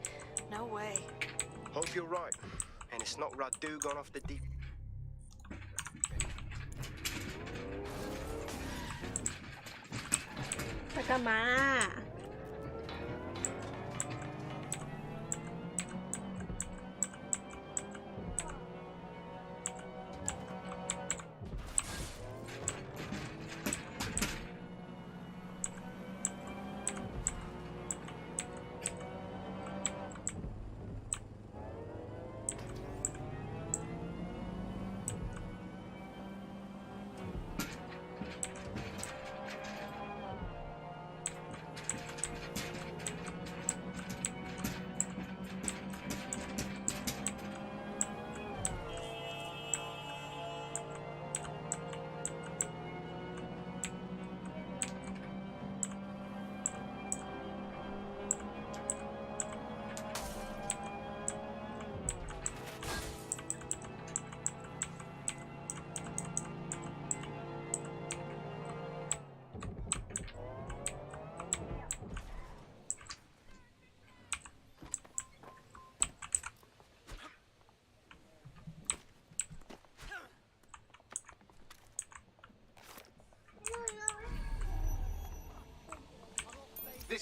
No way. Hope you're right. And it's not Radu gone off the deep.在干嘛？ The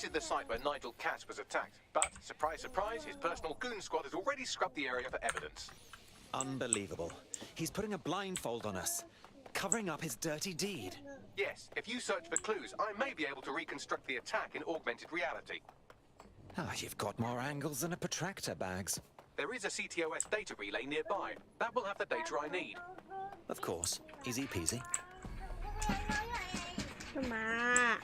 This is the site where Nigel Cass was attacked. But, surprise, surprise, his personal goon squad has already scrubbed the area for evidence. Unbelievable. He's putting a blindfold on us, covering up his dirty deed. Yes, if you search for clues, I may be able to reconstruct the attack in augmented reality. Ah, you've got more angles than a protractor, Bags. There is a CTOS data relay nearby. That will have the data I need. Of course. Easy peasy. 干嘛？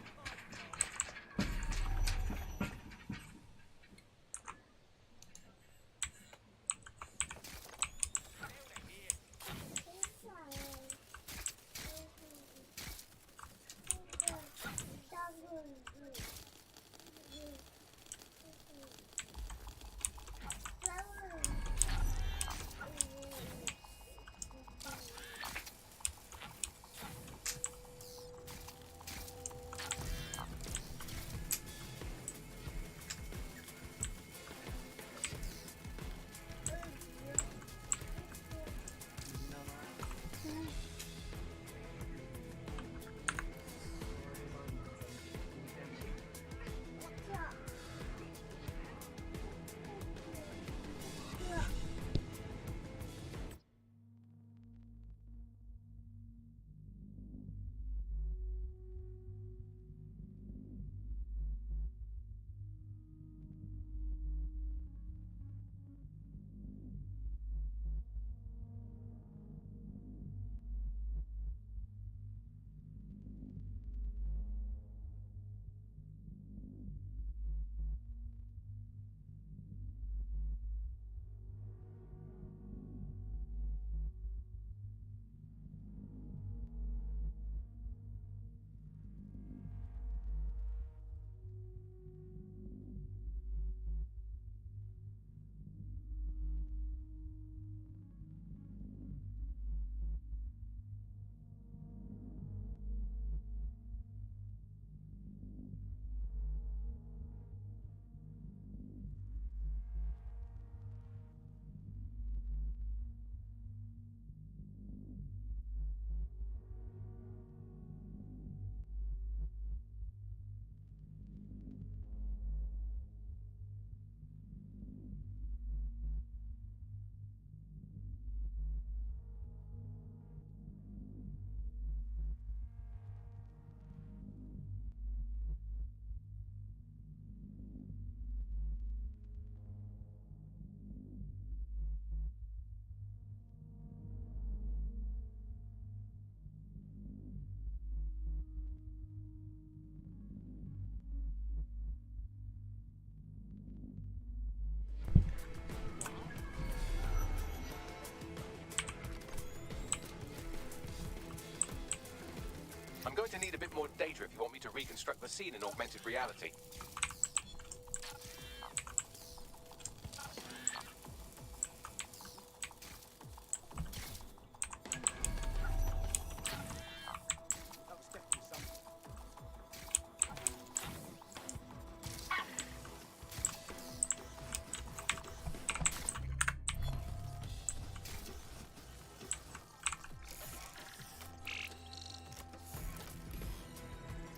I'm going to need a bit more data if you want me to reconstruct the scene in augmented reality.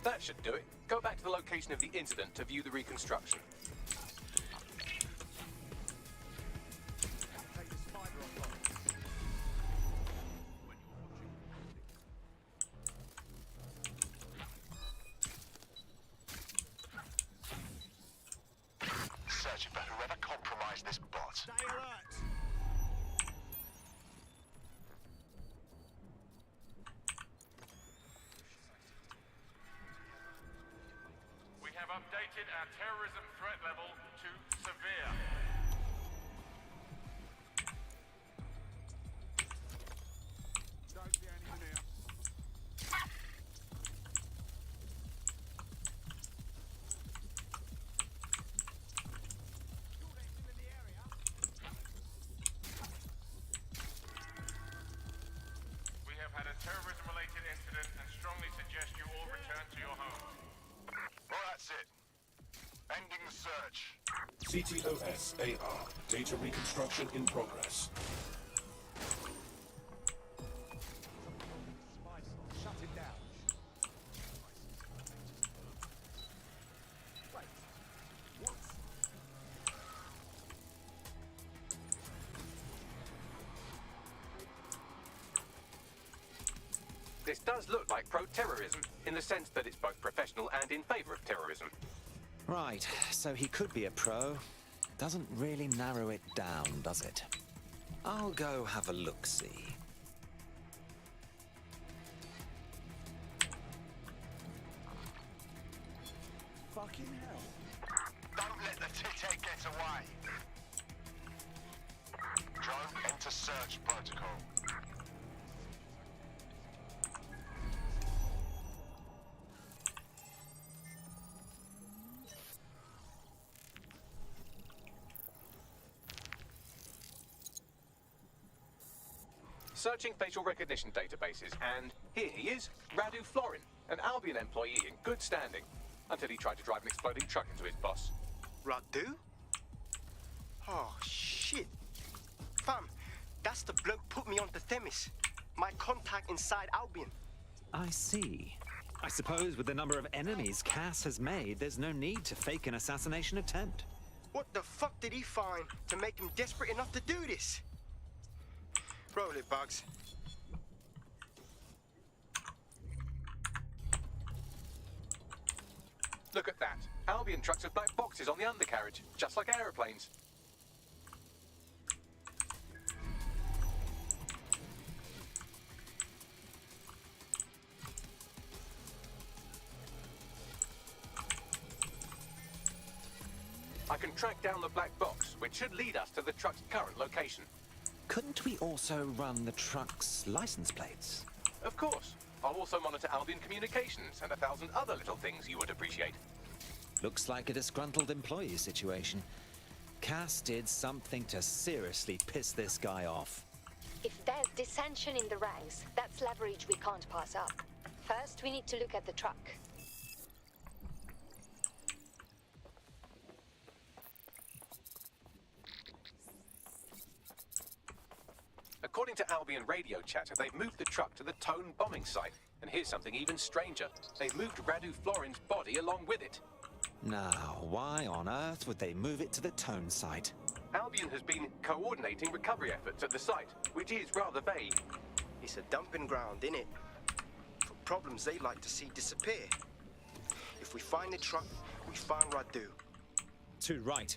That should do it. Go back to the location of the incident to view the reconstruction. Searching for whoever compromised this bot. Stay alert! Updated our terrorism threat level to severe. Don't see anyone here. We have had a terrorism-related incident and strongly suggest you all return to your homes. Well, that's it. Ending the search. CTOS AR. Data reconstruction in progress. Shut it down. Right, This does look like pro-terrorism, in the sense that it's both professional and in favor of terrorism. Right, so he could be a pro. Doesn't really narrow it down, does it? I'll go have a look-see. Fucking hell. Don't let the tit-head get away. Drone, enter search protocol. Searching facial recognition databases, and here he is, Radu Florin, an Albion employee in good standing, until he tried to drive an exploding truck into his boss. Radu? Oh, shit. Fam, that's the bloke put me onto Themis. My contact inside Albion. I see. I suppose with the number of enemies Cass has made, there's no need to fake an assassination attempt. What the fuck did he find to make him desperate enough to do this? Roll it, Bugs. Look at that. Albion trucks with black boxes on the undercarriage, just like aeroplanes. I can track down the black box, which should lead us to the truck's current location. Couldn't we also run the truck's license plates? Of course. I'll also monitor Albion communications and 1,000 other little things you would appreciate. Looks like a disgruntled employee situation. Cass did something to seriously piss this guy off. If there's dissension in the ranks, that's leverage we can't pass up. First, we need to look at the truck. According to Albion radio chatter, they've moved the truck to the Tone bombing site. And here's something even stranger. They've moved Radu Florin's body along with it. Now, why on earth would they move it to the Tone site? Albion has been coordinating recovery efforts at the site, which is rather vague. It's a dumping ground, innit? For problems they like to see disappear. If we find the truck, we find Radu. Too right.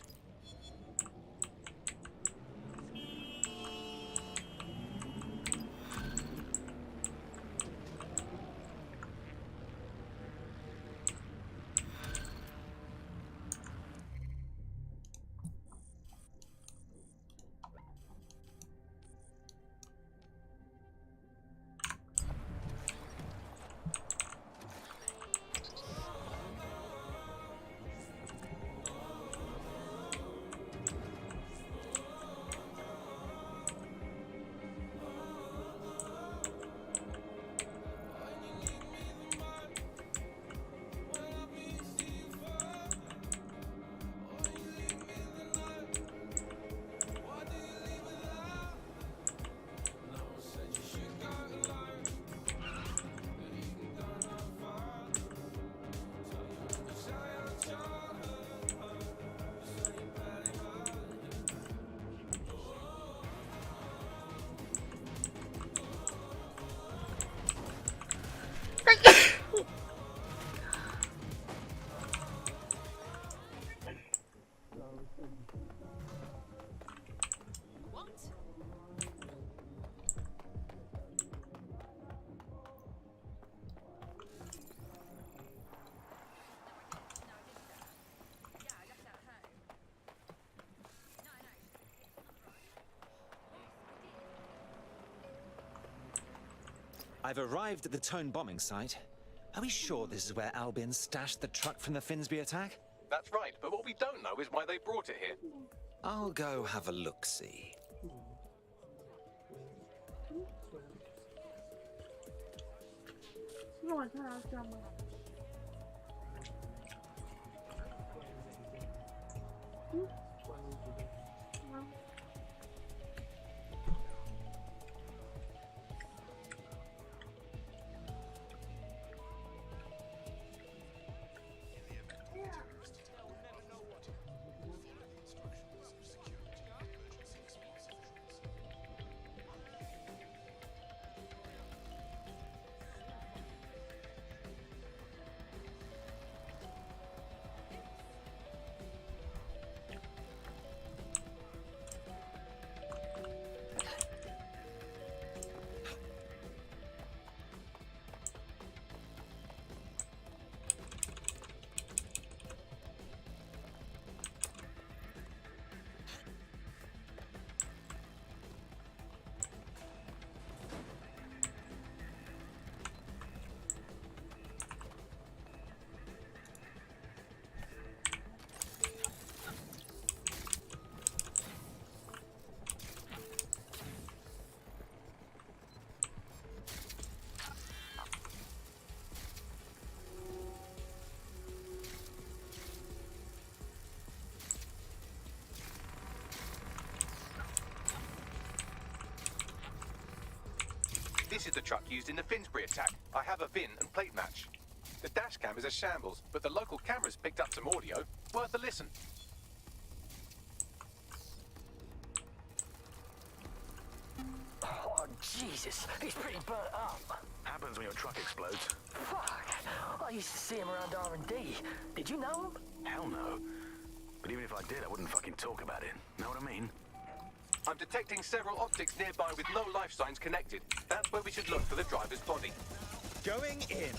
I've arrived at the Tone bombing site. Are we sure this is where Albion stashed the truck from the Finsbury attack? That's right, but what we don't know is why they brought it here. I'll go have a look-see. This is the truck used in the Finsbury attack. I have a VIN and plate match. The dash cam is a shambles, but the local cameras picked up some audio. Worth a listen. Oh, Jesus. He's pretty burnt up. Happens when your truck explodes. Fuck. I used to see him around R&D. Did you know him? Hell no. But even if I did, I wouldn't fucking talk about it. Know what I mean? I'm detecting several optics nearby with no life signs connected. That's where we should look for the driver's body. Going in.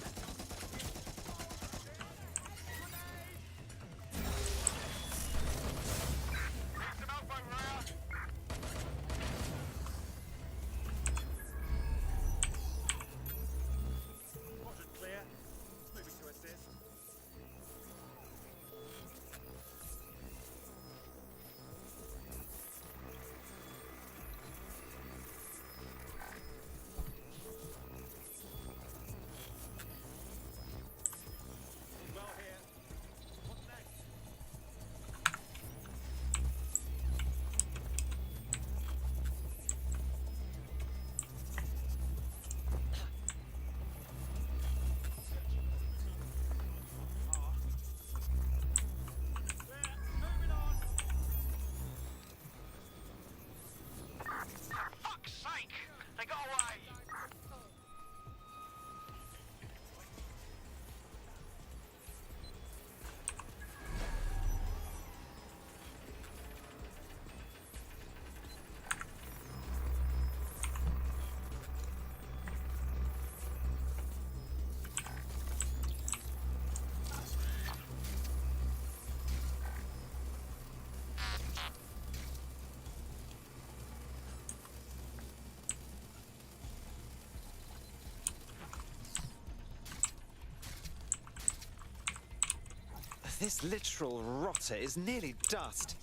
This literal rotter is nearly dust.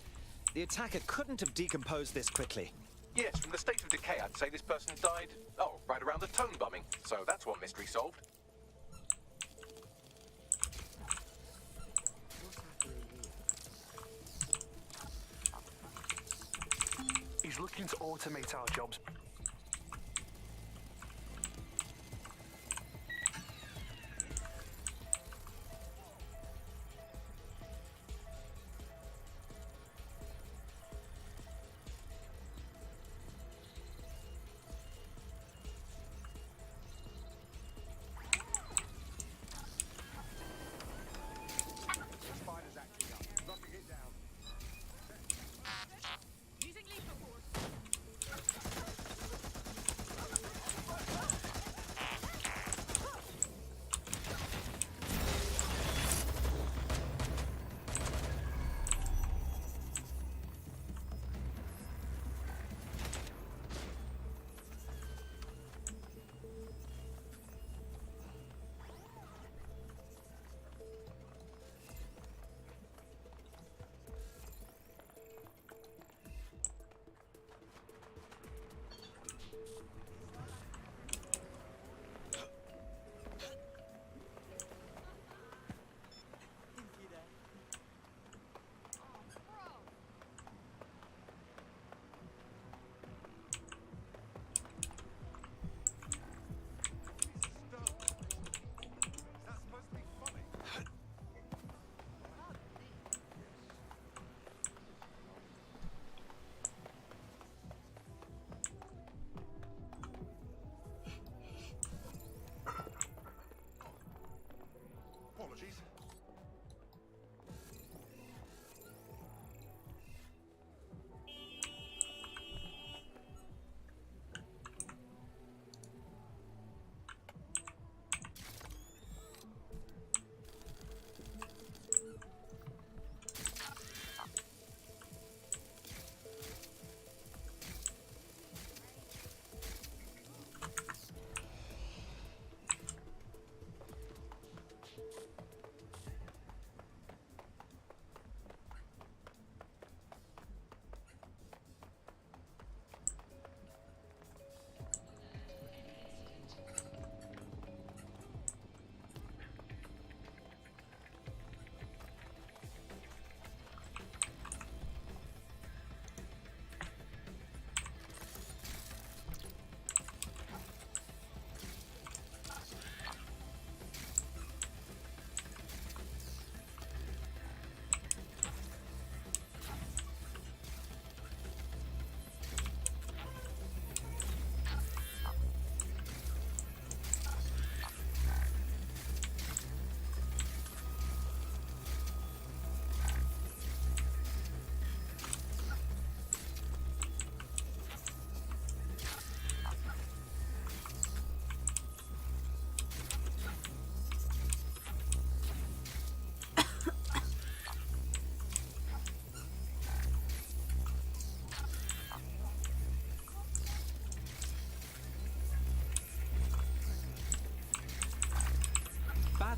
The attacker couldn't have decomposed this quickly. Yes, from the state of decay, I'd say this person died, right around the tone bombing. So that's one mystery solved. He's looking to automate our jobs.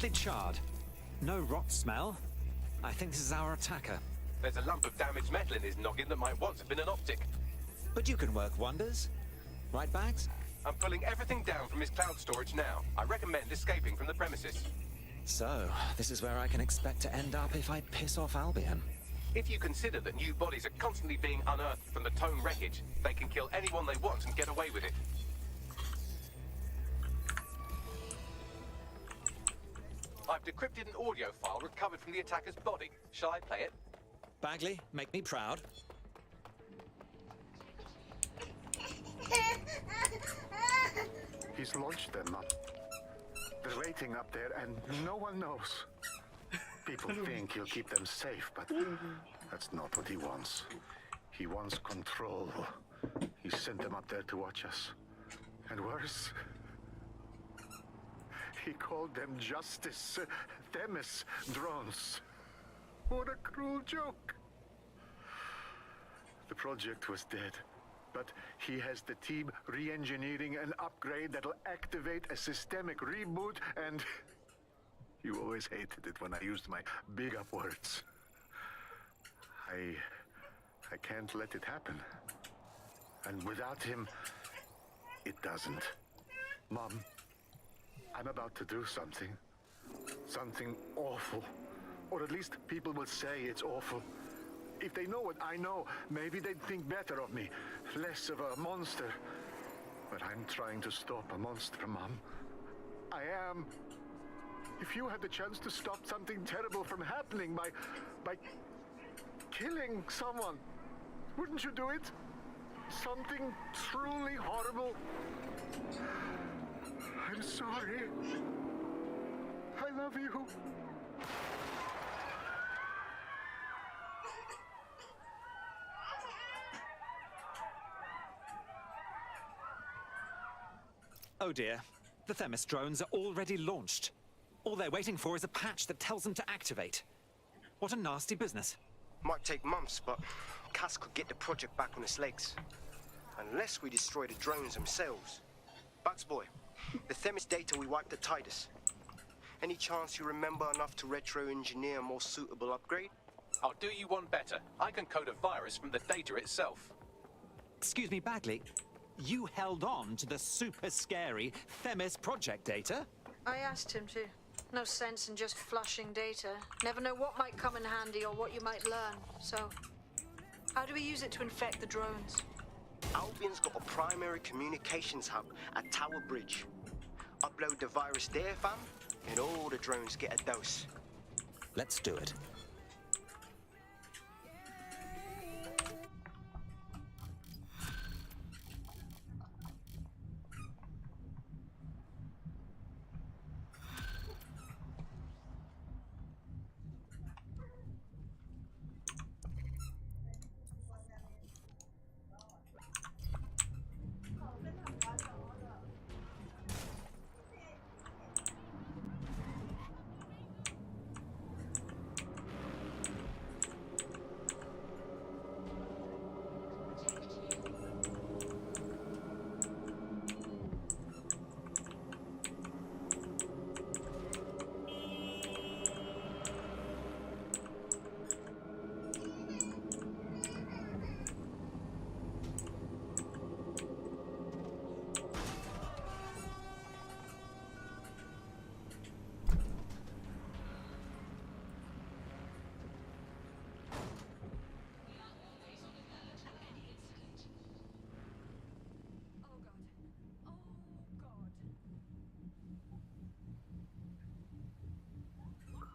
badly charred. No rot smell. I think this is our attacker. There's a lump of damaged metal in his noggin that might once have been an optic. But you can work wonders. Right, Bags? I'm pulling everything down from his cloud storage now. I recommend escaping from the premises. So, this is where I can expect to end up if I piss off Albion. If you consider that new bodies are constantly being unearthed from the Tone wreckage, they can kill anyone they want and get away with it. I've decrypted an audio file recovered from the attacker's body. Shall I play it? Bagley, make me proud. He's launched them up. They're waiting up there and no one knows. People think he'll keep them safe, but that's not what he wants. He wants control. He sent them up there to watch us. And worse, he called them Justice Themis drones. What a cruel joke. The project was dead, but he has the team re-engineering an upgrade that'll activate a systemic reboot, and you always hated it when I used my big up words. I can't let it happen. And without him, it doesn't. Mom, I'm about to do something. Something awful. Or at least people will say it's awful. If they know what I know, maybe they'd think better of me. Less of a monster. But I'm trying to stop a monster, Mom. I am. If you had the chance to stop something terrible from happening by killing someone, wouldn't you do it? Something truly horrible. I'm sorry. I love you. Oh dear, the Themis drones are already launched. All they're waiting for is a patch that tells them to activate. What a nasty business. Might take months, but Cass could get the project back on its legs. Unless we destroy the drones themselves. Bugs boy, the Themis data we wiped at Titus. Any chance you remember enough to retro-engineer a more suitable upgrade? I'll do you one better. I can code a virus from the data itself. Excuse me, Bagley. You held on to the super scary Themis project data? I asked him to. No sense in just flushing data. Never know what might come in handy or what you might learn. So, how do we use it to infect the drones? Albion's got a primary communications hub at Tower Bridge. Upload the virus there, fam, and all the drones get a dose. Let's do it.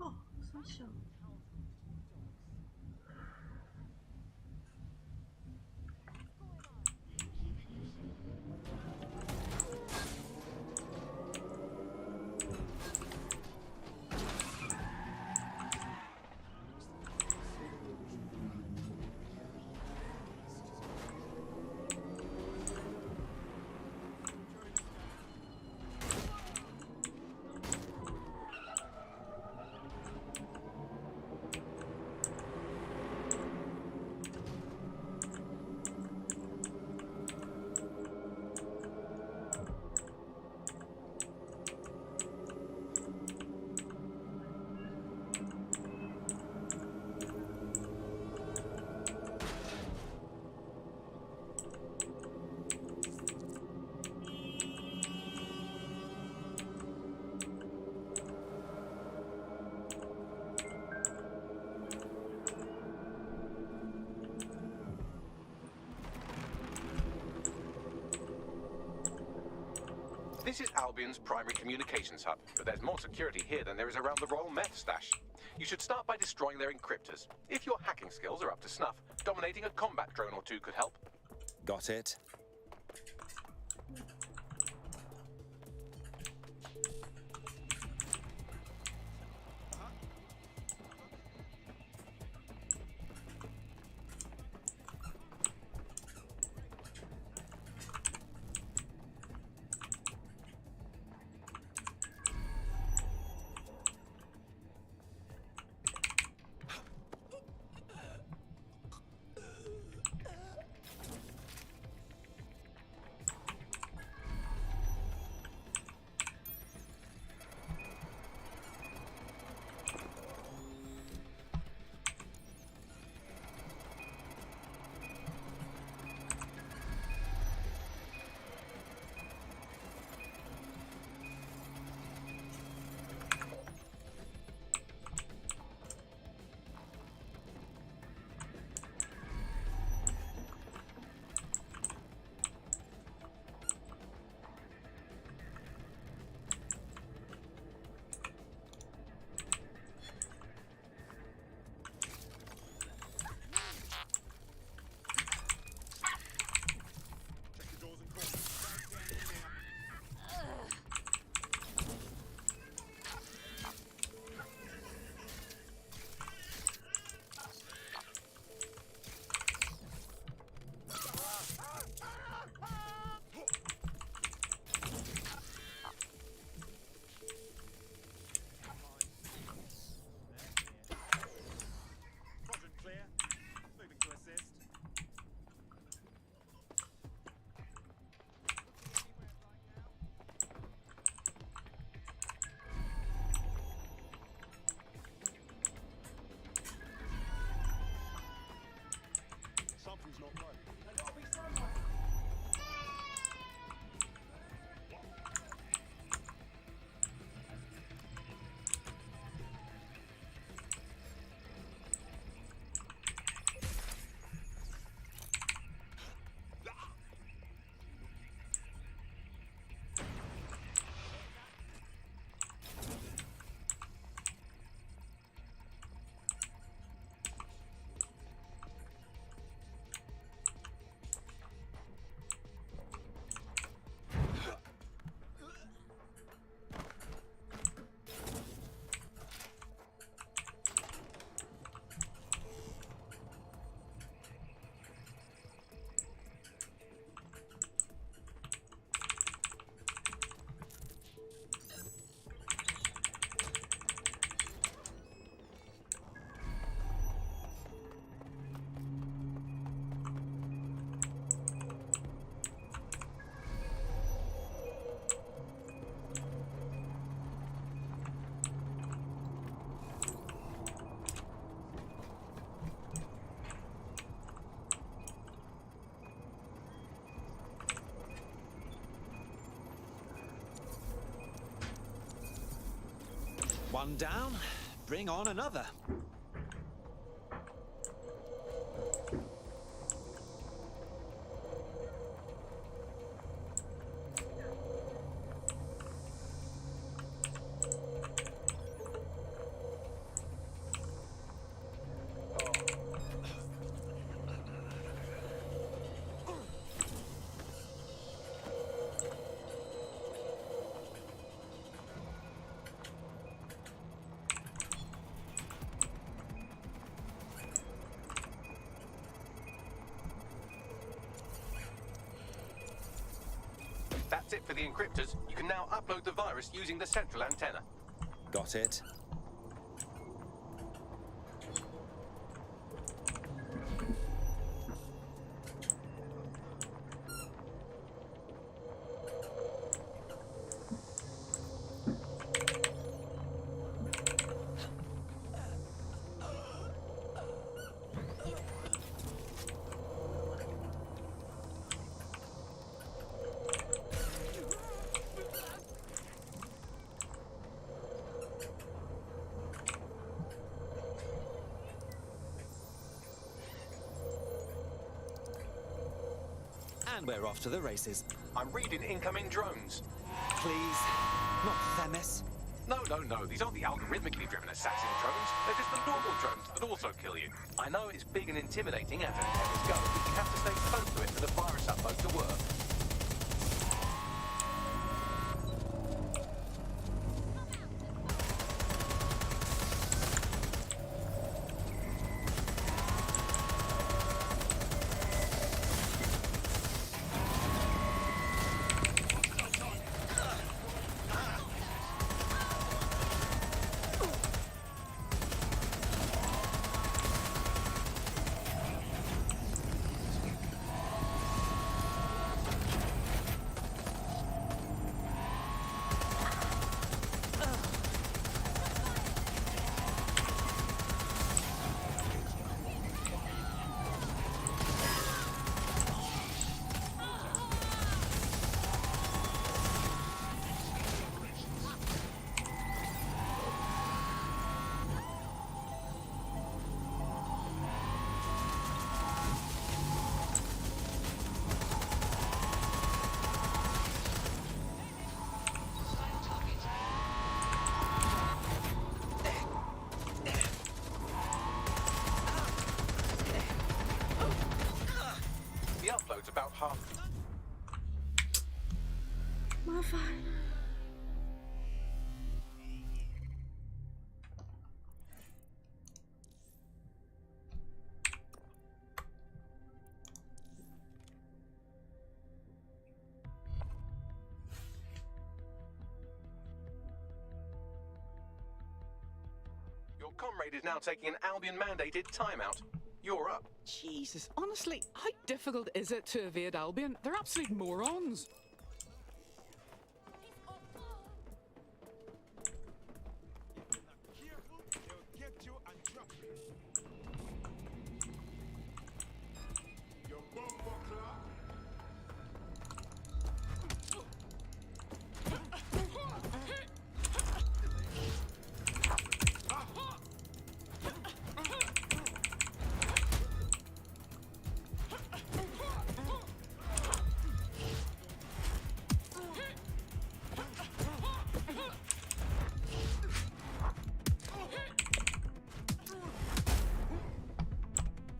Oh, so show. This is Albion's primary communications hub, but there's more security here than there is around the Royal Meth Stash. You should start by destroying their encryptors. If your hacking skills are up to snuff, dominating a combat drone or two could help. Got it. Something's not right. One down, bring on another. That's it for the encryptors. You can now upload the virus using the central antenna. Got it. And we're off to the races. I'm reading incoming drones. Please. Not Themis. No, these aren't the algorithmically driven assassin drones. They're just the normal drones that also kill you. I know it's big and intimidating as an Epic Go, but you have to stay close to it for the virus upload to work. The upload's about half. My fine. Your comrade is now taking an Albion-mandated timeout. You're up. Jesus, honestly, how difficult is it to evade Albion? They're absolute morons.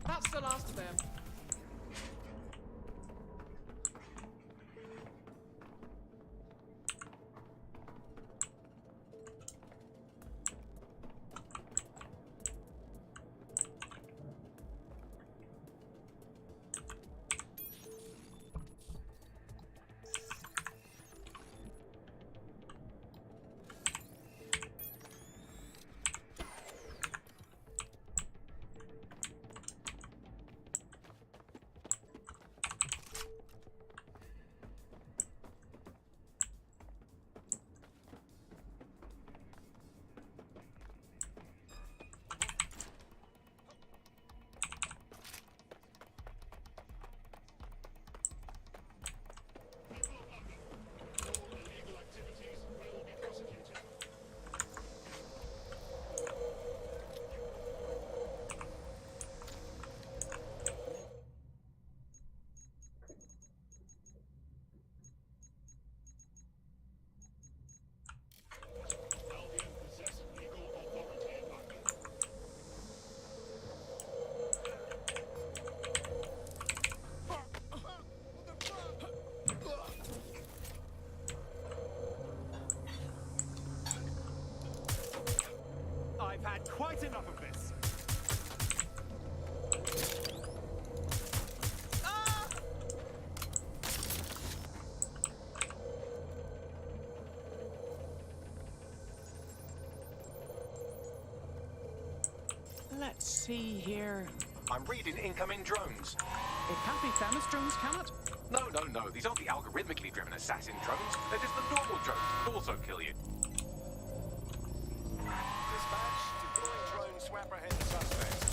That's the last of them. I've had quite enough of this. Let's see here. I'm reading incoming drones. It can't be Themis drones, can it? No, these aren't the algorithmically driven assassin drones. They're just the normal drones that also kill you. Dispatch, deploying drone to apprehend the suspects.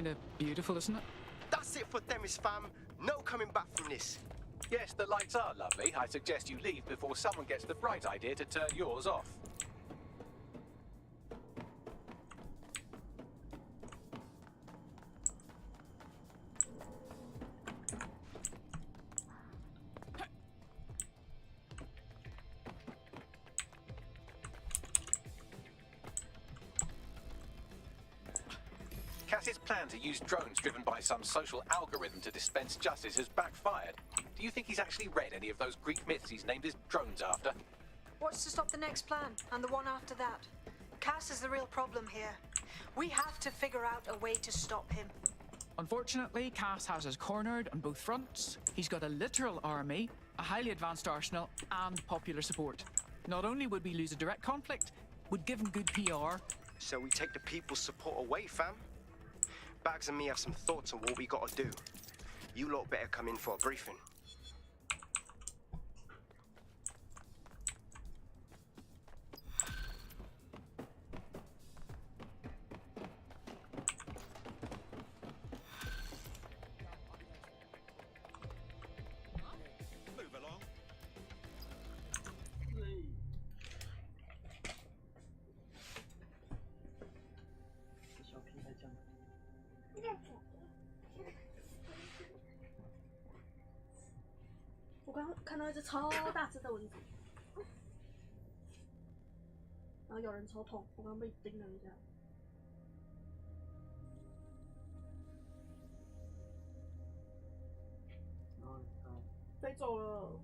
kind of beautiful, isn't it? That's it for Themis, fam. No coming back from this. Yes, the lights are lovely. I suggest you leave before someone gets the bright idea to turn yours off. Cass's plan to use drones driven by some social algorithm to dispense justice has backfired. Do you think he's actually read any of those Greek myths he's named his drones after? What's to stop the next plan, and the one after that? Cass is the real problem here. We have to figure out a way to stop him. Unfortunately, Cass has us cornered on both fronts. He's got a literal army, a highly advanced arsenal, and popular support. Not only would we lose a direct conflict, we'd give him good PR. So we take the people's support away, fam? Bags and me have some thoughts on what we gotta do. You lot better come in for a briefing. Move along. 小屁孩讲。我刚刚看到一只超大只的蚊子，然后有人超痛，我刚被叮了一下。飞走了，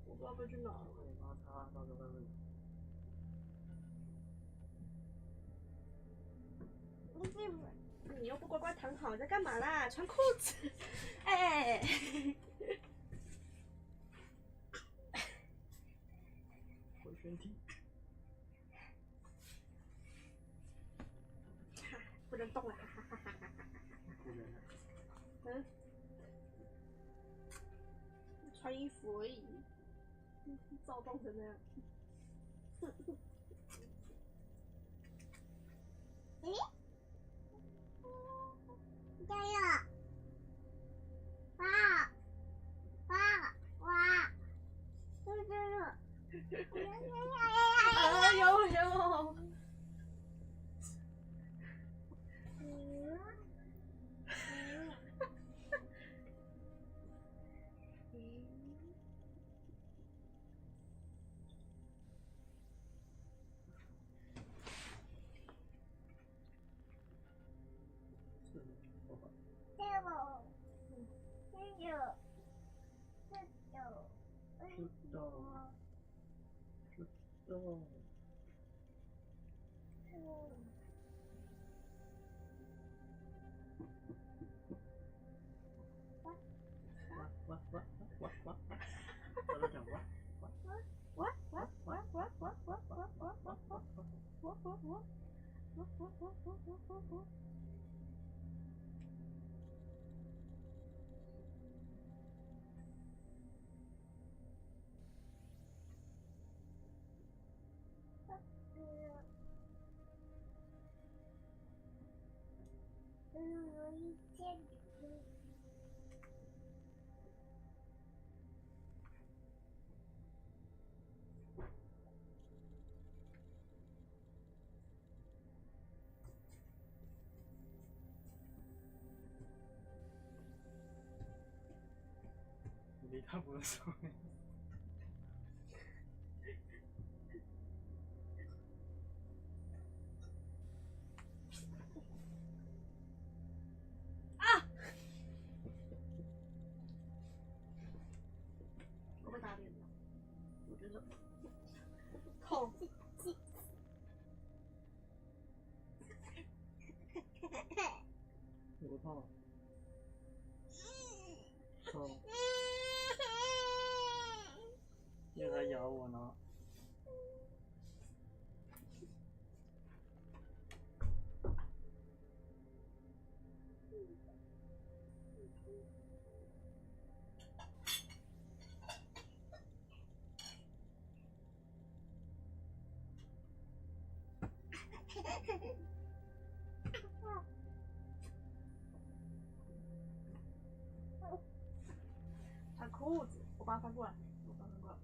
我不知道飞去哪了。你又不乖乖躺好，在干嘛啦？穿裤子，哎、回旋踢，不能动了，哈哈哈哈哈哈！嗯，穿衣服而已，躁动成那样。诶？加油！哇！哇！哇！有。离他不是说。我被打脸了，我觉得痛。有个痛。痛。你还咬我呢。翻过来，我翻过来。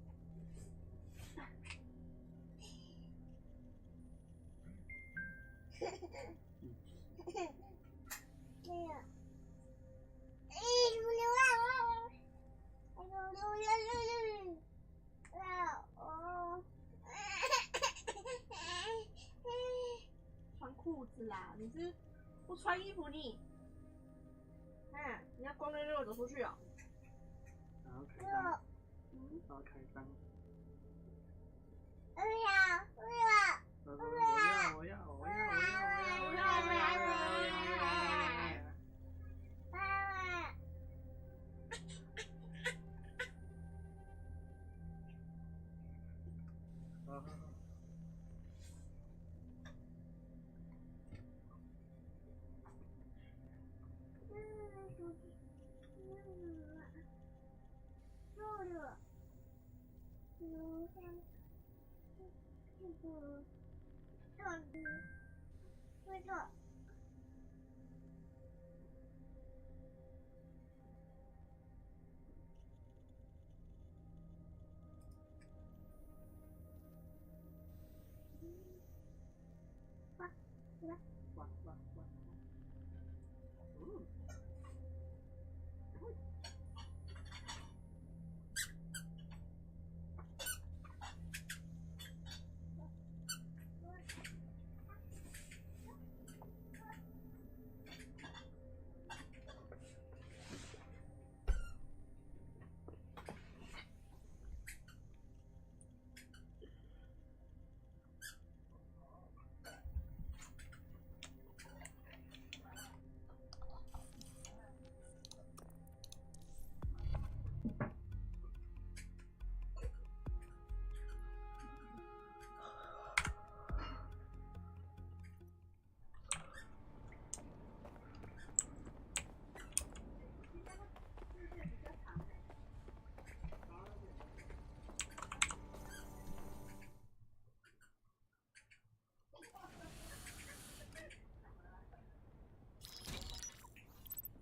穿裤子啦！你是不穿衣服你？哎，你要光溜溜走出去哦。然后开裆，然后开裆。我要。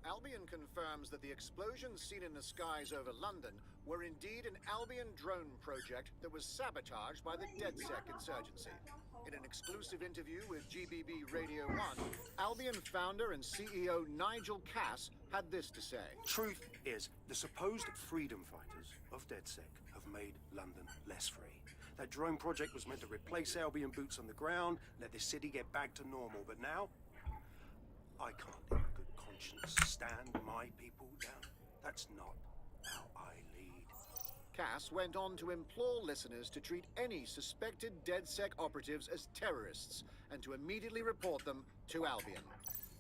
Albion confirms that the explosions seen in the skies over London were indeed an Albion drone project that was sabotaged by the DedSec insurgency. In an exclusive interview with GBB Radio 1, Albion founder and CEO Nigel Cass had this to say. Truth is, the supposed freedom fighters of DedSec have made London less free. That drone project was meant to replace Albion boots on the ground, let the city get back to normal, but now I can't in good conscience stand my people down. That's not how I lead. Cass went on to implore listeners to treat any suspected DedSec operatives as terrorists and to immediately report them to Albion.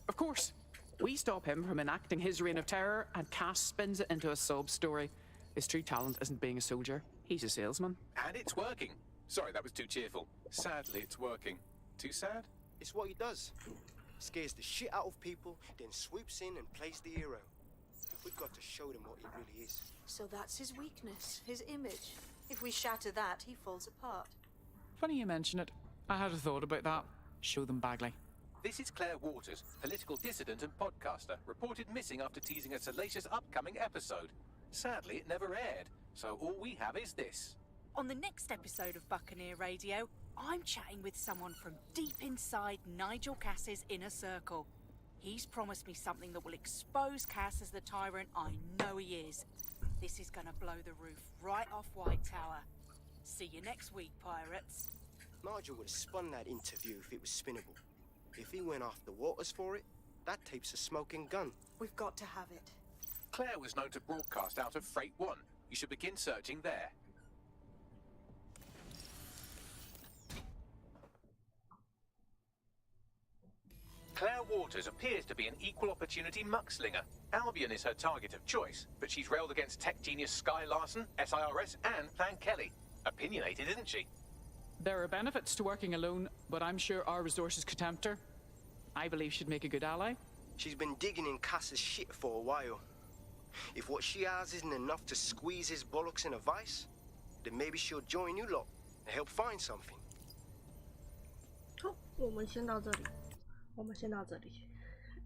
Of course. We stop him from enacting his reign of terror, and Cass spins it into a sob story. His true talent isn't being a soldier. He's a salesman. And it's working. Sorry, that was too cheerful. Sadly, it's working. Too sad? It's what he does. Scares the shit out of people, then swoops in and plays the hero. We've got to show them what he really is. So that's his weakness, his image. If we shatter that, he falls apart. Funny you mention it. I had a thought about that. Show them Bagley. This is Claire Waters, political dissident and podcaster, reported missing after teasing a salacious upcoming episode. Sadly, it never aired, so all we have is this. On the next episode of Buccaneer Radio, I'm chatting with someone from deep inside Nigel Cass's inner circle. He's promised me something that will expose Cass as the tyrant I know he is. This is gonna blow the roof right off White Tower. See you next week, pirates. Nigel would have spun that interview if it was spinnable. If he went after Waters for it, that tape's a smoking gun. We've got to have it. Claire was known to broadcast out of Freight 1. You should begin searching there. Claire Waters appears to be an equal opportunity muckslinger. Albion is her target of choice, but she's railed against tech genius Sky Larson, SIRS, and Plan Kelly. Opinionated, isn't she? There are benefits to working alone, but I'm sure our resources could tempt her. I believe she'd make a good ally. She's been digging in Cass's shit for a while. If what she has isn't enough to squeeze his bollocks in a vice, then maybe she'll join you lot and help find something. 好，我们先到这里。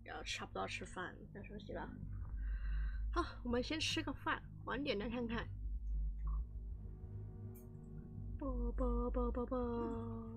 然后差不多吃饭，要休息了。好，我们先吃个饭，晚点再看看。Ba, ba, ba, ba, ba.